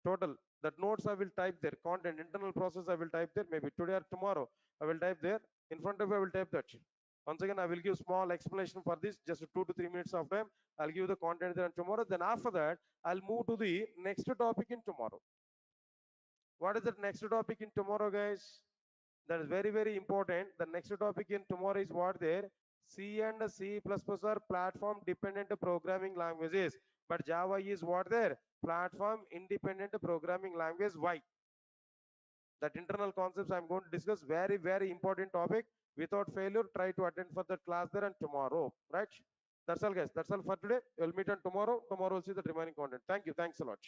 Total. That notes I will type there. Content, internal process I will type there. Maybe today or tomorrow I will type there. In front of you I will type that. Once again, I will give small explanation for this. Just 2 to 3 minutes of time. I'll give the content there tomorrow. Then after that, I'll move to the next topic in tomorrow. What is the next topic in tomorrow, guys? That is very, very important. The next topic in tomorrow is what there? C and C++ are platform dependent programming languages. But Java is what there? Platform independent programming language. Why? That internal concepts I'm going to discuss. Very, very important topic. Without failure, try to attend for that class there and tomorrow. Right? That's all, guys. That's all for today. We'll meet on tomorrow. Tomorrow we'll see the remaining content. Thank you. Thanks a lot.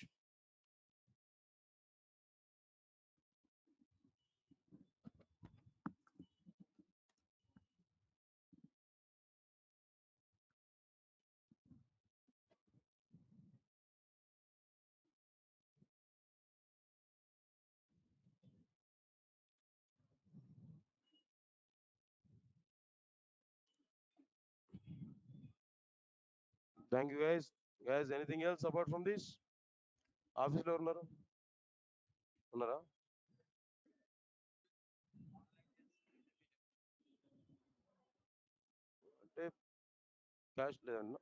Thank you, guys. Guys, anything else apart from this? Office లో ఉన్నారా? ఉన్నారా? అంటే cash లేదన్నా.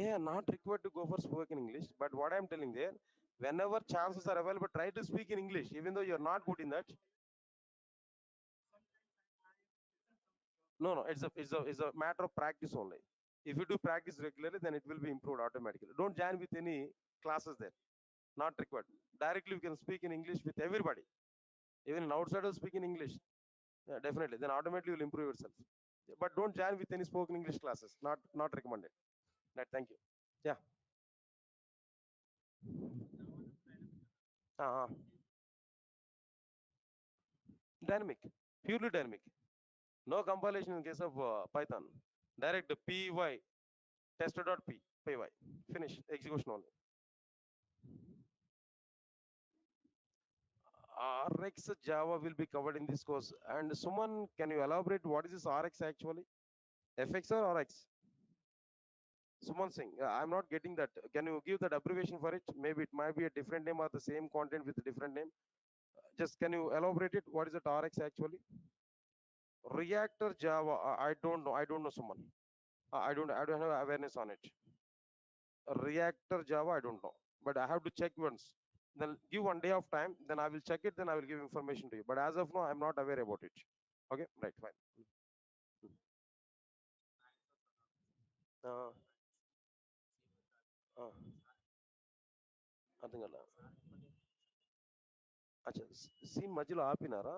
Yeah, not required to go for spoken English, but what I'm telling there, whenever chances are available, try to speak in English, even though you're not good in that. No, no, it's a matter of practice only. If you do practice regularly, then it will be improved automatically. Don't join with any classes there. Not required. Directly you can speak in English with everybody. Even an outsider speak in English. Yeah, definitely. Then automatically you'll improve yourself. But don't join with any spoken English classes. Not recommended. Right, thank you. Yeah. Uh, dynamic. Purely dynamic. No compilation in case of Python. Direct py tester.py. Finish. Execution only. Rx Java will be covered in this course. And Suman, can you elaborate what is this Rx actually? FX or Rx? Suman Singh, I'm not getting that. Can you give that abbreviation for it? Maybe it might be a different name or the same content with a different name. Just can you elaborate it? What is it Rx actually? Reactor Java. I don't know. I don't know Suman. I don't have awareness on it. Reactor Java. I don't know. But I have to check once. Then give 1 day of time. Then I will check it. Then I will give information to you. But as of now, I'm not aware about it. Okay. Right. Fine. Uh, uh, అర్థం కదా అచ్చా scene మధ్యలో ఆపినారా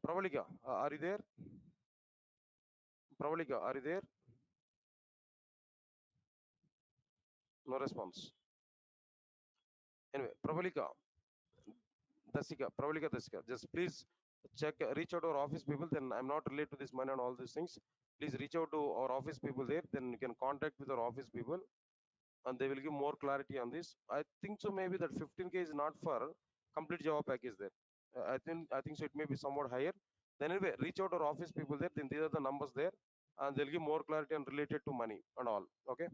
Pravalika, are you there? Pravalika, are you there? No response. Anyway, Pravalika, Dasika, just please check, reach out to our office people. Then I'm not related to this money and all these things. Please reach out to our office people there. Then you can contact with our office people, and they will give more clarity on this. I think so. Maybe that 15K is not for complete Java package there. I think so. It may be somewhat higher. Then anyway, reach out to our office people there. Then these are the numbers there, and they'll give more clarity and related to money and all. Okay.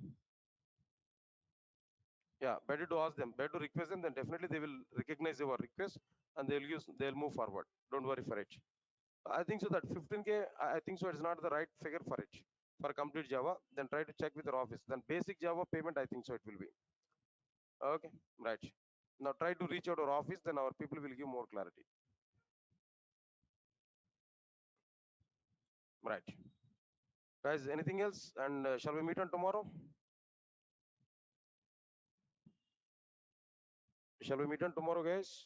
Yeah, better to ask them, better to request them. Then definitely they will recognize your request and they'll move forward. Don't worry for it. I think so that 15K, I think so it's not the right figure for it. For complete Java, then try to check with your office. Then basic Java payment, I think so it will be. Okay, right. Now try to reach out our office, then our people will give more clarity. Right. Guys, anything else? And shall we meet on tomorrow? Shall we meet on tomorrow, guys?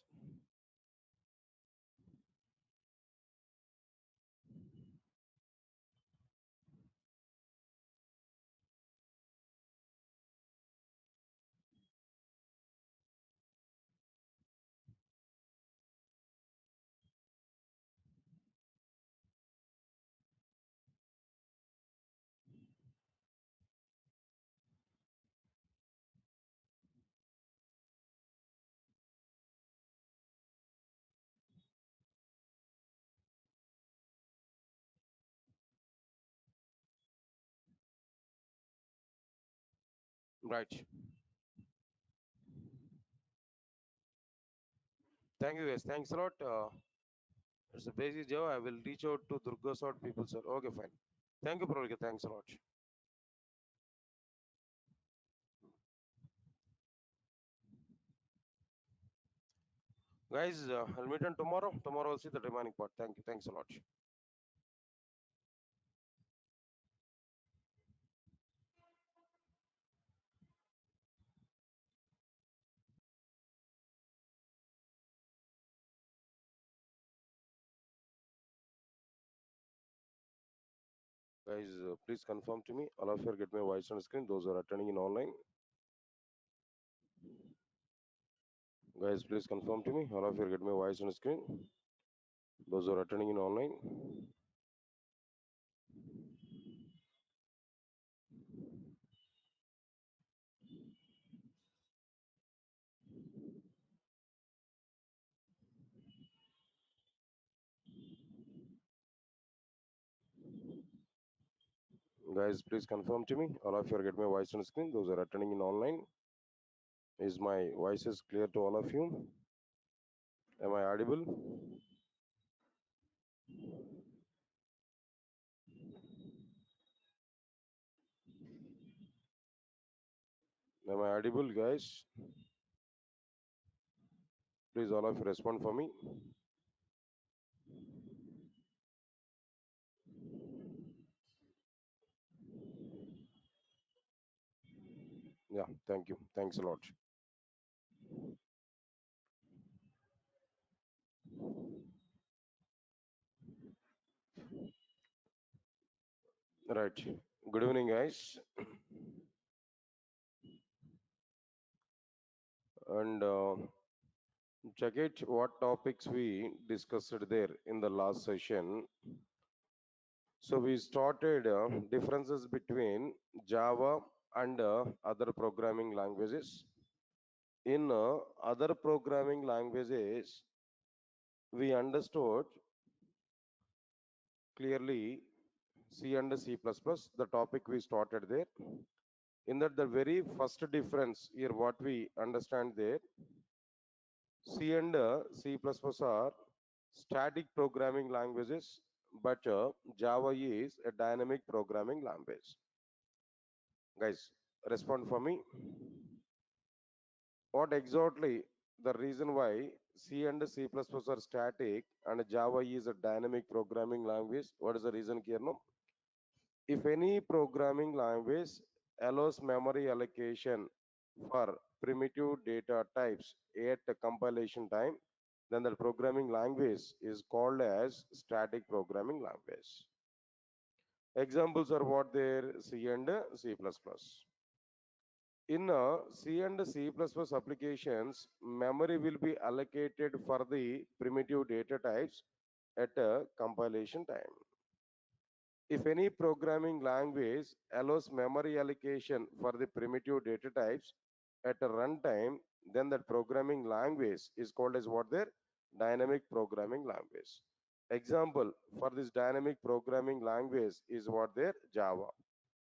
Right. Thank you, guys. Thanks a lot. It's a basic Java. I will reach out to Durga sort people, sir. Okay, fine. Thank you, Prolika. Thanks a lot. Guys, I'll meet on tomorrow. Tomorrow I'll see the remaining part. Thank you. Thanks a lot. Guys, please confirm to me. All of you get my voice on screen. Those who are attending in online. Guys, please confirm to me. All of you get my voice on screen. Those who are attending in online. Guys, please confirm to me. All of you get my voice on screen. Those who are attending in online. Is my voice is clear to all of you? Am I audible? Am I audible, guys? Please, all of you respond for me. Yeah, thank you. Thanks a lot. Right. Good evening, guys. And check it what topics we discussed there in the last session. So we started differences between Java and other programming languages. In other programming languages, we understood clearly C and C++, the topic we started there. In that, the very first difference here, what we understand there, C and C++ are static programming languages, but Java is a dynamic programming language. Guys, respond for me. What exactly the reason why C and C++ are static and Java is a dynamic programming language? What is the reason here? No? If any programming language allows memory allocation for primitive data types at compilation time, then the programming language is called as static programming language. Examples are what there? C and C++. In C and C++ applications, memory will be allocated for the primitive data types at a compilation time. If any programming language allows memory allocation for the primitive data types at a runtime, then that programming language is called as what there? Dynamic programming language. Example for this dynamic programming language is what there? Java.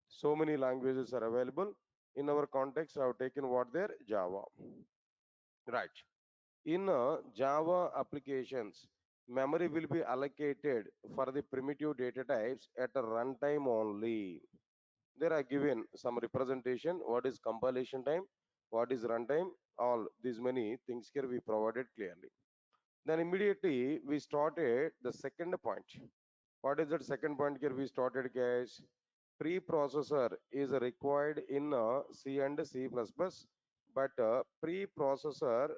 So many languages are available. In our context, I have taken what there? Java. Right. In Java applications, memory will be allocated for the primitive data types at a runtime only. There are given some representation, what is compilation time, what is runtime, all these many things here we provided clearly. Then immediately we started the second point. What is that second point here we started, guys? Preprocessor is required in C and C++, but preprocessor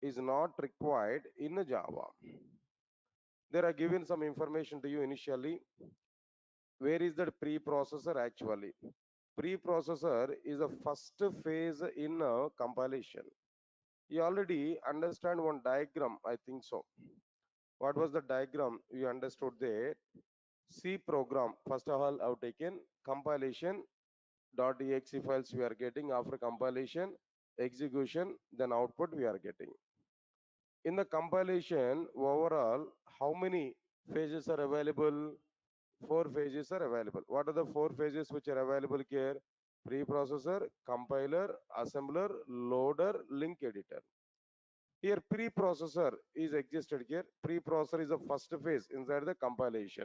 is not required in Java. There are given some information to you initially. Where is that preprocessor actually? Preprocessor is the first phase in compilation. You already understand one diagram, I think so. What was the diagram you understood there? C program, first of all, I've taken compilation, .exe files we are getting after compilation, execution, then output we are getting. In the compilation, overall, how many phases are available? Four phases are available. What are the four phases which are available here? Preprocessor, compiler, assembler, loader, link editor. Here preprocessor is existed here. Preprocessor is the first phase inside the compilation.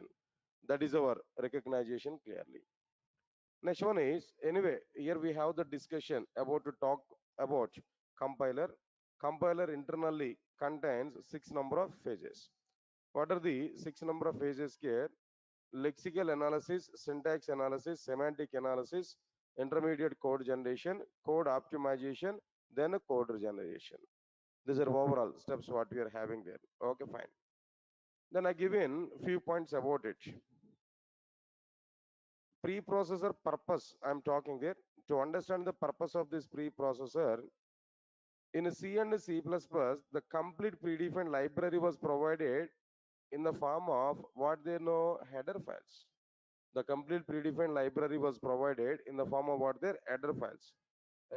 That is our recognition clearly. Next one is, anyway, here we have the discussion about to talk about compiler. Compiler internally contains 6 number of phases. What are the 6 number of phases here? Lexical analysis, syntax analysis, semantic analysis, intermediate code generation, code optimization, then a code generation. These are overall steps what we are having there. Okay, fine. Then I give in few points about it. Preprocessor purpose, I'm talking there. To understand the purpose of this preprocessor, in C and C++, the complete predefined library was provided in the form of what they know header files. The complete predefined library was provided in the form of what their header files.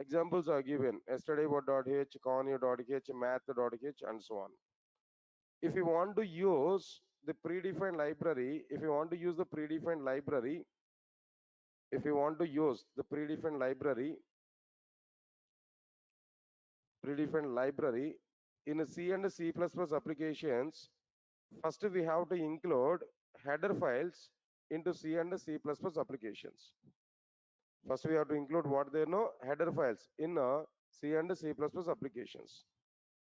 Examples are given: yesterday.h, conio.h, math.h, and so on. If you want to use the predefined library, if you want to use the predefined library, if you want to use the predefined library in C and C++ applications, first we have to include header files into C and C++ applications. First we have to include what they know header files in C and C++ applications.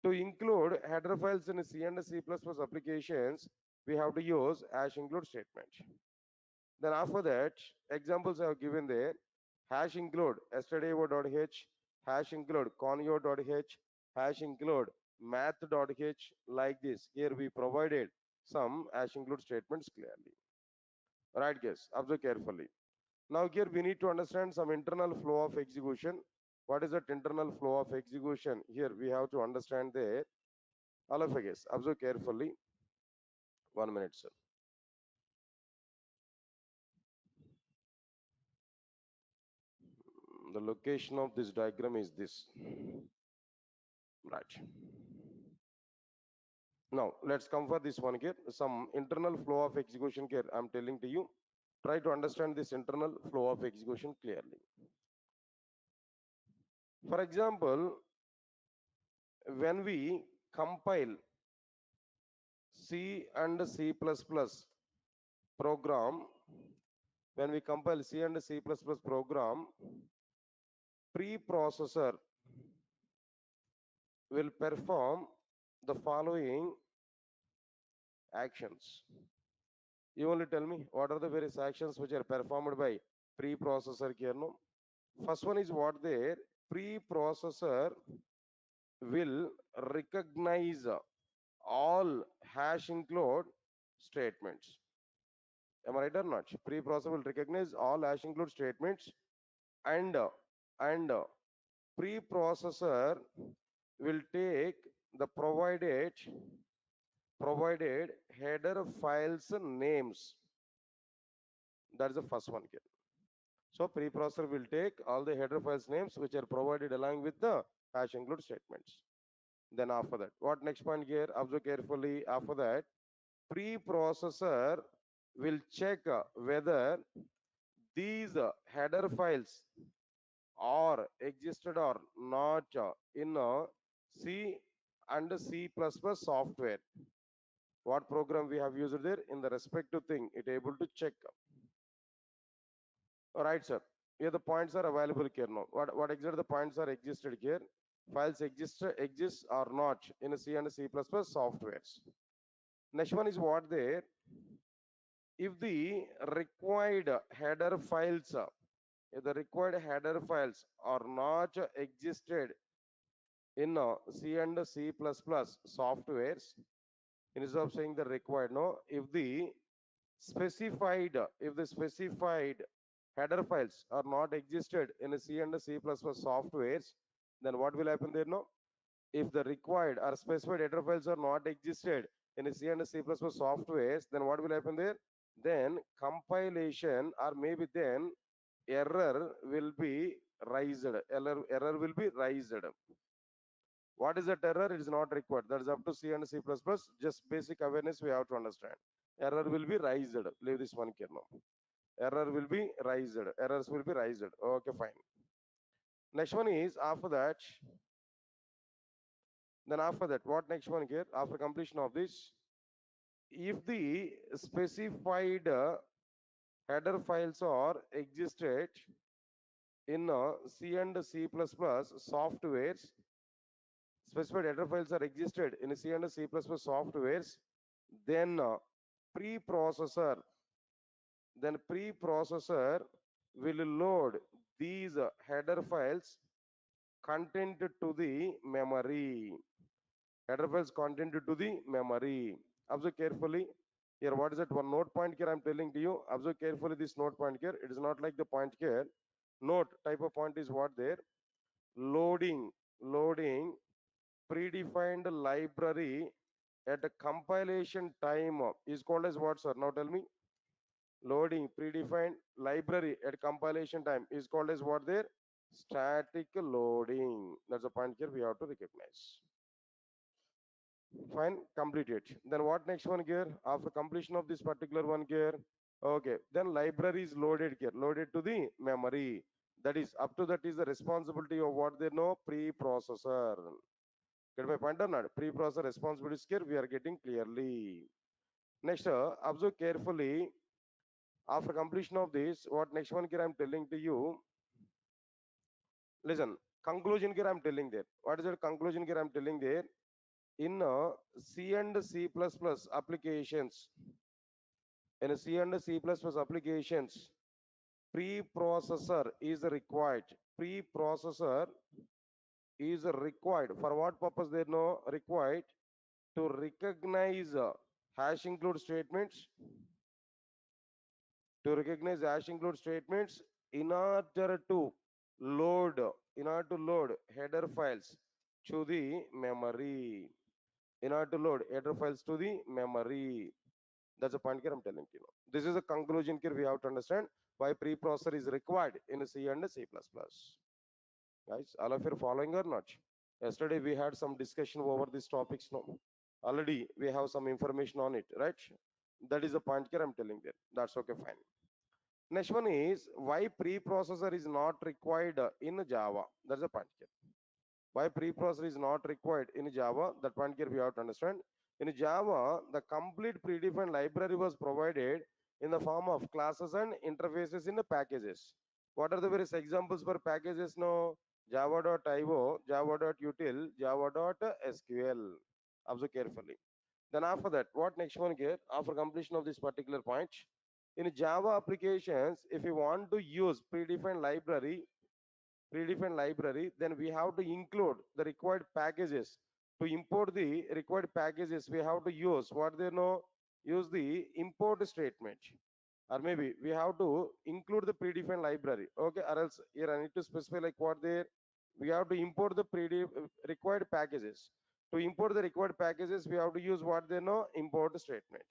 To include header files in C and C++ applications, we have to use hash include statement. Then after that, examples I have given there: hash include yesterday.h, hash include conio.h, hash include math.h, like this. Here we provided some hash include statements clearly. Right, guys? Observe carefully. Now here we need to understand some internal flow of execution. What is that internal flow of execution? Here we have to understand there. All of you guys, observe carefully. 1 minute, sir. The location of this diagram is this. Right. Now let's come for this one here. Some internal flow of execution here I'm telling to you. Try to understand this internal flow of execution clearly. For example, when we compile C and C++ program, when we compile C and C++ program, preprocessor will perform the following actions. You only tell me what are the various actions which are performed by preprocessor here. No? First one is what there preprocessor will recognize all hash include statements. Am I right or not? Preprocessor will recognize all hash include statements, and and preprocessor will take the provided header files names. That is the first one here. So preprocessor will take all the header files names which are provided along with the hash include statements. Then after that, what next point here? Observe carefully. After that, preprocessor will check whether these header files are existed or not in C and C++ software. What program we have used there in the respective thing, it able to check. All right, sir. Here the points are available here now. What exactly the points are existed here? Files exist or not in C and C++ softwares. Next one is what there. If the required header files, if the required header files are not existed in C and C++ softwares, instead of saying the required, no, if the specified header files are not existed in C and C++ softwares, then what will happen there? No, if the required or specified header files are not existed in C and C++ softwares, then what will happen there? Then compilation or maybe then error will be raised. Error will be raised. What is that error? It is not required. That is up to C and C++. Just basic awareness we have to understand. Error will be raised. Leave this one here now. Error will be raised. Errors will be raised. Okay, fine. Next one is after that. Then after that, what next one here? After completion of this, if the specified header files are existed in C and C++ softwares, specified header files are existed in C and C++ softwares, then preprocessor preprocessor will load these header files content to the memory. Header files content to the memory. Observe carefully. Here, what is that one note point here I'm telling to you? Observe carefully this note point here. It is not like the point here. Note type of point is what there? Loading predefined library at a compilation time is called as what, sir? Now tell me. Loading predefined library at compilation time is called as what there? Static loading. That's a point here we have to recognize. Fine, complete it. Then what next one here? After completion of this particular one here, okay, then library is loaded here, loaded to the memory. That is up to that is the responsibility of what they know preprocessor. Get my point or not? Preprocessor responsibilities here we are getting clearly. Next, observe carefully. After completion of this, what next one here I'm telling to you. Listen, conclusion here I'm telling there. What is the conclusion here I'm telling there? In C and C++ applications, in C and C++ applications, preprocessor is required. Preprocessor is required. For what purpose they know required? To recognize hash include statements, to recognize hash include statements in order to load, header files to the memory. In order to load header files to the memory. That's the point here I'm telling you. This is a conclusion here we have to understand why preprocessor is required in C and C++. Guys, all of you are following or not? Yesterday we had some discussion over these topics. No, already we have some information on it, right? That is the point here I'm telling there. That's okay, fine. Next one is why preprocessor is not required in Java. That's the point here. Why preprocessor is not required in Java? That point here we have to understand. In Java, the complete predefined library was provided in the form of classes and interfaces in the packages. What are the various examples for packages now? Java.io, Java.util, Java.sql. Observe carefully. Then after that, what next one here? After completion of this particular point, in Java applications, if you want to use predefined library, then we have to include the required packages To import the required packages, we have to use what they know, use the import statement. Or maybe we have to include the predefined library. Okay, or else here I need to specify like what there. We have to import the required packages. To import the required packages, we have to use what they know, import statement.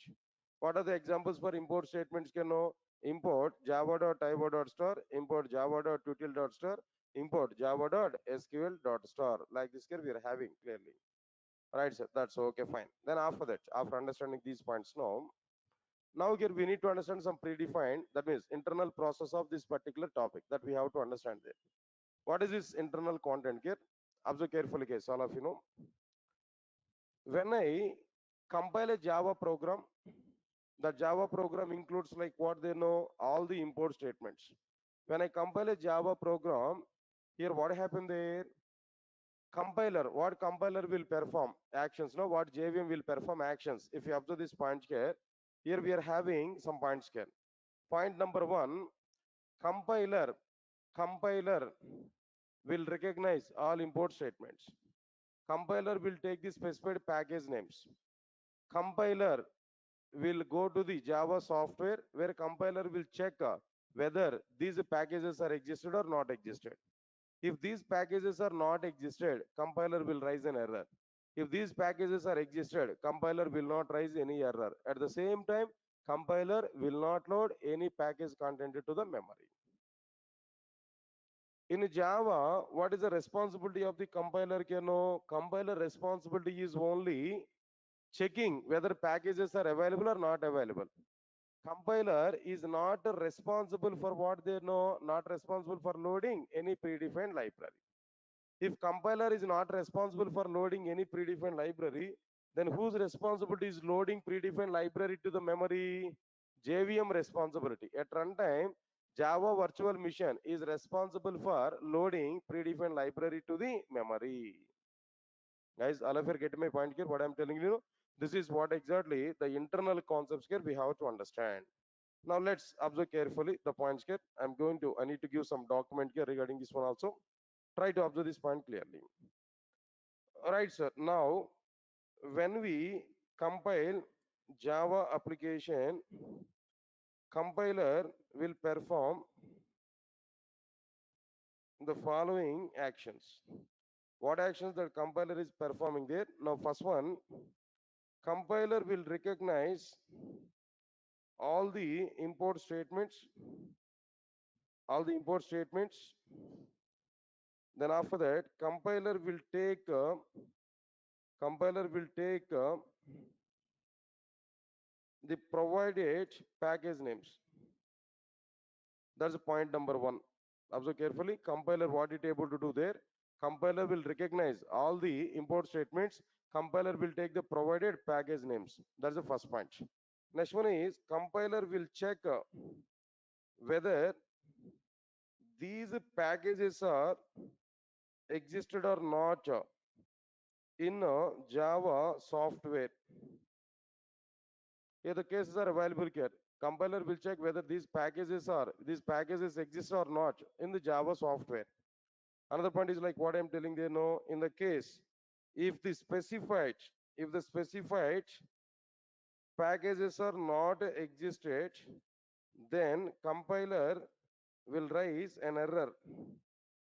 What are the examples for import statements? Can know import java.io.star, import java.util.star, import java.sql.star. Like this here we are having clearly. Right, sir. That's okay, fine. Then after that, after understanding these points now here we need to understand some predefined, that means internal process of this particular topic that we have to understand there. What is this internal content here? Observe carefully, guys, all of you know. When I compile a Java program, the Java program includes like what they know, all the import statements. When I compile a Java program, here what happened there? Compiler, what compiler will perform actions, no, what JVM will perform actions. If you observe this point here we are having some points here. Point number one, compiler, compiler will recognize all import statements. Compiler will take the specified package names. Compiler will go to the Java software where compiler will check whether these packages are existed or not existed. If these packages are not existed, compiler will raise an error. If these packages are existed, compiler will not raise any error. At the same time, compiler will not load any package content to the memory. In Java, what is the responsibility of the compiler? Can know compiler responsibility is only checking whether packages are available or not available. Compiler is not responsible for what they know, not responsible for loading any predefined library. If compiler is not responsible for loading any predefined library, then whose responsibility is loading predefined library to the memory? JVM responsibility. At runtime, Java Virtual Machine is responsible for loading predefined library to the memory. Guys, all of you get my point here, what I'm telling you? This is what exactly the internal concepts here we have to understand. Now let's observe carefully the points here. I need to give some document here regarding this one also. Try to observe this point clearly. All right, sir. Now, when we compile Java application, compiler will perform the following actions. What actions that compiler is performing there? Now, first one, compiler will recognize all the import statements, all the import statements. Then after that, compiler will take the provided package names. That's point number one. Observe carefully. Compiler, what it able to do there? Compiler will recognize all the import statements. Compiler will take the provided package names. That's the first point. Next one is compiler will check whether these packages are existed or not in Java software. Here the cases are available here. Compiler will check whether these packages exist or not in the Java software. Another point is like what I'm telling there, no, in the case if the specified packages are not existed, then compiler will raise an error.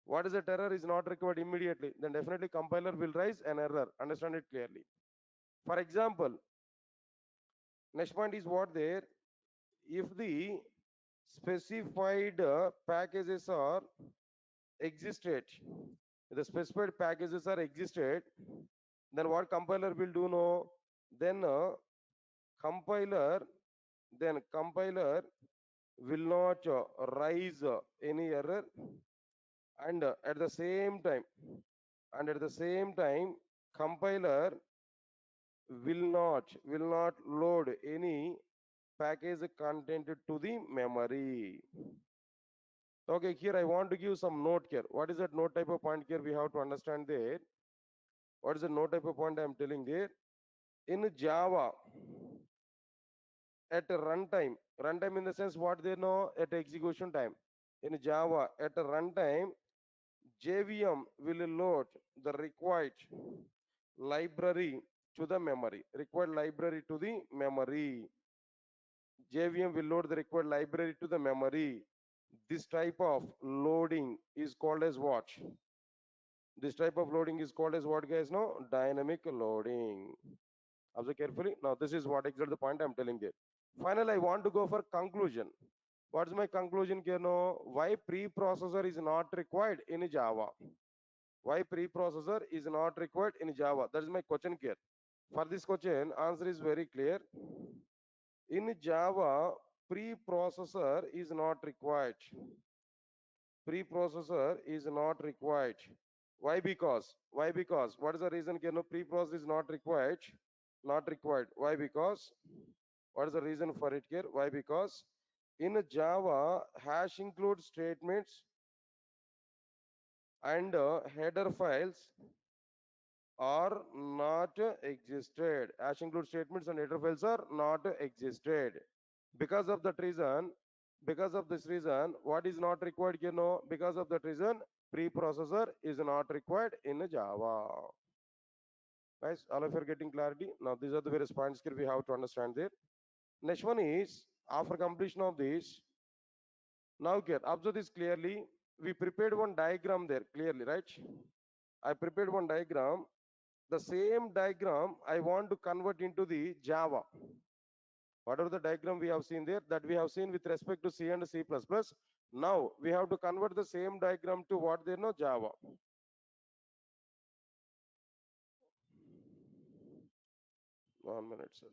What is that error is not required immediately, then definitely compiler will raise an error. Understand it clearly. For example, next point is what there, if the specified packages are existed, the specified packages are existed, then what compiler will do, no, then compiler compiler will not raise any error, and at the same time compiler will not load any package content to the memory. Okay, here I want to give some note here. What is that note type of point here? We have to understand there. What is the note type of point I am telling there? In Java, at a runtime in the sense what they know at execution time. In Java, at a runtime, JVM will load the required library to the memory. Required library to the memory. JVM will load the required library to the memory. This type of loading is called as what? This type of loading is called as what, guys? No, dynamic loading. Observe carefully. Now, this is what exactly the point I'm telling you. Finally, I want to go for conclusion. What's my conclusion here? No, why preprocessor is not required in Java? Why preprocessor is not required in Java? That is my question here. For this question, answer is very clear. In Java, preprocessor is not required. Preprocessor is not required. Why? Because. Why? Because. What is the reason? No, preprocessor is not required. Not required. Why? Because. What is the reason for it here? Why? Because in Java, hash include statements and header files are not existed. Hash include statements and header files are not existed. Because of that reason, because of this reason, what is not required? Because of that reason, preprocessor is not required in Java. Guys, all of you are getting clarity. Now, these are the various points here we have to understand there. Next one is after completion of this. Now, here, observe this clearly. We prepared one diagram there clearly, right? I prepared one diagram. The same diagram I want to convert into the Java. Whatever the diagram we have seen there, that we have seen with respect to C and C++. Now we have to convert the same diagram to what they know, Java. 1 minute, sir.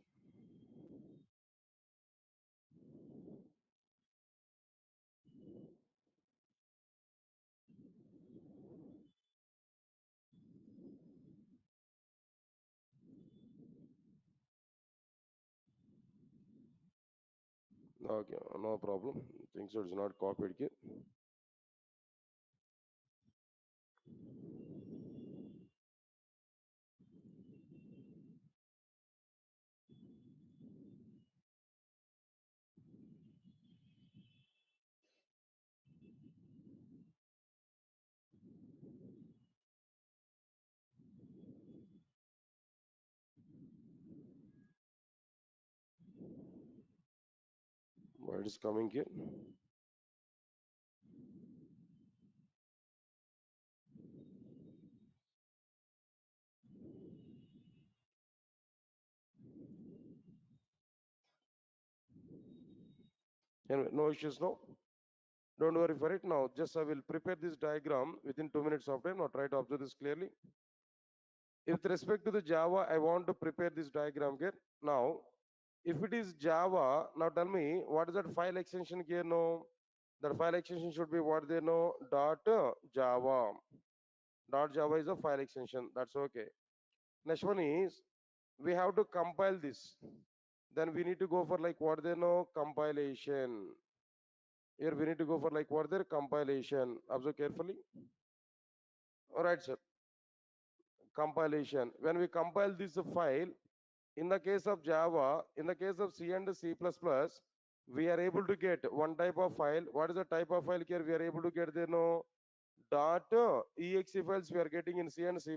Okay, no problem. Things so it's not copied here. Why it is coming here? Anyway, no issues now. Don't worry for it now. Just I will prepare this diagram within 2 minutes of time. Now try to observe this clearly. With respect to the Java, I want to prepare this diagram here. Now, if it is Java, now tell me what is that file extension here? No, that file extension should be what they know, dot Java. Dot Java is a file extension. That's okay. Next one is we have to compile this. Then we need to go for like what they know, compilation. Here we need to go for like what their compilation. Observe carefully. All right, sir. Compilation. When we compile this file, in the case of Java, in the case of C and C++, we are able to get one type of file. What is the type of file here? We are able to get the no dot exe files we are getting in C and C++.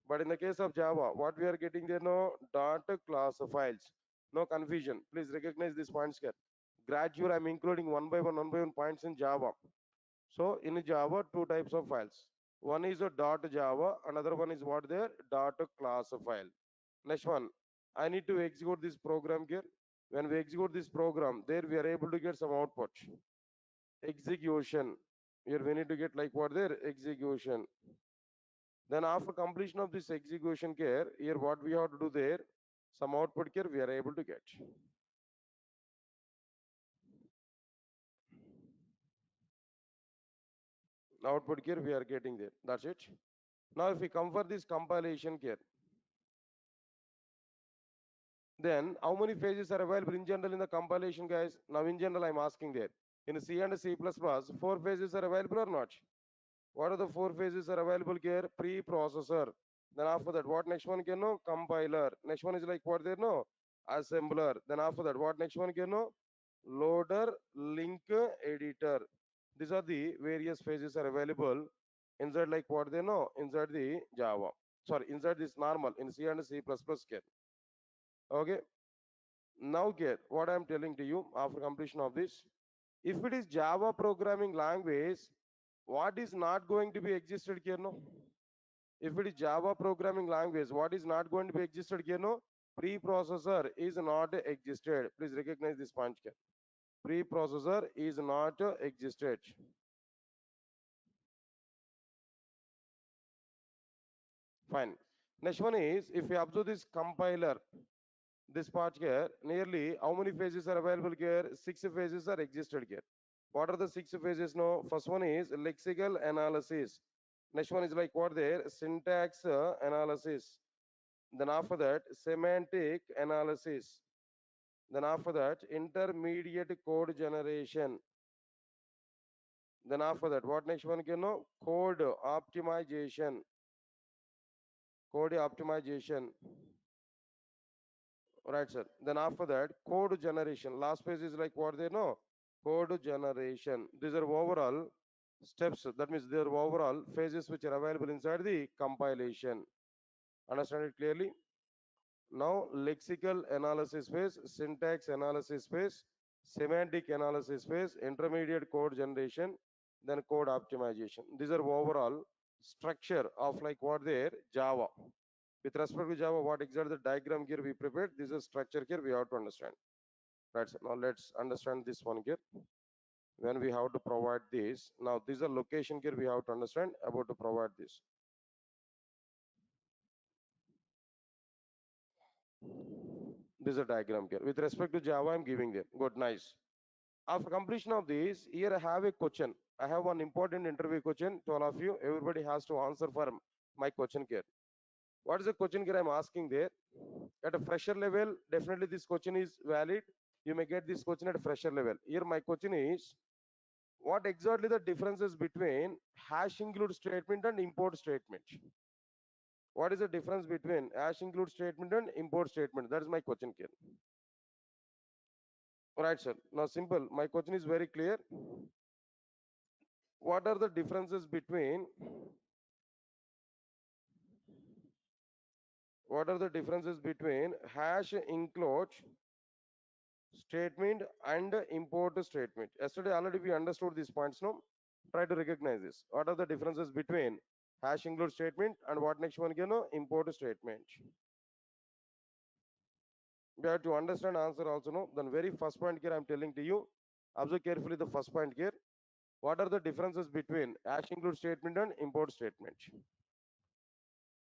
But in the case of Java, what we are getting there no dot class files. No confusion. Please recognize these points here. Gradual, I'm including one by one points in Java. So in Java, two types of files. One is a dot Java, another one is what there dot class file. Next one, I need to execute this program here. When we execute this program, there we are able to get some output. Execution. Here we need to get like what there execution. Then after completion of this execution here what we have to do there, some output here we are able to get. Output here we are getting there. That's it. Now if we come for this compilation here, then how many phases are available in general in the compilation, guys? Now in general I'm asking there. In C and C++, four phases are available or not? What are the four phases are available here? Pre-processor. Then after that, what next one can know? Compiler. Next one is like what there no? Assembler. Then after that, what next one can know? Loader, link, editor. These are the various phases are available inside like what they know inside the Java. sorry, inside this normal in C and C++ here. Okay. Now here, what I am telling to you after completion of this, if it is Java programming language, what is not going to be existed here? No. If it is Java programming language, what is not going to be existed here? No. Preprocessor is not existed. Please recognize this point here. Preprocessor is not existed. Fine. Next one is, if you observe this compiler, this part here, nearly how many phases are available here? 6 phases are existed here. What are the 6 phases? No, first one is lexical analysis. Next one is like what there? Syntax analysis. Then after that, semantic analysis. Then after that, intermediate code generation. Then after that, what next one can know? Code optimization. Code optimization. Right, sir. Then after that, code generation. Last phase is like what they know? Code generation. These are overall steps. That means there are overall phases which are available inside the compilation. Understand it clearly? Now, lexical analysis phase, syntax analysis phase, semantic analysis phase, intermediate code generation, then code optimization. These are overall structure of like what there Java. With respect to Java, what exactly the diagram here we prepared, this is structure here we have to understand. Right, so now let's understand this one here. When we have to provide this, now this is a location here we have to understand about to provide this. This is a diagram here. With respect to Java, I'm giving there. Good, nice. After completion of this, here I have a question. I have one important interview question to all of you. Everybody has to answer for my question here. What is the question here I'm asking there? At a fresher level, definitely this question is valid. You may get this question at a fresher level. Here my question is, what exactly the differences between hash include statement and import statement? What is the difference between hash include statement and import statement? That is my question here. Right, sir. Now simple. My question is very clear. What are the differences between hash include statement and import statement? Yesterday already we understood these points. No, try to recognize this. What are the differences between hash include statement and what next one again? No, import statement. We have to understand answer also. No, then very first point here I'm telling to you. Observe carefully the first point here. What are the differences between hash include statement and import statement?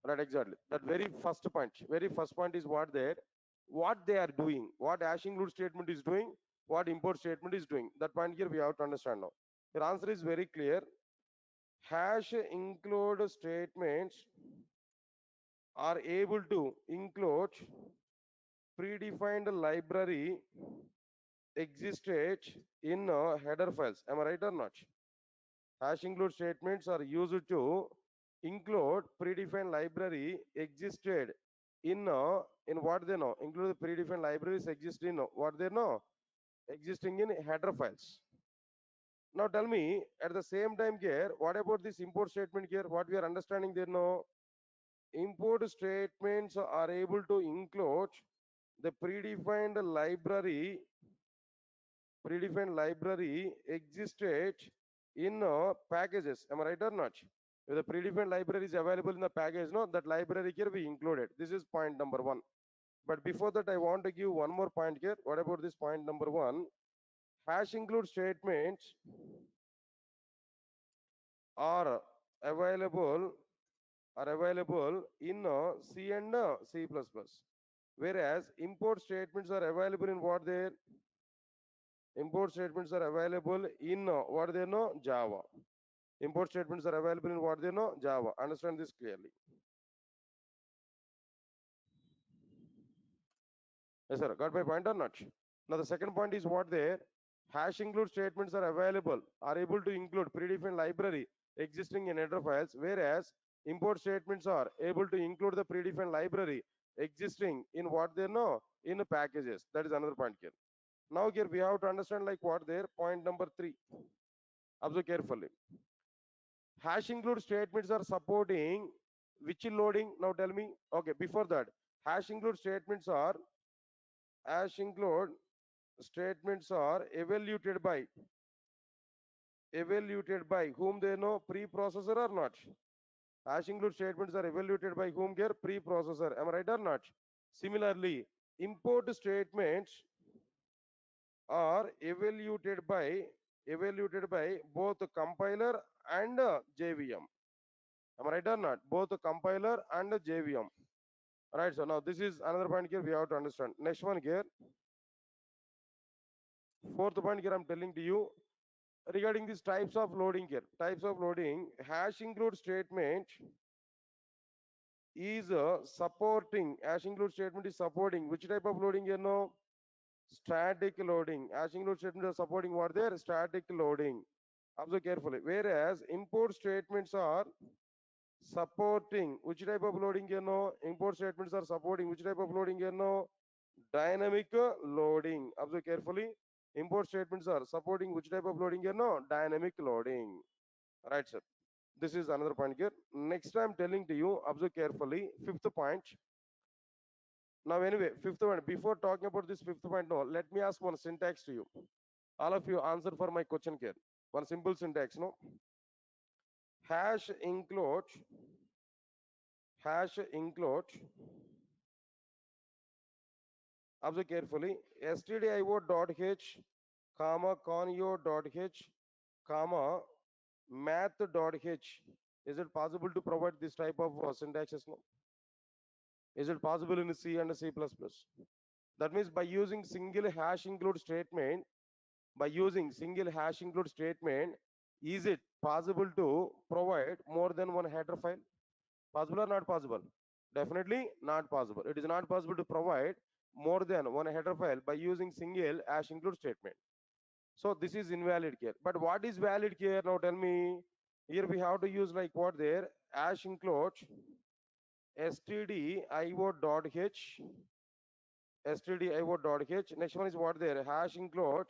Right, exactly. That very first point. Very first point is what they are doing, what hash include statement is doing, what import statement is doing. That point here we have to understand now. Your answer is very clear. Hash include statements are able to include predefined library existed in header files. Am I right or not? Hash include statements are used to include predefined library existed in what they know. Include the predefined libraries exist in what they know, existing in header files. Now tell me at the same time here, what about this import statement here? What we are understanding there now? Import statements are able to include the predefined library existed in packages. Am I right or not? If the predefined library is available in the package, no, that library here we included. This is point number one. But before that, I want to give one more point here. What about this point number one? Hash include statements are available in C and C++. Whereas import statements are available in what they import statements are available in what they know Java. Import statements are available in what they know Java. Understand this clearly. Yes, sir. Got my point or not? Now the second point is what there hash include statements are able to include predefined library existing in header files, whereas import statements are able to include the predefined library existing in what they know in packages. That is another point here. Now here we have to understand like what there point number three. Observe carefully. Hash include statements are supporting Which loading? Now tell me. Okay, before that, hash include statements are hash include statements are evaluated by whom they know preprocessor or not. Hash include statements are evaluated by whom here preprocessor. Am I right or not? Similarly, import statements are evaluated by both compiler and JVM. Am I right or not? Both compiler and JVM. Right. So now this is another point here we have to understand. Next one here, fourth point here I'm telling to you regarding these types of loading here. Types of loading, hash include statement is supporting, hash include statement is supporting which type of loading here? No, static loading. Hash include statements are supporting what there? Static loading. Observe carefully. Whereas import statements are supporting which type of loading here? No, import statements are supporting which type of loading here? No, dynamic loading. Observe carefully. Import statements are supporting which type of loading here? No, dynamic loading. Right, sir. This is another point here. Next, I'm telling to you, observe carefully. Fifth point. Now, anyway, fifth point. Before talking about this fifth point, no, let me ask one syntax to you. All of you answer for my question here. One simple syntax, no? Hash include, hash include, observe carefully, stdio.h, comma, conio.h, comma, math.h. Is it possible to provide this type of syntaxes? No. Is it possible in C and C++? That means by using single hash include statement, is it possible to provide more than one header file? Possible or not possible? Definitely not possible. It is not possible to provide more than one header file by using single hash include statement. So this is invalid here. But what is valid here? Now tell me. Here we have to use like what there? Hash include stdio.h, stdio.h. Next one is what there? Hash include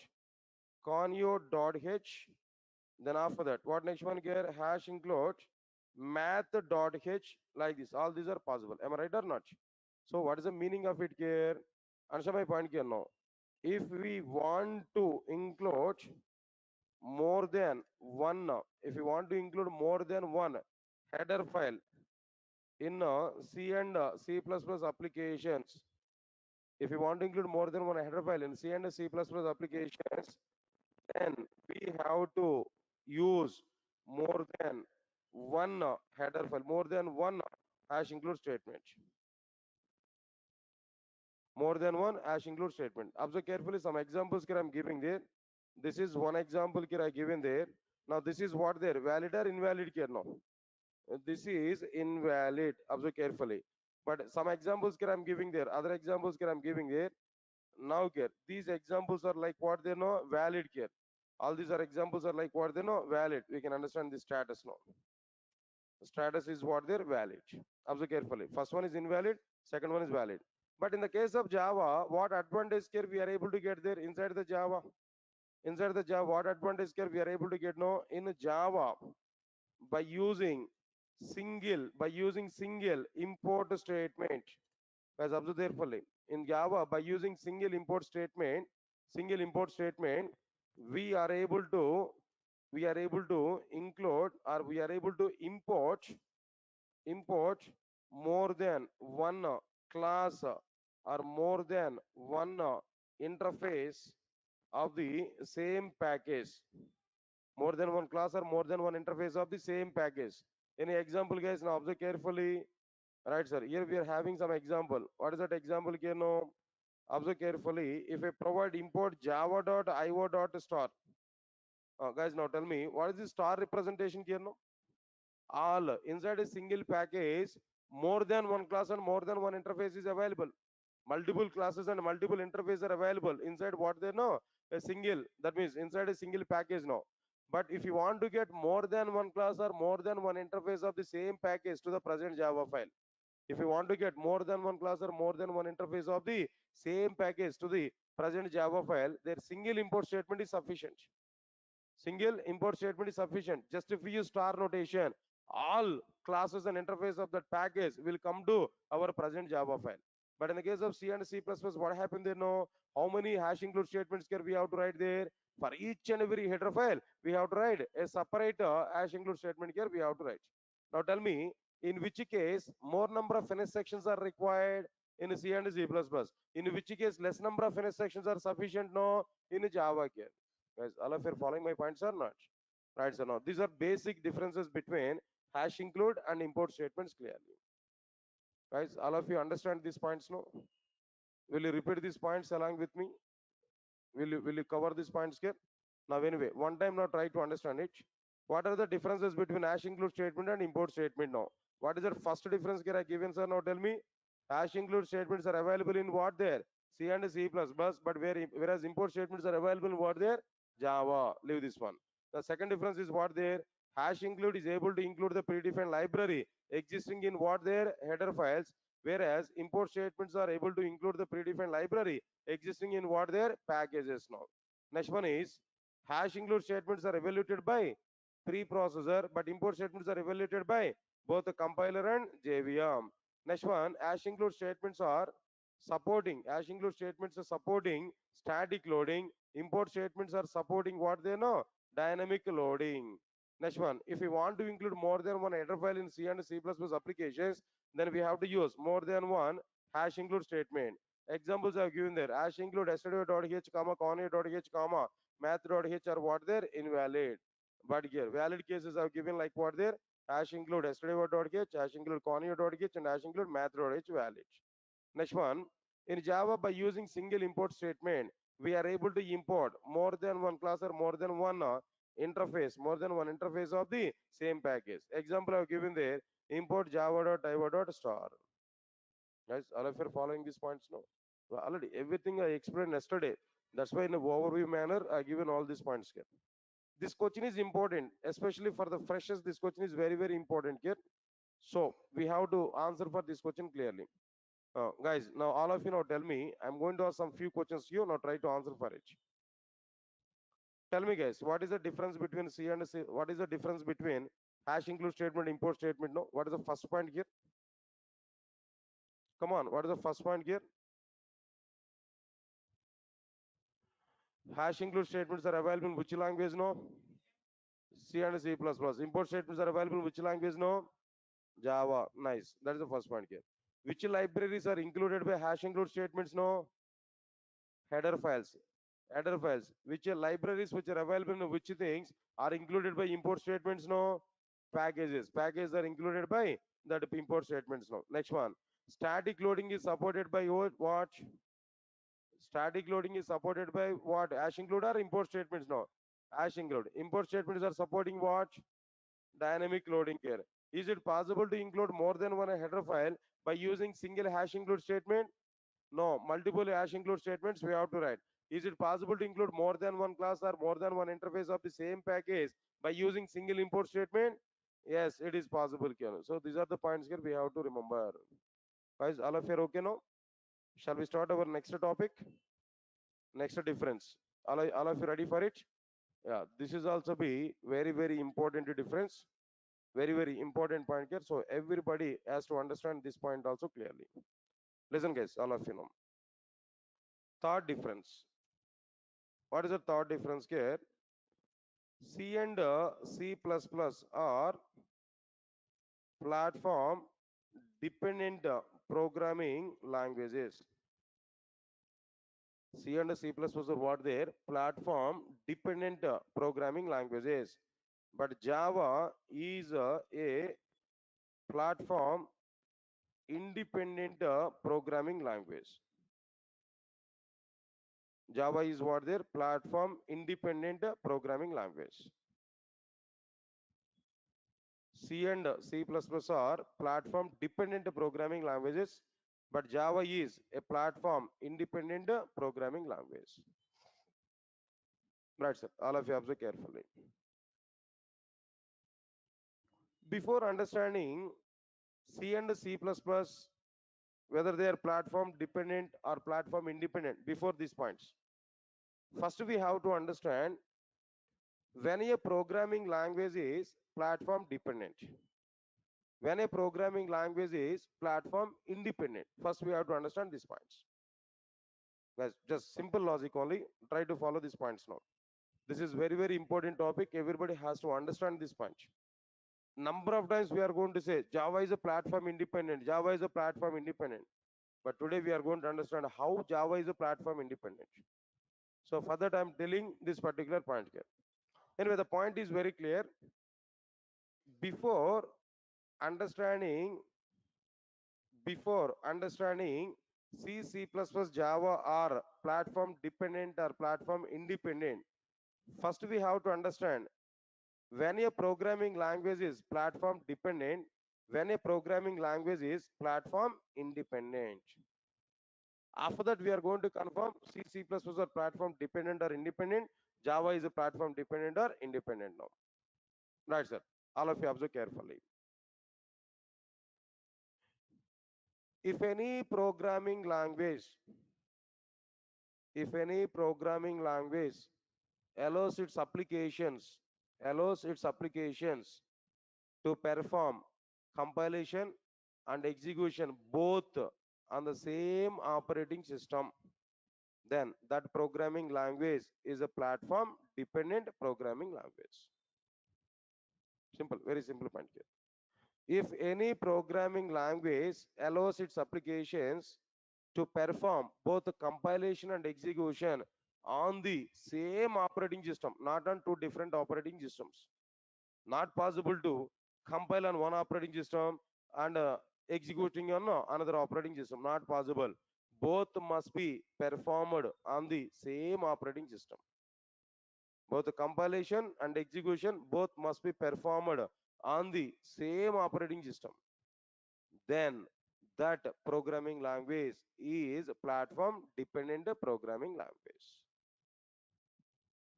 conio.h. Then after that, what next one here? Hash include math.h, like this. All these are possible. Am I right or not? So what is the meaning of it here? Answer my point here now. If we want to include more than one, if we want to include more than one header file in C and C++ applications, if you want to include more than one header file in C and C++ applications, then we have to use more than one header file, more than one hash include statement. More than one hash include statement. Observe carefully some examples here I'm giving there. This is one example here I given there. Now this is what there, valid or invalid here now. This is invalid. Observe carefully. But some examples here I'm giving there. Other examples here I'm giving there. Now here, these examples are like what they know, valid here. All these are examples are like what they know, valid. We can understand the status now. Status is what they're valid. Observe carefully. First one is invalid, second one is valid. But in the case of Java, what advantage here we are able to get there inside the Java? Inside the Java, what advantage here we are able to get now in Java by using single import statement. Guys, observe carefully. In Java, by using single import statement, we are able to include or we are able to import more than one class or more than one interface of the same package. More than one class or more than one interface of the same package. Any example, guys? Now observe carefully. Right, sir. Here we are having some example. What is that example here? No. Observe carefully. If I provide import java.io.star, guys, now tell me what is the star representation here? No. All inside a single package, more than one class and more than one interface is available. Multiple classes and multiple interfaces are available inside what they know, a single, that means inside a single package now. But if you want to get more than one class or more than one interface of the same package to the present Java file, if you want to get more than one class or more than one interface of the same package to the present Java file, their single import statement is sufficient. Single import statement is sufficient. Just if we use star notation, all classes and interface of that package will come to our present Java file. But in the case of C and C++, what happened there? No, how many hash include statements here we have to write there? For each and every header file, we have to write a separate hash include statement here we have to write. Now tell me, in which case more number of finish sections are required in C and C++? In which case less number of finish sections are sufficient? No, in Java here. Guys, all of you are following my points or not? Right, so now these are basic differences between hash include and import statements clearly. Guys, all of you understand these points now? Will you repeat these points along with me? Will you cover these points here? Now anyway, one time now try to understand it. What are the differences between hash include statement and import statement now? What is the first difference here I given, sir? Now tell me. Hash include statements are available in what there? C and C++, but whereas import statements are available in what there? Java. Leave this one. The second difference is what there? Hash include is able to include the predefined library existing in what their header files, whereas import statements are able to include the predefined library existing in what their packages now. Next one is hash include statements are evaluated by preprocessor, but import statements are evaluated by both the compiler and JVM. Next one, hash include statements are hash include statements are supporting static loading. Import statements are supporting what they know, dynamic loading. Next one, if we want to include more than one header file in C and C++ applications, then we have to use more than one hash include statement. Examples are given there. Hash include stdio.h, conio.h, math.h are what they're invalid. But here, valid cases are given like what there? Hash include stdio.h, hash include conio.h, and hash include math.h valid. Next one, in Java, by using single import statement, we are able to import more than one class or more than one interface of the same package. Example I've given there, import java.iva.star. Guys, all of you are following these points now? Well, already everything I explained yesterday. That's why in a overview manner, I given all these points here. This question is important, especially for the freshers. This question is very, very important here. So we have to answer for this question clearly. Guys, now all of you now tell me, I'm going to ask some few questions here, now try to answer for it. Tell me guys, what is the difference between C and C? What is the difference between hash include statement, import statement? No, what is the first point here? Come on, what is the first point here? Hash include statements are available in which language? No, C and C++. Import statements are available in which language? No, Java. Nice, that is the first point here. Which libraries are included by hash include statements? No, header files. Header files. Which libraries which are available in which things are included by import statements? No, packages. Packages are included by that import statements. No. Next one. Static loading is supported by what? Static loading is supported by what? Hash include or import statements? No. Hash include. Import statements are supporting what? Dynamic loading here. Is it possible to include more than one header file by using single hash include statement? No, multiple hash include statements we have to write. Is it possible to include more than one class or more than one interface of the same package by using single import statement? Yes, it is possible. So these are the points here we have to remember. Guys, all of you are okay now? Shall we start our next topic? Next difference. All of you ready for it? Yeah, this is also be very, very important difference. Very, very important point here. So everybody has to understand this point also clearly. Listen guys, all of you know. Third difference. What is the third difference here? C and C++ are platform dependent programming languages. C and C++ are what they're platform dependent programming languages. But Java is a platform independent programming language. Java is what their platform independent programming language. C and C++ are platform dependent programming languages, but Java is a platform independent programming language. Right, sir. All of you observe carefully. Before understanding C and C++, whether they are platform dependent or platform independent, before these points, first we have to understand when a programming language is platform dependent. when a programming language is platform independent. First, we have to understand these points. Guys, just simple logic only. Try to follow these points now. This is very, very important topic. Everybody has to understand this point. Number of times we are going to say Java is a platform independent. Java is a platform independent. But today we are going to understand how Java is a platform independent. So for that, I'm telling this particular point here. Anyway, the point is very clear. Before understanding, before understanding C, C++, Java are platform dependent or platform independent, first we have to understand when a programming language is platform dependent, when a programming language is platform independent. After that, we are going to confirm C, C++ are platform dependent or independent. Java is a platform dependent or independent now. Right, sir. All of you observe carefully. If any programming language, if any programming language allows its applications, allows its applications to perform compilation and execution both on the same operating system, then that programming language is a platform dependent programming language. Simple, very simple point here. If any programming language allows its applications to perform both the compilation and execution on the same operating system, not on two different operating systems. Not possible to compile on one operating system and executing on another operating system. Not possible. Both must be performed on the same operating system. Both the compilation and execution both must be performed on the same operating system. Then that programming language is platform dependent programming language.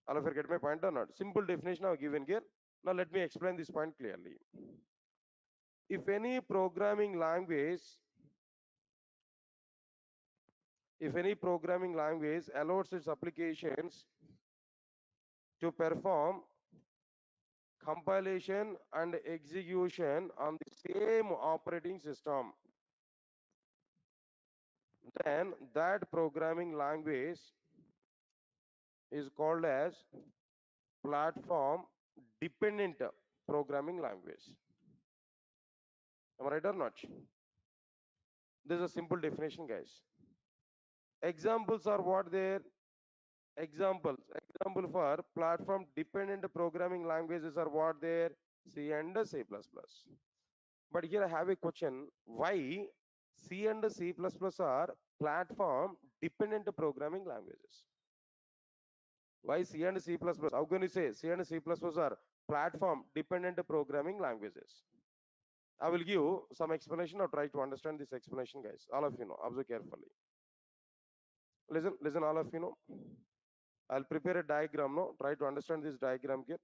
All of you get my point or not? Simple definition I've given here. Now let me explain this point clearly. If any programming language, if any programming language allows its applications to perform compilation and execution on the same operating system, then that programming language is called as platform dependent programming language. Am I right or not? This is a simple definition, guys. Examples are what there? Example for platform dependent programming languages are what there? C and C++. But here I have a question. Why C and C++ are platform dependent programming languages? Why C and C++? How can you say C and C++ are platform dependent programming languages? I will give some explanation or try to understand this explanation, guys. All of you know, observe carefully. Listen, all of you know. I'll prepare a diagram now. Try to understand this diagram here.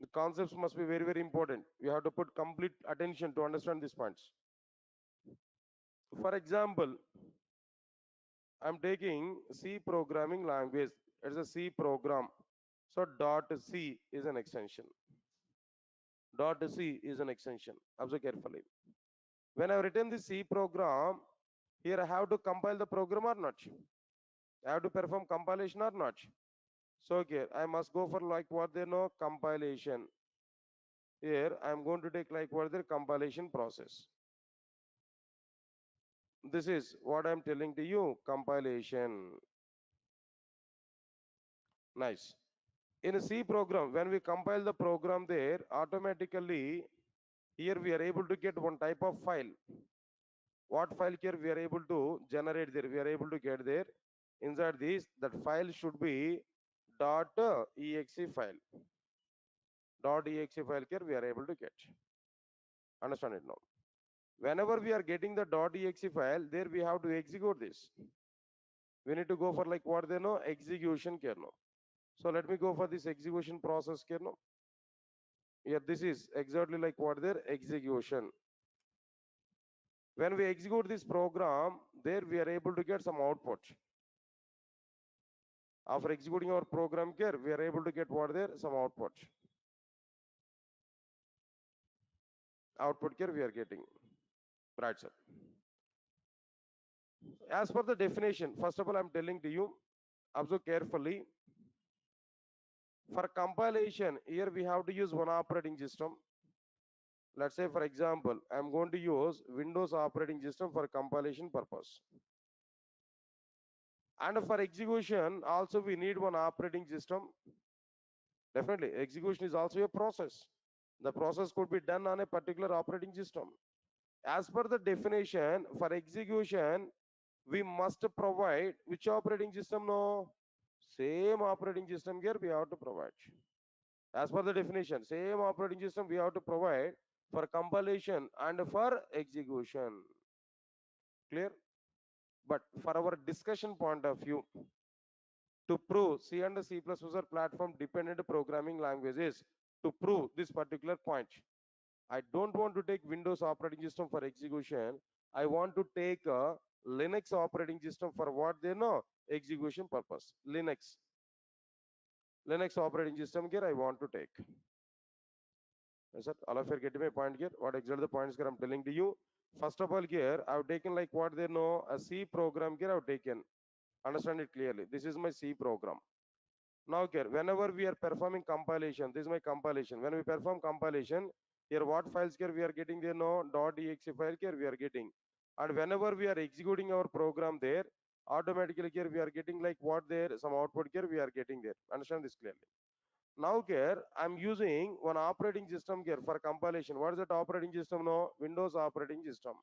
The concepts must be very, very important. You have to put complete attention to understand these points. For example, I'm taking C programming language. It's a C program. So dot C is an extension. Dot C is an extension. Observe carefully. When I've written the C program, here I have to compile the program or not? I have to perform compilation or not? So okay, I must go for like what they know compilation. Here I am going to take like what their compilation process. This is what I'm telling to you, compilation. Nice. In a C program, when we compile the program there, automatically here we are able to get one type of file. What file here we are able to generate there? We are able to get there. Inside this, that file should be .exe file. .exe file here we are able to get. Understand it now. Whenever we are getting the .exe file, there we have to execute this. We need to go for like what they know execution here now. So let me go for this execution process here now. Yeah, this is exactly like what their execution. When we execute this program, there we are able to get some output. After executing our program here, we are able to get what there? Some output. Output here we are getting. Right, sir. As per the definition, first of all, I'm telling to you, observe carefully. For compilation, here we have to use one operating system. Let's say, for example, I'm going to use Windows operating system for compilation purpose. And for execution, also we need one operating system. Definitely, execution is also a process. The process could be done on a particular operating system. As per the definition, for execution, we must provide which operating system? No, same operating system here we have to provide. As per the definition, same operating system we have to provide for compilation and for execution. Clear? But for our discussion point of view, to prove C and C++ are platform dependent programming languages, to prove this particular point, I don't want to take Windows operating system for execution. I want to take a Linux operating system for what they know, execution purpose. Linux operating system here I want to take. Yes, sir. All of you are getting my point here. What exactly the points here I'm telling to you. First of all here, I've taken like what they know, a C program here I've taken. Understand it clearly. This is my C program. Now here, whenever we are performing compilation, this is my compilation. When we perform compilation, here what files here we are getting there, no .exe file here we are getting. And whenever we are executing our program there, automatically here we are getting like what there, some output here we are getting there. Understand this clearly. Now here, I'm using one operating system here for compilation. What is that operating system? No, Windows operating system.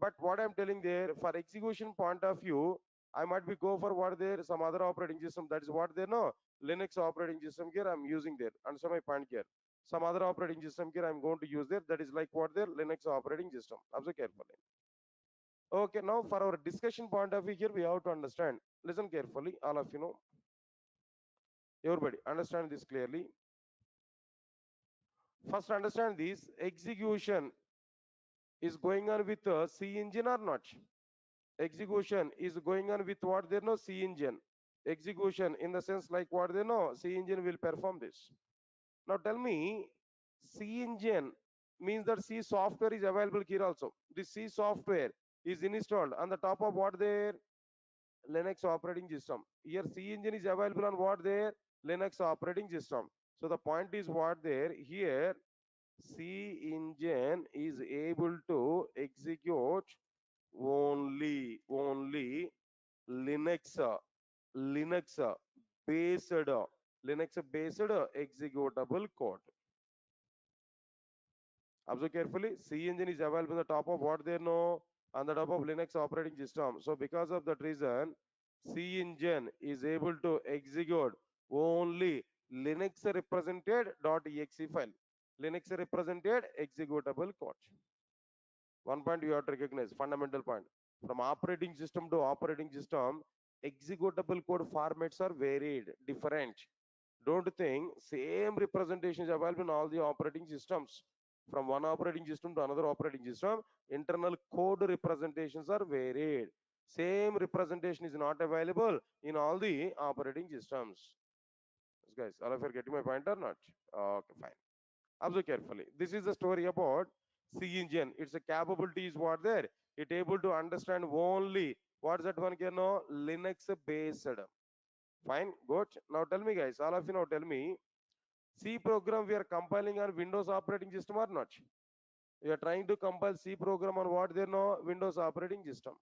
But what I'm telling there, for execution point of view, I might be go for what there, some other operating system. That is what they know, Linux operating system here I'm using there. Understand my point here. Some other operating system here I'm going to use there. That is like what there, Linux operating system. Observe carefully. Okay, now for our discussion point of view here, we have to understand. Listen carefully, all of you know. Everybody, understand this clearly. First, understand this execution is going on with a C engine or not? Execution is going on with what they know, C engine. Execution in the sense like what they know, C engine will perform this. Now tell me, C engine means that C software is available here also. This C software is installed on the top of what their Linux operating system. Here C engine is available on what their Linux operating system. So the point is what there here C engine is able to execute only Linux Linux based Linux based executable code. Observe carefully. C engine is available on the top of what they know on the top of Linux operating system. So because of that reason, C engine is able to execute only Linux represented .exe file. Linux represented executable code. One point you have to recognize, fundamental point. From operating system to operating system, executable code formats are varied, different. Don't think same representation is available in all the operating systems. From one operating system to another operating system, internal code representations are varied. Same representation is not available in all the operating systems. Yes, guys, all of you are getting my point or not? Okay, fine. Observe carefully. This is the story about C engine. Its a capability is what there. It able to understand only what is that one can know, Linux based. Fine, good. Now tell me guys, all of you now tell me, C program we are compiling on Windows operating system or not? We are trying to compile C program on what there no Windows operating system.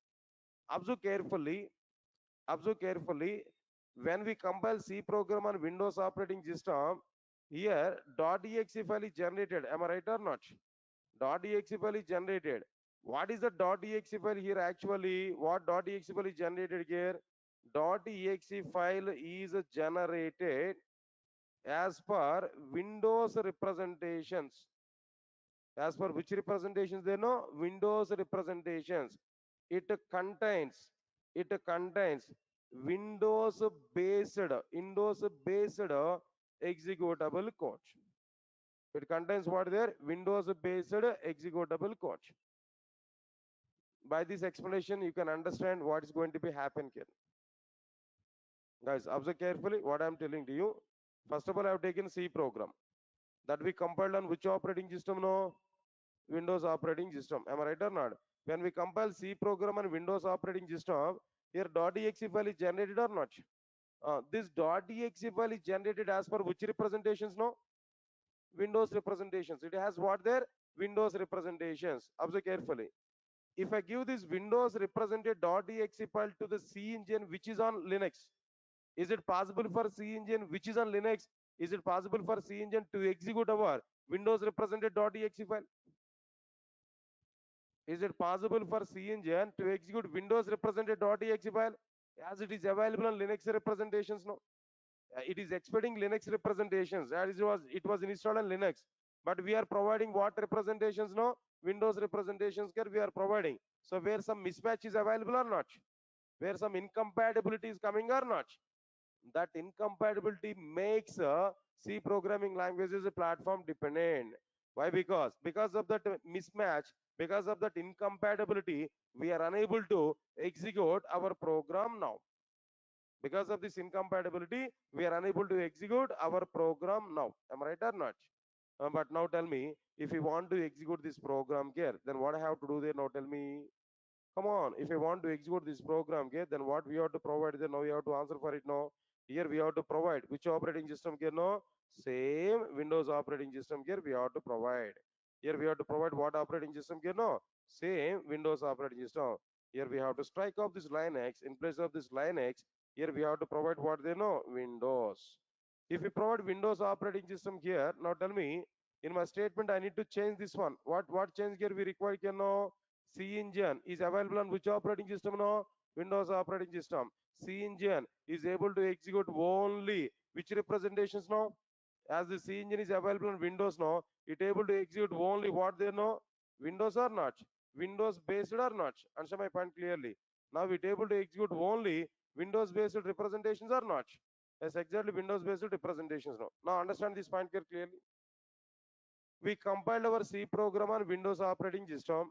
Observe carefully. Observe carefully. When we compile C program on Windows operating system, here .exe file is generated. Am I right or not? .exe file is generated. What is the .exe file here actually? What .exe file is generated here? .exe file is generated as per Windows representations. As per which representations they know? Windows representations. It contains Windows based executable code. It contains what there? Windows based executable code. By this explanation, you can understand what is going to be happen here. Guys, observe carefully what I am telling to you. First of all, I have taken C program that we compiled on which operating system? No, Windows operating system. Am I right or not? When we compile C program on Windows operating system, here .exe file is generated or not? This .exe file is generated as per which representations? No, Windows representations. It has what there? Windows representations. Observe carefully. If I give this Windows represented .exe file to the C engine which is on Linux, is it possible for C engine which is on Linux? Is it possible for C engine to execute our Windows represented .exe file? Is it possible for C engine to execute Windows represented .exe file as it is available on Linux representations? No, it is expecting Linux representations as it was installed on Linux, but we are providing what representations? No, Windows representations here we are providing. So where some mismatch is available or not, where some incompatibility is coming or not, that incompatibility makes C programming languages platform dependent. Why? Because of that mismatch, because of that incompatibility, we are unable to execute our program now. Because of this incompatibility, we are unable to execute our program now. Am I right or not? But now tell me, if you want to execute this program here, then what I have to do there? Now tell me. Come on, if I want to execute this program, okay, then what we have to provide there? Now we have to answer for it now. Here we have to provide which operating system here? No, same Windows operating system here we have to provide. Here we have to provide what operating system here? No, same Windows operating system. Here we have to strike off this Linux. In place of this Linux, here we have to provide what they know? Windows. If we provide Windows operating system here, now tell me, in my statement I need to change this one. What change here we require here? No, C engine is available on which operating system? No, Windows operating system. C engine is able to execute only which representations? No, as the C engine is available on Windows now, it able to execute only what they know? Windows or not? Windows based or not? Answer my point clearly. Now it able to execute only Windows based representations or not? Yes, exactly Windows based representations now. Now understand this point here clearly. We compiled our C program on Windows operating system.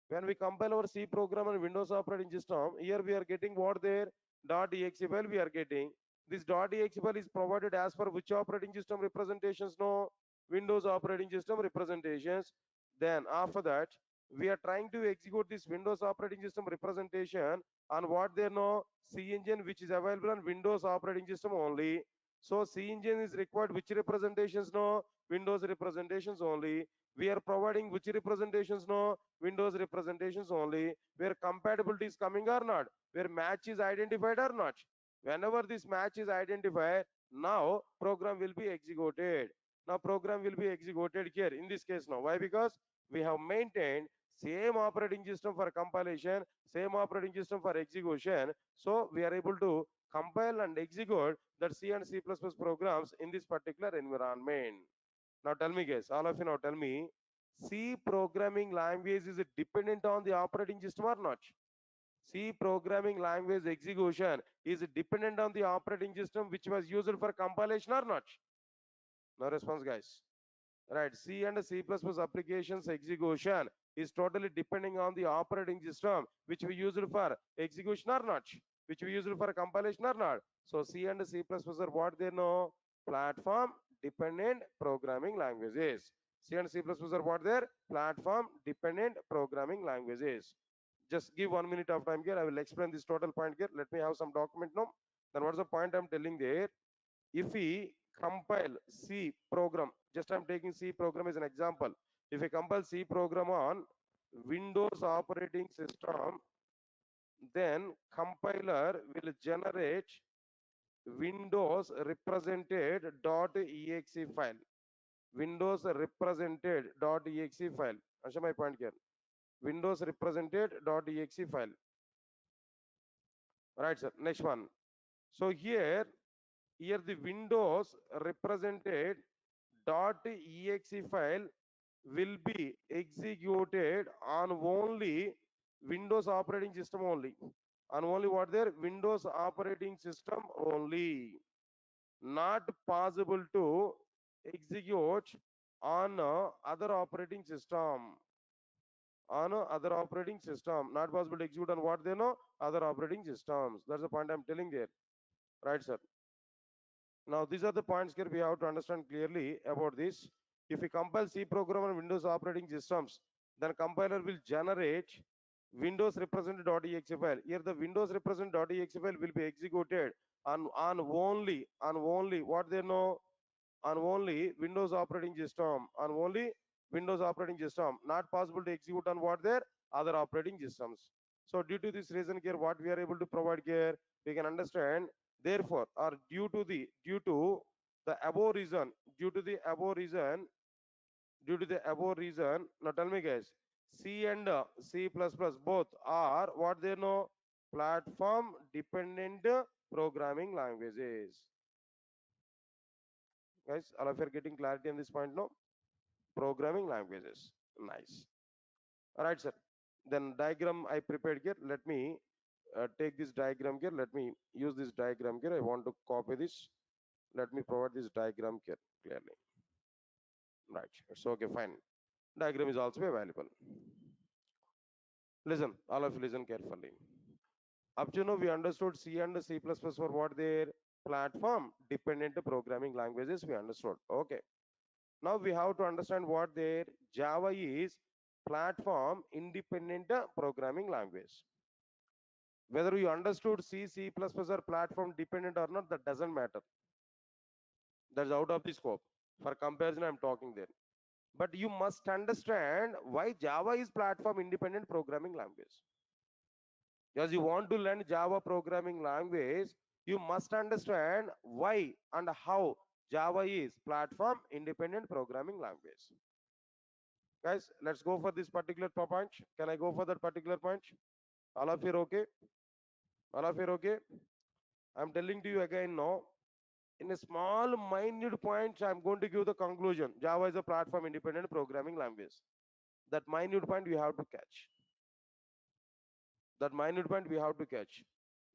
When we compile our C program on Windows operating system, here we are getting what there? .exe file we are getting. This .exe file is provided as per which operating system representations? No, Windows operating system representations. Then after that, we are trying to execute this Windows operating system representation on what they know? C engine which is available on Windows operating system only. So C engine is required which representations? No, Windows representations only. We are providing which representations? No, Windows representations only. Where compatibility is coming or not, where match is identified or not. Whenever this match is identified, now program will be executed. Now program will be executed here in this case now. Why? Because we have maintained same operating system for compilation, same operating system for execution. So we are able to compile and execute that C and C++ programs in this particular environment. Now tell me guys, all of you now tell me, C programming language is it dependent on the operating system or not? C programming language execution is it dependent on the operating system which was used for compilation or not? No response guys. Right, C and C++ applications execution is totally depending on the operating system which we used for execution or not, which we used for compilation or not. So C and C++ are what they know? Platform dependent programming languages. C and C++ are what they're? Platform dependent programming languages. Just give 1 minute of time here. I will explain this total point here. Let me have some document now. Then what's the point I'm telling there? If we compile C program, just I'm taking C program as an example. If we compile C program on Windows operating system, then compiler will generate Windows represented .exe file. Windows represented .exe file. Answer my point here. Windows represented .exe file. Right, sir. Next one. So here the Windows represented .exe file will be executed on only Windows operating system only. On only what there? Windows operating system only. Not possible to execute on other operating system. On other operating system. Not possible to execute on what they know? Other operating systems. That's the point I'm telling there. Right, sir. Now, these are the points here we have to understand clearly about this. If we compile C program on Windows operating systems, then compiler will generate Windows represent.exe file. Here the Windows represent.exe file will be executed on only what they know, on only Windows operating system, on only Windows operating system, not possible to execute on what their other operating systems. So due to this reason here, what we are able to provide here, we can understand. Therefore, or due to the above reason, due to the above reason, due to the above reason. Now tell me, guys, C and C++ both are what they know, platform dependent programming languages. Guys, all of you are getting clarity on this point now? Programming languages. Nice. All right, sir. Then diagram I prepared here. Let me take this diagram here. Let me use this diagram here. I want to copy this. Let me provide this diagram here clearly. Right. So okay, fine. Diagram is also available. Listen, all of you listen carefully. Up to now, we understood C and C++ for what their platform dependent programming languages we understood. Okay. Now we have to understand what their Java is, platform independent programming language. Whether you understood C, C++ or platform dependent or not, that doesn't matter. That's out of the scope. For comparison, I'm talking there. But you must understand why Java is platform independent programming language. Because you want to learn Java programming language, you must understand why and how Java is platform independent programming language. Guys, let's go for this particular point. Can I go for that particular point? All of you are okay? All of you are okay? I'm telling to you again now. In a small, minute points, I'm going to give the conclusion. Java is a platform independent programming language. That minute point we have to catch. That minute point we have to catch.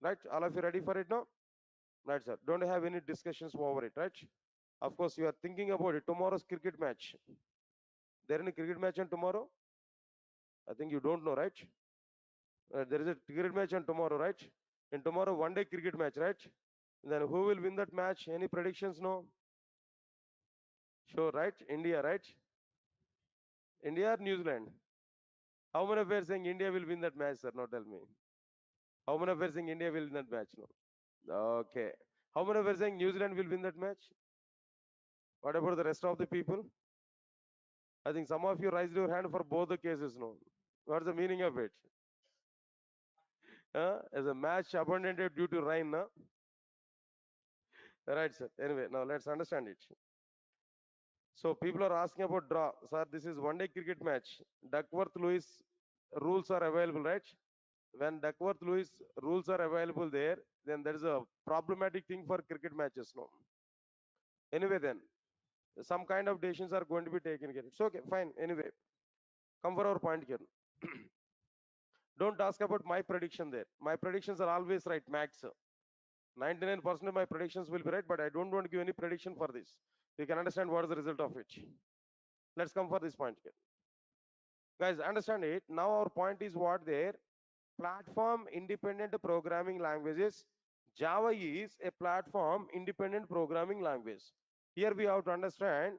Right? All of you ready for it now? Right, sir. Don't have any discussions over it, right? Of course, you are thinking about it. Tomorrow's cricket match. There any cricket match on tomorrow? I think you don't know, right? There is a cricket match on tomorrow, right? And tomorrow, one day cricket match, right? Then who will win that match? Any predictions? No? Sure, right? India, right? India or New Zealand? How many of you are saying India will win that match, sir? No, tell me. How many of you are saying India will win that match? No. Okay. How many of you are saying New Zealand will win that match? What about the rest of the people? I think some of you raised your hand for both the cases. No. What's the meaning of it? As a match abandoned due to rain, no? Right, sir. Anyway, now let's understand it. So people are asking about draw. Sir, this is one day cricket match. Duckworth-Lewis rules are available, right? When Duckworth-Lewis rules are available there, then there is a problematic thing for cricket matches. No. Anyway, then some kind of decisions are going to be taken here. It's okay, fine. Anyway, come for our point here. Don't ask about my prediction there. My predictions are always right, max. 99% of my predictions will be right, but I don't want to give any prediction for this. You can understand what is the result of it. Let's come for this point here. Guys, understand it. Now our point is what there. Platform independent programming languages. Java is a platform independent programming language. Here we have to understand,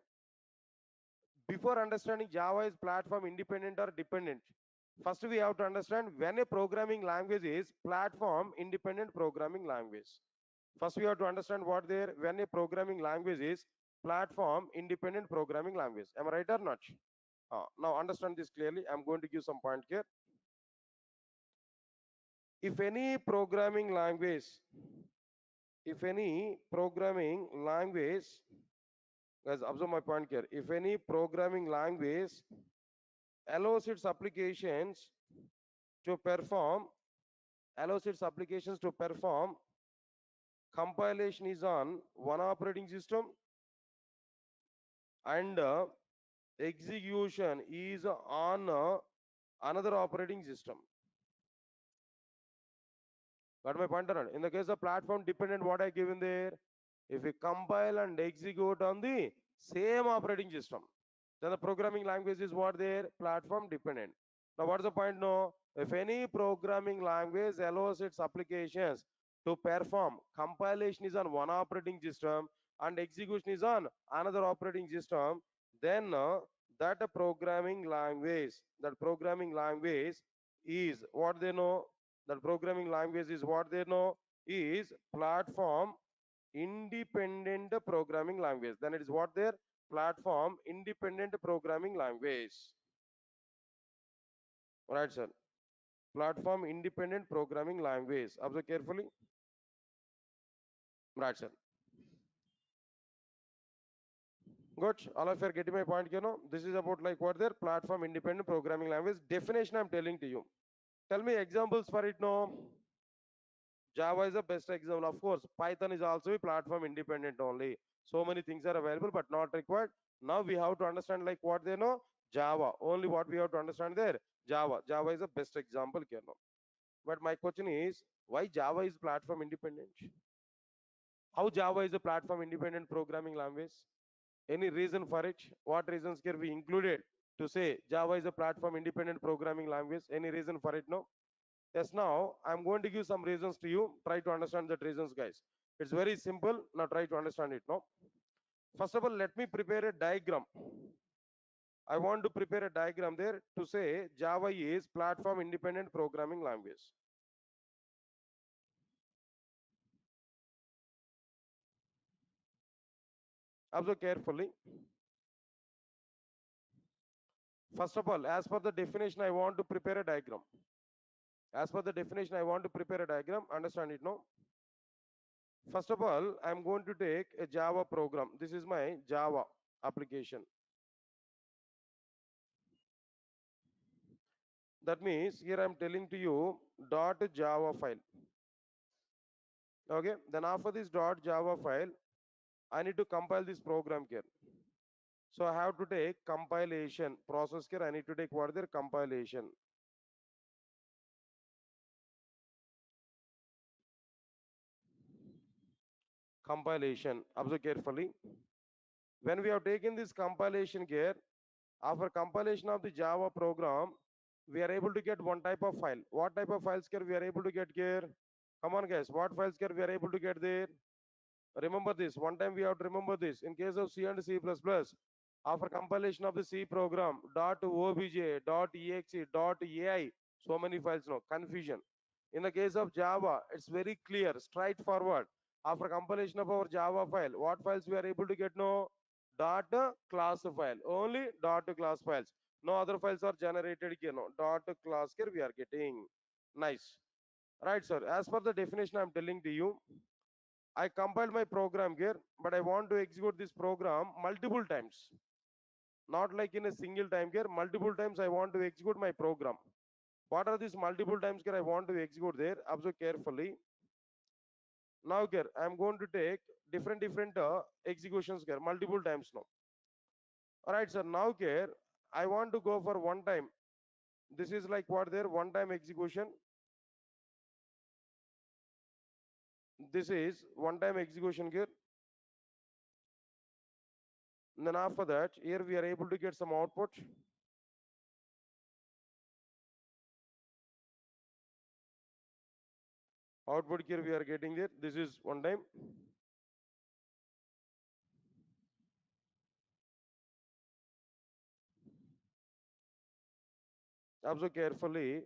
before understanding Java is platform independent or dependent, first we have to understand when a programming language is platform independent programming language. First we have to understand what there, when a programming language is platform independent programming language. Am I right or not? Now understand this clearly. I'm going to give some point here. If any programming language, if any programming language, guys, observe my point here. If any programming language allows its applications to perform, allows its applications to perform, compilation is on one operating system and execution is on another operating system. Got my point or not? In the case of platform dependent, what I given there, if we compile and execute on the same operating system, then the programming language is what there, platform dependent. Now what's the point now? If any programming language allows its applications to perform. Compilation is on one operating system and execution is on another operating system. Then that programming language is what they know. That programming language is what they know is platform independent programming language. Then it is what their platform independent programming language. Right, sir. Platform independent programming language. Observe carefully. Right, sir. Good. All of you are getting my point, you know. This is about like what their platform independent programming language definition I'm telling to you. Tell me examples for it now. Java is the best example. Of course, Python is also a platform independent only. So many things are available but not required. Now we have to understand like what they know. Java. Only what we have to understand there. Java. Java is the best example, you know. But my question is, why Java is platform independent? How Java is a platform independent programming language? Any reason for it? What reasons can be included to say Java is a platform independent programming language? Any reason for it? No? Yes, now I'm going to give some reasons to you. Try to understand that reasons, guys. It's very simple. Now try to understand it. No? First of all, let me prepare a diagram. I want to prepare a diagram there to say Java is platform independent programming language. Observe carefully. First of all, as per the definition, I want to prepare a diagram. As per the definition, I want to prepare a diagram. Understand it, no? First of all, I'm going to take a Java program. This is my Java application. That means here I'm telling to you .java file. Okay. Then after this .java file, I need to compile this program here. So I have to take compilation process here. I need to take what their compilation. Compilation. Observe carefully. When we have taken this compilation here, after compilation of the Java program, we are able to get one type of file. What type of files here we are able to get here? Come on, guys. What files here we are able to get there? Remember this. One time we have to remember this. In case of C and C++, after compilation of the C program, .obj, .exe, .ai, so many files, no confusion. In the case of Java, it's very clear, straightforward. After compilation of our Java file, what files we are able to get? No dot class file, only dot class files. No other files are generated here. No dot class here we are getting. Nice, right, sir? As per the definition, I'm telling to you. I compiled my program here, but I want to execute this program multiple times. Not like in a single time here, multiple times I want to execute my program. What are these multiple times here I want to execute there? Observe carefully. Now here, I'm going to take different executions here, multiple times now. Alright, sir, now here, I want to go for one time. This is like what there, one time execution. This is one time execution here. And then after that, here we are able to get some output. Output here we are getting there. This is one time. Observe carefully.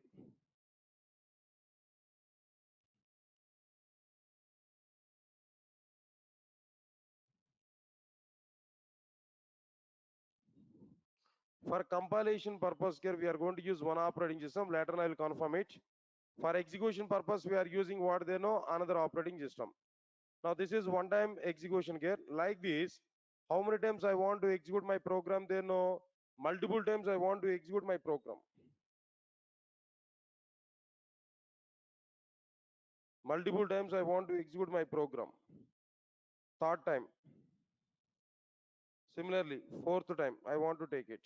For compilation purpose here, we are going to use one operating system. Later I will confirm it. For execution purpose, we are using what they know, another operating system. Now this is one time execution here. Like this, how many times I want to execute my program, they know. Multiple times I want to execute my program. Multiple times I want to execute my program. Third time. Similarly, fourth time, I want to take it.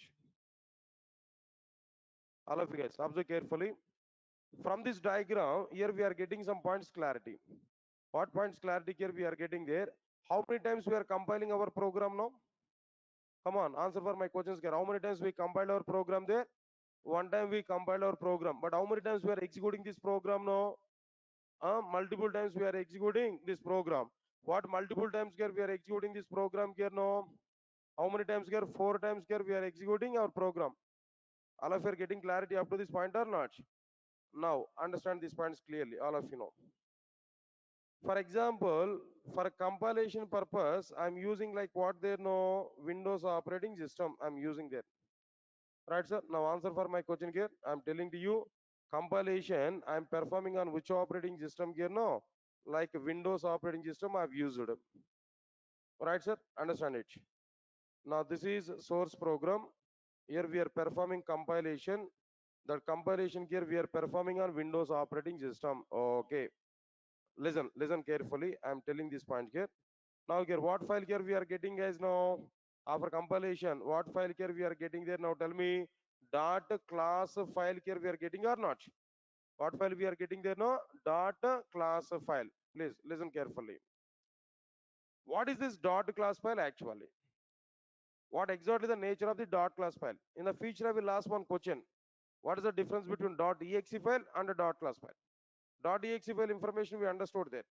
All of you guys, observe carefully. From this diagram, here we are getting some points clarity. What points clarity here we are getting there? How many times we are compiling our program now? Come on, answer for my questions here. How many times we compiled our program there? One time we compiled our program. But how many times we are executing this program now? multiple times we are executing this program. What multiple times here we are executing this program here? No. How many times here? 4 times here we are executing our program. All of you are getting clarity up to this point or not? Now understand these points clearly. All of you know. For example, for compilation purpose, I'm using like what there no Windows operating system I'm using there. Right, sir? Now answer for my question here. I'm telling to you, compilation I'm performing on which operating system here? No, like Windows operating system I've used. Right, sir? Understand it. Now this is source program. Here we are performing compilation. That compilation here we are performing on Windows operating system. Okay. Listen carefully. I'm telling this point here. Now here, what file here we are getting guys now? After compilation, what file here we are getting there now? Tell me, dot class file here we are getting or not? What file we are getting there now? Dot class file. Please listen carefully. What is this dot class file actually? What exactly the nature of the dot class file? In the future, I will ask one question. What is the difference between .exe file and a dot class file? .exe file information we understood there.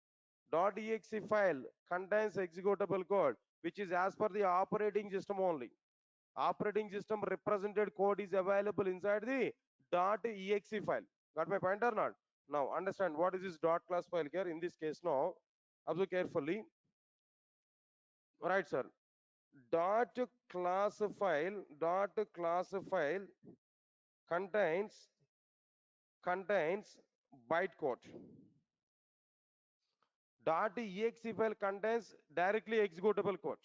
.exe file contains executable code which is as per the operating system only. Operating system represented code is available inside the .exe file. Got my point or not? Now understand what is this dot class file here in this case now. Observe carefully. Right, sir. Dot class file contains bytecode. .exe file contains directly executable code.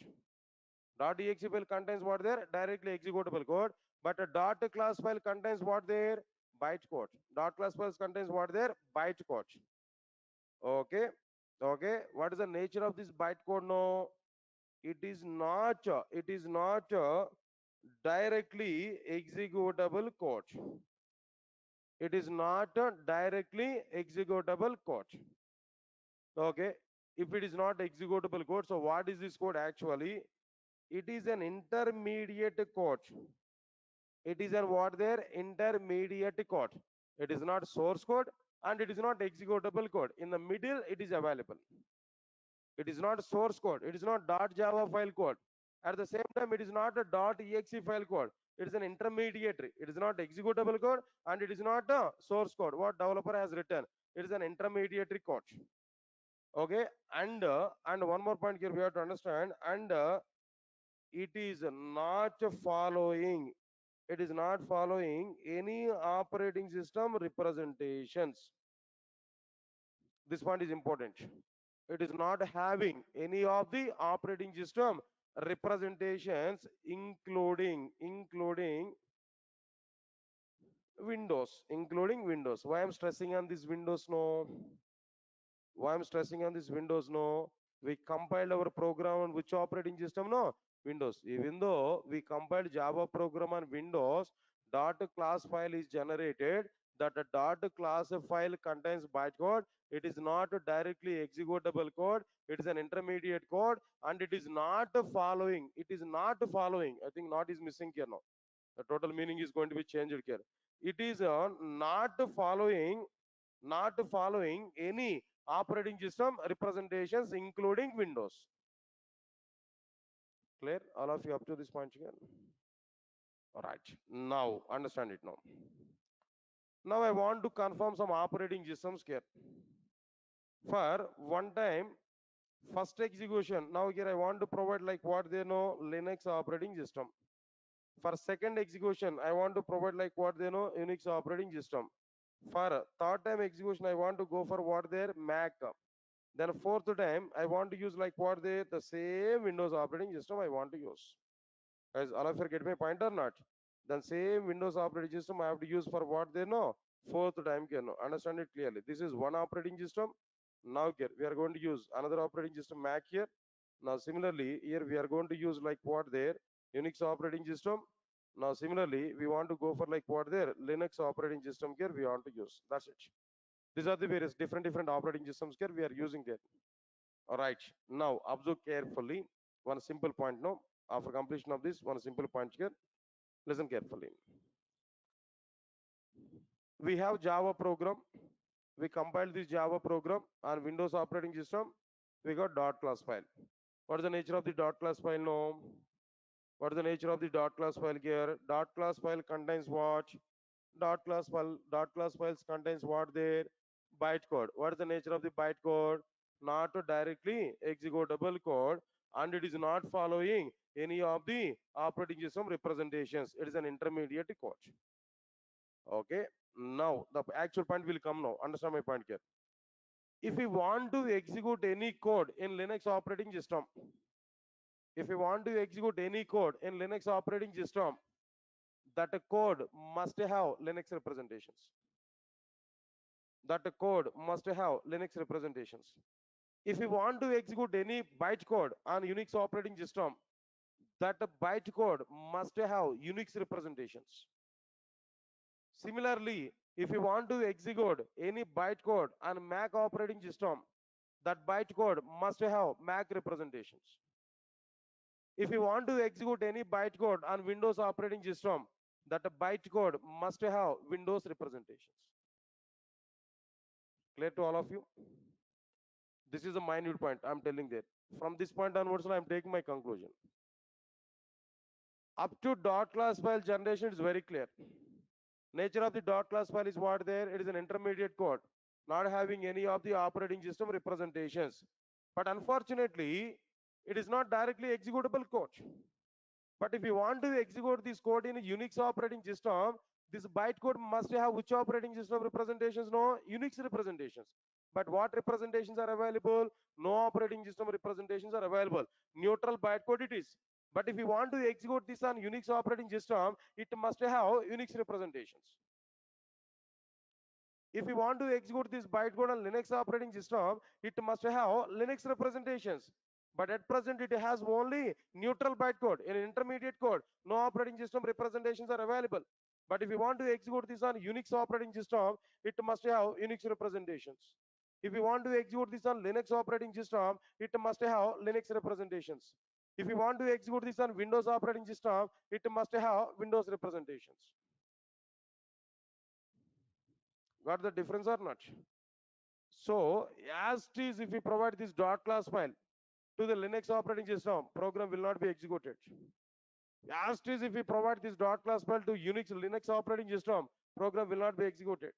.exe file contains what there? Directly executable code. But a dot class file contains what there? Bytecode. Dot class file contains what there? Bytecode. Okay. Okay. What is the nature of this bytecode? No, it is not directly executable code. It is not a directly executable code. Okay. If it is not executable code, so what is this code actually? It is an intermediate code. It is an what there? Intermediate code. It is not source code and it is not executable code. In the middle, it is available. It is not source code. It is not .java file code. At the same time, it is not a .exe file code. It is an intermediary. It is not executable code and it is not a source code. What developer has written? It is an intermediary code. Okay, and one more point here we have to understand. And it is not following. It is not following any operating system representations. This point is important. It is not having any of the operating system representations, including Windows. Why I'm stressing on this Windows? No. Why I'm stressing on this Windows? No. We compiled our program on which operating system? No. Windows. Even though we compiled Java program on Windows, dot class file is generated. That dot class file contains bytecode. It is not directly executable code. It is an intermediate code, and it is not following. It is not following. I think not is missing here now. The total meaning is going to be changed here. It is not following any operating system representations, including Windows. Clear? All of you up to this point here? All right. Now understand it now. Now I want to confirm some operating systems here. For one time, first execution. Now here I want to provide like what they know Linux operating system. For second execution, I want to provide like what they know Unix operating system. For third time execution, I want to go for what their Mac. Then fourth time, I want to use like what the same Windows operating system I want to use. Guys, all of you get my point or not? Then same Windows operating system I have to use for what they know. Fourth time can know. Understand it clearly. This is one operating system. Now here we are going to use another operating system Mac here. Now similarly here we are going to use like what there Unix operating system. Now similarly we want to go for like what there Linux operating system here we want to use. That's it. These are the various different operating systems here we are using here. All right. Now observe carefully. One simple point now. After completion of this, one simple point here. Listen carefully. We have Java program. We compiled this Java program on Windows operating system. We got dot class file. What is the nature of the dot class file? No. What is the nature of the dot class file here? Dot class file contains what? Dot class files contains what there? Bytecode. What is the nature of the bytecode? Not a directly executable code, and it is not following any of the operating system representations. It is an intermediate code. Okay. Now the actual point will come now. Understand my point here. If we want to execute any code in Linux operating system, if you want to execute any code in Linux operating system, that code must have Linux representations. That code must have Linux representations. If you want to execute any bytecode on Unix operating system, that bytecode must have Unix representations. Similarly, if you want to execute any bytecode on Mac operating system, that bytecode must have Mac representations. If you want to execute any bytecode on Windows operating system, that bytecode must have Windows representations. Clear to all of you? This is a minute point I'm telling that. From this point onwards, I'm taking my conclusion. Up to dot class file generation is very clear. Nature of the dot class file is what there? It is an intermediate code, not having any of the operating system representations. But unfortunately, it is not directly executable code. But if you want to execute this code in a Unix operating system, this bytecode must have which operating system representations? No, Unix representations. But what representations are available? No operating system representations are available. Neutral bytecode it is. But if you want to execute this on Unix operating system, it must have Unix representations. If you want to execute this bytecode on Linux operating system, it must have Linux representations. But at present, it has only neutral bytecode, an intermediate code. No operating system representations are available. But if you want to execute this on Unix operating system, it must have Unix representations. If you want to execute this on Linux operating system, it must have Linux representations. If you want to execute this on Windows operating system, it must have Windows representations. Got the difference or not? So as it is, if we provide this dot class file to the Linux operating system, program will not be executed. As it is, if we provide this dot class file to Unix Linux operating system, program will not be executed.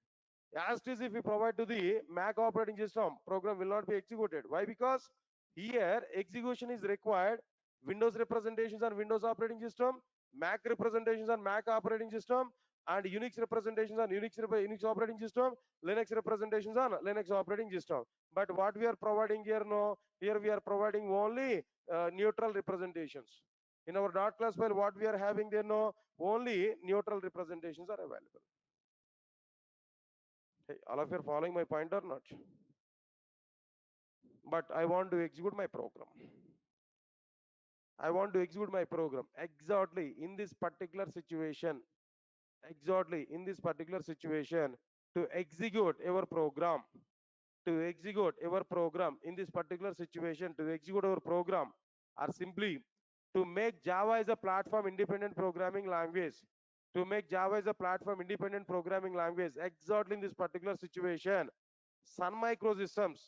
As it is, if we provide to the Mac operating system, program will not be executed. Why? Because here execution is required. Windows representations on Windows operating system, Mac representations on Mac operating system, and Unix representations on Unix operating system, Linux representations on Linux operating system. But what we are providing here, no, here we are providing only neutral representations. In our dot class file, what we are having there, no, only neutral representations are available. Hey, all of you are following my point or not? But I want to execute my program. I want to execute my program exactly in this particular situation. Exactly in this particular situation to execute our program. To execute our program in this particular situation, to execute our program, or simply to make Java as a platform independent programming language. To make Java as a platform independent programming language exactly in this particular situation, Sun Microsystems,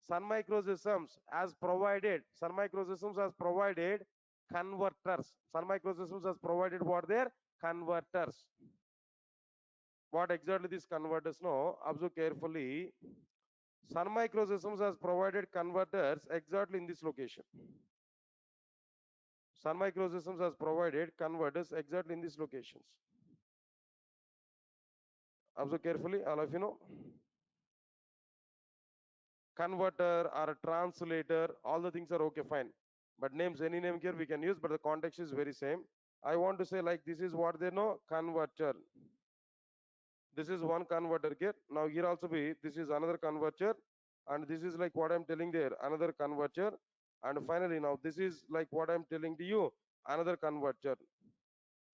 Sun Microsystems has provided, Sun Microsystems has provided converters. Sun Microsystems has provided what their converters. What exactly these converters? No, observe carefully. Sun Microsystems has provided converters exactly in this location. Sun Microsystems has provided converters exactly in these locations. Observe carefully, all of you know. Converter or a translator, all the things are okay, fine. But names, any name here we can use, but the context is very same. I want to say like this is what they know, converter. This is one converter here. Now here also be, this is another converter. And this is like what I'm telling there, another converter. And finally now this is like what I'm telling to you, another converter.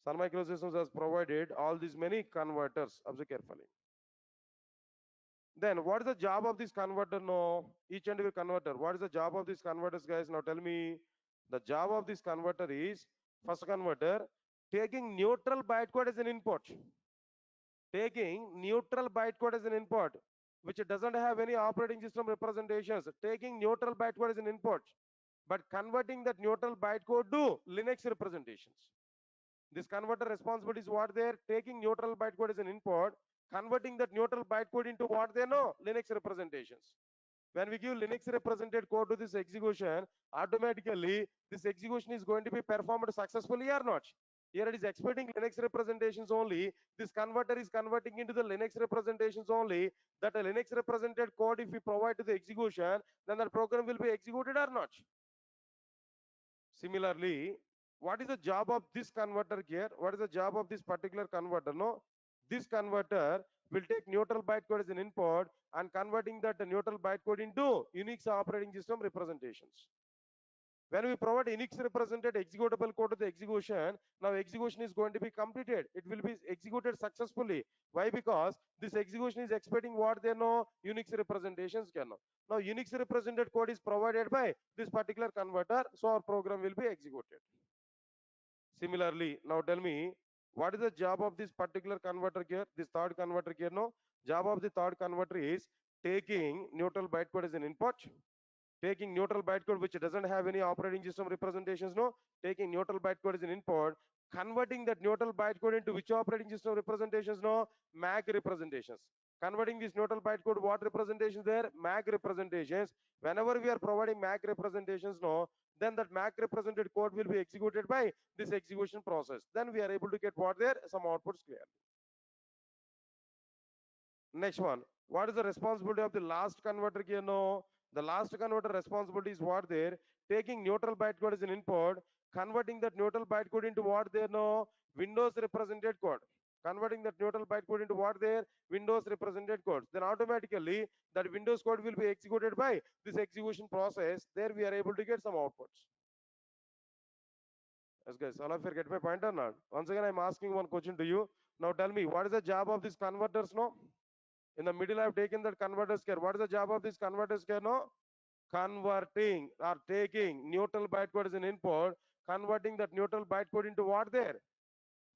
Sun Microsystems has provided all these many converters. Observe carefully. Then what is the job of this converter? No, each and every converter. What is the job of these converters, guys? Now tell me. The job of this converter is, first converter, taking neutral bytecode as an input. Taking neutral bytecode as an input. which doesn't have any operating system representations, taking neutral bytecode as an input, but converting that neutral bytecode to Linux representations. This converter responsibility is what they're taking neutral bytecode as an input, converting that neutral bytecode into what they know, Linux representations. When we give Linux represented code to this execution, automatically this execution is going to be performed successfully or not. Here it is expecting Linux representations only. This converter is converting into the Linux representations only. That a Linux represented code, if we provide to the execution, then the program will be executed or not. Similarly, what is the job of this converter here? What is the job of this particular converter? No, this converter will take neutral bytecode as an input and converting that neutral bytecode into Unix operating system representations. When we provide Unix represented executable code to the execution, now execution is going to be completed. It will be executed successfully. Why? Because this execution is expecting what they know, Unix representations can know. Now Unix represented code is provided by this particular converter, so our program will be executed. Similarly, now tell me, what is the job of this particular converter here, this third converter here? No, job of the third converter is taking neutral bytecode as an input, taking neutral bytecode which doesn't have any operating system representations, no, taking neutral bytecode as an input, converting that neutral bytecode into which operating system representations? No, MAC representations. Converting this neutral bytecode, what representations there? MAC representations. Whenever we are providing MAC representations, no, then that MAC represented code will be executed by this execution process. Then we are able to get what there? Some outputs clear. Next one, what is the responsibility of the last converter here? No, the last converter responsibility is what there? Taking neutral bytecode as an input, converting that neutral bytecode into what there? No, Windows represented code. Converting that neutral bytecode into what there? Windows represented code. Then automatically that Windows code will be executed by this execution process. There we are able to get some outputs. Yes, guys, all of you get my point or not? Once again, I'm asking one question to you. Now tell me, what is the job of these converters? No. In the middle, I've taken that converters care. What is the job of this converters care? No, converting or taking neutral bytecode as an input, converting that neutral bytecode into what there?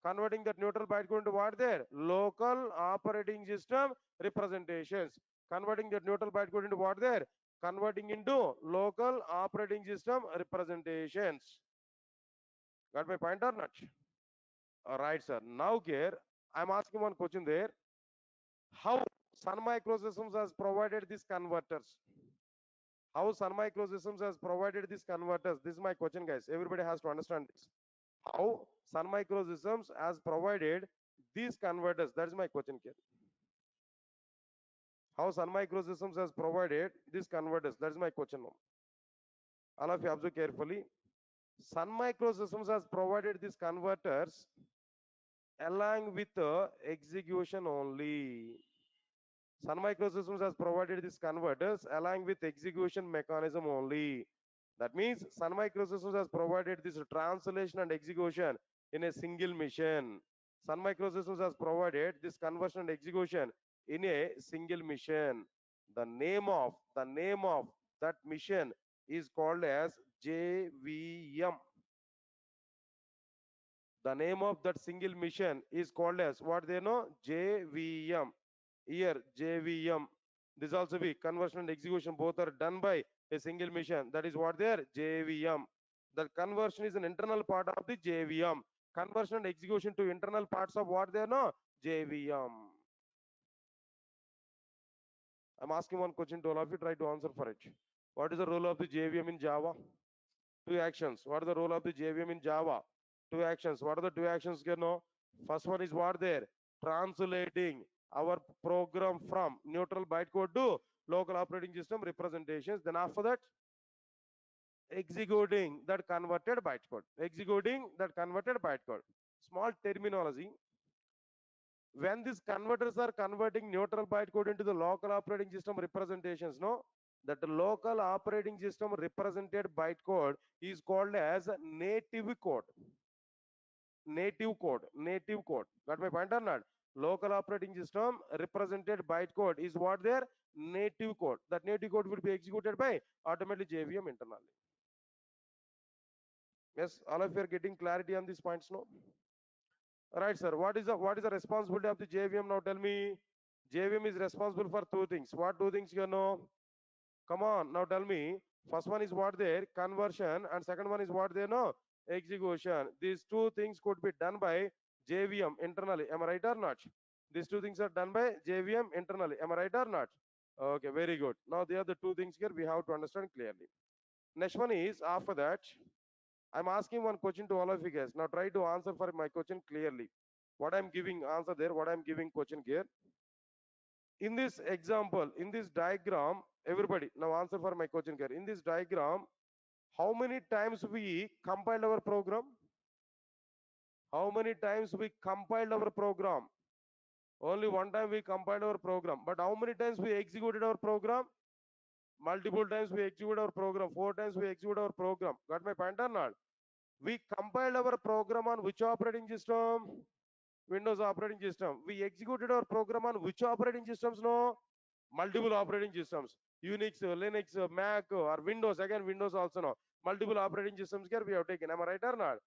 Converting that neutral bytecode into what there? Local operating system representations. Converting that neutral bytecode into what there? Converting into local operating system representations. Got my point or not? All right, sir. Now here, I'm asking one question there. How Sun Microsystems has provided these converters? How Sun Microsystems has provided these converters? This is my question, guys. Everybody has to understand this. How Sun Microsystems has provided these converters? That is my question here. How Sun Microsystems has provided these converters? That is my question now. All of you observe carefully. Sun Microsystems has provided these converters along with execution only. Sun Microsystems has provided these converters along with execution mechanism only. That means Sun Microsystems has provided this translation and execution in a single mission. Sun Microsystems has provided this conversion and execution in a single mission. The name of that mission is called as JVM. The name of that single mission is called as what they know? JVM. Here JVM. This also be conversion and execution both are done by a single mission. That is what they are, JVM. The conversion is an internal part of the JVM. Conversion and execution to internal parts of what they know? JVM. I'm asking one question to all of you. Try to answer for it. What is the role of the JVM in Java? Two actions. What is the role of the JVM in Java? Two actions. What are the two actions? You know, first one is what there? Translating our program from neutral bytecode to local operating system representations. Then after that, executing that converted bytecode. Executing that converted bytecode. Small terminology. When these converters are converting neutral bytecode into the local operating system representations, no, that the local operating system represented bytecode is called as native code. Native code. Native code. Got my point or not? Local operating system represented bytecode is what their native code. That native code will be executed by automatically JVM internally. Yes, all of you are getting clarity on these points now. All right, sir. What is the responsibility of the JVM now? Tell me. JVM is responsible for two things. What two things you know? Come on, now tell me. First one is what there? Conversion, and second one is what they know? Execution. These two things could be done by JVM internally. Am I right or not? These two things are done by JVM internally. Am I right or not? Okay, very good. Now they are the two things here we have to understand clearly. Next one is after that. I'm asking one question to all of you guys. Now try to answer for my question clearly. What I'm giving answer there, what I'm giving question here. In this example, in this diagram, everybody, now answer for my question here. In this diagram, how many times we compiled our program? How many times we compiled our program? Only one time we compiled our program. But how many times we executed our program? Multiple times we execute our program. 4 times we execute our program. Got my point or not? We compiled our program on which operating system? Windows operating system. We executed our program on which operating systems? No, multiple operating systems. Unix, Linux, Mac, or Windows. Again, Windows also no. Multiple operating systems here we have taken. Am I right or not?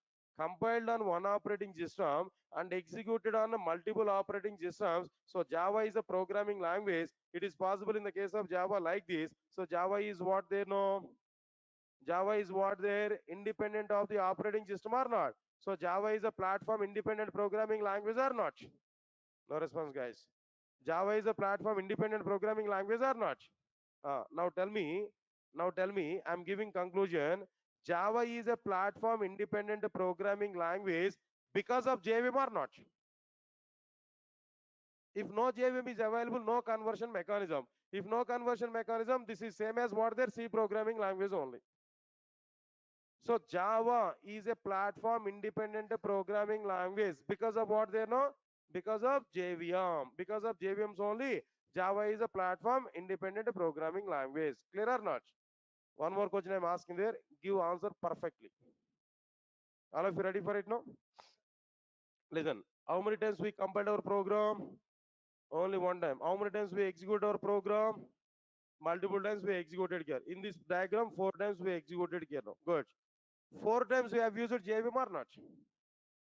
Compiled on one operating system and executed on multiple operating systems. So Java is a programming language. It is possible in the case of Java like this. So Java is what they know. Java is what they're independent of the operating system or not. So Java is a platform independent programming language or not? No response, guys. Java is a platform independent programming language or not? Now tell me, I'm giving conclusion. Java is a platform independent programming language because of JVM or not? If no JVM is available, no conversion mechanism. If no conversion mechanism, this is same as what their C programming language only. So Java is a platform independent programming language because of what they know? Because of JVM. Because of JVMs only, Java is a platform independent programming language. Clear or not? One more question I'm asking there. Give answer perfectly. All of you ready for it now? Listen. How many times we compiled our program? Only one time. How many times we execute our program? Multiple times we executed here. In this diagram, 4 times we executed here now. Good. 4 times we have used JVM or not?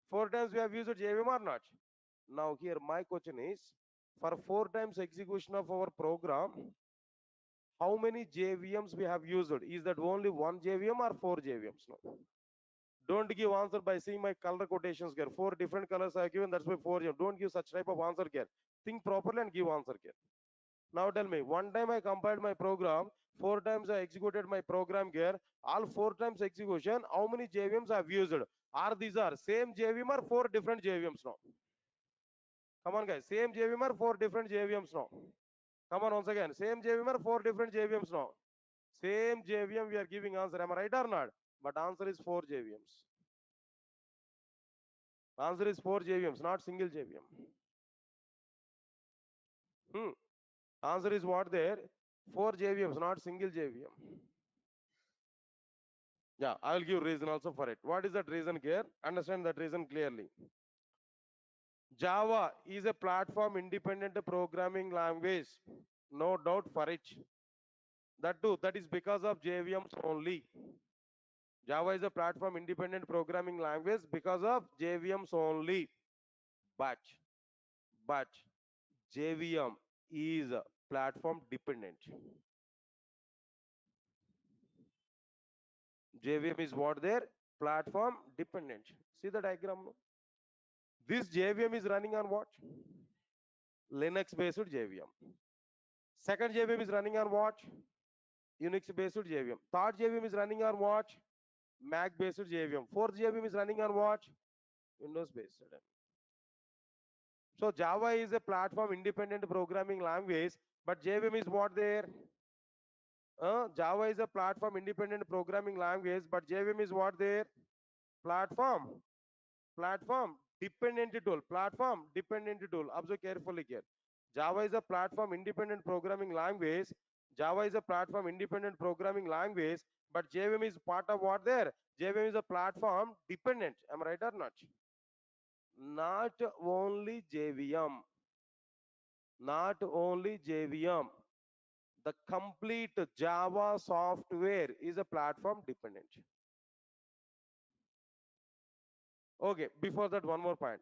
4 times we have used JVM or not? Now here my question is, for 4 times execution of our program, how many JVMs we have used? Is that only one JVM or 4 JVMs? No. Don't give answer by seeing my color quotations here. 4 different colors I have given, that's why 4 JVM. Don't give such type of answer here. Think properly and give answer here. Now tell me, one time I compiled my program, 4 times I executed my program here. All 4 times execution, how many JVMs I have used? Are these are same JVM or 4 different JVMs now? Come on guys, same JVM or 4 different JVMs now? Come on once again, same JVM or 4 different JVMs now? Same JVM we are giving answer, am I right or not? But answer is 4 JVMs. Answer is 4 JVMs, not single JVM. Hmm. Answer is what there? 4 JVMs, not single JVM. Yeah, I will give reason also for it. What is that reason here? Understand that reason clearly. Java is a platform independent programming language. No doubt for it. That too, that is because of JVMs only. Java is a platform independent programming language because of JVMs only. But, but JVM is platform dependent. JVM is what there? Platform dependent. See the diagram? This JVM is running on what? Linux based JVM. Second JVM is running on what? Unix based JVM. Third JVM is running on what? Mac based JVM. Fourth JVM is running on what? Windows based. So Java is a platform independent programming language, but JVM is what there? Java is a platform independent programming language, but JVM is what there? Platform. Platform dependent tool. Platform dependent tool. Observe carefully here. Java is a platform independent programming language. Java is a platform independent programming language, but JVM is part of what there? JVM is a platform dependent. Am I right or not? Not only JVM. Not only JVM. The complete Java software is a platform dependent. Okay, before that, one more point.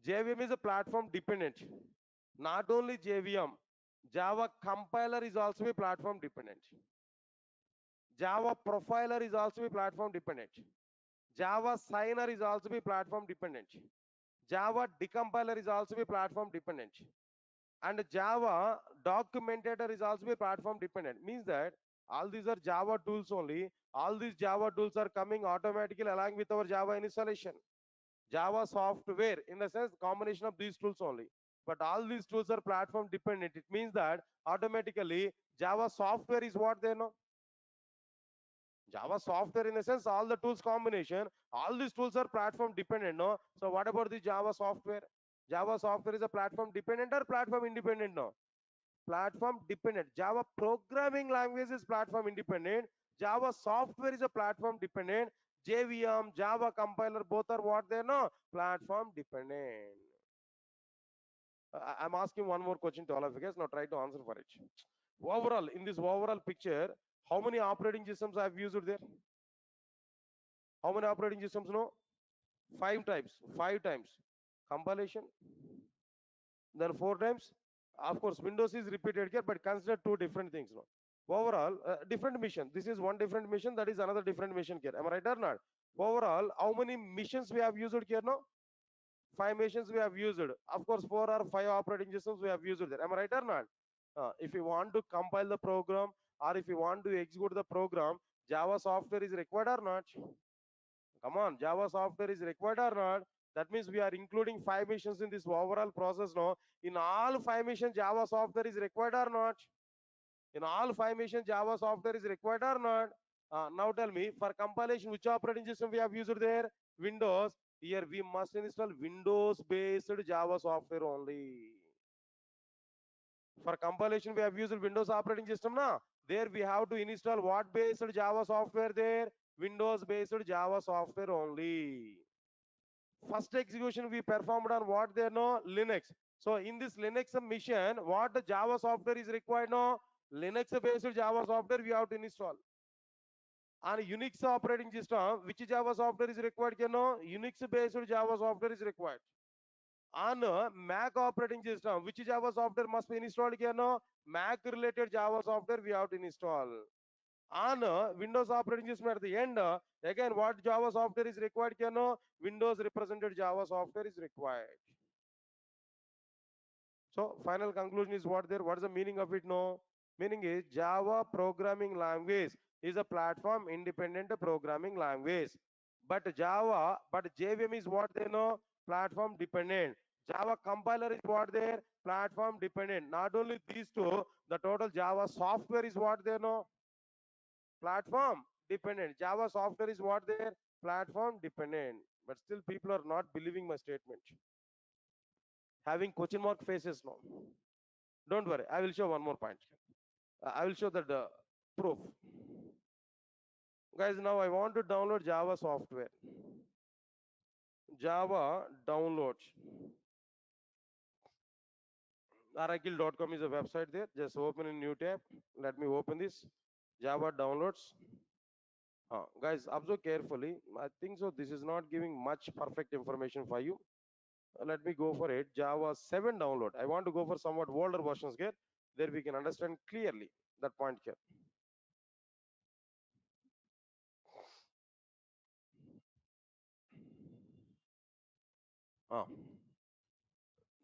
JVM is a platform dependent. Not only JVM, Java compiler is also a platform dependent. Java profiler is also a platform dependent. Java signer is also a platform dependent. Java decompiler is also a platform dependent. And Java documentator is also a platform dependent. Means that all these are Java tools only. All these Java tools are coming automatically along with our Java installation. Java software, in the sense, combination of these tools only. But all these tools are platform dependent. It means that automatically Java software is what they know. Java software, in the sense, all the tools combination, all these tools are platform dependent, no? So what about the Java software? Java software is a platform dependent or platform independent, no? Platform dependent. Java programming language is platform independent. Java software is a platform dependent. JVM, Java compiler, both are what they know? Platform dependent. I'm asking one more question to all of you guys. Now try to answer for it. Overall, in this overall picture, how many operating systems I've used there? How many operating systems? No, five times. Five times compilation, then four times. Of course, Windows is repeated here, but consider two different things. No, overall, different mission. This is one different mission. That is another different mission here. Am I right or not? Overall, how many missions we have used here? No, five missions we have used. Of course, four or five operating systems we have used there. Am I right or not? If you want to compile the program or if you want to execute the program, Java software is required or not? Come on, Java software is required or not? That means we are including five missions in this overall process now. In all five missions, Java software is required or not? In all five missions, Java software is required or not? Now tell me, for compilation, which operating system we have used there? Windows. Here we must install Windows-based Java software only. For compilation, we have used Windows operating system now. There we have to install what based Java software there? Windows-based Java software only. First execution we performed on what there no Linux. So in this Linux mission, what the Java software is required no Linux based Java software we have to install. On Unix operating system, which Java software is required? You know, Unix based Java software is required. On Mac operating system, which Java software must be installed? You know, Mac related Java software we have to install. On Windows operating system at the end, again what Java software is required? You know, Windows represented Java software is required. So final conclusion is what there? What is the meaning of it? No, meaning is Java programming language is a platform independent programming language. But JVM is what they know? Platform dependent. Java compiler is what there? Platform dependent. Not only these two, the total Java software is what they know? Platform dependent. Java software is what there? Platform dependent. But still people are not believing my statement. Having question mark faces now. Don't worry, I will show one more point. I will show that proof. Guys, now I want to download Java software. Java downloads. Arakil.com is a website there. Just open a new tab. Let me open this. Java downloads. Guys, observe carefully. I think so. This is not giving much perfect information for you. Let me go for it. Java 7 download. I want to go for somewhat older versions here. There we can understand clearly that point here. Uh,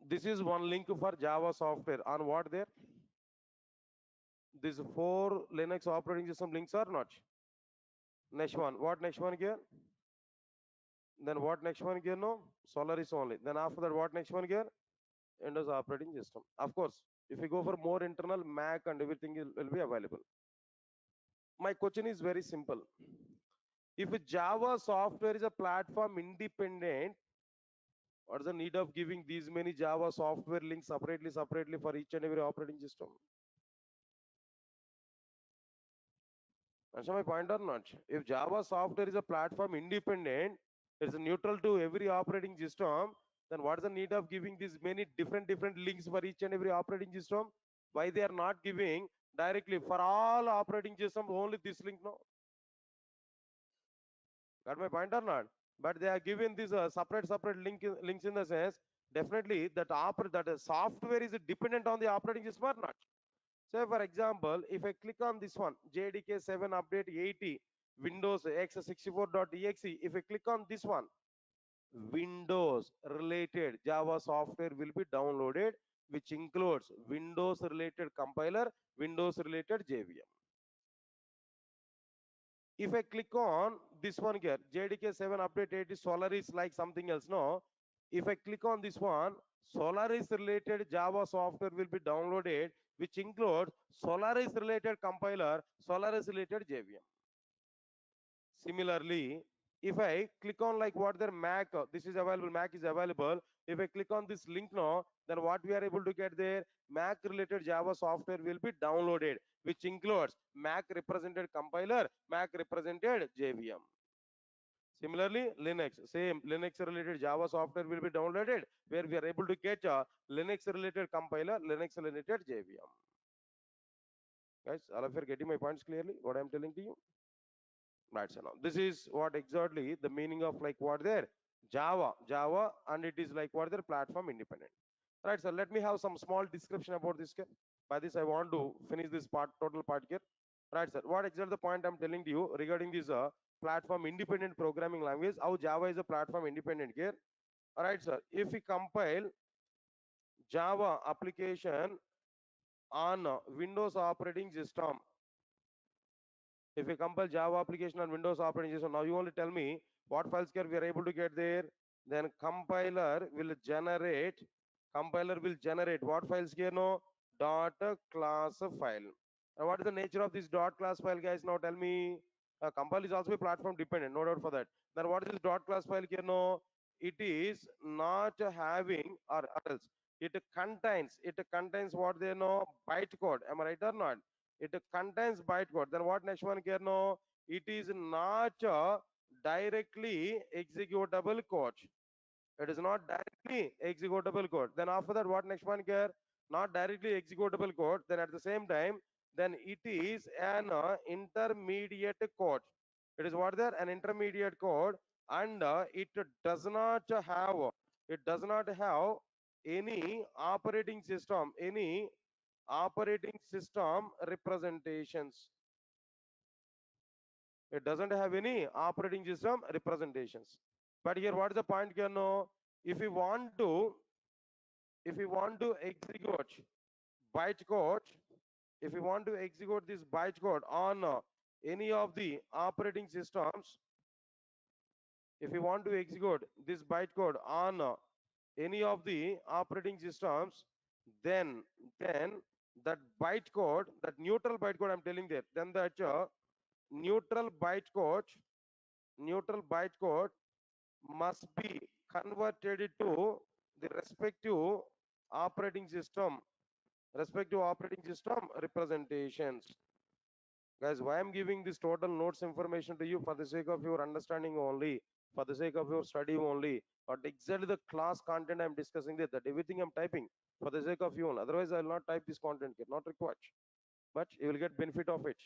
this is one link for Java software. On what there? These four Linux operating system links are not. Next one. What next one here? Then what next one here? No. Solaris only. Then after that, what next one here? Windows operating system. Of course, if you go for more internal, Mac and everything will be available. My question is very simple. If Java software is a platform independent, what's the need of giving these many Java software links separately for each and every operating system? That's my point or not? If Java software is a platform independent, it's neutral to every operating system, then what is the need of giving these many different links for each and every operating system? Why they are not giving directly for all operating systems only this link? No, got my point or not? But they are giving these separate links in the sense Definitely that software is dependent on the operating system or not. Say for example, if I click on this one, JDK 7 update 80, Windows x64.exe, if I click on this one, Windows related Java software will be downloaded, which includes Windows related compiler, Windows related JVM. If I click on this one here, JDK 7 update 80 Solaris like something else, no? If I click on this one, Solaris related Java software will be downloaded, which includes Solaris related compiler, Solaris related JVM. Similarly, if I click on like what their Mac, this is available, Mac is available. If I click on this link now, then what we are able to get there, Mac related Java software will be downloaded, which includes Mac represented compiler, Mac represented JVM. Similarly, Linux, same Linux related Java software will be downloaded, where we are able to get a Linux related compiler, Linux related JVM. Guys, all of you are getting my points clearly, what I'm telling to you? Right, so now this is what exactly the meaning of like what there Java, and it is like what their platform independent. Right, so let me have some small description about this. By this, I want to finish this part, total part here. Right, sir. What exactly the point I'm telling to you regarding this platform independent programming language? How Java is a platform independent here? All right, sir. If we compile Java application on Windows operating system, if we compile Java application on Windows operating system, now you only tell me what files here we are able to get there. Then compiler will generate what files here no dot class file. And what is the nature of this dot class file, guys? Now tell me. Compile is also a platform dependent, no doubt for that. Then what is this dot class file here? No, it is not having or else it contains what they know bytecode. Am I right or not? It contains bytecode. Then what next one here? No, it is not directly executable code. It is not directly executable code. Then after that, what next one here? Not directly executable code. Then at the same time, then it is an intermediate code. It is what there? An intermediate code, and it does not have any operating system representations. It doesn't have any operating system representations. But here, what is the point here? No, if we want to, if we want to execute bytecode, if we want to execute this bytecode on any of the operating systems, if we want to execute this bytecode on any of the operating systems, then then that bytecode, that neutral bytecode I'm telling there, then that neutral bytecode, neutral bytecode must be converted to the respective operating system representations. Guys, why I'm giving this total notes information to you? For the sake of your understanding only, for the sake of your study only, but exactly the class content I'm discussing there, that everything I'm typing for the sake of you only. Otherwise, I will not type this content here, not required. But you will get benefit of it.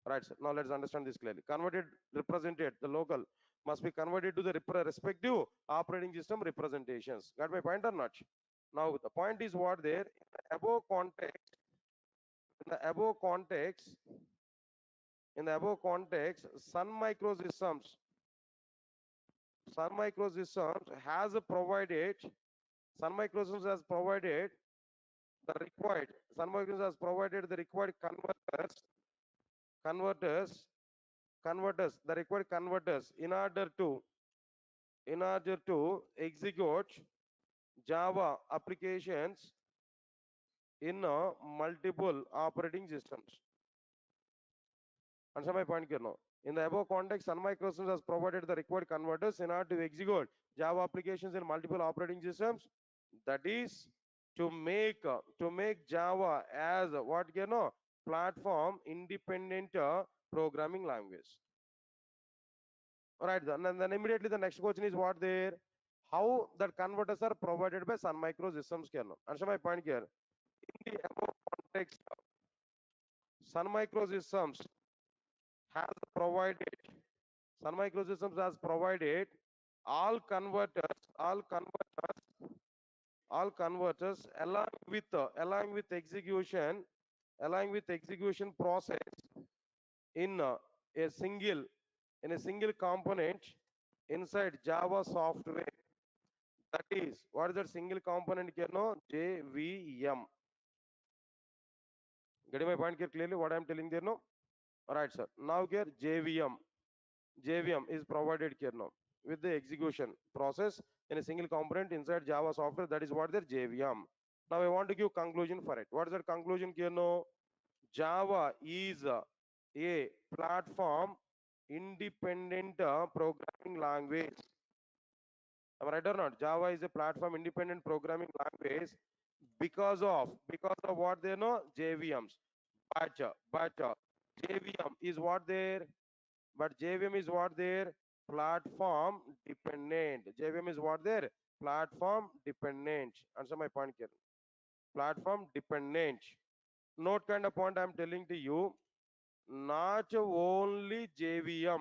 Right, sir. Now let's understand this clearly. Converted, represented, the local must be converted to the respective operating system representations. Got my point or not? Now the point is what there in the above context, in the above context, in the above context, Sun Microsystems has provided, Sun Microsystems has provided the required, Sun Microsystems has provided the required converters, the required converters in order to execute Java applications in multiple operating systems. Understand my point here now? In the above context, Sun Microsystems has provided the required converters in order to execute Java applications in multiple operating systems. That is to make Java as what you know platform independent programming language. All right, then immediately the next question is what there? How that converters are provided by Sun Microsystems kernel. Understand my point here? In the above context, Sun Microsystems has provided Sun Microsystems has provided all converters all converters allowing with execution process in a single in a single component inside Java software. That is, what is that single component here? No, JVM. Getting my point here clearly? What I am telling there? No. All right, sir. Now here JVM is provided here now with the execution process in a single component inside Java software. That is what their JVM. Now I want to give conclusion for it. What is that conclusion here? No, Java is a platform independent programming language. Am I right or not? Java is a platform independent programming language because of what they know JVMs. But JVM is what there. But JVM is what there? Platform dependent. JVM is what there? Platform dependent. Answer my point here. Platform dependent. Note kind of point I'm telling to you. Not only JVM,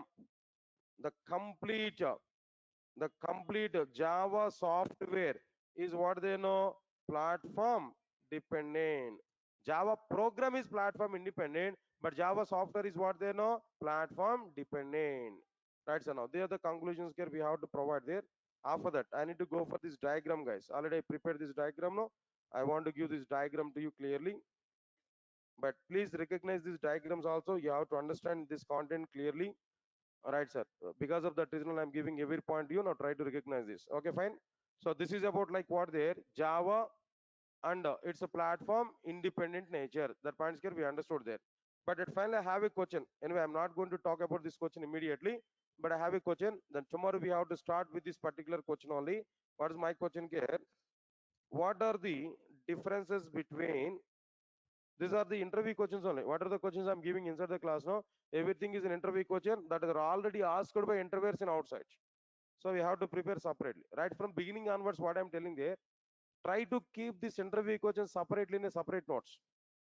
the complete Java software is what they know, platform dependent. Java program is platform independent, but Java software is what they know, platform dependent. Right, so now they are the conclusions here we have to provide there. After that, I need to go for this diagram, guys. Already I prepared this diagram now. I want to give this diagram to you clearly, but please recognize these diagrams also. You have to understand this content clearly. All right, sir. Because of that reason, I'm giving every point you now try to recognize this. Okay, fine. So this is about like what there Java and it's a platform independent nature. That points here we understood there. But at finally, I have a question. Anyway, I'm not going to talk about this question immediately, but I have a question. Then tomorrow we have to start with this particular question only. What is my question here? What are the differences between these are the interview questions only. What are the questions I'm giving inside the class now? Everything is an interview question that are already asked by interviewers in outside. So we have to prepare separately. Right from beginning onwards, what I'm telling there, try to keep this interview questions separately in a separate notes.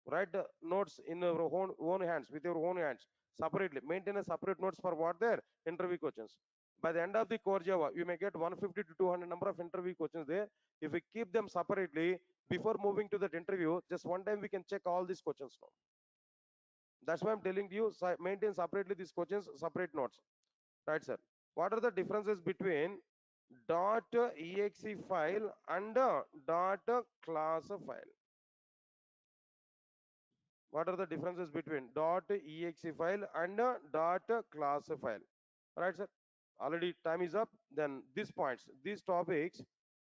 Write the notes in your own hands, with your own hands, separately. Maintain a separate notes for what there interview questions. By the end of the core Java, you may get 150 to 200 number of interview questions there. If we keep them separately, before moving to that interview, just one time we can check all these questions now. That's why I'm telling you, maintain separately these questions, separate notes. Right, sir. What are the differences between .exe file and .class file? What are the differences between .exe file and .class file? Right, sir. Already time is up. Then these points, these topics,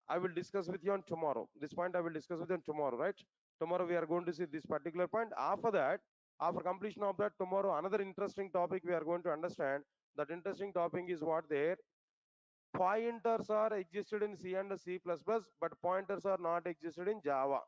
I will discuss with you on tomorrow. This point I will discuss with you on tomorrow, right? Tomorrow we are going to see this particular point. After that, after completion of that, tomorrow another interesting topic we are going to understand. That interesting topic is what there. Pointers are existed in C and C++, but pointers are not existed in Java.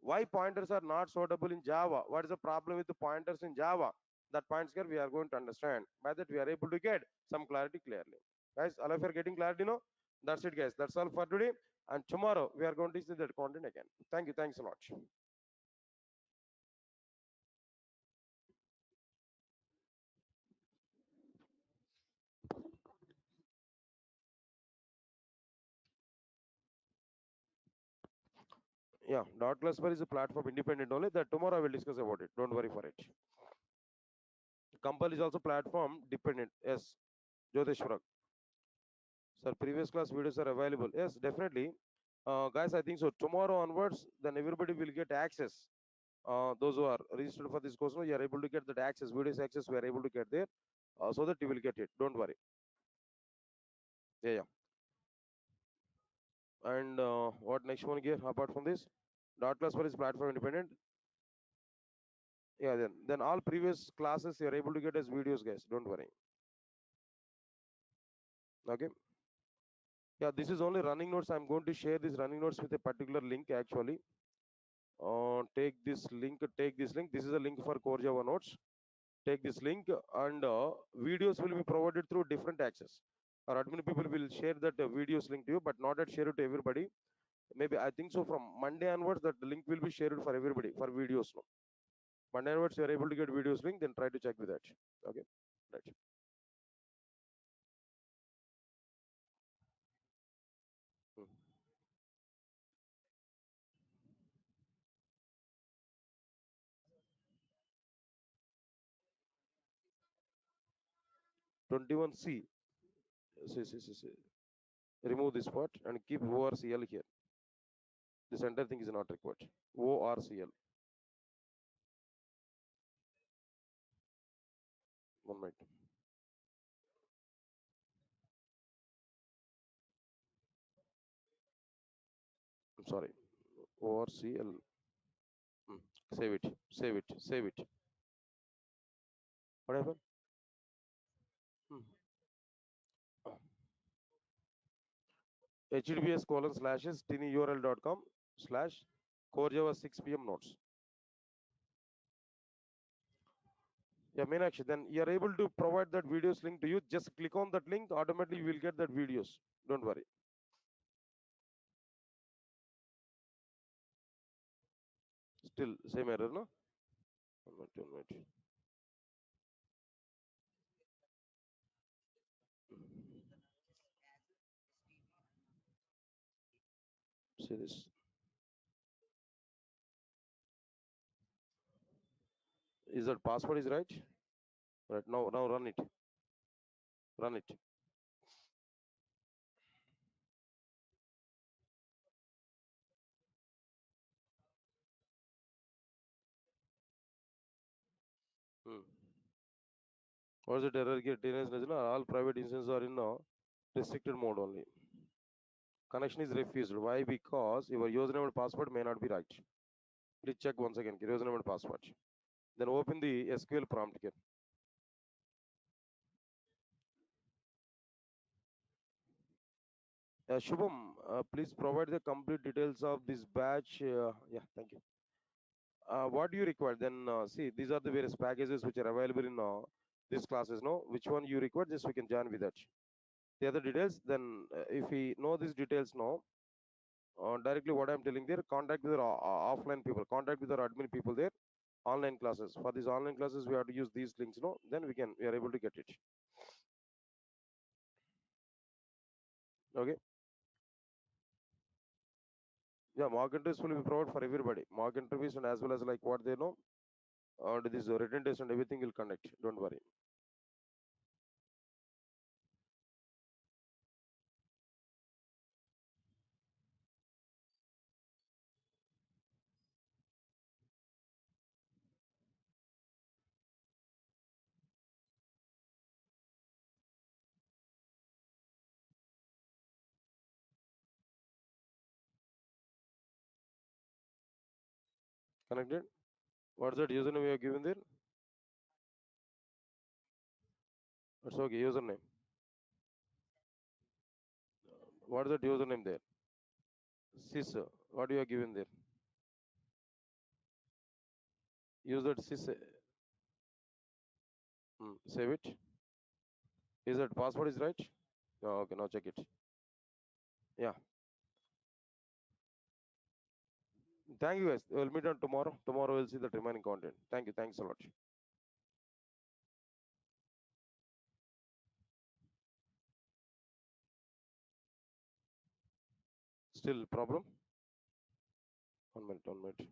Why pointers are not suitable in Java? What is the problem with the pointers in Java? That points here we are going to understand. By that we are able to get some clarity clearly. Guys, all of you are getting clarity, no? That's it, guys. That's all for today. And tomorrow we are going to see that content again. Thank you. Thanks a lot. Yeah, dot classifier is a platform independent only. That tomorrow I will discuss about it. Don't worry for it. Compile is also platform dependent. Yes, Jyoteshwara. Sir, previous class videos are available. Yes, definitely. Guys, I think so. Tomorrow onwards, then everybody will get access. Those who are registered for this course, you are able to get that access, videos access. We are able to get there, so that you will get it. Don't worry. Yeah, yeah. And what next one here apart from this? Dot class for is platform independent. Yeah, then all previous classes you are able to get as videos, guys. Don't worry. Okay. Yeah, this is only running notes. I'm going to share these running notes with a particular link actually. Take this link, take this link. This is a link for Core Java notes. Take this link and videos will be provided through different access. Our admin people will share that videos link to you, but not that share it to everybody. Maybe I think so from Monday onwards that the link will be shared for everybody for videos. No? Monday onwards you are able to get videos link, then try to check with that. Okay, right. Hmm. 21C. See. Remove this part and keep ORCL here. This entire thing is not required. ORCL. One minute. I'm sorry. ORCL. Hmm. Save it. Save it. Save it. What happened? Hmm. https://tinyurl.com/core java 6 pm notes. Yeah, Meenakshi, then you are able to provide that videos link to you. Just click on that link, automatically you will get that videos. Don't worry. Still same error, no? One minute. See this. Is that password is right? Right now run it. Run it. Hmm. What is it error here? All private instances are in restricted mode only. Connection is refused. Why? Because your username and password may not be right. Please check once again. Username and password. Then open the SQL prompt here. Shubham, please provide the complete details of this batch. Yeah, thank you. What do you require? Then see, these are the various packages which are available in these classes. No, which one you require? Just we can join with that. The other details. Then if we know these details now, directly what I'm telling there, contact with our offline people, contact with our admin people there, online classes. For these online classes, we have to use these links. No, then we are able to get it. Okay. Yeah, mock interviews will be provided for everybody. Mock interviews and as well as like what they know, this written test and everything will conduct. Don't worry. Connected. What's that username you have given there? It's okay. Username. What's that username there? Sys. What you have given there? Use that sys. Save it. Is that password is right? Oh, okay. Now check it. Yeah. Thank you guys. We'll meet on tomorrow. Tomorrow we'll see the remaining content. Thank you. Thanks a lot. Still problem? 1 minute. 1 minute.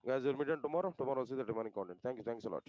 Guys, we'll meet on tomorrow. Tomorrow we'll see the remaining content. Thank you. Thanks a lot.